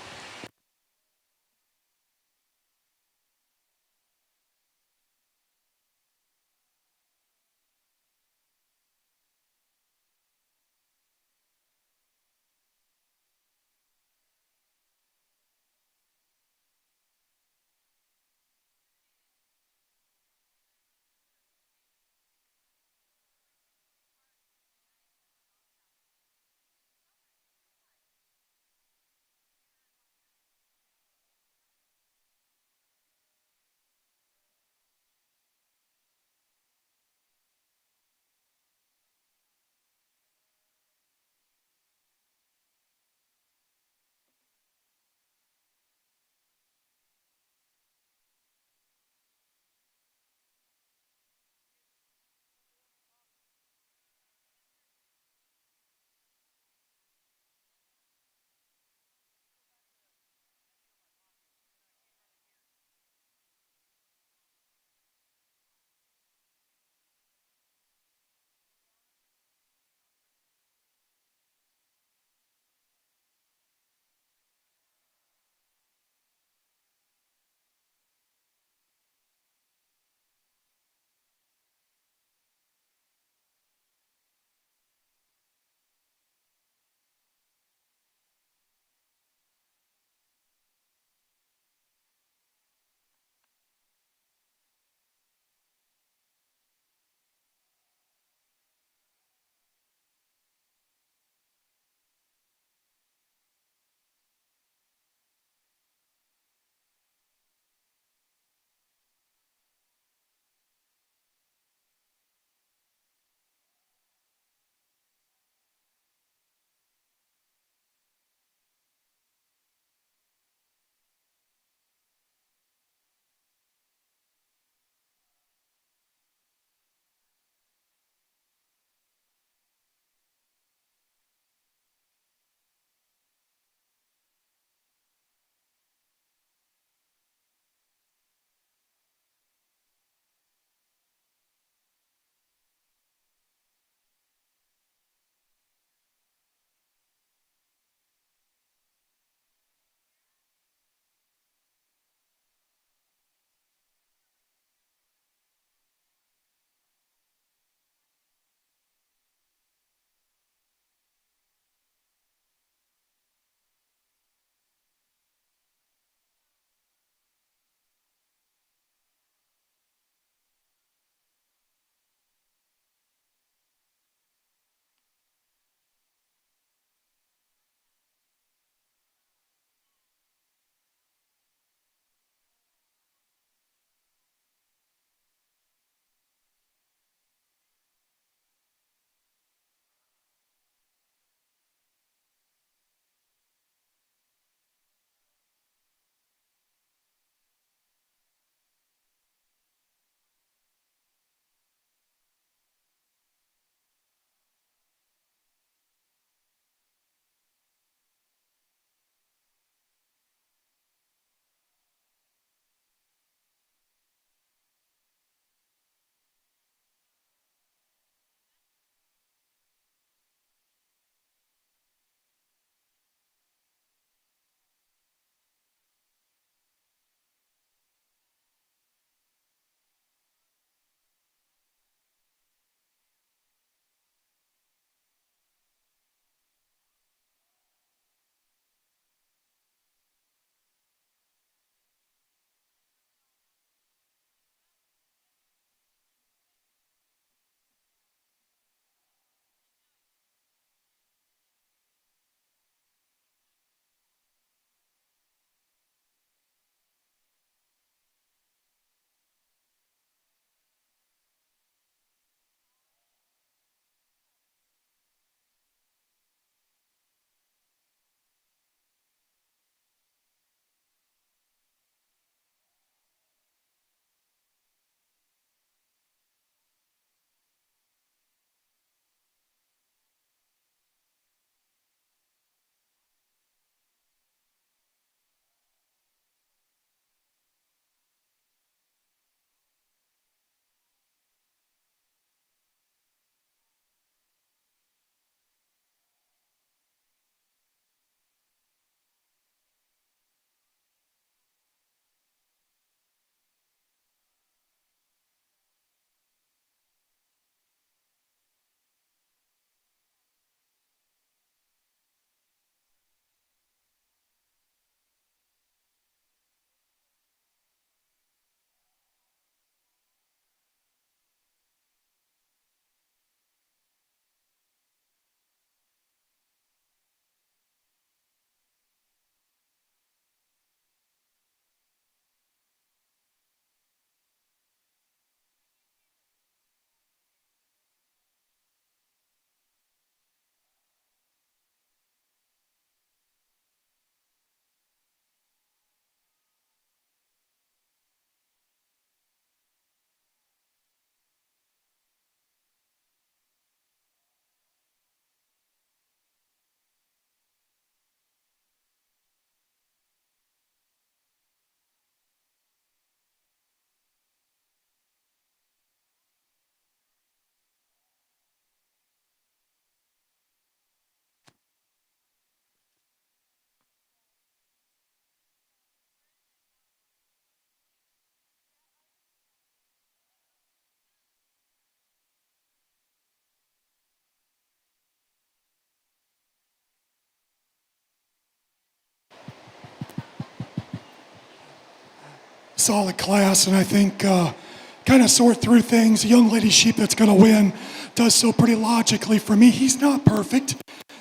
solid class, and I think kind of sort through things. A young lady sheep that's going to win does so pretty logically for me. He's not perfect.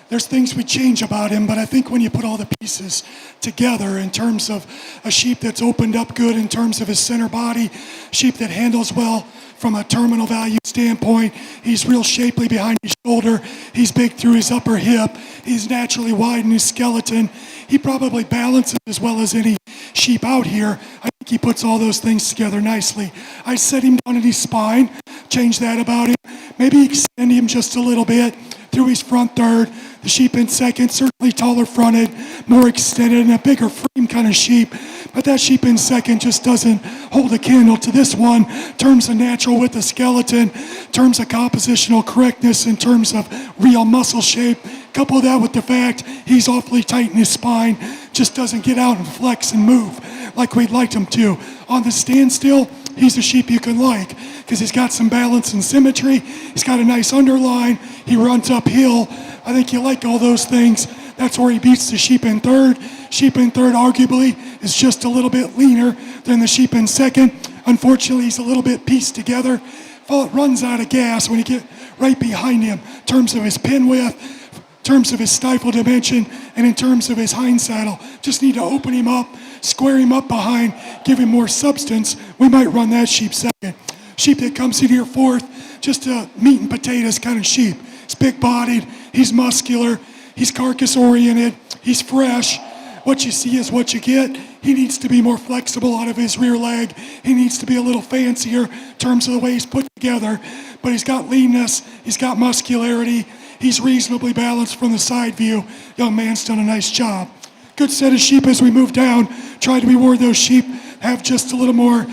There's things we change about him, but I think when you put all the pieces together in terms of a sheep that's opened up good in terms of his center body, sheep that handles well from a terminal value standpoint, he's real shapely behind his shoulder, he's big through his upper hip, he's naturally wide in his skeleton, he probably balances as well as any sheep out here. I think he puts all those things together nicely. I set him down at his spine, change that about him, maybe extend him just a little bit through his front third. The sheep in second, certainly taller fronted, more extended, and a bigger frame kind of sheep. But that sheep in second just doesn't hold a candle to this one in terms of natural with the skeleton, in terms of compositional correctness, in terms of real muscle shape. Couple that with the fact he's awfully tight in his spine, just doesn't get out and flex and move like we'd like him to. On the standstill, he's a sheep you can like because he's got some balance and symmetry. He's got a nice underline. He runs uphill. I think you like all those things. That's where he beats the sheep in third. Sheep in third arguably is just a little bit leaner than the sheep in second. Unfortunately, he's a little bit pieced together. Runs out of gas when you get right behind him in terms of his pin width, in terms of his stifle dimension, and in terms of his hind saddle. Just need to open him up, square him up behind, give him more substance. We might run that sheep second. Sheep that comes in here fourth, just a meat and potatoes kind of sheep. He's big-bodied, he's muscular, he's carcass-oriented, he's fresh. What you see is what you get. He needs to be more flexible out of his rear leg. He needs to be a little fancier in terms of the way he's put together. But he's got leanness, he's got muscularity, he's reasonably balanced from the side view. Young man's done a nice job. Good set of sheep as we move down. Try to reward those sheep, have just a little more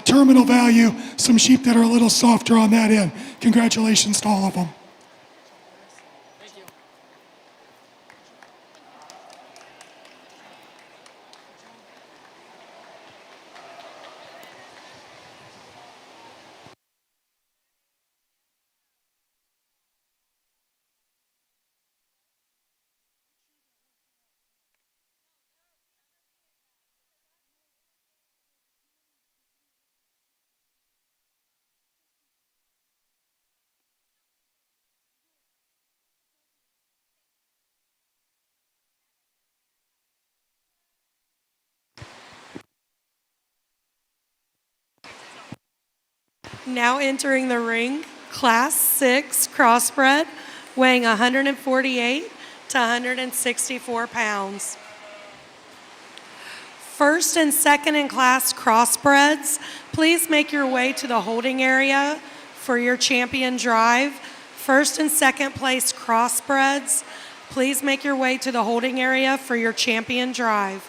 terminal value, some sheep that are a little softer on that end. Congratulations to all of them. Now entering the ring, Class 6 Crossbred, weighing 148 to 164 pounds. First and second in class Crossbreds, please make your way to the holding area for your champion drive. First and second place Crossbreds, please make your way to the holding area for your champion drive.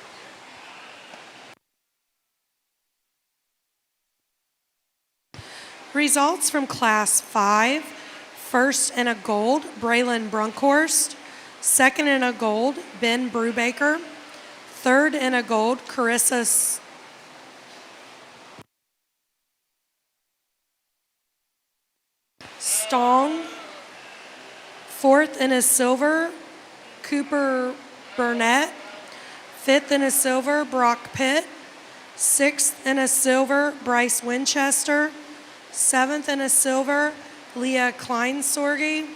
Results from Class 5. First in a gold, Braylon Brunkhorst. Second in a gold, Ben Brubaker. Third in a gold, Carissa Stong. Fourth in a silver, Cooper Burnett. Fifth in a silver, Brock Pitt. Sixth in a silver, Bryce Winchester. Seventh in a silver, Leah Kleinsorge.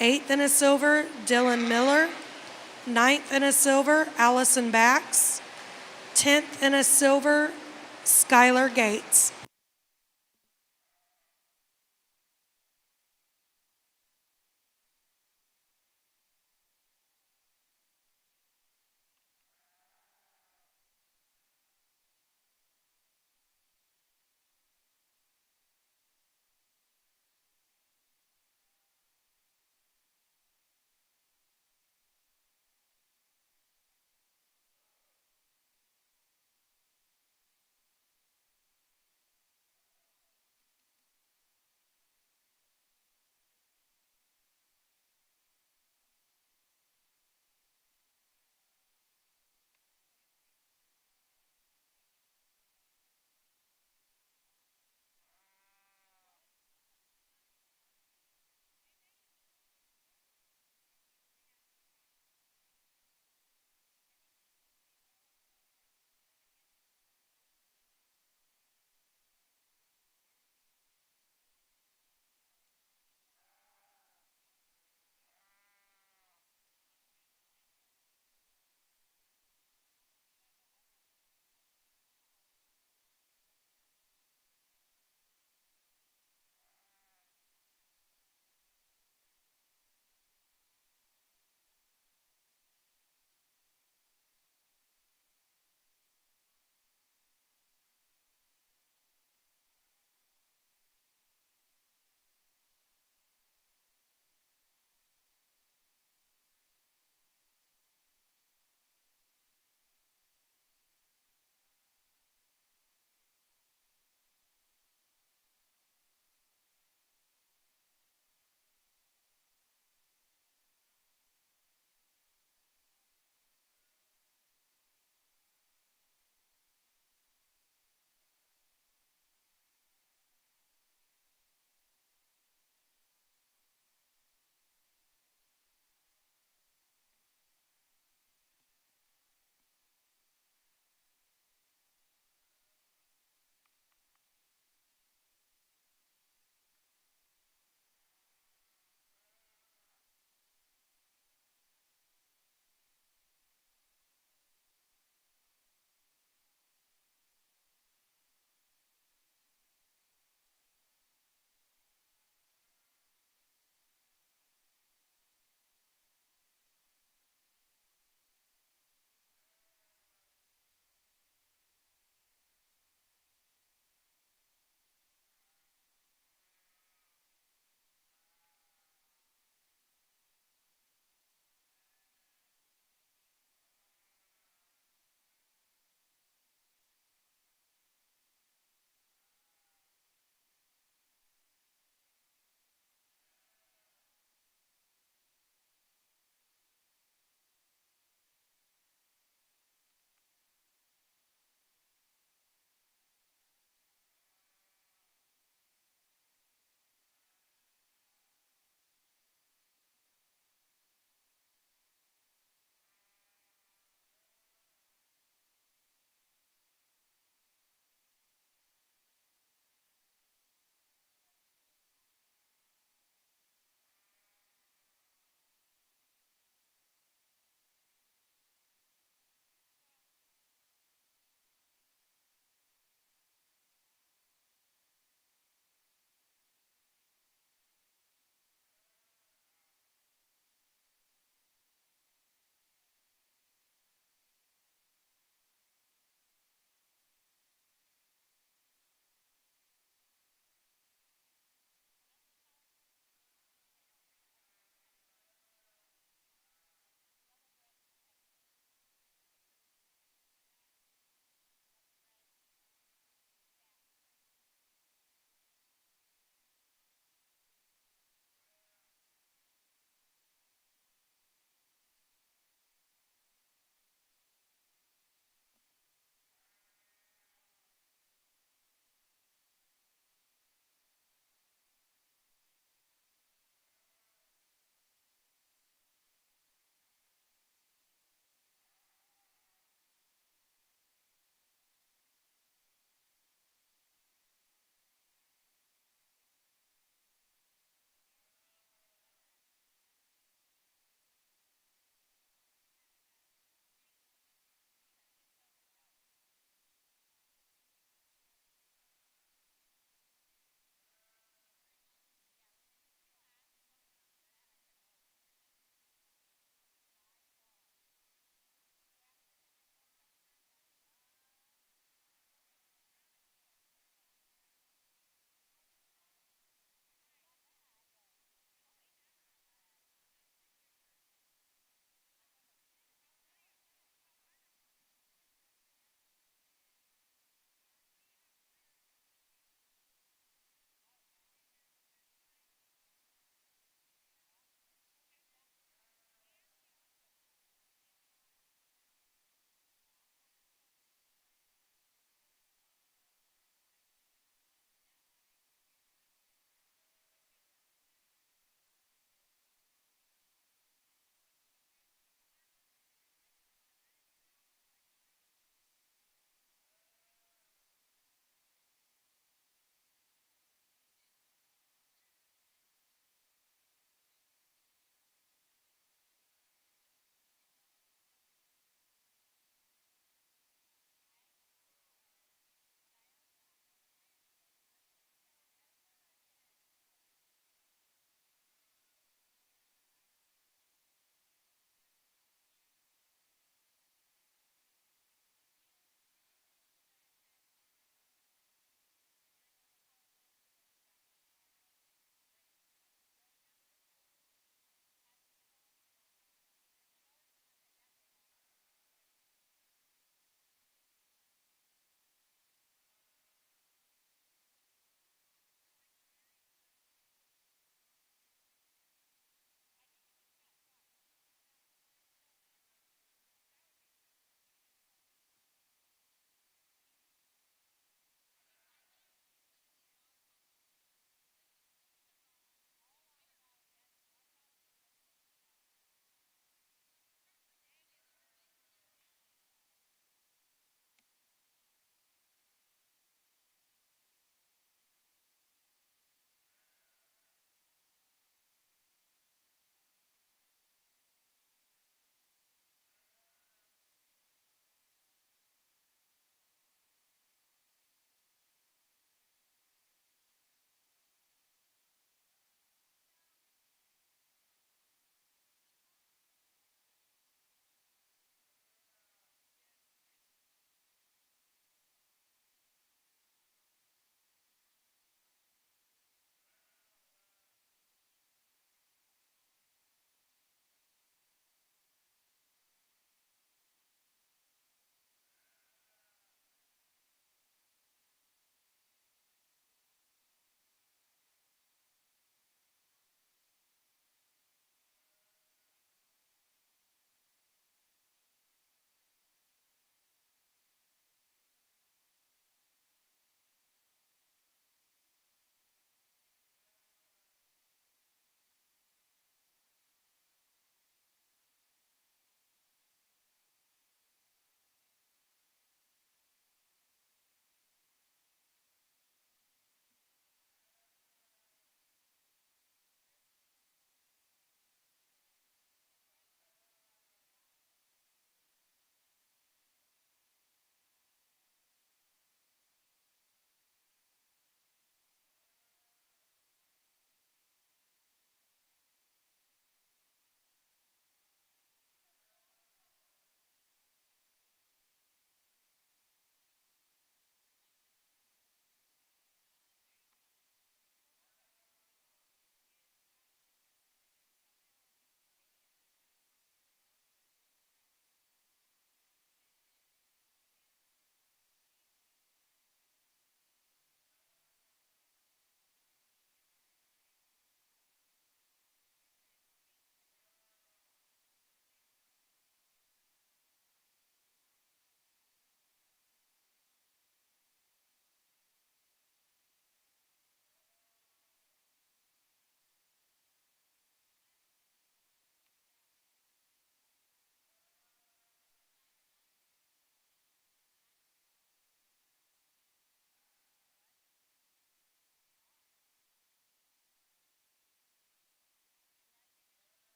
Eighth in a silver, Dylan Miller. Ninth in a silver, Allison Bax. 10th in a silver, Skylar Gates.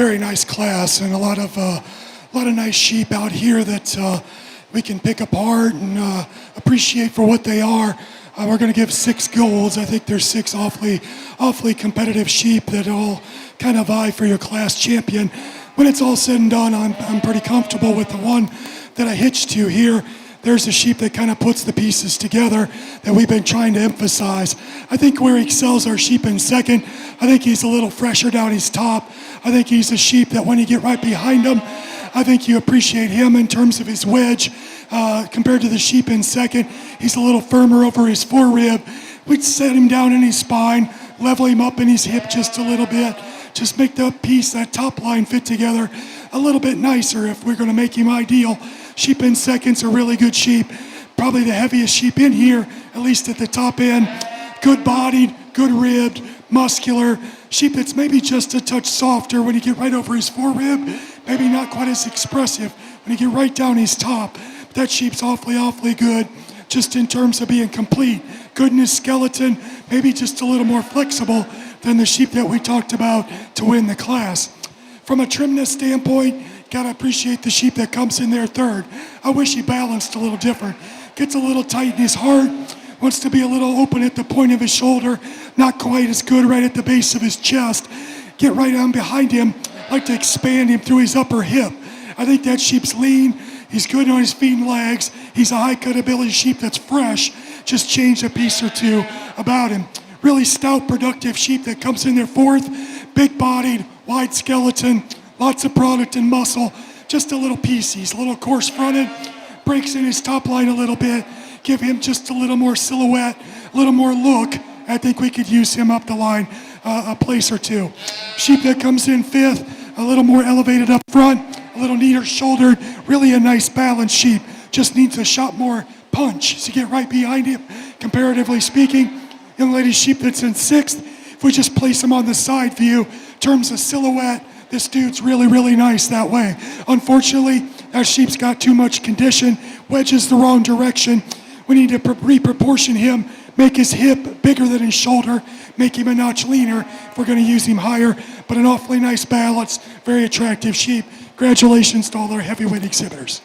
very nice class and a lot of nice sheep out here that we can pick apart and appreciate for what they are. We're going to give 6 golds. I think there's 6 awfully competitive sheep that all kind of vie for your class champion. When it's all said and done, I'm pretty comfortable with the one that I hitched to here. There's a sheep that kind of puts the pieces together that we've been trying to emphasize. I think where he excels our sheep in second, I think he's a little fresher down his top. I think he's a sheep that when you get right behind him, I think you appreciate him in terms of his wedge. Compared to the sheep in second, he's a little firmer over his forerib. We'd set him down in his spine, level him up in his hip just a little bit. Just make that piece, that top line fit together a little bit nicer if we're going to make him ideal. Sheep in second's a really good sheep. Probably the heaviest sheep in here, at least at the top end. Good bodied, good ribbed, muscular. Sheep that's maybe just a touch softer when you get right over his forerib. Maybe not quite as expressive when you get right down his top. But that sheep's awfully good just in terms of being complete. Good in his skeleton, maybe just a little more flexible than the sheep that we talked about to win the class. From a trimness standpoint, gotta appreciate the sheep that comes in there third. I wish he balanced a little different. Gets a little tight in his heart, wants to be a little open at the point of his shoulder, not quite as good right at the base of his chest. Get right on behind him, like to expand him through his upper hip. I think that sheep's lean, he's good on his feet and legs, he's a high cut ability sheep that's fresh, just change a piece or two about him. Really stout, productive sheep that comes in there fourth, big bodied, wide skeleton, lots of product and muscle, just a little piece. He's a little coarse fronted, breaks in his top line a little bit, give him just a little more silhouette, a little more look. I think we could use him up the line a place or two. Sheep that comes in fifth, a little more elevated up front, a little neater shouldered, really a nice balanced sheep. Just needs a shot more punch to get right behind him, comparatively speaking. Young lady's sheep that's in sixth, if we just place him on the side view, in terms of silhouette, this dude's really nice that way. Unfortunately, that sheep's got too much condition, wedges the wrong direction. We need to reproportion him, make his hip bigger than his shoulder, make him a notch leaner if we're going to use him higher, but an awfully nice balance, very attractive sheep. Congratulations to all our heavyweight exhibitors.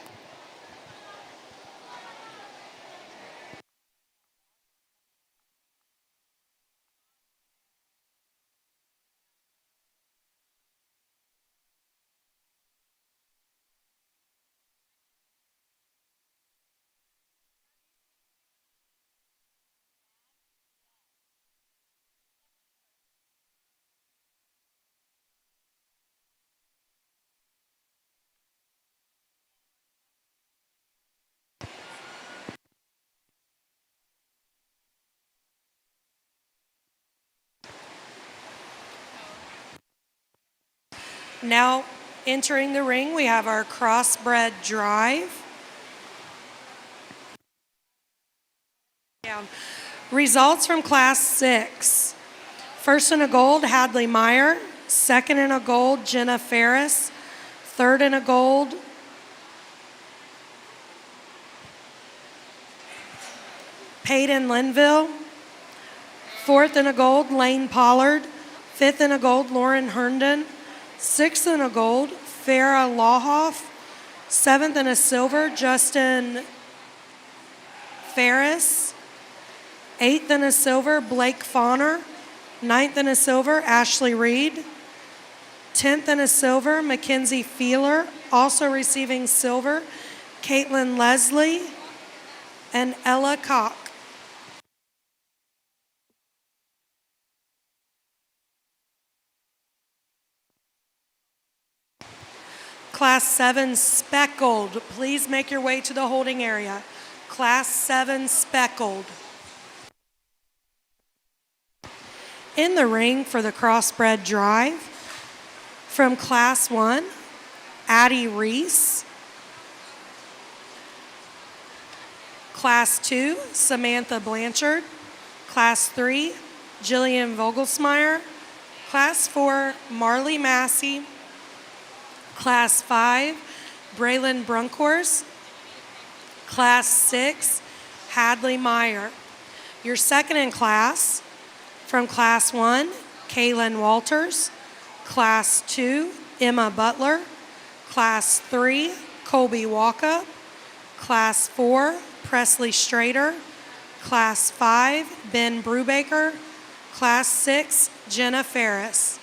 Now entering the ring, we have our Crossbred drive. Results from Class 6. First in a gold, Hadley Meyer. Second in a gold, Jenna Ferris. Third in a gold, Peyton Linville. Fourth in a gold, Lane Pollard. Fifth in a gold, Lauren Herndon. Sixth in a gold, Farah Lawhoff. Seventh in a silver, Justin Ferris. Eighth in a silver, Blake Fauner. Ninth in a silver, Ashley Reed. 10th in a silver, Mackenzie Feeler. Also receiving silver, Caitlin Leslie and Ella Cock. Class 7 Speckled. Please make your way to the holding area. Class 7 Speckled. In the ring for the Crossbred drive, from Class 1, Addie Reese. Class 2, Samantha Blanchard. Class 3, Jillian Vogelsmeyer. Class 4, Marley Massey. Class 5, Braylon Brunkhorst. Class 6, Hadley Meyer. Your second in class, from Class 1, Kaylin Walters. Class 2, Emma Butler. Class 3, Colby Walker. Class 4, Presley Strader. Class 5, Ben Brubaker. Class 6, Jenna Ferris.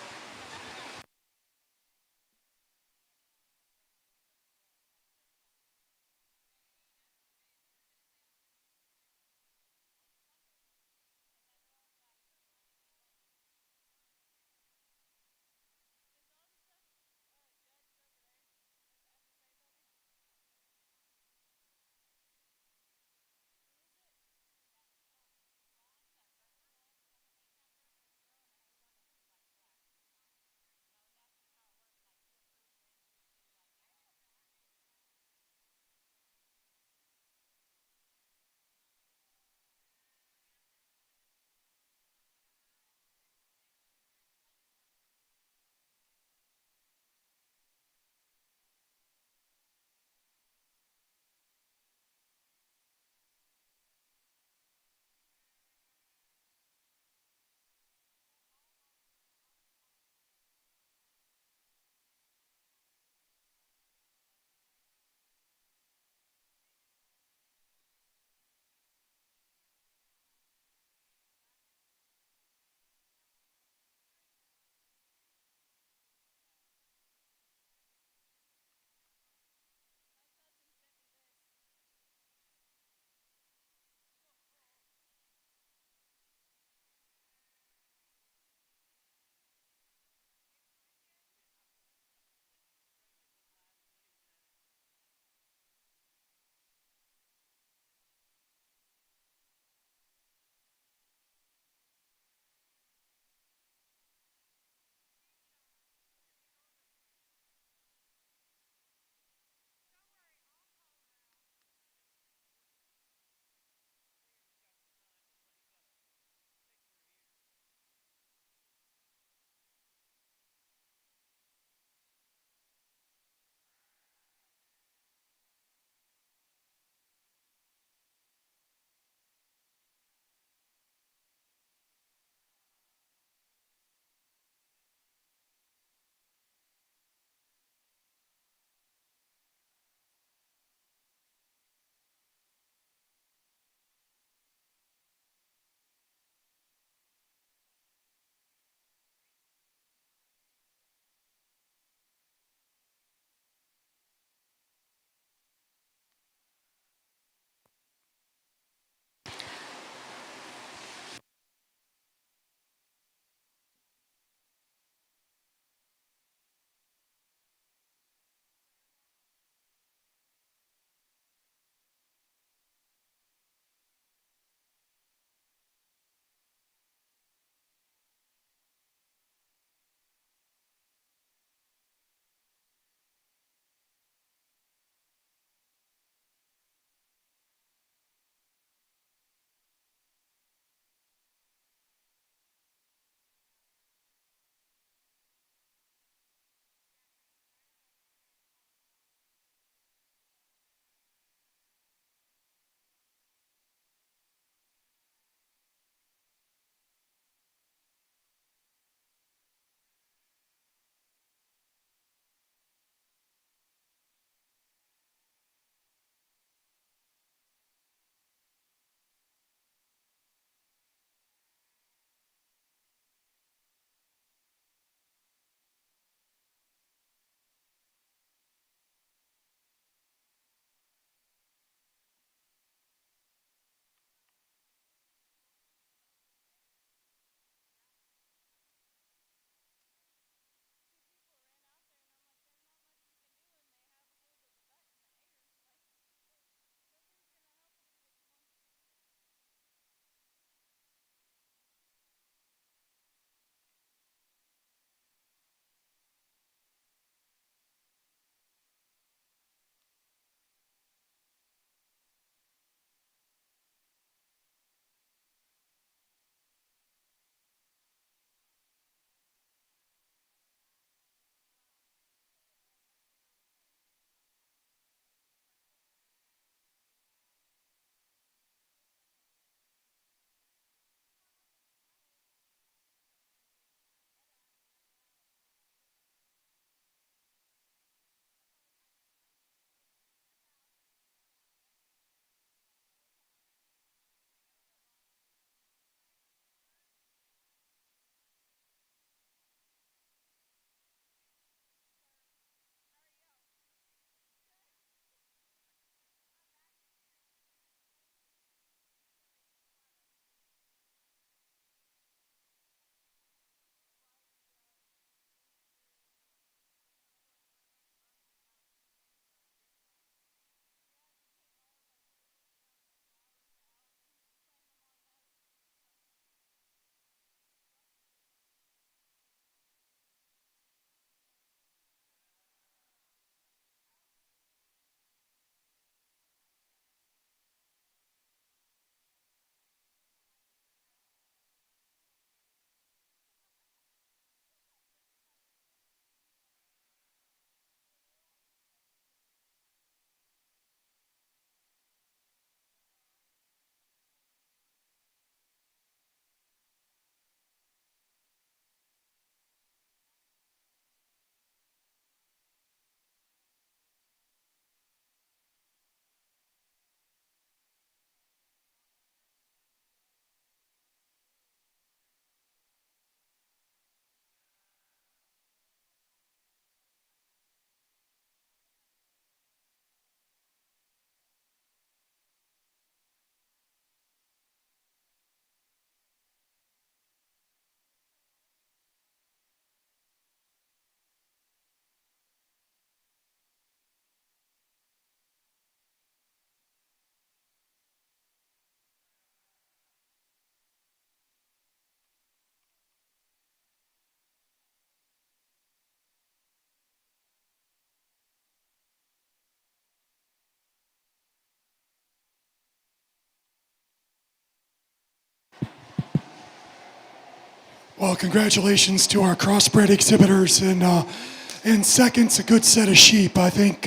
Well, congratulations to our crossbred exhibitors, and second's a good set of sheep. I think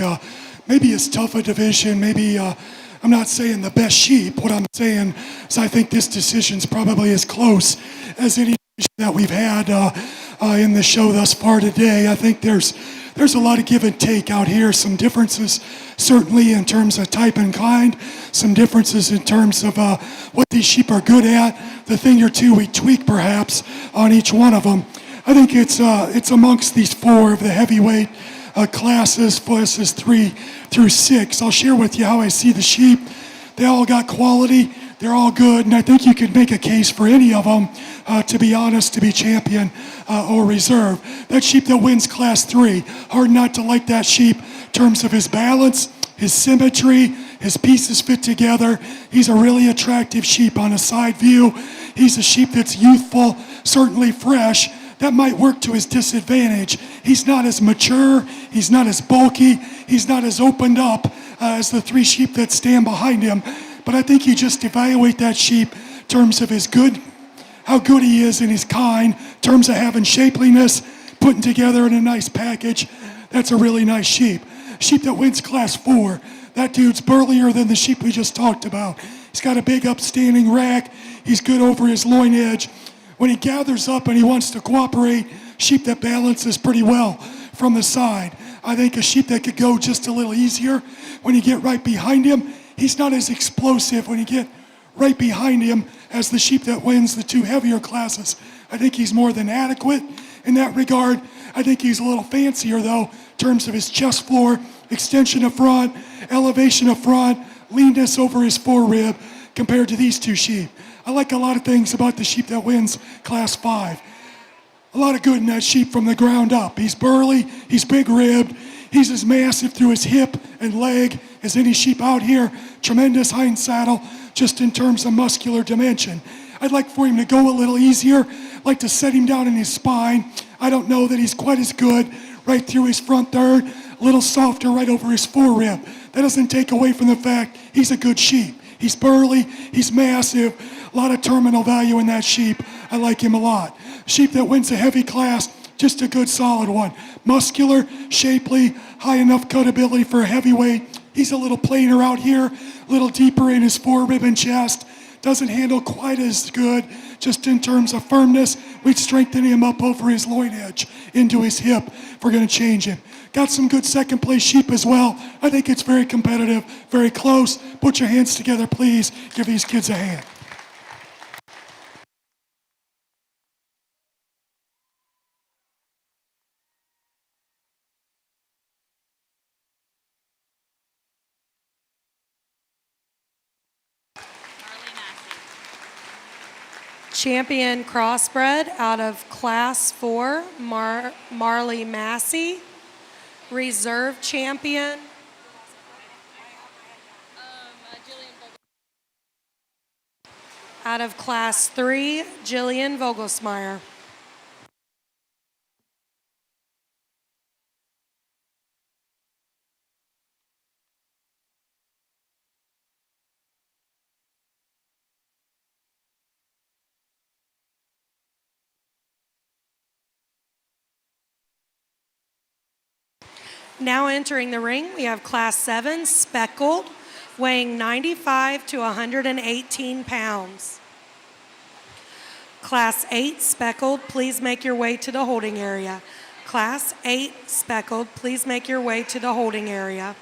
maybe as tough a division, maybe I'm not saying the best sheep. What I'm saying is I think this decision's probably as close as any that we've had in the show thus far today. I think there's a lot of give and take out here. Some differences certainly in terms of type and kind. Some differences in terms of what these sheep are good at. The thing or two we tweak perhaps on each one of them. I think it's amongst these four of the heavyweight classes 3 through 6. I'll share with you how I see the sheep. They all got quality. They're all good, and I think you could make a case for any of them, to be honest, to be champion or reserve. That sheep that wins Class 3, hard not to like that sheep in terms of his balance, his symmetry, his pieces fit together. He's a really attractive sheep on a side view. He's a sheep that's youthful, certainly fresh. That might work to his disadvantage. He's not as mature, he's not as bulky, he's not as opened up as the 3 sheep that stand behind him. But I think you just evaluate that sheep in terms of his good, how good he is in his kind, in terms of having shapeliness, putting together in a nice package. That's a really nice sheep. Sheep that wins Class 4, that dude's burlier than the sheep we just talked about. He's got a big upstanding rack. He's good over his loin edge. When he gathers up and he wants to cooperate, sheep that balances pretty well from the side. I think a sheep that could go just a little easier when you get right behind him. He's not as explosive when you get right behind him as the sheep that wins the 2 heavier classes. I think he's more than adequate in that regard. I think he's a little fancier, though, in terms of his chest floor, extension of front, elevation of front, leanness over his forerib compared to these 2 sheep. I like a lot of things about the sheep that wins Class 5. A lot of good in that sheep from the ground up. He's burly, he's big-ribbed, he's as massive through his hip and leg as any sheep out here. Tremendous hind saddle, just in terms of muscular dimension. I'd like for him to go a little easier. I'd like to set him down in his spine. I don't know that he's quite as good right through his front third, a little softer right over his forerib. That doesn't take away from the fact he's a good sheep. He's burly, he's massive, a lot of terminal value in that sheep. I like him a lot. Sheep that wins a heavy class, just a good solid one. Muscular, shapely, high enough cutability for a heavyweight. He's a little plainer out here, a little deeper in his forerib and chest. Doesn't handle quite as good, just in terms of firmness. We'd strengthen him up over his loin edge, into his hip, if we're gonna change him. Got some good second place sheep as well. I think it's very competitive, very close. Put your hands together, please. Give these kids a hand. Champion Crossbred out of Class 4, Marley Massey. Reserve champion, out of Class 3, Jillian Vogelsmeyer. Now entering the ring, we have Class 7, Speckled, weighing 95 to 118 pounds. Class 8, Speckled, please make your way to the holding area. Class 8, Speckled, please make your way to the holding area.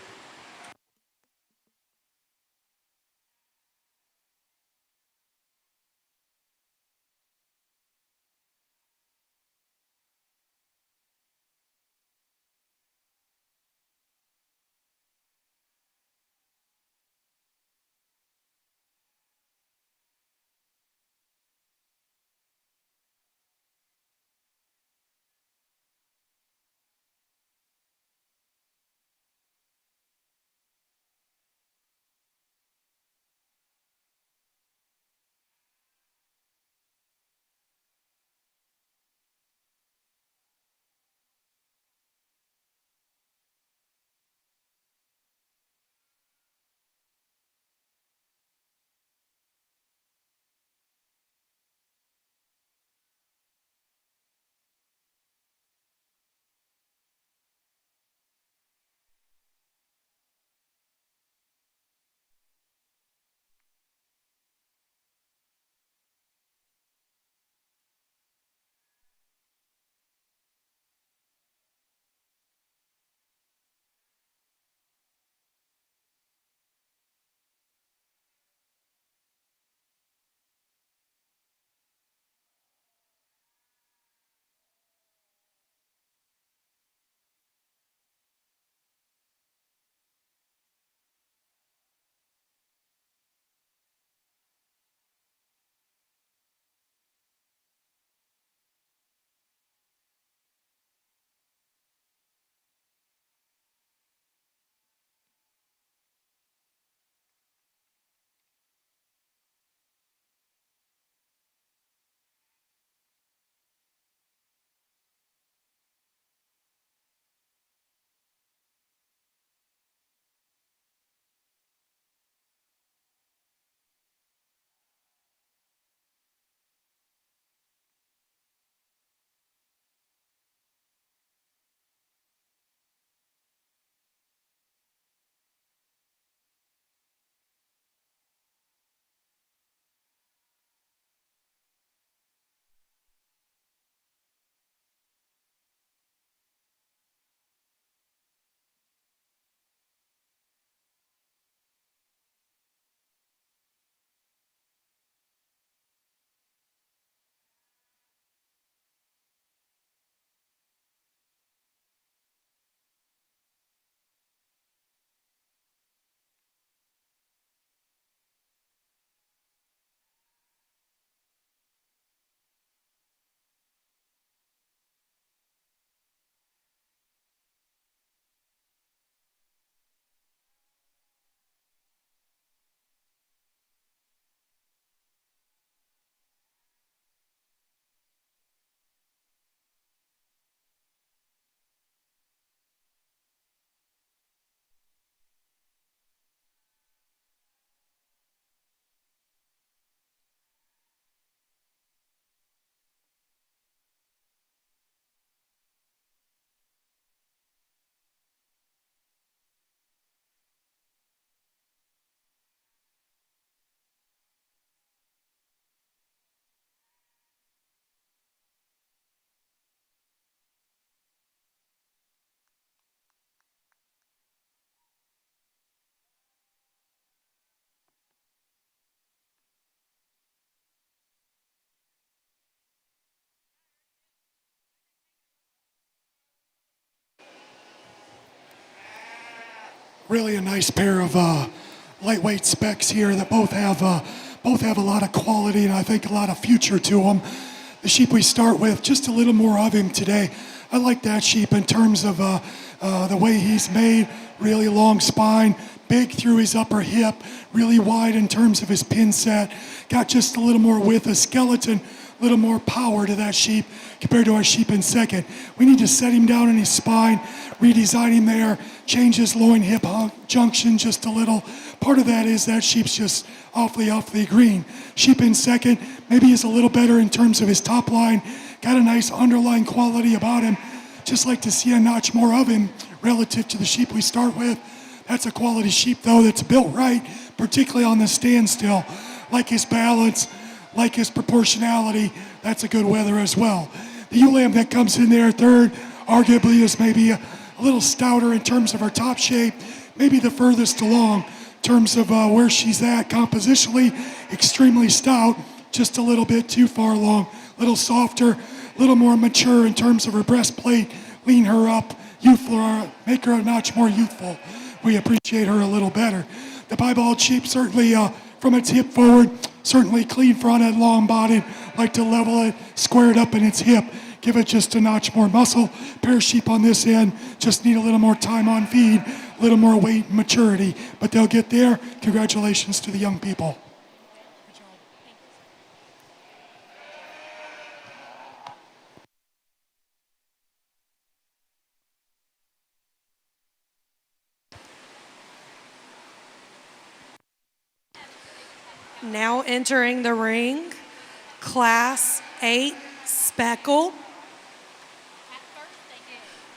really a nice pair of lightweight specs here that both have a lot of quality and I think a lot of future to them. The sheep we start with, just a little more of him today. I like that sheep in terms of the way he's made, really long spine, big through his upper hip, really wide in terms of his pin set, got just a little more width of skeleton, a little more power to that sheep compared to our sheep in second. We need to set him down in his spine, redesign him there, change his loin hip junction just a little. Part of that is that sheep's just awfully green. Sheep in second maybe is a little better in terms of his top line, got a nice underlying quality about him. Just like to see a notch more of him relative to the sheep we start with. That's a quality sheep though that's built right, particularly on the standstill. Like his balance, like his proportionality, that's a good Wether as well. The ewe lamb that comes in there third, arguably is maybe a little stouter in terms of her top shape, maybe the furthest along in terms of where she's at compositionally, extremely stout, just a little bit too far along, a little softer, a little more mature in terms of her breastplate, lean her up, youthful, make her a notch more youthful. We appreciate her a little better. The piebald sheep certainly from its hip forward, certainly clean fronted, long bodied, like to level it, square it up in its hip, give it just a notch more muscle. Pair of sheep on this end just need a little more time on feed, a little more weight and maturity, but they'll get there. Congratulations to the young people. Now entering the ring, Class 8 Speckle,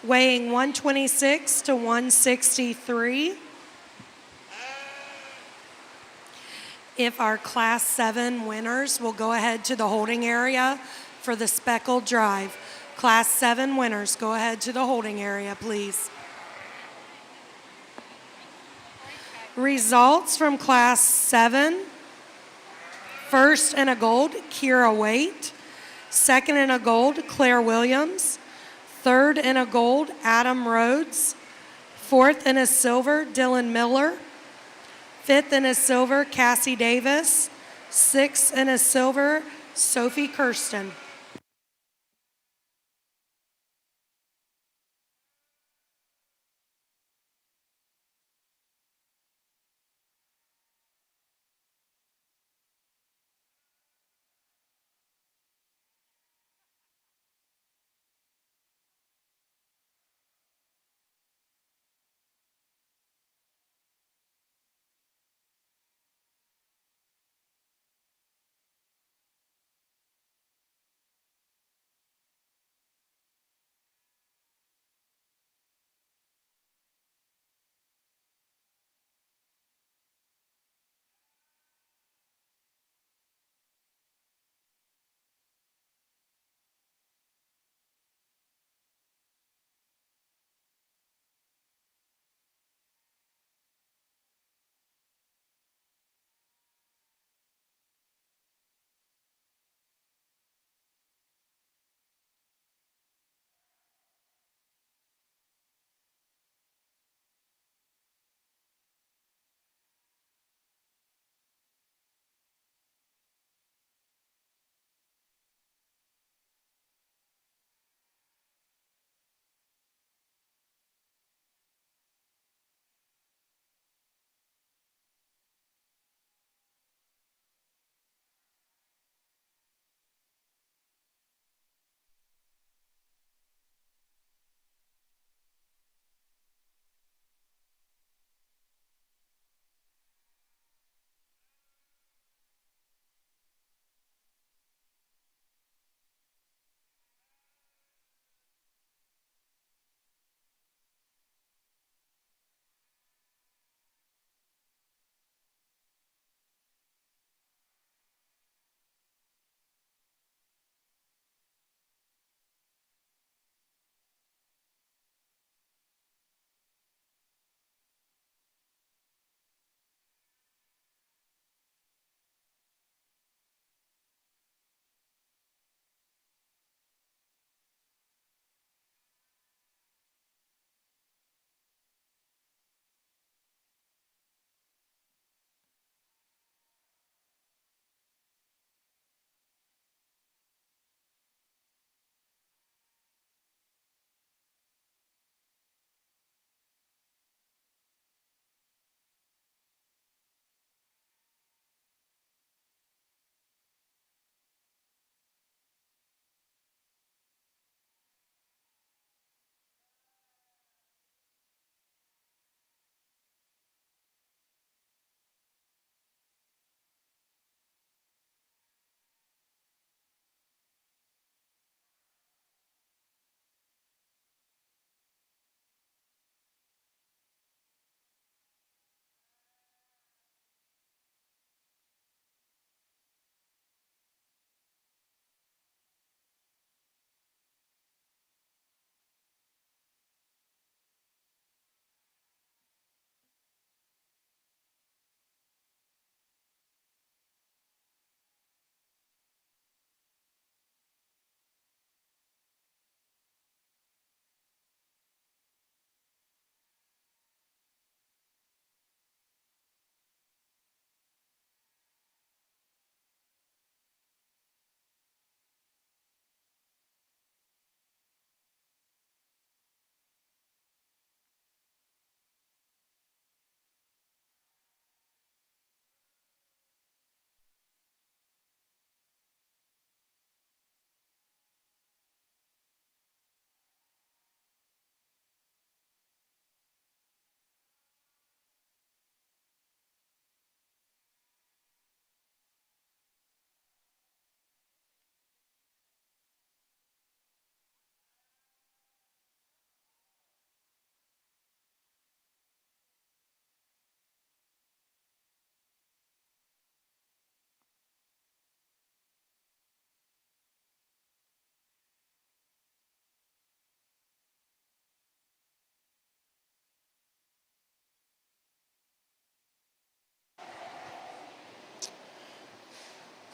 weighing 126 to 163. If our Class 7 winners will go ahead to the holding area for the Speckle drive. Class 7 winners, go ahead to the holding area, please. Results from Class 7. First in a gold, Kira Waite. Second in a gold, Claire Williams. Third in a gold, Adam Rhodes. Fourth in a silver, Dylan Miller. Fifth in a silver, Cassie Davis. Sixth in a silver, Sophie Kirsten.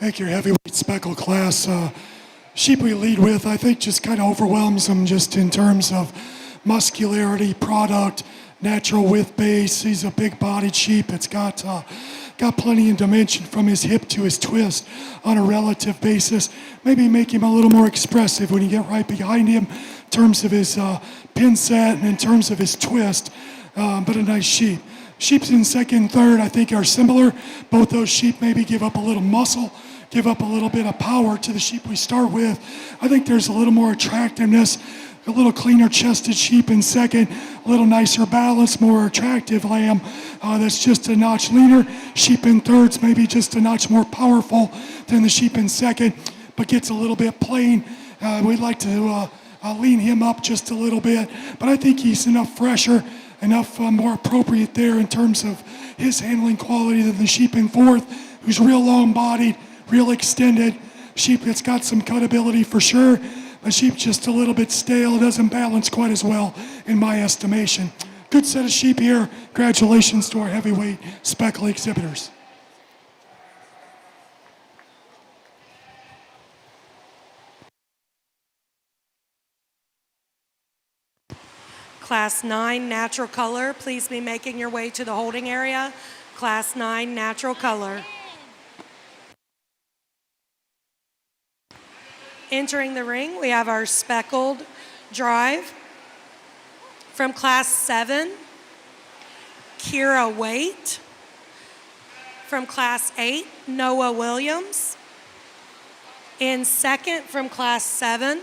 Thank you, heavyweight speckle class. Sheep we lead with, I think, just kind of overwhelms them just in terms of muscularity, product, natural width base. He's a big-bodied sheep. It's got plenty of dimension from his hip to his twist on a relative basis. Maybe make him a little more expressive when you get right behind him in terms of his pin set and in terms of his twist, but a nice sheep. Sheeps in second and third, I think, are similar. Both those sheep maybe give up a little muscle, give up a little bit of power to the sheep we start with. I think there's a little more attractiveness, a little cleaner chested sheep in second, a little nicer balance, more attractive lamb that's just a notch leaner. Sheep in thirds maybe just a notch more powerful than the sheep in second, but gets a little bit plain. We'd like to lean him up just a little bit, but I think he's enough fresher, enough more appropriate there in terms of his handling quality than the sheep in fourth, who's real long-bodied, real extended. Sheep that's got some cutability for sure. A sheep just a little bit stale, doesn't balance quite as well in my estimation. Good set of sheep here. Congratulations to our heavyweight speckle exhibitors. Class 9 Natural Color, please be making your way to the holding area. Class 9 Natural Color. Entering the ring, we have our speckled drive. From Class 7, Kira Waite. From Class 8, Noah Williams. In second, from Class 7,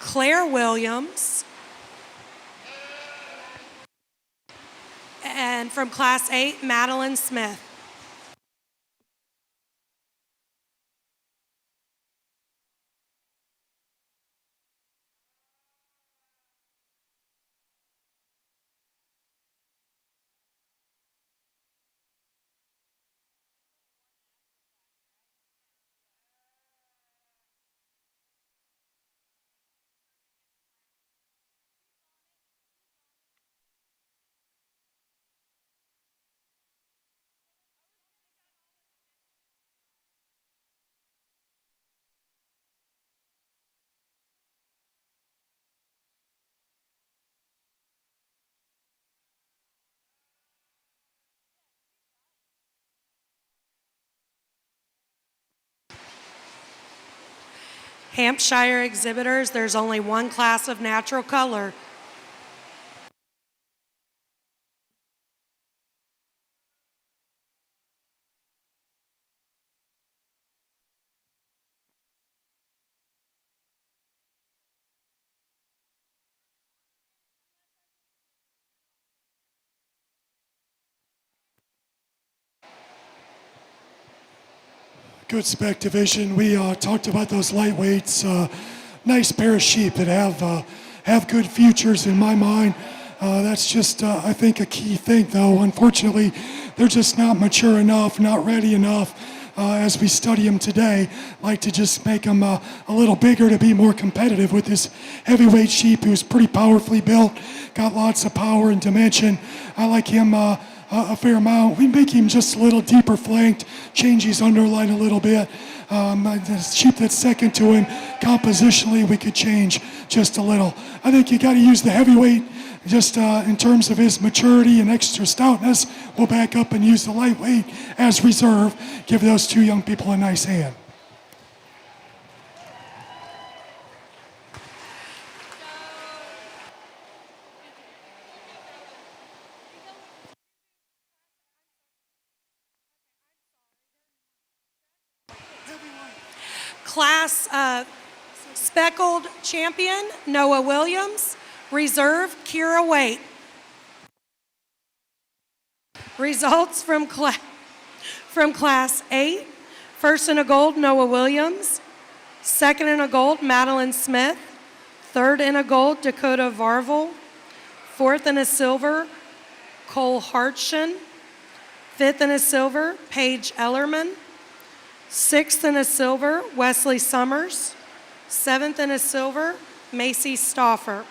Claire Williams. And from Class 8, Madeline Smith. Hampshire exhibitors, there's only one class of natural color. Good spec division. We talked about those lightweights. Nice pair of sheep that have good futures in my mind. That's just, I think, a key thing, though. Unfortunately, they're just not mature enough, not ready enough. As we study them today, like to just make them a little bigger to be more competitive with this heavyweight sheep who's pretty powerfully built, got lots of power and dimension. I like him a fair amount. We make him just a little deeper flanked, change his underline a little bit. The sheep that's second to him, compositionally, we could change just a little. I think you got to use the heavyweight just in terms of his maturity and extra stoutness. We'll back up and use the lightweight as reserve. Give those two young people a nice hand. Class speckled champion, Noah Williams. Reserve, Kira Waite. Results from Class 8. First in a gold, Noah Williams. Second in a gold, Madeline Smith. Third in a gold, Dakota Varvel. Fourth in a silver, Cole Hartschen. Fifth in a silver, Paige Ellerman. Sixth in a silver, Wesley Summers. Seventh in a silver, Macy Stauffer.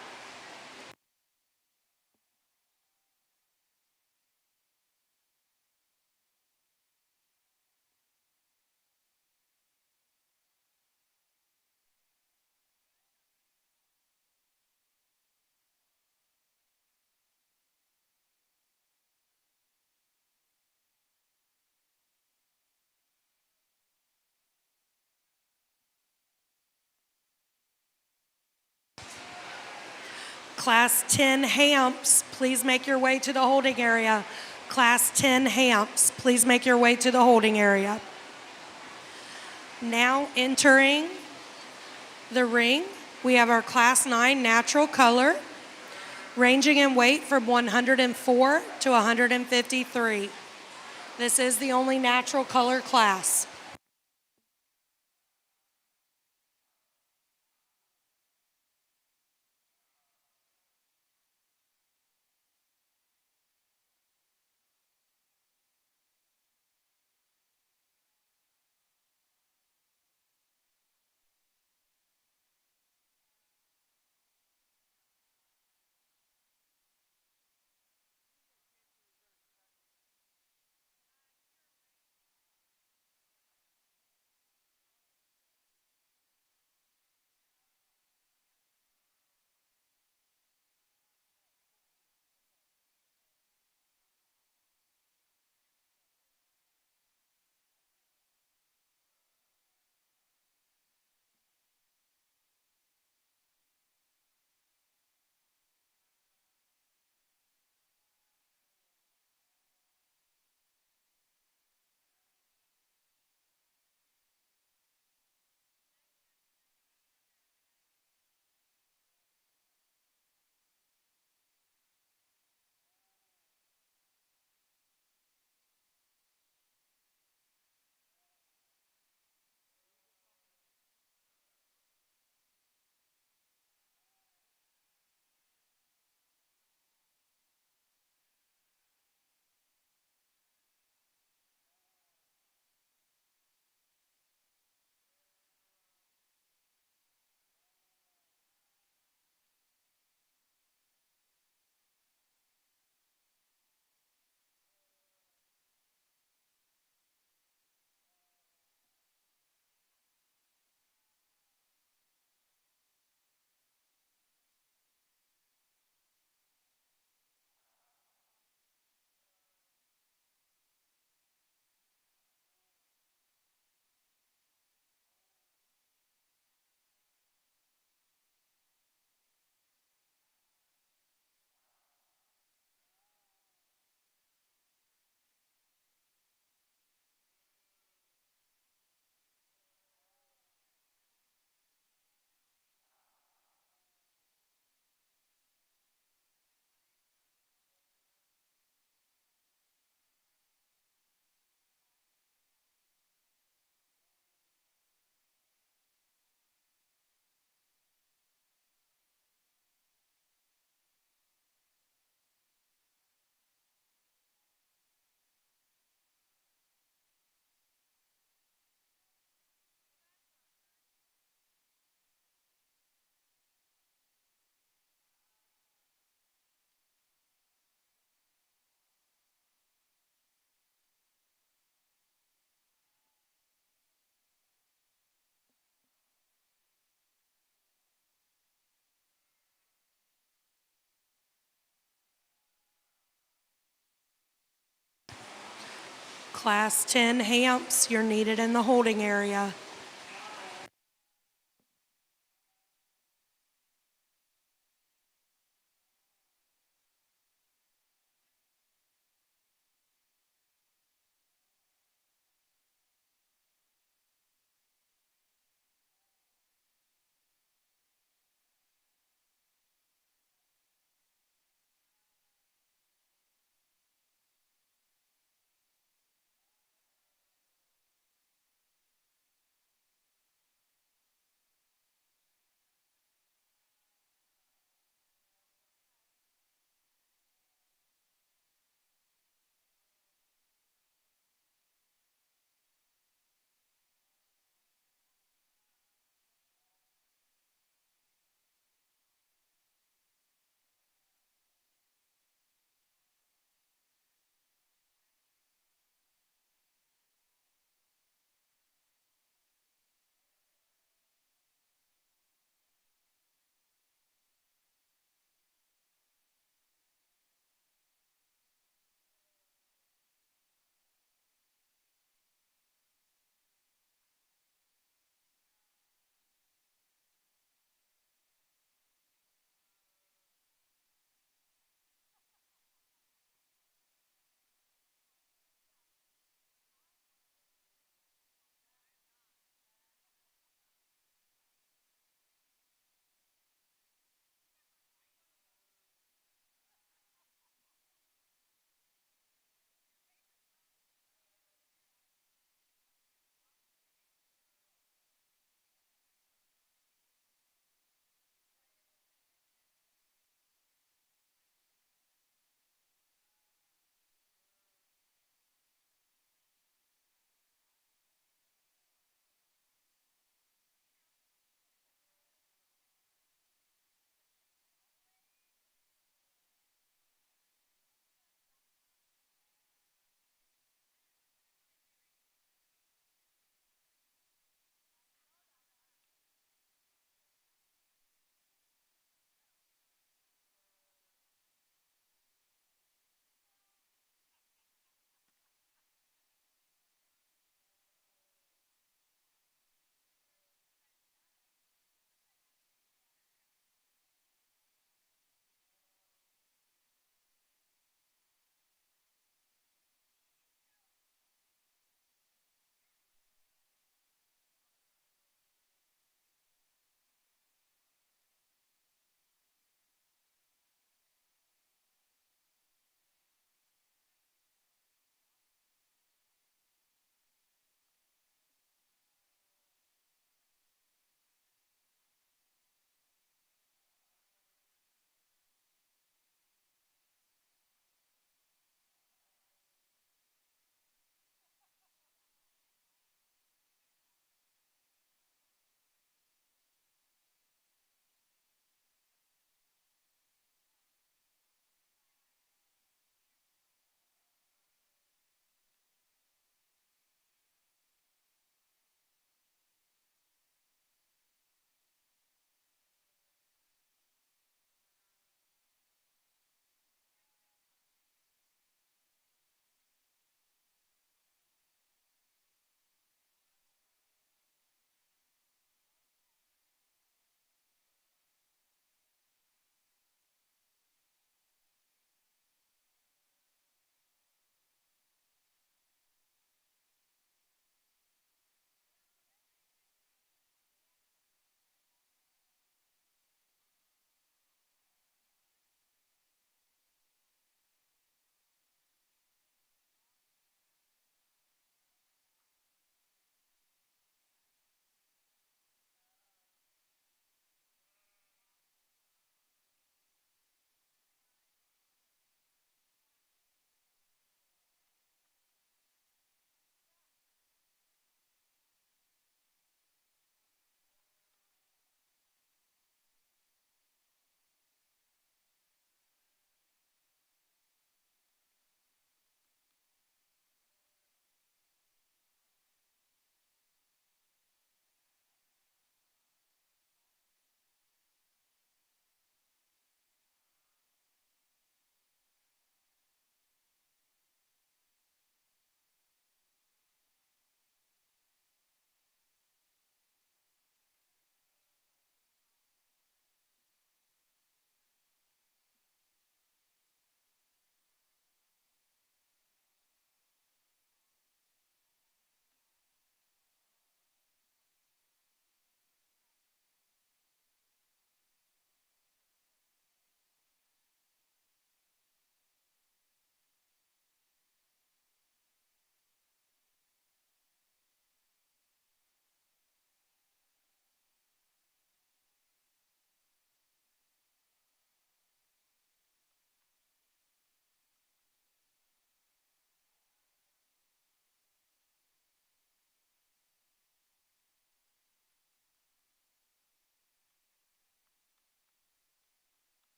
Class 10 Hamps, please make your way to the holding area. Class 10 Hamps, please make your way to the holding area. Now entering the ring, we have our Class 9 Natural Color, ranging in weight from 104 to 153. This is the only natural color class. Class 10 Hamps, you're needed in the holding area.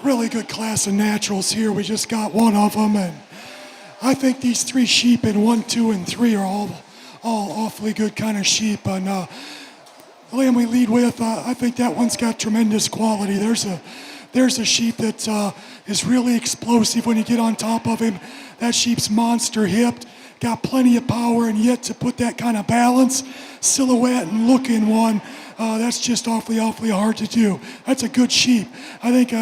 really good class of naturals here. We just got one of them, and I think these 3 sheep in 1, 2, and 3 are all awfully good kind of sheep. And the lamb we lead with, I think that one's got tremendous quality. There's a sheep that is really explosive when you get on top of him. That sheep's monster hipped, got plenty of power, and yet to put that kind of balance, silhouette, and look in one, that's just awfully hard to do. That's a good sheep. I think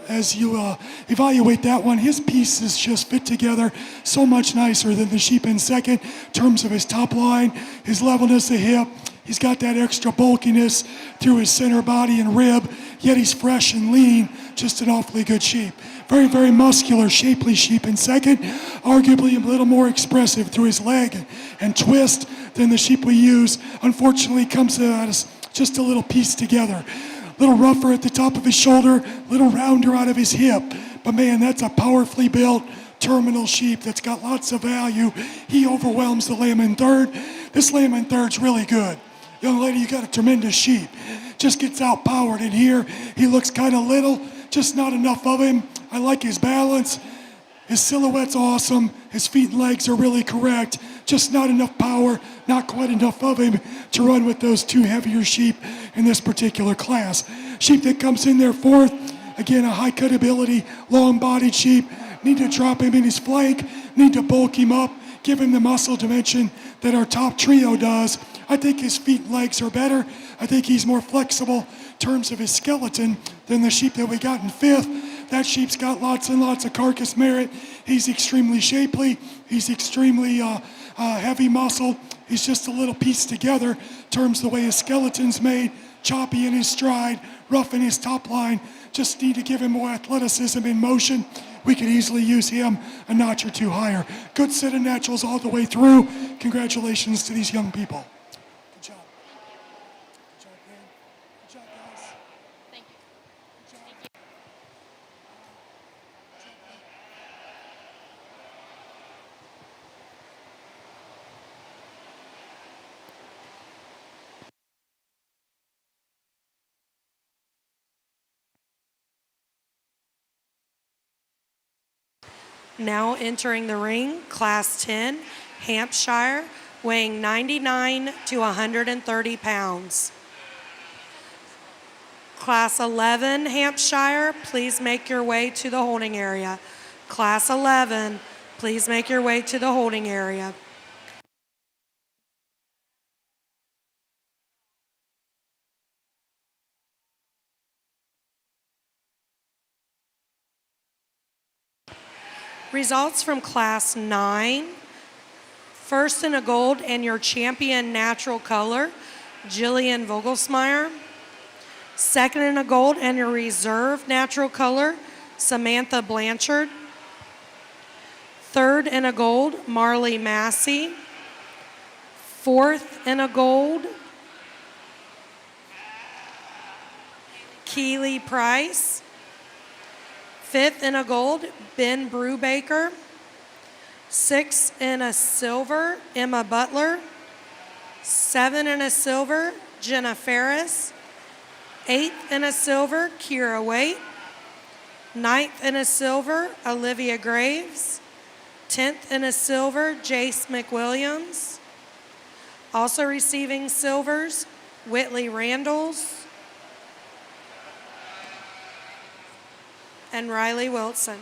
as you evaluate that one, his pieces just fit together so much nicer than the sheep in second in terms of his top line, his levelness of hip. He's got that extra bulkiness through his center body and rib, yet he's fresh and lean, just an awfully good sheep. Very muscular, shapely sheep in second, arguably a little more expressive through his leg and twist than the sheep we use. Unfortunately, comes at us just a little piece together. A little rougher at the top of his shoulder, a little rounder out of his hip. But man, that's a powerfully built terminal sheep that's got lots of value. He overwhelms the lamb in third. This lamb in third's really good. Young lady, you got a tremendous sheep. Just gets outpowered in here. He looks kind of little, just not enough of him. I like his balance. His silhouette's awesome. His feet and legs are really correct. Just not enough power, not quite enough of him to run with those 2 heavier sheep in this particular class. Sheep that comes in there fourth, again, a high cut ability, long-bodied sheep. Need to drop him in his flank, need to bulk him up, give him the muscle dimension that our top trio does. I think his feet and legs are better. I think he's more flexible in terms of his skeleton than the sheep that we got in fifth. That sheep's got lots and lots of carcass merit. He's extremely shapely. He's extremely heavy muscle. He's just a little piece together in terms of the way his skeleton's made, choppy in his stride, rough in his top line. Just need to give him more athleticism in motion. We could easily use him a notch or 2 higher. Good set of naturals all the way through. Congratulations to these young people. Good job. Good job, man. Good job, guys. Thank you. Good job. Now entering the ring, Class 10, Hampshire, weighing 99 to 130 pounds. Class 11, Hampshire, please make your way to the holding area. Class 11, please make your way to the holding area. Results from Class 9. First in a gold and your champion natural color, Jillian Vogelsmeyer. Second in a gold and your reserve natural color, Samantha Blanchard. Third in a gold, Marley Massey. Fourth in a gold, Keely Price. Fifth in a gold, Ben Brubaker. Sixth in a silver, Emma Butler. Seven in a silver, Jenna Ferris. Eighth in a silver, Kira Waite. Ninth in a silver, Olivia Graves. 10th in a silver, Jace McWilliams. Also receiving silvers, Whitley Randalls and Riley Wilson.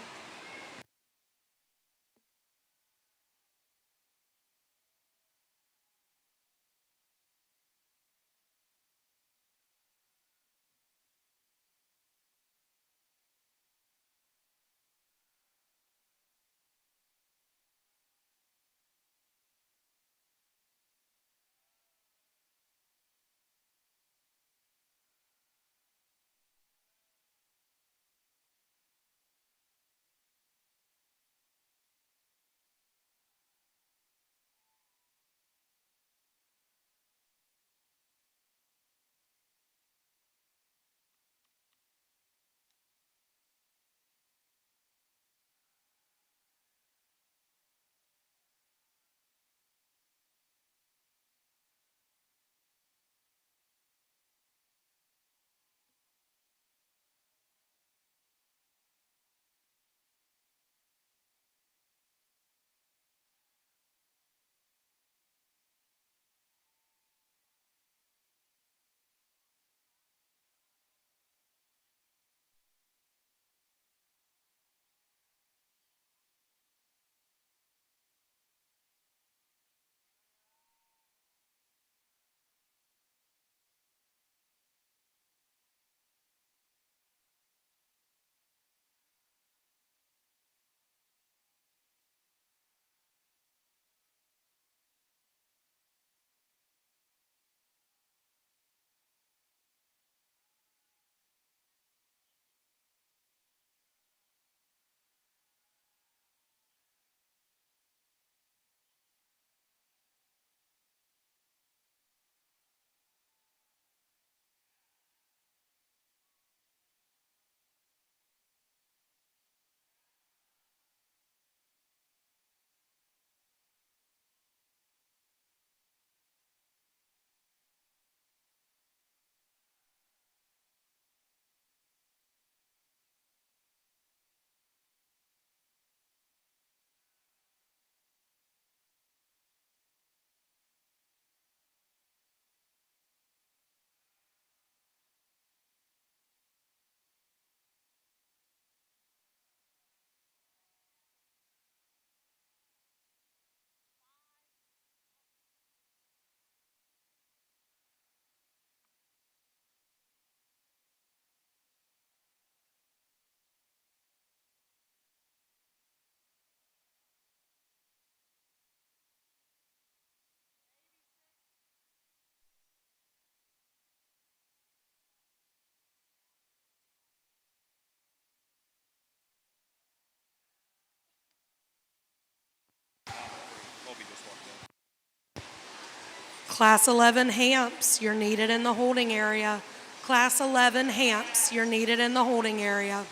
Class 11 Hamps, you're needed in the holding area. Class 11 Hamps, you're needed in the holding area.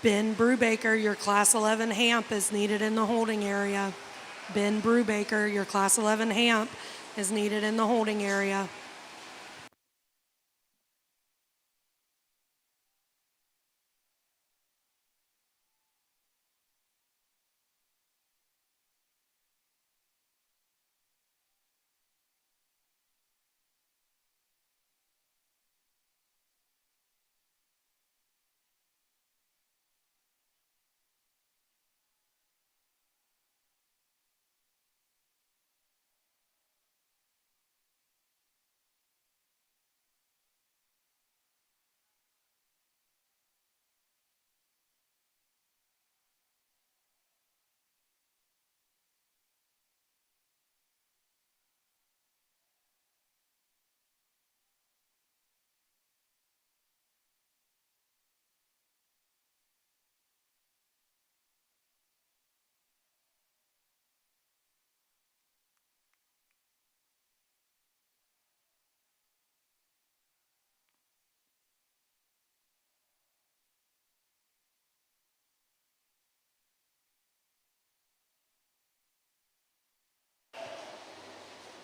Ben Brubaker, your Class 11 Hamp is needed in the holding area. Ben Brubaker, your Class 11 Hamp is needed in the holding area.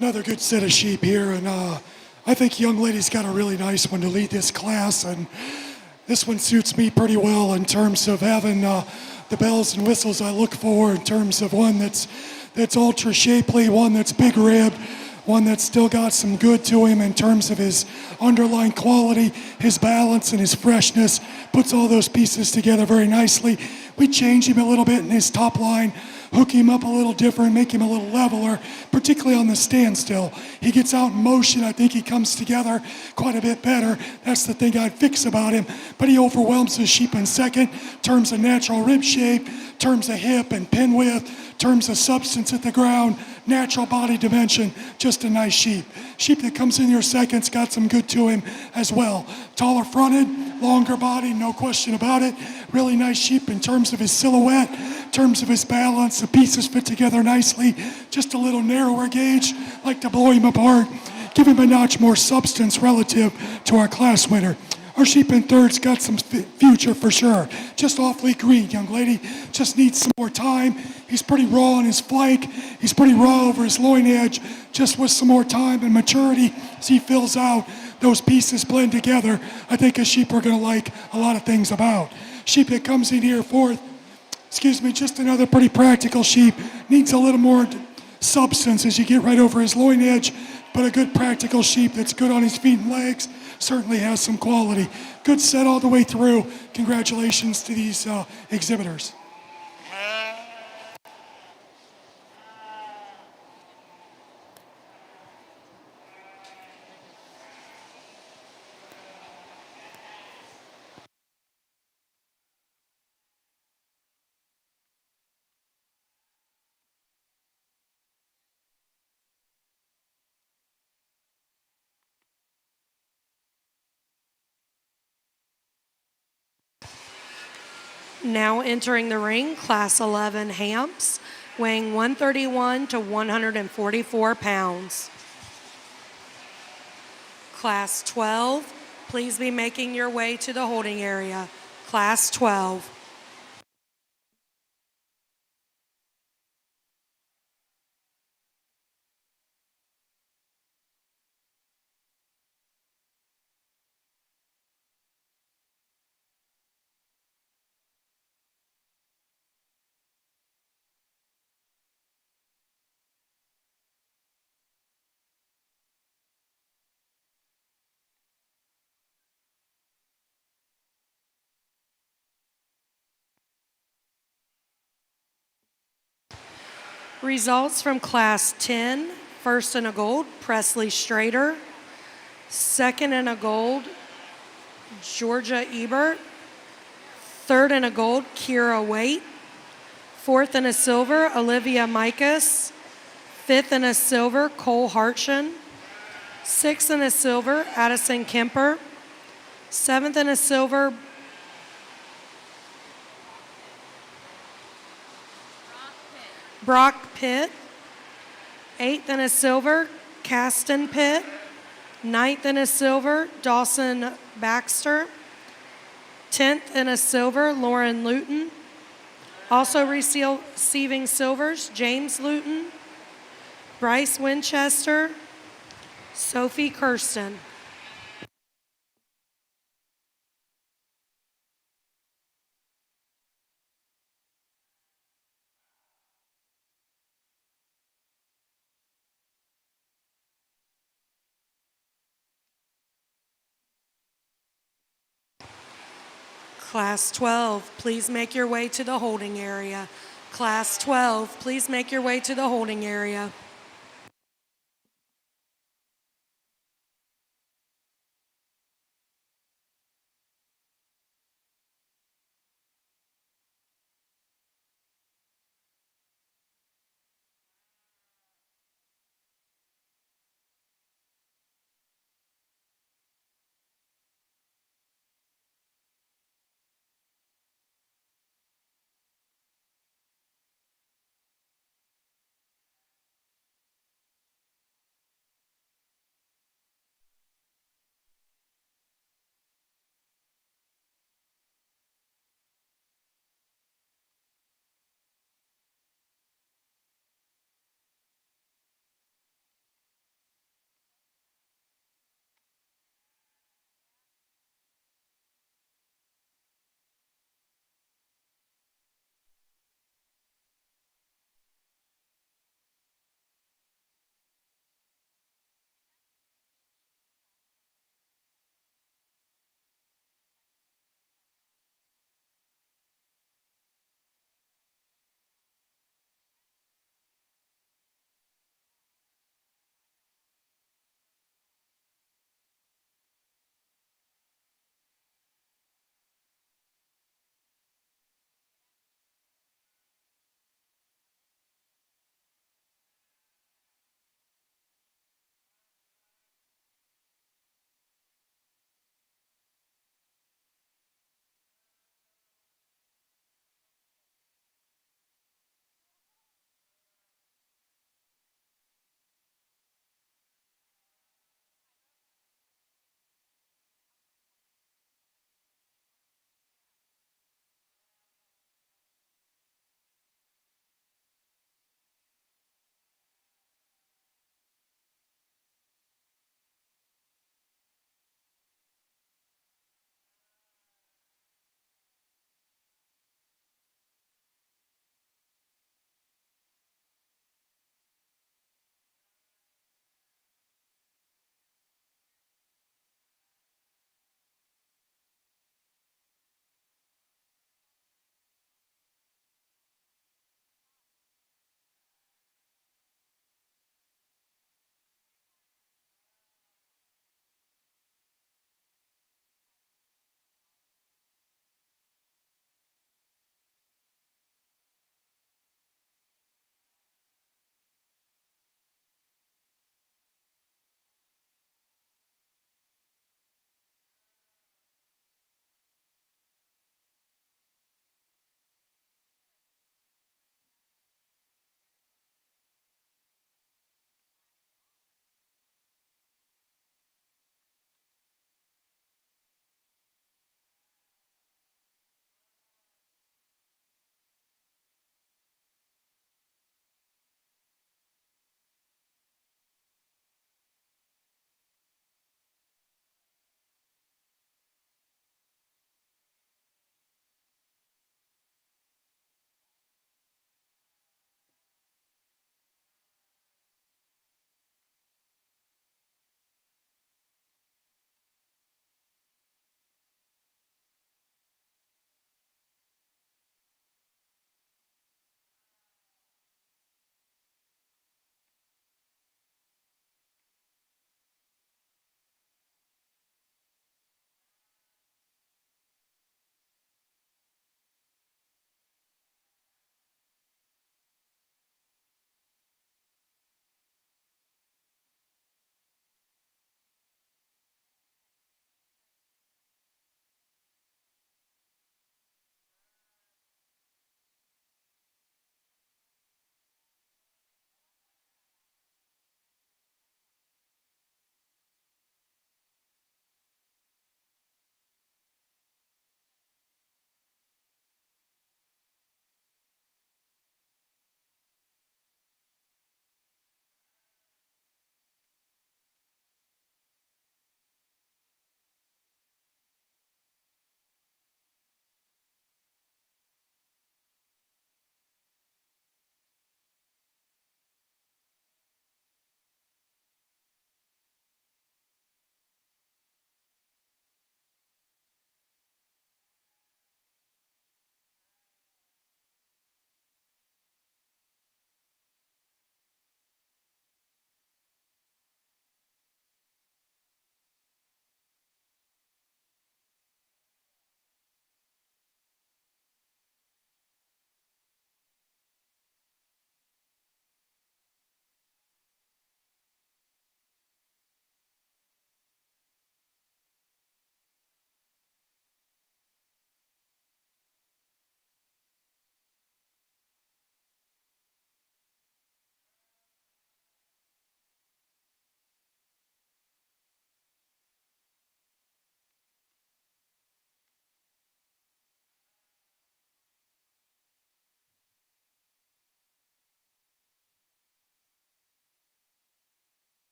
Another good set of sheep here, and I think young lady's got a really nice one to lead this class, and this one suits me pretty well in terms of having the bells and whistles I look for, in terms of one that's ultra shapely, one that's big ribbed, one that's still got some good to him in terms of his underlying quality, his balance, and his freshness. Puts all those pieces together very nicely. We change him a little bit in his top line, hook him up a little different, make him a little leveler, particularly on the standstill. He gets out in motion. I think he comes together quite a bit better. That's the thing I'd fix about him. But he overwhelms the sheep in second, terms of natural rib shape, terms of hip and pin width, terms of substance at the ground, natural body dimension. Just a nice sheep. Sheep that comes in your second's got some good to him as well. Taller fronted, longer body, no question about it. Really nice sheep in terms of his silhouette, in terms of his balance. The pieces fit together nicely. Just a little narrower gauge. Like to blow him apart. Give him a notch more substance relative to our class winner. Our sheep in third's got some future for sure. Just awfully green, young lady. Just needs some more time. He's pretty raw on his flank. He's pretty raw over his loin edge. Just with some more time and maturity as he fills out, those pieces blend together, I think a sheep are going to like a lot of things about. Sheep that comes in here fourth, just another pretty practical sheep. Needs a little more substance as you get right over his loin edge, but a good practical sheep that's good on his feet and legs, certainly has some quality. Good set all the way through. Congratulations to these exhibitors. Now entering the ring, Class 11 Hamps, weighing 131 to 144 pounds. Class 12, please be making your way to the holding area. Class 12. Results from Class 10, first in a gold, Presley Strader. Second in a gold, Georgia Ebert. Third in a gold, Kira Waite. Fourth in a silver, Olivia Micas. Fifth in a silver, Cole Hartschen. Sixth in a silver, Addison Kemper. Seventh in a silver, Brock Pitt. Eighth in a silver, Caston Pitt. Ninth in a silver, Dawson Baxter. 10th in a silver, Lauren Luton. Also receiving silvers, James Luton, Bryce Winchester, Sophie Kirsten. Class 12, please make your way to the holding area. Class 12, please make your way to the holding area.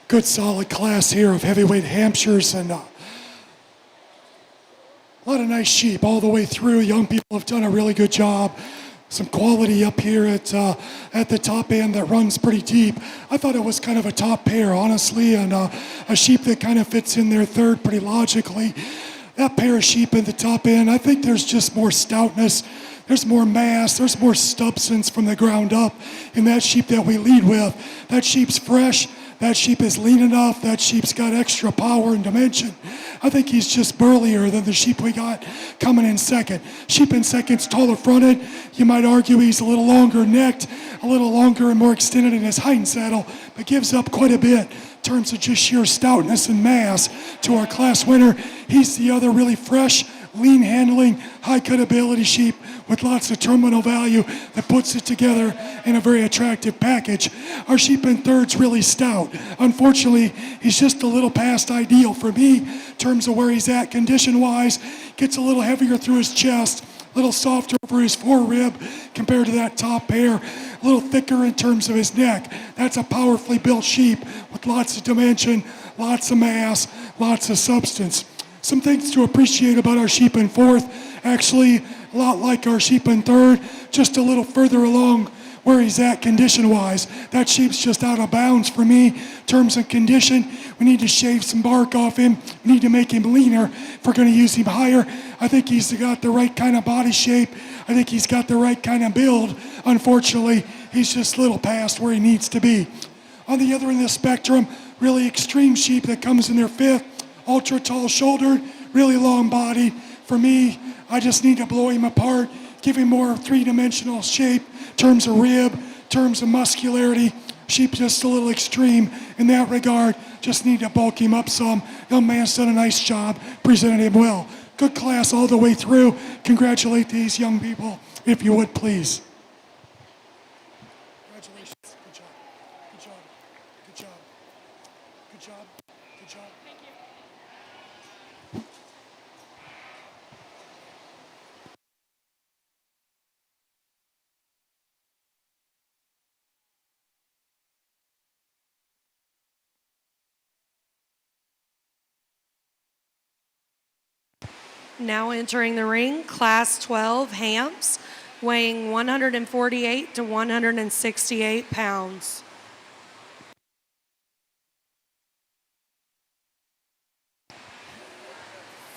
good solid class here of heavyweight Hampshires and a lot of nice sheep all the way through. Young people have done a really good job. Some quality up here at the top end that runs pretty deep. I thought it was kind of a top pair, honestly, and a sheep that kind of fits in there third pretty logically. That pair of sheep in the top end, I think there's just more stoutness, there's more mass, there's more substance from the ground up in that sheep that we lead with. That sheep's fresh, that sheep is lean enough, that sheep's got extra power and dimension. I think he's just burlier than the sheep we got coming in second. Sheep in second's taller fronted. You might argue he's a little longer necked, a little longer and more extended in his hind saddle, but gives up quite a bit in terms of just sheer stoutness and mass to our class winner. He's the other really fresh, lean handling, high cut ability sheep with lots of terminal value that puts it together in a very attractive package. Our sheep in third's really stout. Unfortunately, he's just a little past ideal for me in terms of where he's at condition wise. Gets a little heavier through his chest, a little softer over his forerib compared to that top pair, a little thicker in terms of his neck. That's a powerfully built sheep with lots of dimension, lots of mass, lots of substance. Some things to appreciate about our sheep in fourth, actually a lot like our sheep in third, just a little further along where he's at condition-wise. That sheep's just out of bounds for me in terms of condition. We need to shave some bark off him. We need to make him leaner if we're going to use him higher. I think he's got the right kind of body shape. I think he's got the right kind of build. Unfortunately, he's just a little past where he needs to be. On the other end of the spectrum, really extreme sheep that comes in their fifth, ultra tall shouldered, really long body. For me, I just need to blow him apart, give him more three-dimensional shape, terms of rib, terms of muscularity. Sheep just a little extreme in that regard. Just need to bulk him up some. Young man's done a nice job, presented him well. Good class all the way through. Congratulate these young people, if you would, please. Congratulations. Good job. Good job. Good job. Good job. Good job. Now entering the ring, Class 12 Hamps, weighing 148 to 168 pounds.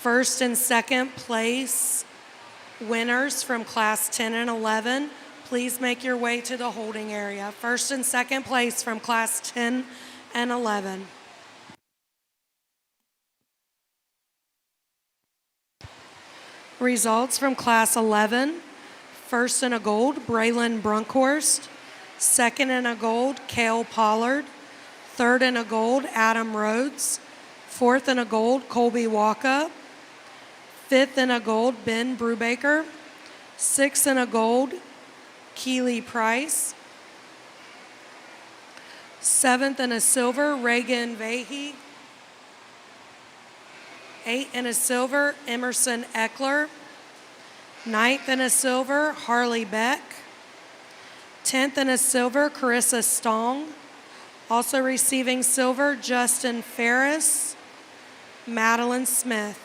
First and second place winners from Class 10 and 11, please make your way to the holding area. First and second place from Class 10 and 11. Results from Class 11, first in a gold, Braylon Brunkhorst. Second in a gold, Cale Pollard. Third in a gold, Adam Rhodes. Fourth in a gold, Colby Walkup. Fifth in a gold, Ben Brubaker. Sixth in a gold, Keely Price. Seventh in a silver, Reagan Vahey. Eighth in a silver, Emerson Eckler. Ninth in a silver, Harley Beck. 10th in a silver, Carissa Stong. Also receiving silver, Justin Ferris, Madeline Smith.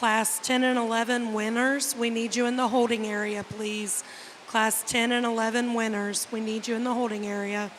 Class 10 and 11 winners, we need you in the holding area, please. Class 10 and 11 winners, we need you in the holding area.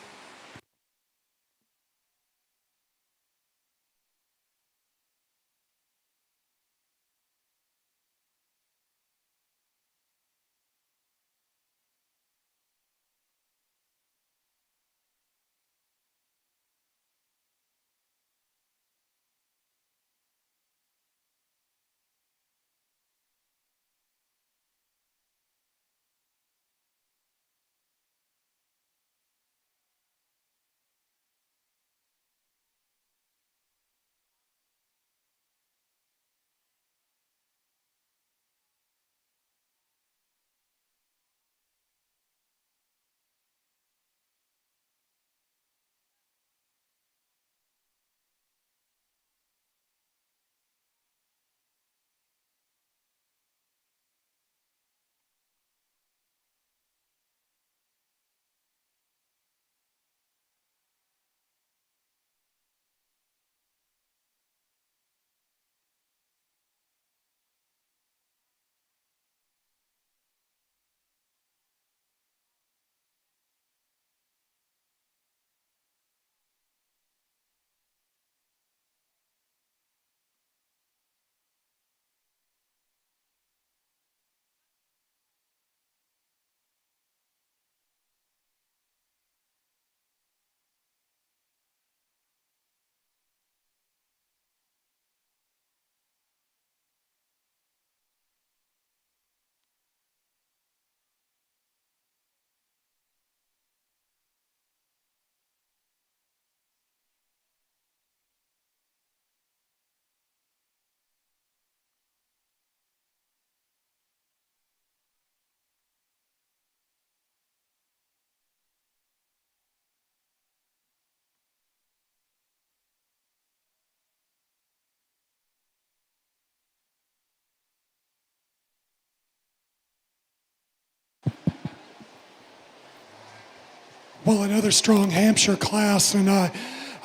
Well, another strong Hampshire class, and I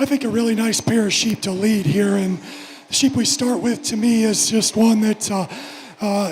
think a really nice pair of sheep to lead here. And the sheep we start with, to me, is just one that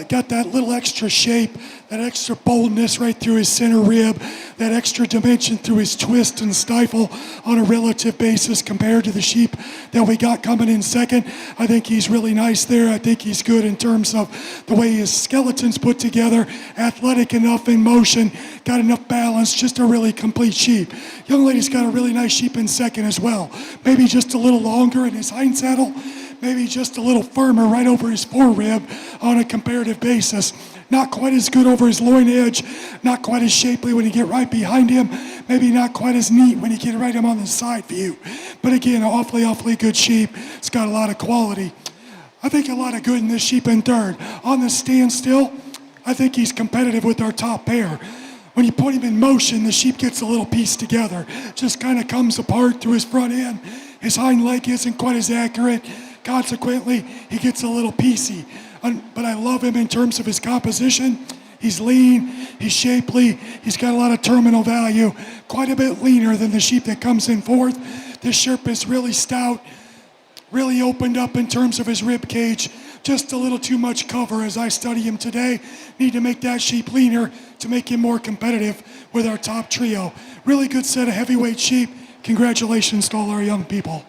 got that little extra shape, that extra boldness right through his center rib, that extra dimension through his twist and stifle on a relative basis compared to the sheep that we got coming in second. I think he's really nice there. I think he's good in terms of the way his skeleton's put together, athletic enough in motion, got enough balance, just a really complete sheep. Young lady's got a really nice sheep in second as well. Maybe just a little longer in his hind saddle, maybe just a little firmer right over his forerib on a comparative basis. Not quite as good over his loin edge, not quite as shapely when you get right behind him, maybe not quite as neat when you get right him on the side view. But again, an awfully good sheep. It's got a lot of quality. I think a lot of good in this sheep in third. On the standstill, I think he's competitive with our top pair. When you put him in motion, the sheep gets a little pieced together. Just kind of comes apart through his front end. His hind leg isn't quite as accurate. Consequently, he gets a little piecey. But I love him in terms of his composition. He's lean, he's shapely, he's got a lot of terminal value, quite a bit leaner than the sheep that comes in fourth. This sheep is really stout, really opened up in terms of his rib cage. Just a little too much cover as I study him today. Need to make that sheep leaner to make him more competitive with our top trio. Really good set of heavyweight sheep. Congratulations to all our young people.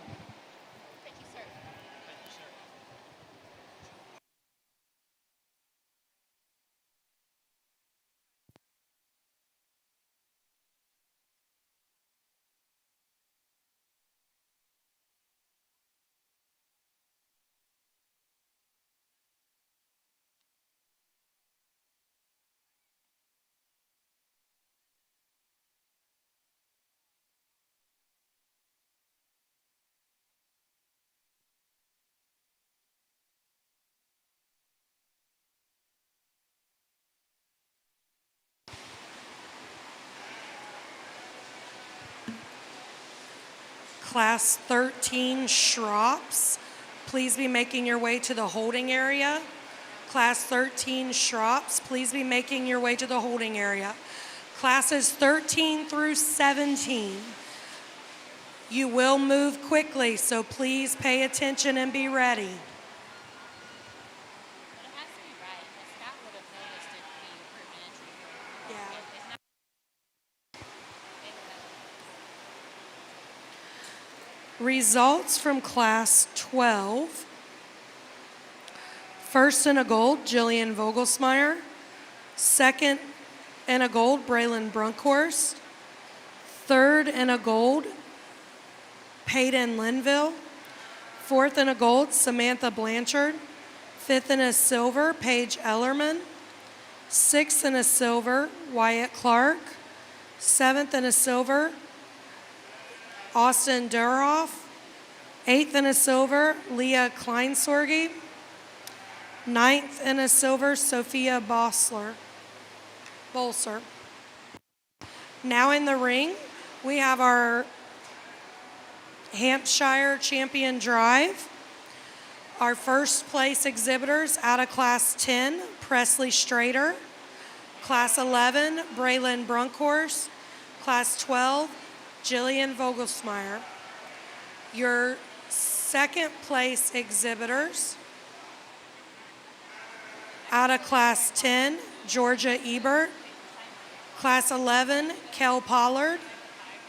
Class 13 Shropshire, please be making your way to the holding area. Class 13 Shropshire, please be making your way to the holding area. Classes 13 through 17. You will move quickly, so please pay attention and be ready. Results from Class 12. First in a gold, Jillian Vogelsmeyer. Second in a gold, Braylon Brunkhorst. Third in a gold, Peyton Linville. Fourth in a gold, Samantha Blanchard. Fifth in a silver, Paige Ellerman. Sixth in a silver, Wyatt Clark. Seventh in a silver, Austin Duroff. Eighth in a silver, Leah Kleinsorge. Ninth in a silver, Sophia Bolser. Now in the ring, we have our Hampshire Champion Drive. Our first place exhibitors out of Class 10, Presley Strader. Class 11, Braylon Brunkhorst. Class 12, Jillian Vogelsmeyer. Your second place exhibitors out of Class 10, Georgia Ebert. Class 11, Kel Pollard.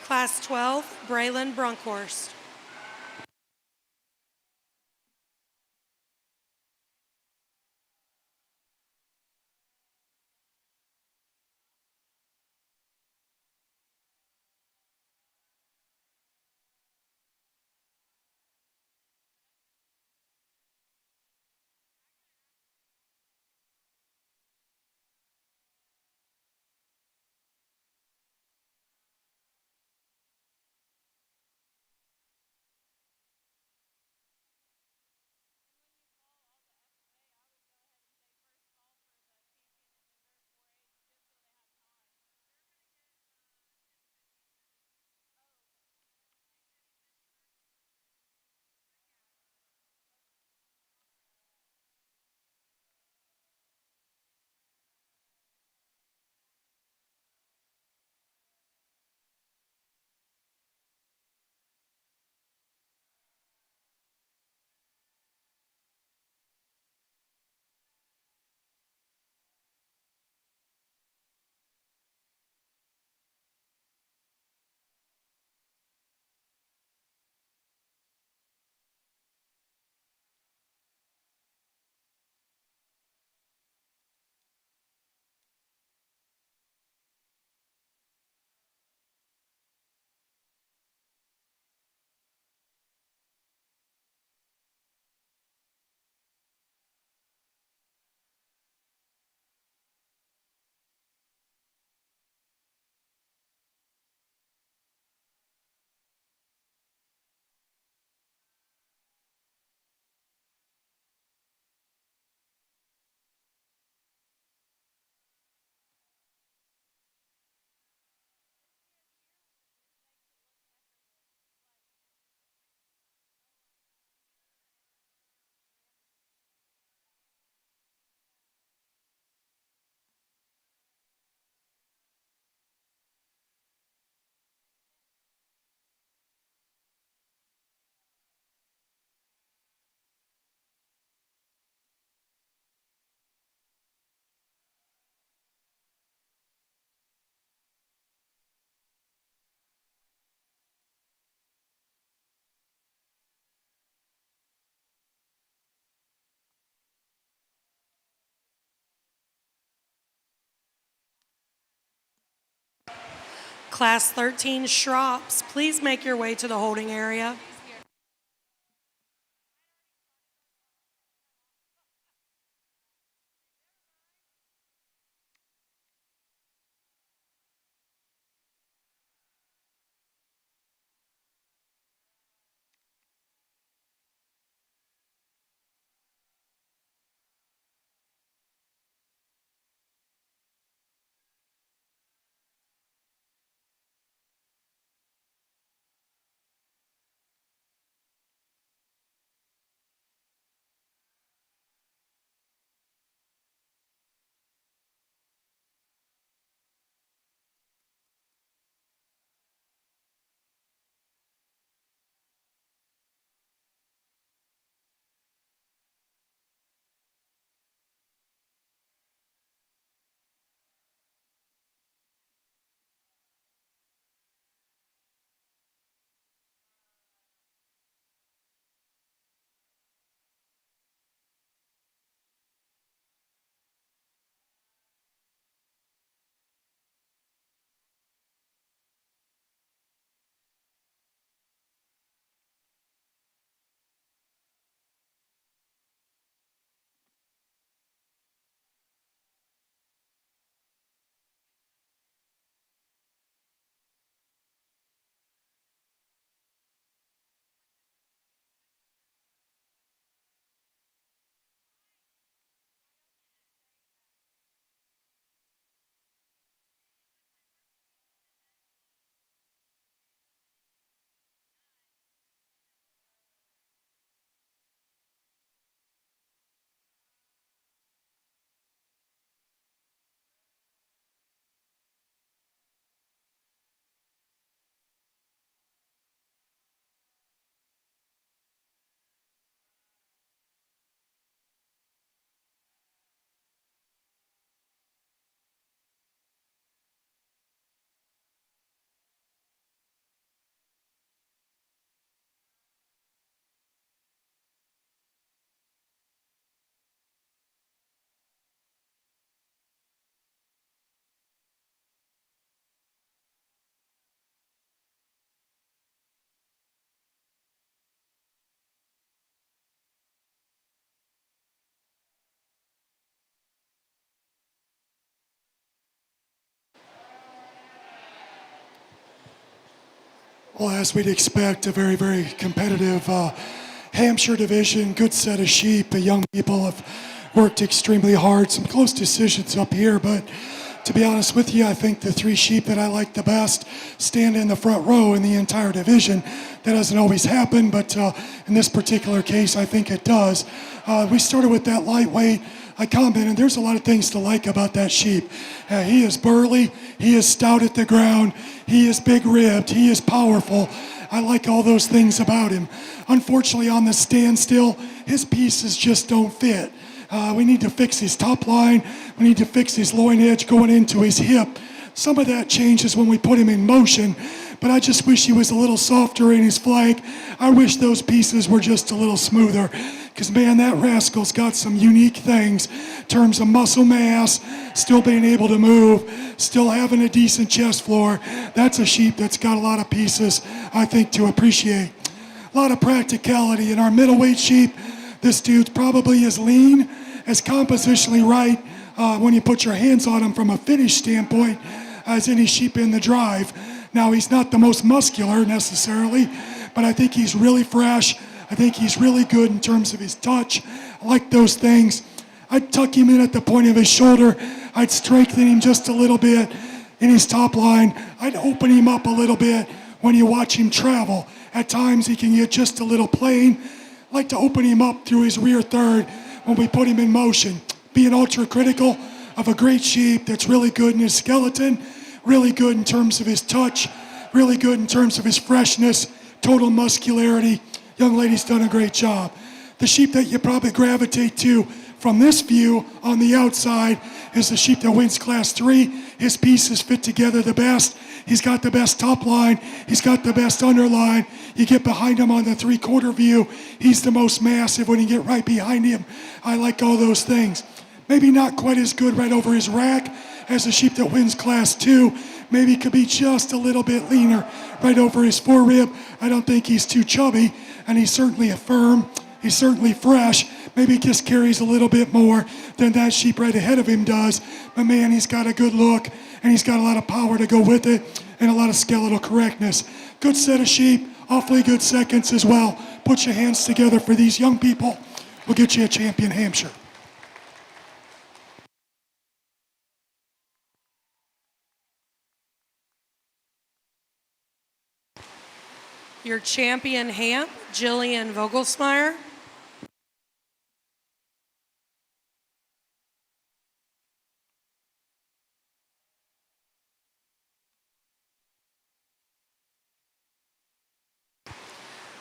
Class 12, Braylon Brunkhorst. Class 13 Shrops, please make your way to the holding area. Well, as we'd expect, a very, very competitive Hampshire division, good set of sheep. The young people have worked extremely hard. Some close decisions up here, but to be honest with you, I think the three sheep that I like the best stand in the front row in the entire division. That doesn't always happen, but in this particular case, I think it does. We started with that lightweight. I commented, there's a lot of things to like about that sheep. He is burly, he is stout at the ground, he is big-ribbed, he is powerful. I like all those things about him. Unfortunately, on the standstill, his pieces just don't fit. We need to fix his top line. We need to fix his loin edge going into his hip. Some of that changes when we put him in motion, but I just wish he was a little softer in his flank. I wish those pieces were just a little smoother, because man, that rascal's got some unique things in terms of muscle mass, still being able to move, still having a decent chest floor. That's a sheep that's got a lot of pieces, I think, to appreciate. A lot of practicality in our middleweight sheep. This dude's probably as lean, as compositionally right when you put your hands on him from a finish standpoint as any sheep in the drive. Now, he's not the most muscular necessarily, but I think he's really fresh. I think he's really good in terms of his touch. I like those things. I'd tuck him in at the point of his shoulder. I'd strengthen him just a little bit in his top line. I'd open him up a little bit when you watch him travel. At times, he can get just a little plain. I like to open him up through his rear third when we put him in motion. Being ultra critical of a great sheep that's really good in his skeleton, really good in terms of his touch, really good in terms of his freshness, total muscularity. Young lady's done a great job. The sheep that you probably gravitate to from this view on the outside is the sheep that wins Class 3. His pieces fit together the best. He's got the best top line. He's got the best underline. You get behind him on the three-quarter view. He's the most massive when you get right behind him. I like all those things. Maybe not quite as good right over his rack as the sheep that wins Class 2. Maybe could be just a little bit leaner right over his forerib. I don't think he's too chubby, and he's certainly firm. He's certainly fresh. Maybe he just carries a little bit more than that sheep right ahead of him does. But man, he's got a good look, and he's got a lot of power to go with it, and a lot of skeletal correctness. Good set of sheep, awfully good seconds as well. Put your hands together for these young people. We'll get you a champion Hampshire. Your champion Hamp, Jillian Vogelsmeyer.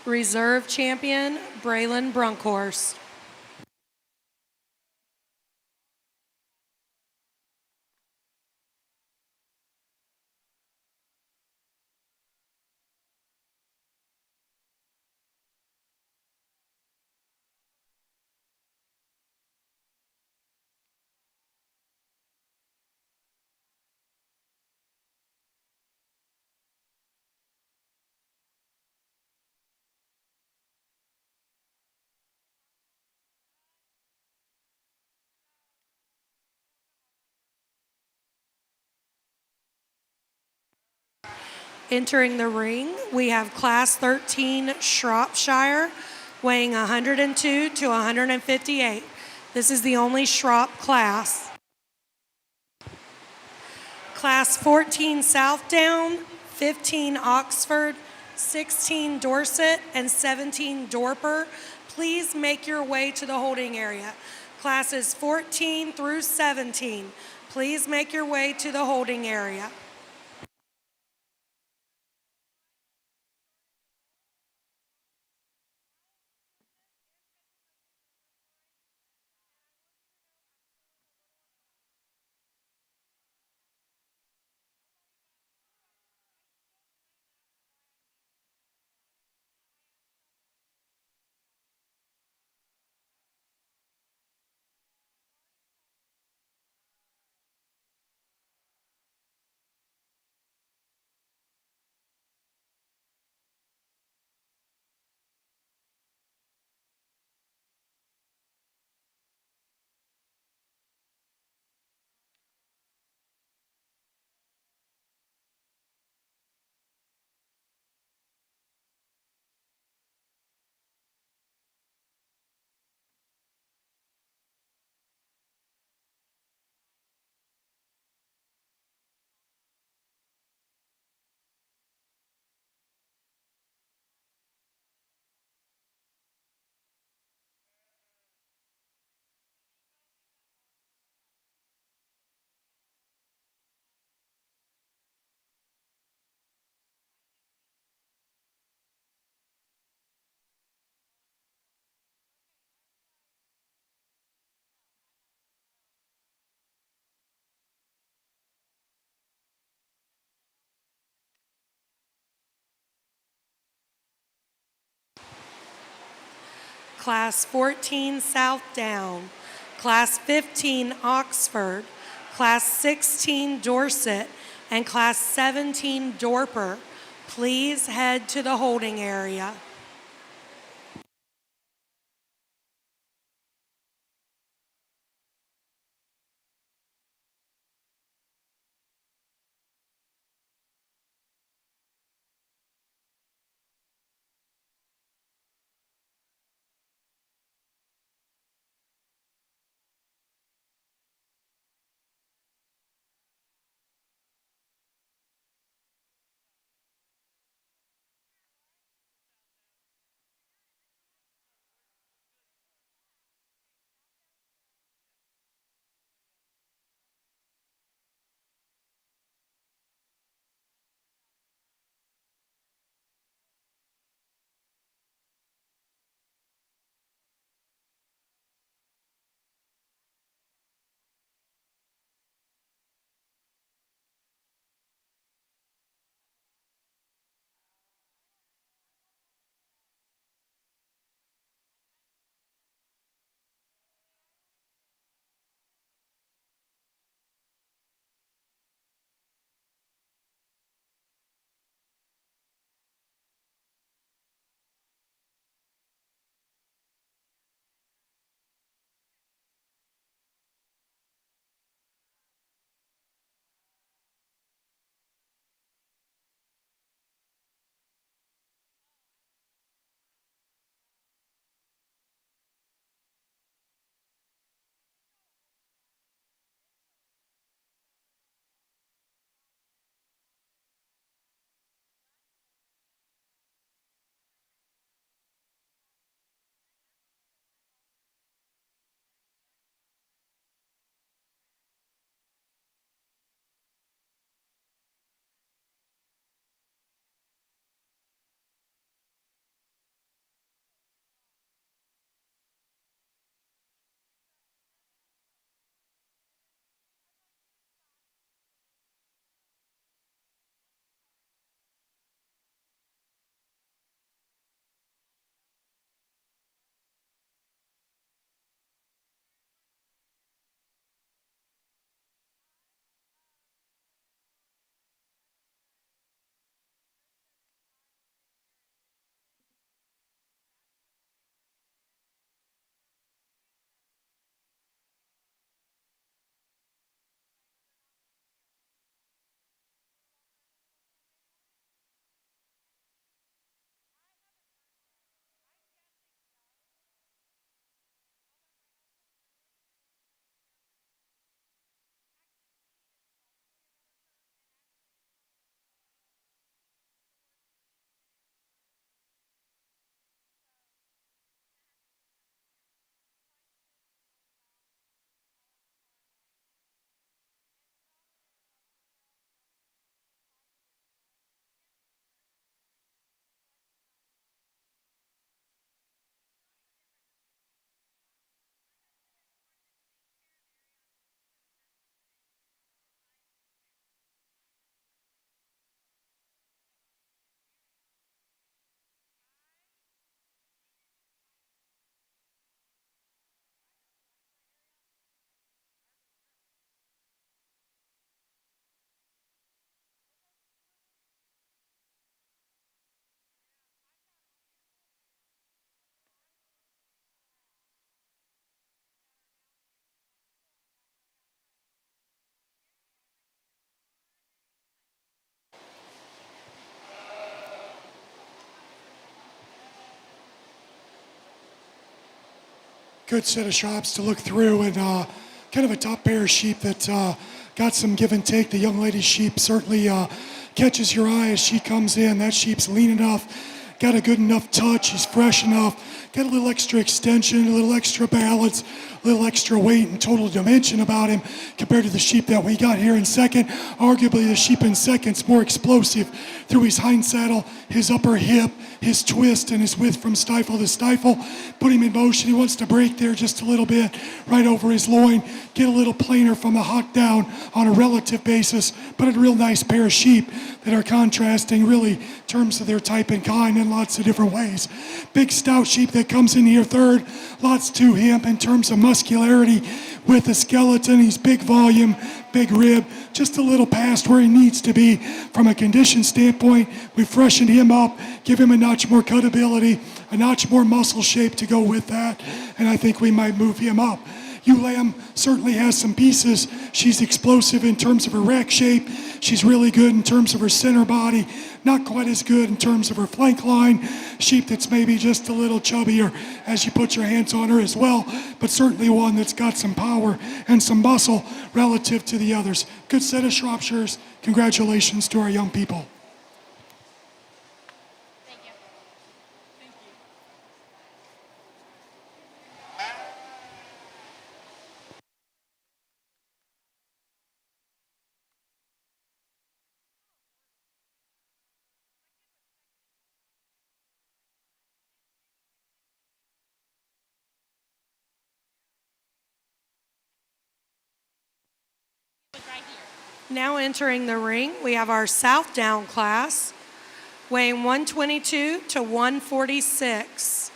Reserve champion, Braylon Brunkhorst. Entering the ring, we have Class 13 Shropshire, weighing 102 to 158. This is the only Shrop class. Class 14 Southdown, 15 Oxford, 16 Dorset, and 17 Dorper. Please make your way to the holding area. Classes 14 through 17, please make your way to the holding area. Class 14 Southdown, Class 15 Oxford, Class 16 Dorset, and Class 17 Dorper, please head to the holding area. Good set of shops to look through, and kind of a top pair of sheep that got some give and take. The young lady's sheep certainly catches your eye as she comes in. That sheep's lean enough, got a good enough touch, he's fresh enough, got a little extra extension, a little extra balance, a little extra weight and total dimension about him compared to the sheep that we got here in second. Arguably the sheep in second's more explosive through his hind saddle, his upper hip, his twist, and his width from stifle to stifle. Put him in motion. He wants to break there just a little bit, right over his loin. Get a little plainer from the hock down on a relative basis. But a real nice pair of sheep that are contrasting really in terms of their type and kind in lots of different ways. Big stout sheep that comes in here third. Lots to him in terms of muscularity with the skeleton. He's big volume, big rib, just a little past where he needs to be from a condition standpoint. We freshened him up, give him a notch more cutability, a notch more muscle shape to go with that, and I think we might move him up. Ewe Lamb certainly has some pieces. She's explosive in terms of her rack shape. She's really good in terms of her center body. Not quite as good in terms of her flank line. Sheep that's maybe just a little chubbier as you put your hands on her as well, but certainly one that's got some power and some muscle relative to the others. Good set of Shropshires. Congratulations to our young people. Now entering the ring, we have our Southdown class, weighing 122 to 146.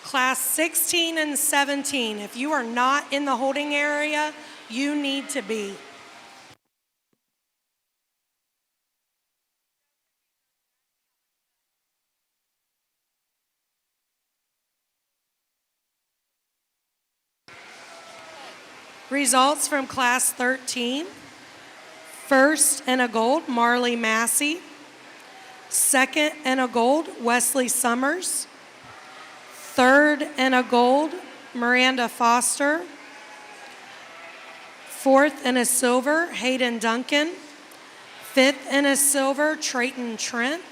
Class 16 and 17, if you are not in the holding area, you need to be. Results from Class 13. First and a gold, Marley Massey. Second and a gold, Wesley Summers. Third and a gold, Miranda Foster. Fourth and a silver, Hayden Duncan. Fifth and a silver, Trayton Trent.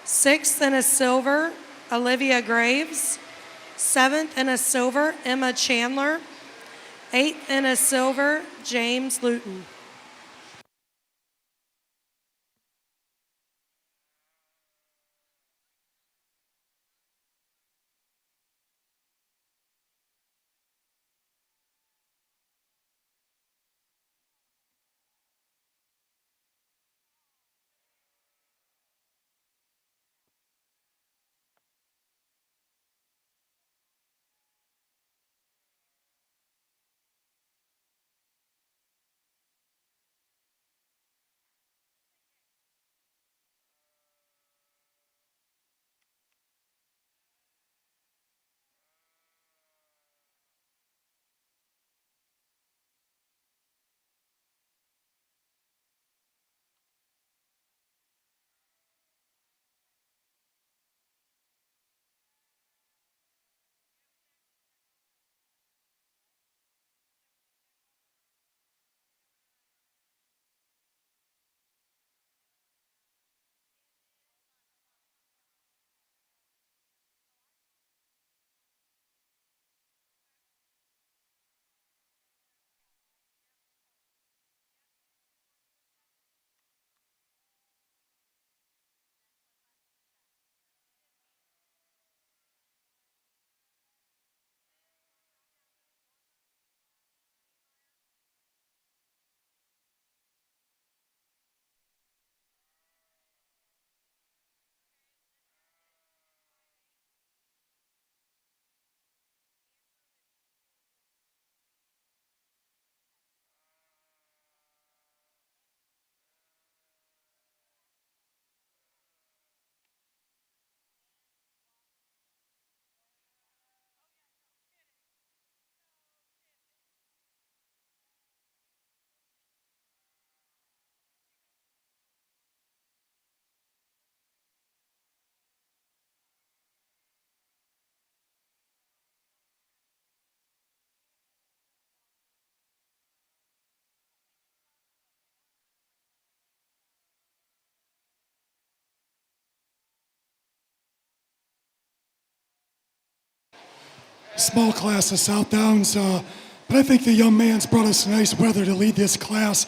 Sixth and a silver, Olivia Graves. Seventh and a silver, Emma Chandler. Eighth and a silver, James Luton. Small class of Southdowns, but I think the young man's brought us a nice weather to lead this class.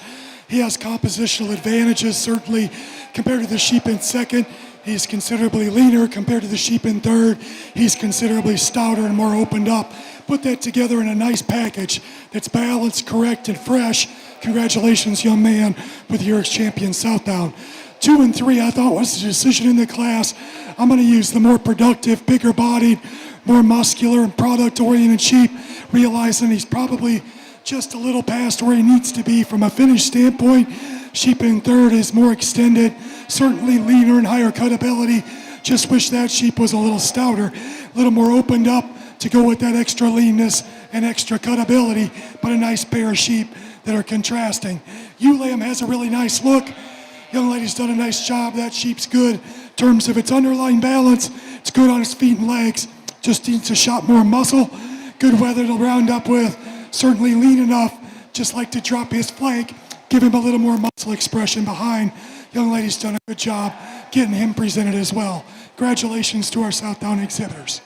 He has compositional advantages, certainly, compared to the sheep in second. He's considerably leaner compared to the sheep in third. He's considerably stouter and more opened up. Put that together in a nice package that's balanced, correct, and fresh. Congratulations, young man, with your champion Southdown. 2 and 3, I thought, was the decision in the class. I'm going to use the more productive, bigger bodied, more muscular and product oriented sheep, realizing he's probably just a little past where he needs to be from a finish standpoint. Sheep in third is more extended, certainly leaner and higher cut ability. Just wish that sheep was a little stouter, a little more opened up to go with that extra leanness and extra cut ability, but a nice pair of sheep that are contrasting. Ewe lamb has a really nice look. Young lady's done a nice job. That sheep's good in terms of its underlying balance. It's good on its feet and legs. Just needs a shot more muscle. Good weather to round up with. Certainly lean enough. Just like to drop his flank. Give him a little more muscle expression behind. Young lady's done a good job getting him presented as well. Congratulations to our Southdown exhibitors.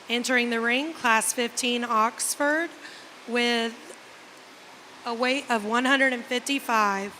Entering the ring, Class 15 Oxford with a weight of 155.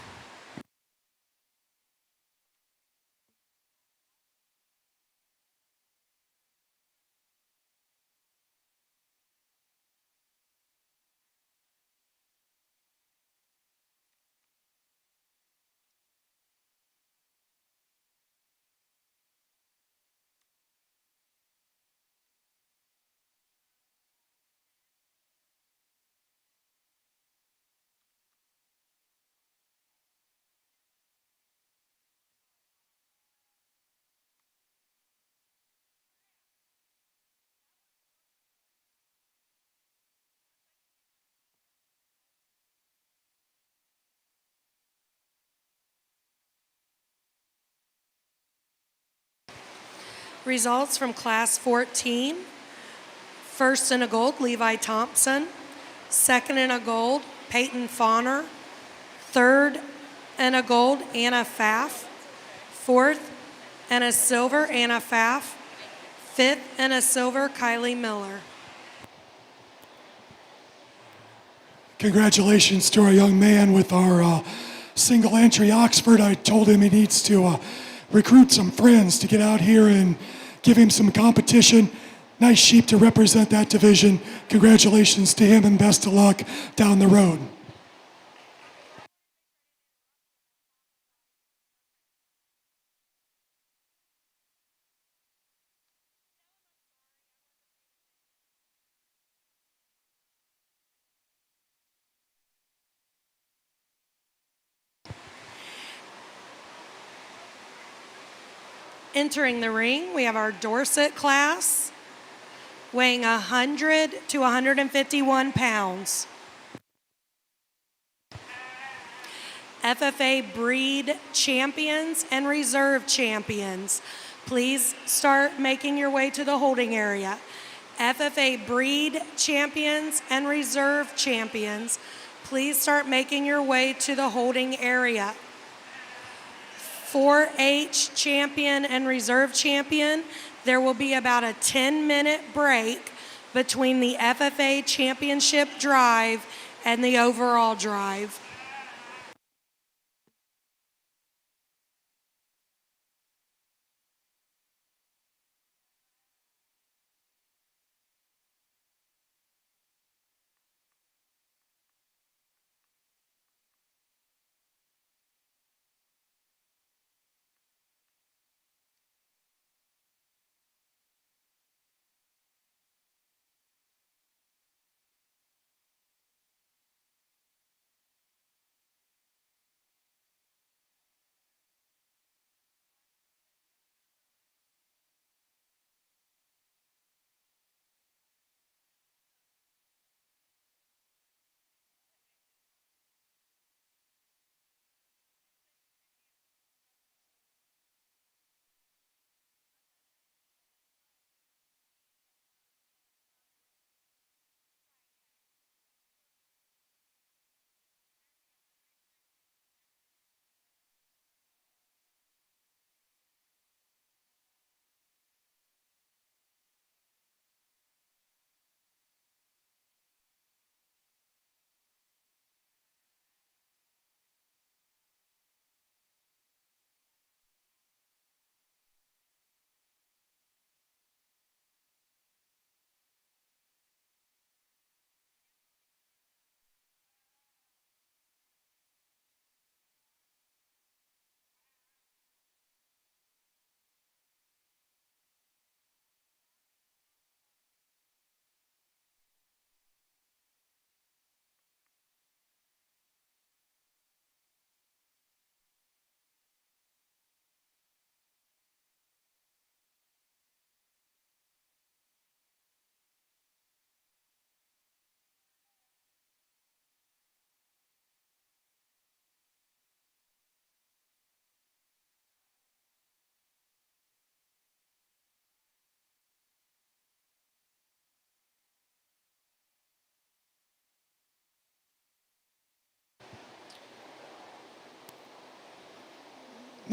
Results from Class 14. First in a gold, Levi Thompson. Second in a gold, Peyton Fauner. Third in a gold, Anna Pfaff. Fourth in a silver, Anna Pfaff. Fifth in a silver, Kylie Miller. Congratulations to our young man with our single entry Oxford. I told him he needs to recruit some friends to get out here and give him some competition. Nice sheep to represent that division. Congratulations to him and best of luck down the road. Entering the ring, we have our Dorset class, weighing 100 to 151 pounds. FFA breed champions and reserve champions, please start making your way to the holding area. FFA breed champions and reserve champions, please start making your way to the holding area. 4-H champion and reserve champion, there will be about a 10-minute break between the FFA championship drive and the overall drive.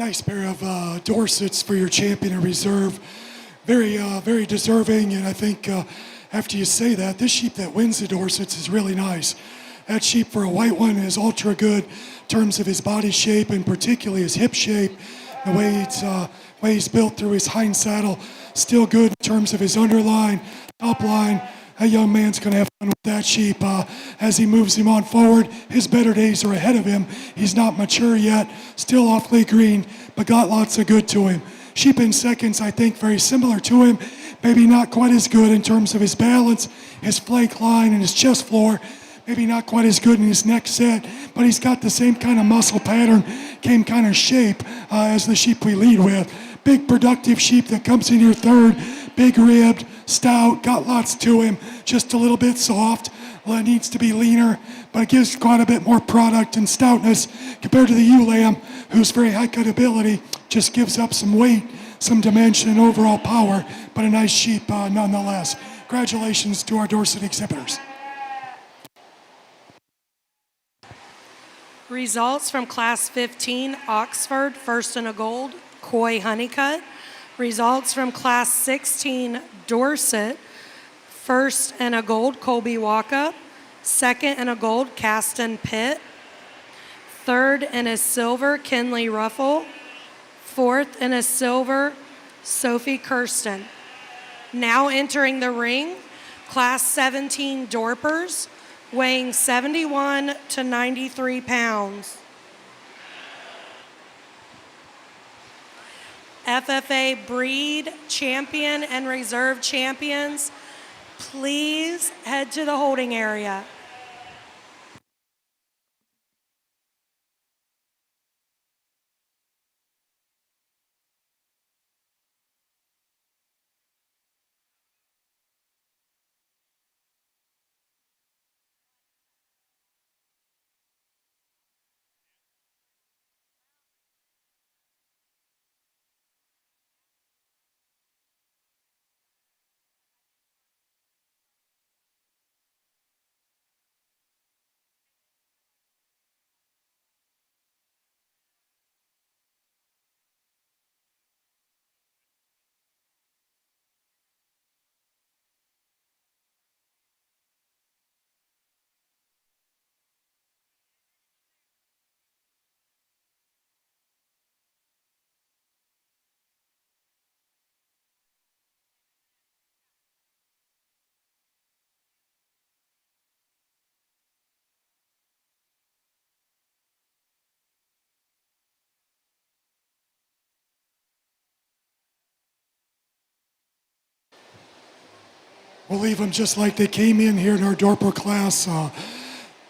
Nice pair of Dorsets for your champion and reserve. Very deserving, and I think after you say that, this sheep that wins the Dorsets is really nice. That sheep for a white one is ultra good in terms of his body shape and particularly his hip shape. The way he's built through his hind saddle, still good in terms of his underline, top line. That young man's going to have fun with that sheep as he moves him on forward. His better days are ahead of him. He's not mature yet, still awfully green, but got lots of good to him. Sheep in seconds, I think, very similar to him. Maybe not quite as good in terms of his balance, his flank line, and his chest floor. Maybe not quite as good in his neck set, but he's got the same kind of muscle pattern, same kind of shape as the sheep we lead with. Big productive sheep that comes in here third, big ribbed, stout, got lots to him, just a little bit soft. Well, it needs to be leaner, but it gives quite a bit more product and stoutness compared to the ewe lamb, whose very high cut ability just gives up some weight, some dimension, and overall power, but a nice sheep nonetheless. Congratulations to our Dorset exhibitors. Results from Class 15, Oxford, first and a gold, Coy Honeycutt. Results from Class 16, Dorset, first and a gold, Colby Walkup. Second and a gold, Caston Pitt. Third and a silver, Kinley Ruffle. Fourth and a silver, Sophie Kirsten. Now entering the ring, Class 17 Dorpers, weighing 71 to 93 pounds. FFA Breed Champion and Reserve Champions, please head to the holding area. We'll leave them just like they came in here in our Dorper class.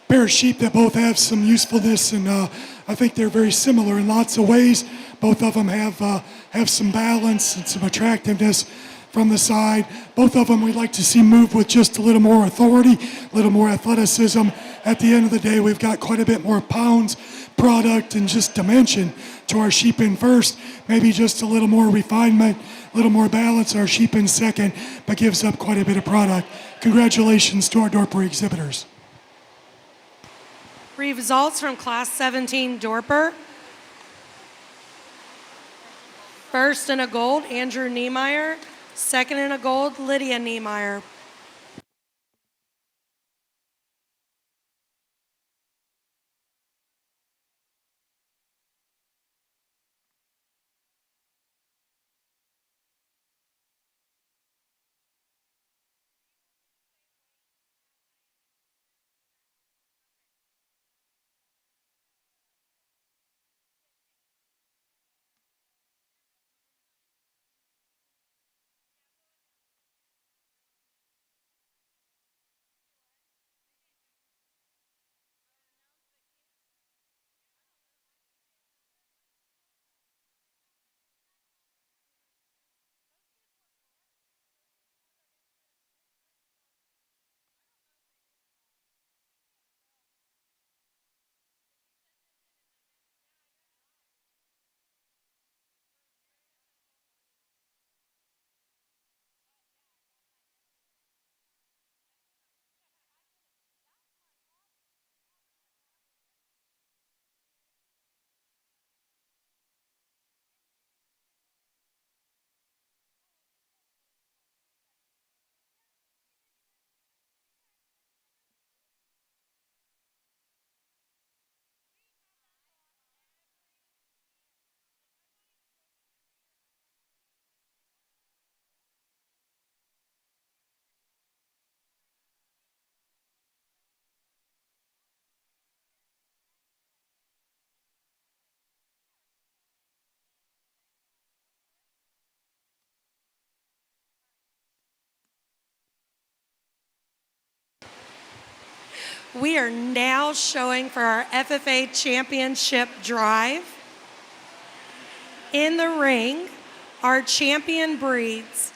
Pair of sheep that both have some usefulness, and I think they're very similar in lots of ways. Both of them have some balance and some attractiveness from the side. Both of them we'd like to see move with just a little more authority, a little more athleticism. At the end of the day, we've got quite a bit more pounds, product, and just dimension to our sheep in first. Maybe just a little more refinement, a little more balance, our sheep in second, but gives up quite a bit of product. Congratulations to our Dorper exhibitors. Results from Class 17 Dorper. First in a gold, Andrew Niemeyer. Second in a gold, Lydia Niemeyer. We are now showing for our FFA Championship Drive. In the ring, our champion breeds.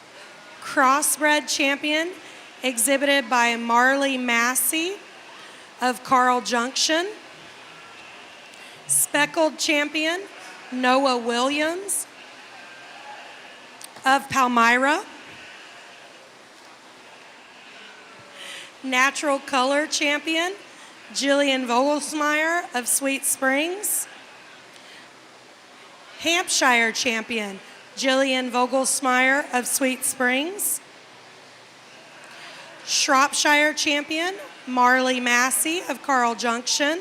Crossbred champion, exhibited by Marley Massey of Carl Junction. Speckled champion, Noah Williams of Palmyra. Natural Colored champion, Jillian Vogelsmeyer of Sweet Springs. Hampshire champion, Jillian Vogelsmeyer of Sweet Springs. Shropshire champion, Marley Massey of Carl Junction.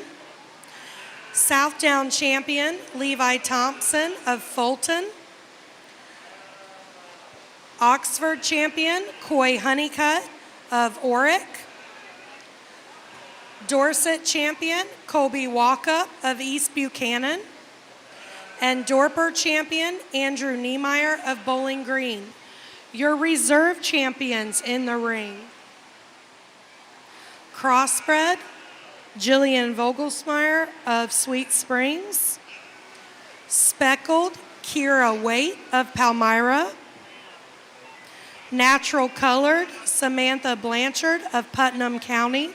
Southdown champion, Levi Thompson of Fulton. Oxford champion, Coy Honeycutt of Orick. Dorset champion, Colby Walkup of East Buchanan. And Dorper champion, Andrew Niemeyer of Bowling Green. Your reserve champions in the ring. Crossbred, Jillian Vogelsmeyer of Sweet Springs. Speckled, Kira Waite of Palmyra. Natural Colored, Samantha Blanchard of Putnam County.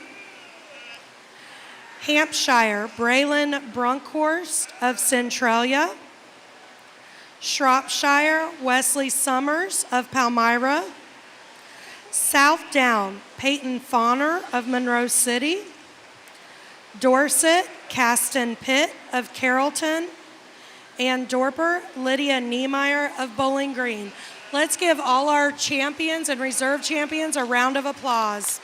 Hampshire, Braylon Brunkhorst of Centralia. Shropshire, Wesley Summers of Palmyra. Southdown, Peyton Fauner of Monroe City. Dorset, Caston Pitt of Carrollton. And Dorper, Lydia Niemeyer of Bowling Green. Let's give all our champions and reserve champions a round of applause.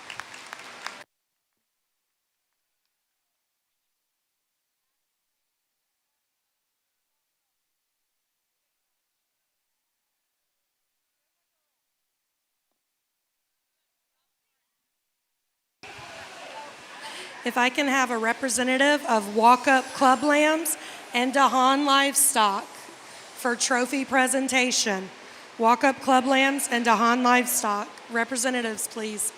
If I can have a representative of Walk Up Club Lambs and DeHaan Livestock for trophy presentation. Walk Up Club Lambs and DeHaan Livestock. Representatives, please.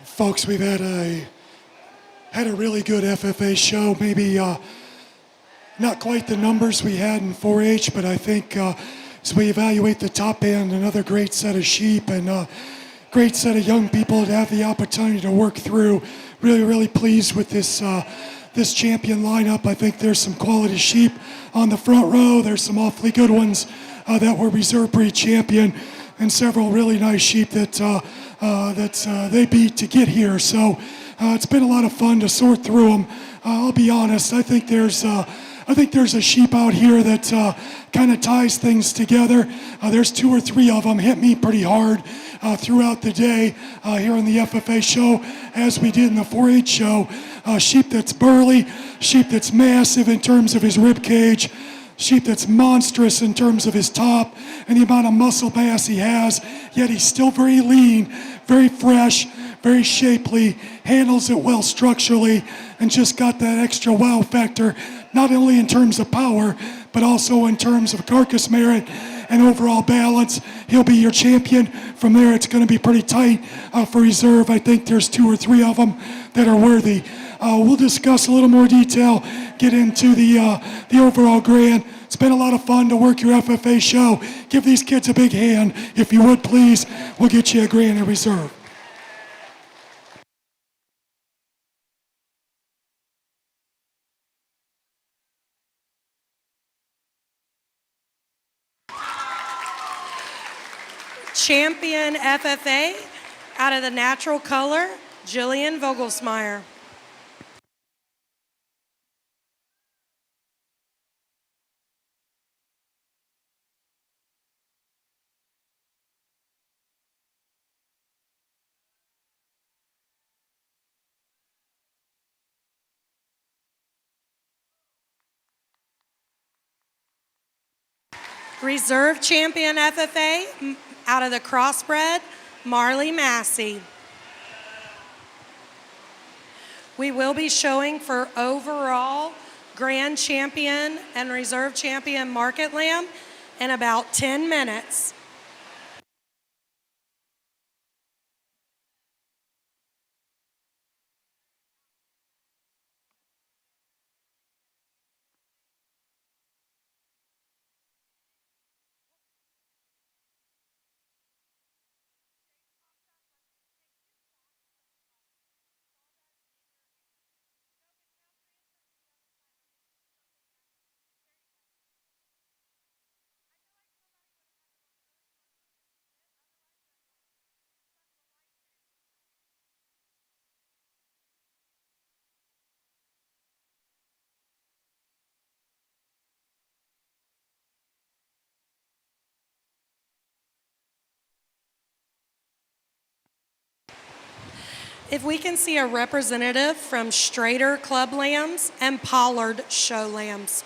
Folks, we've had a really good FFA show. Maybe not quite the numbers we had in 4-H, but I think as we evaluate the top end, another great set of sheep and great set of young people to have the opportunity to work through. Really, really pleased with this champion lineup. I think there's some quality sheep on the front row. There's some awfully good ones that were reserve breed champion, and several really nice sheep that they beat to get here. So it's been a lot of fun to sort through them. I'll be honest. I think there's a sheep out here that kind of ties things together. There's 2 or 3 of them hit me pretty hard throughout the day here on the FFA show, as we did in the 4-H show. Sheep that's burly, sheep that's massive in terms of his rib cage, sheep that's monstrous in terms of his top and the amount of muscle mass he has, yet he's still very lean, very fresh, very shapely, handles it well structurally, and just got that extra wow factor, not only in terms of power, but also in terms of carcass merit and overall balance. He'll be your champion. From there, it's going to be pretty tight for reserve. I think there's 2 or 3 of them that are worthy. We'll discuss a little more detail, get into the overall grand. It's been a lot of fun to work your FFA show. Give these kids a big hand, if you would, please. We'll get you a grand in reserve. Champion FFA out of the Natural Color, Jillian Vogelsmeyer. Reserve Champion FFA out of the Crossbred, Marley Massey. We will be showing for overall Grand Champion and Reserve Champion Market Lamb in about 10 minutes. If we can see a representative from Straighter Club Lambs and Pollard Show Lambs.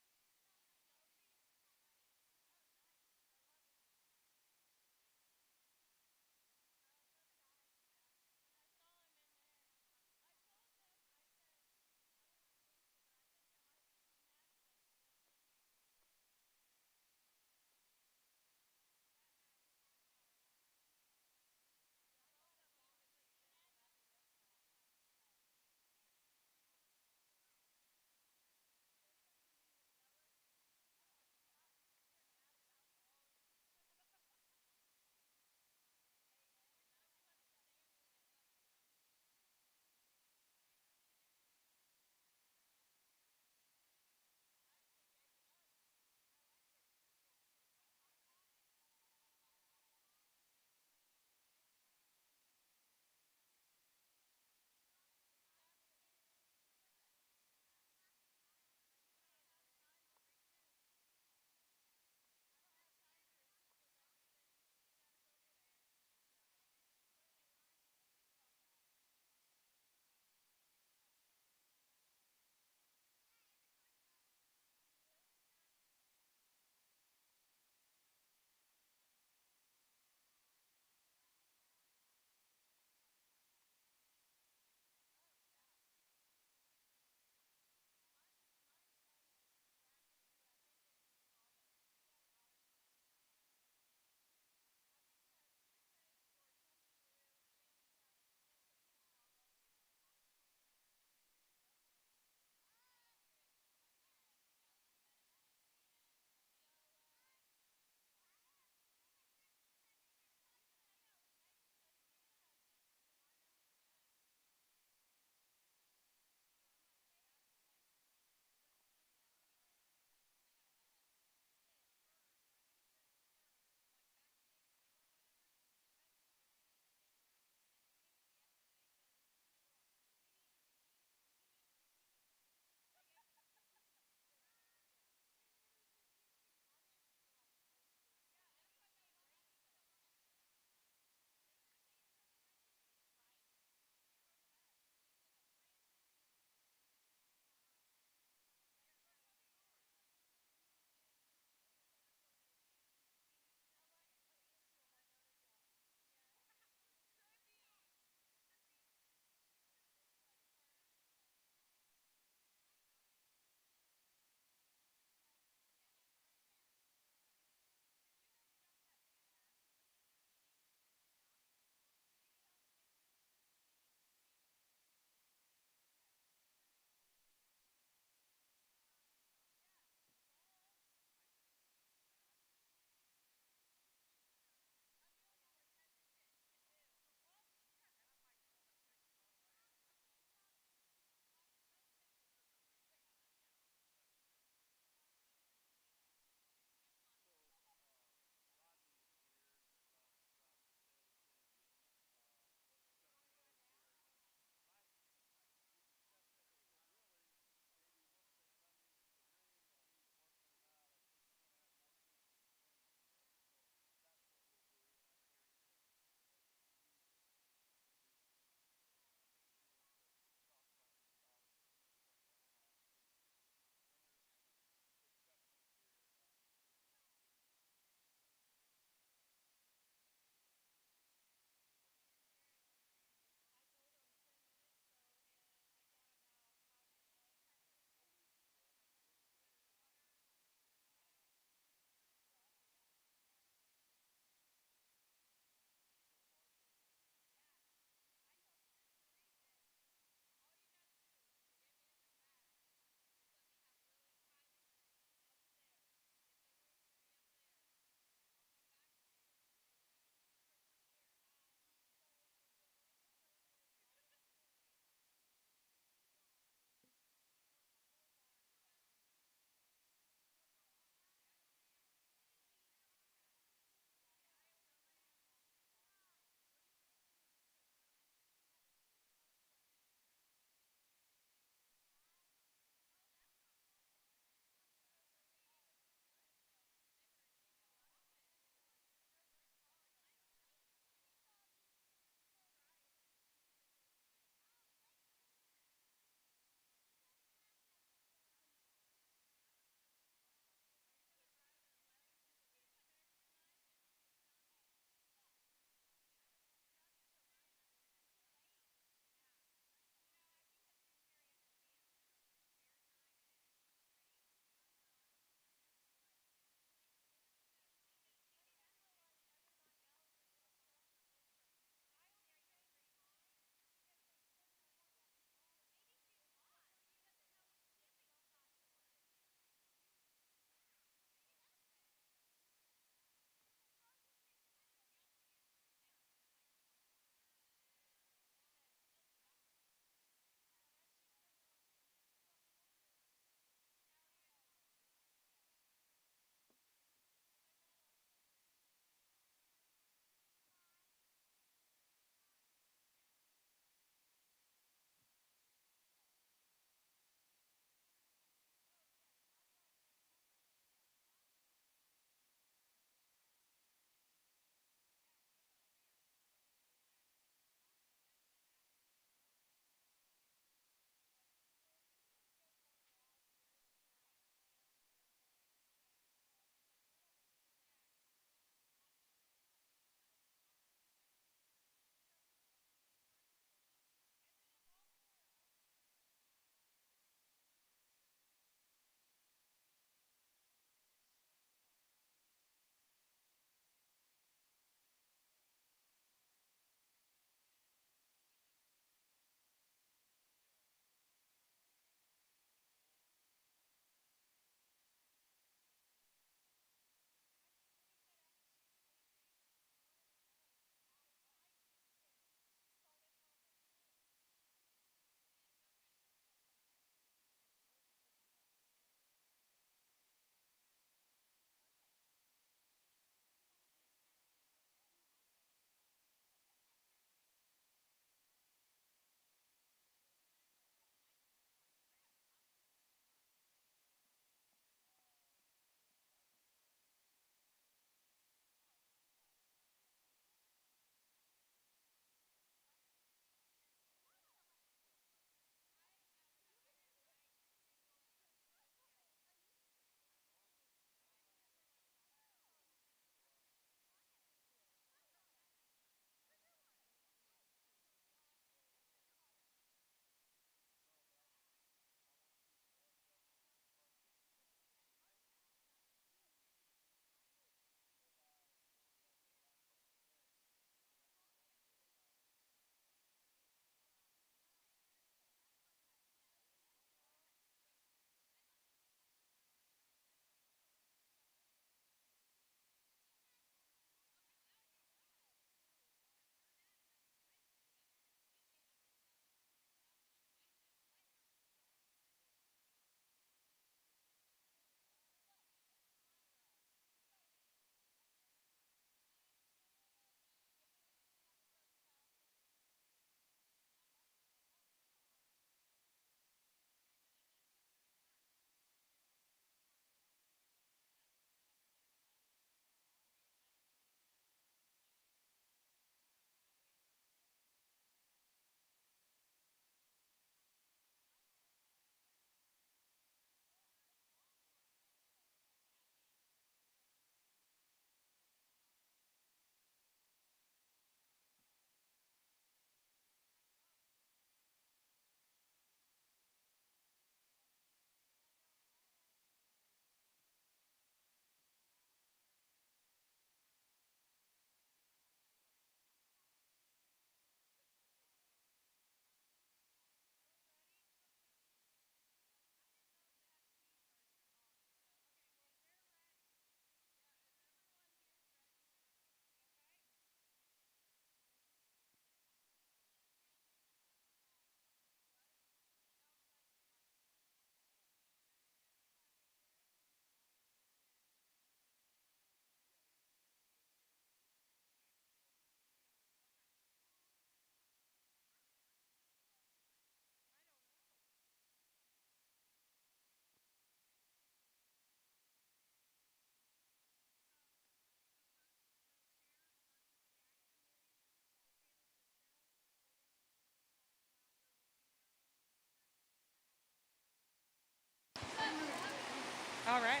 right.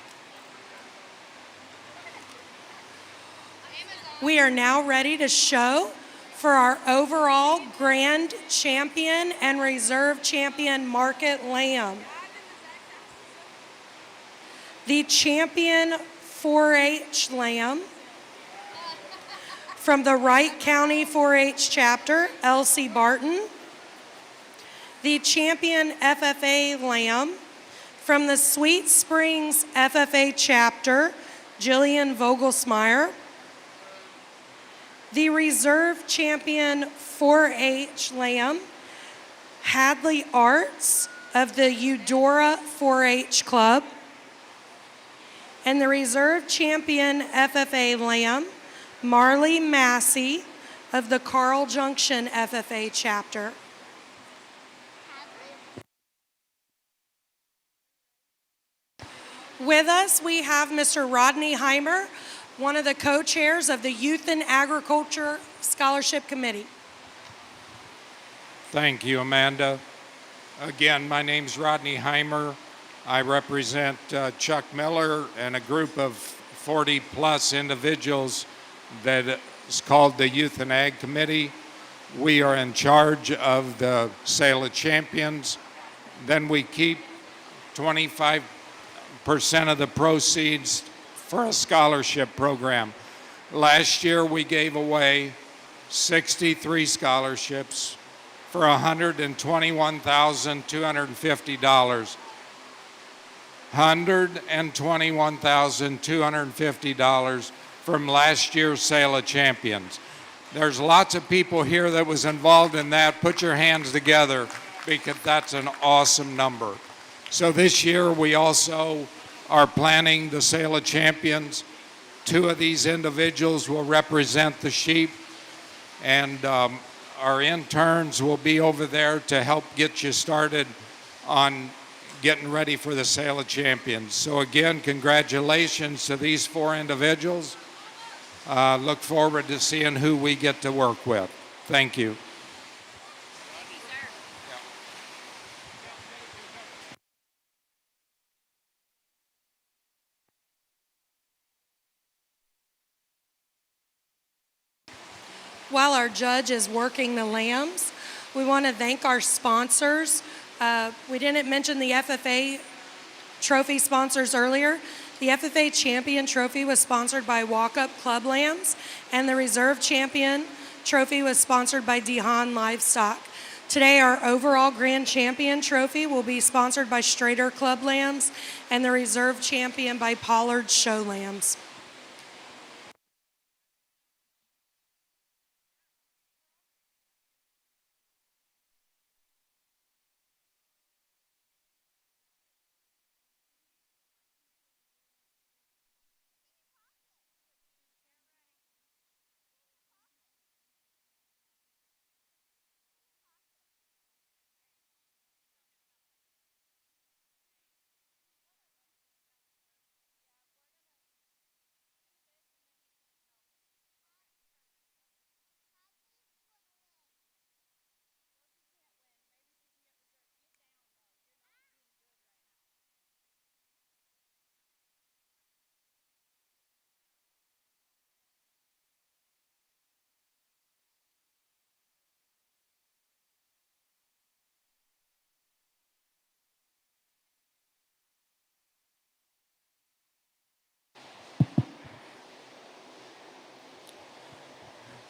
We are now ready to show for our overall grand champion and reserve champion market lamb. The champion 4-H lamb from the Wright County 4-H chapter, Elsie Barton. The champion FFA lamb from the Sweet Springs FFA chapter, Jillian Vogelsmeyer. The reserve champion 4-H lamb, Hadley Arts of the Eudora 4-H Club. And the reserve champion FFA lamb, Marley Massey of the Carl Junction FFA chapter. With us, we have Mr. Rodney Heimer, one of the co-chairs of the Youth and Agriculture Scholarship Committee. Thank you, Amanda. Again, my name's Rodney Heimer. I represent Chuck Miller and a group of 40-plus individuals that is called the Youth and Ag Committee. We are in charge of the Sale of Champions. Then we keep 25% of the proceeds for a scholarship program. Last year we gave away 63 scholarships for $121,250. $121,250 from last year's Sale of Champions. There's lots of people here that was involved in that. Put your hands together because that's an awesome number. So this year we also are planning the Sale of Champions. 2 of these individuals will represent the sheep, and our interns will be over there to help get you started on getting ready for the Sale of Champions. So again, congratulations to these 4 individuals. Look forward to seeing who we get to work with. Thank you. While our judge is working the lambs, we want to thank our sponsors. We didn't mention the FFA trophy sponsors earlier. The FFA Champion Trophy was sponsored by Walk Up Club Lambs, and the Reserve Champion Trophy was sponsored by Dehan Livestock. Today, our overall Grand Champion Trophy will be sponsored by Strader Club Lambs, and the Reserve Champion by Pollard Show Lambs.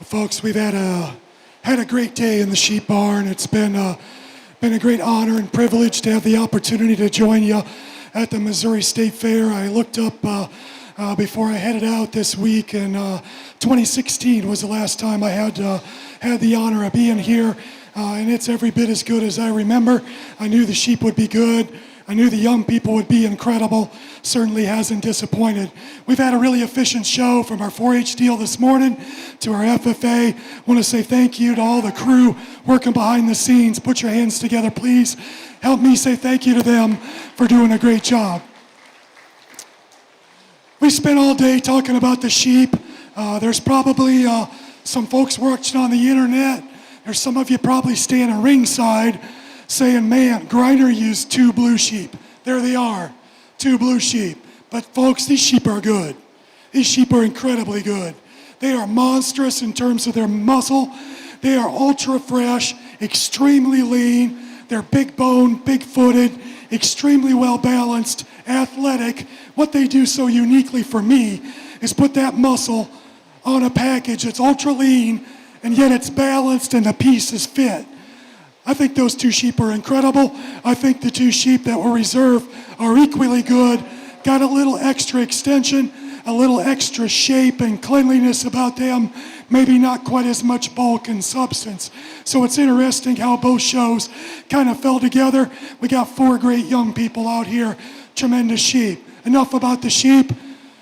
Folks, we've had a great day in the sheep barn. It's been a great honor and privilege to have the opportunity to join you at the Missouri State Fair. I looked up before I headed out this week, and 2016 was the last time I had the honor of being here, and it's every bit as good as I remember. I knew the sheep would be good. I knew the young people would be incredible. Certainly hasn't disappointed. We've had a really efficient show from our 4-H deal this morning to our FFA. I want to say thank you to all the crew working behind the scenes. Put your hands together, please. Help me say thank you to them for doing a great job. We spent all day talking about the sheep. There's probably some folks watching on the internet. There's some of you probably standing ringside saying, man, Griner used 2 blue sheep. There they are, 2 blue sheep. But folks, these sheep are good. These sheep are incredibly good. They are monstrous in terms of their muscle. They are ultra fresh, extremely lean. They're big boned, big footed, extremely well balanced, athletic. What they do so uniquely for me is put that muscle on a package that's ultra lean, and yet it's balanced and the pieces fit. I think those two sheep are incredible. I think the two sheep that were reserved are equally good. Got a little extra extension, a little extra shape and cleanliness about them, maybe not quite as much bulk and substance. So it's interesting how both shows kind of fell together. We got 4 great young people out here, tremendous sheep. Enough about the sheep.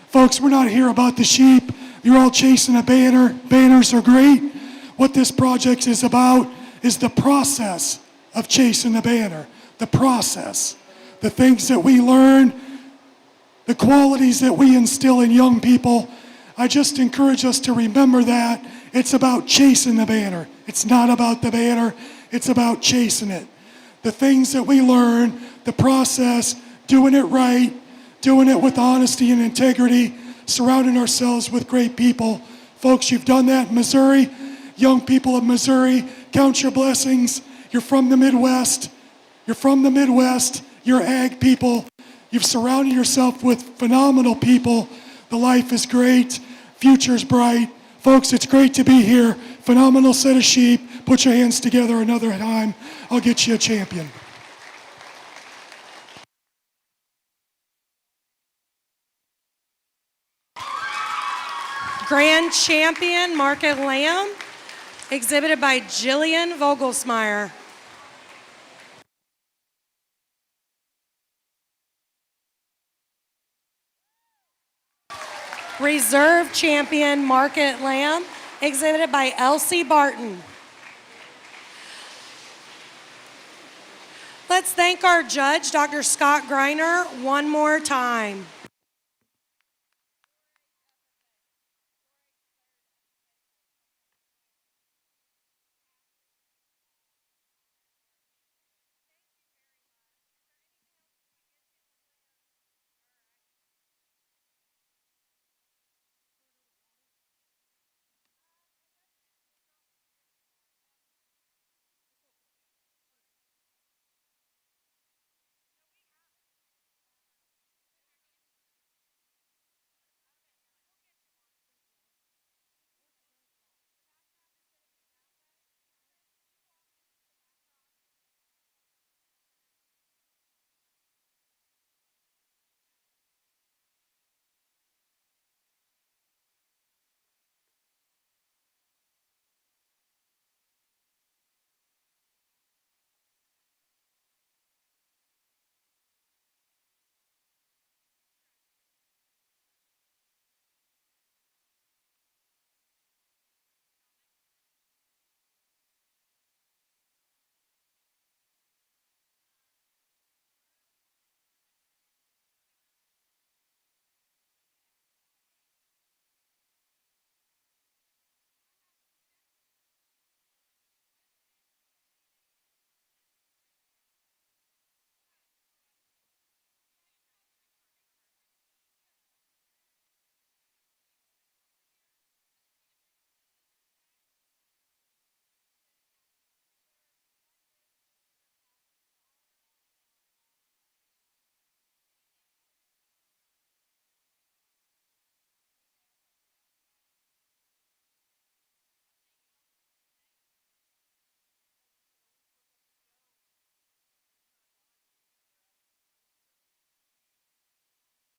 Folks, we're not here about the sheep. You're all chasing a banner. Banners are great. What this project is about is the process of chasing the banner. The process. The things that we learn, the qualities that we instill in young people. I just encourage us to remember that it's about chasing the banner. It's not about the banner, it's about chasing it. The things that we learn, the process, doing it right, doing it with honesty and integrity, surrounding ourselves with great people. Folks, you've done that in Missouri. Young people of Missouri, count your blessings. You're from the Midwest. You're from the Midwest. You're ag people. You've surrounded yourself with phenomenal people. The life is great. Future's bright. Folks, it's great to be here. Phenomenal set of sheep. Put your hands together another time. I'll get you a champion. Grand Champion Market Lamb, exhibited by Jillian Vogelsmeyer. Reserve Champion Market Lamb, exhibited by Elsie Barton. Let's thank our judge, Dr. Scott Greiner, one more time.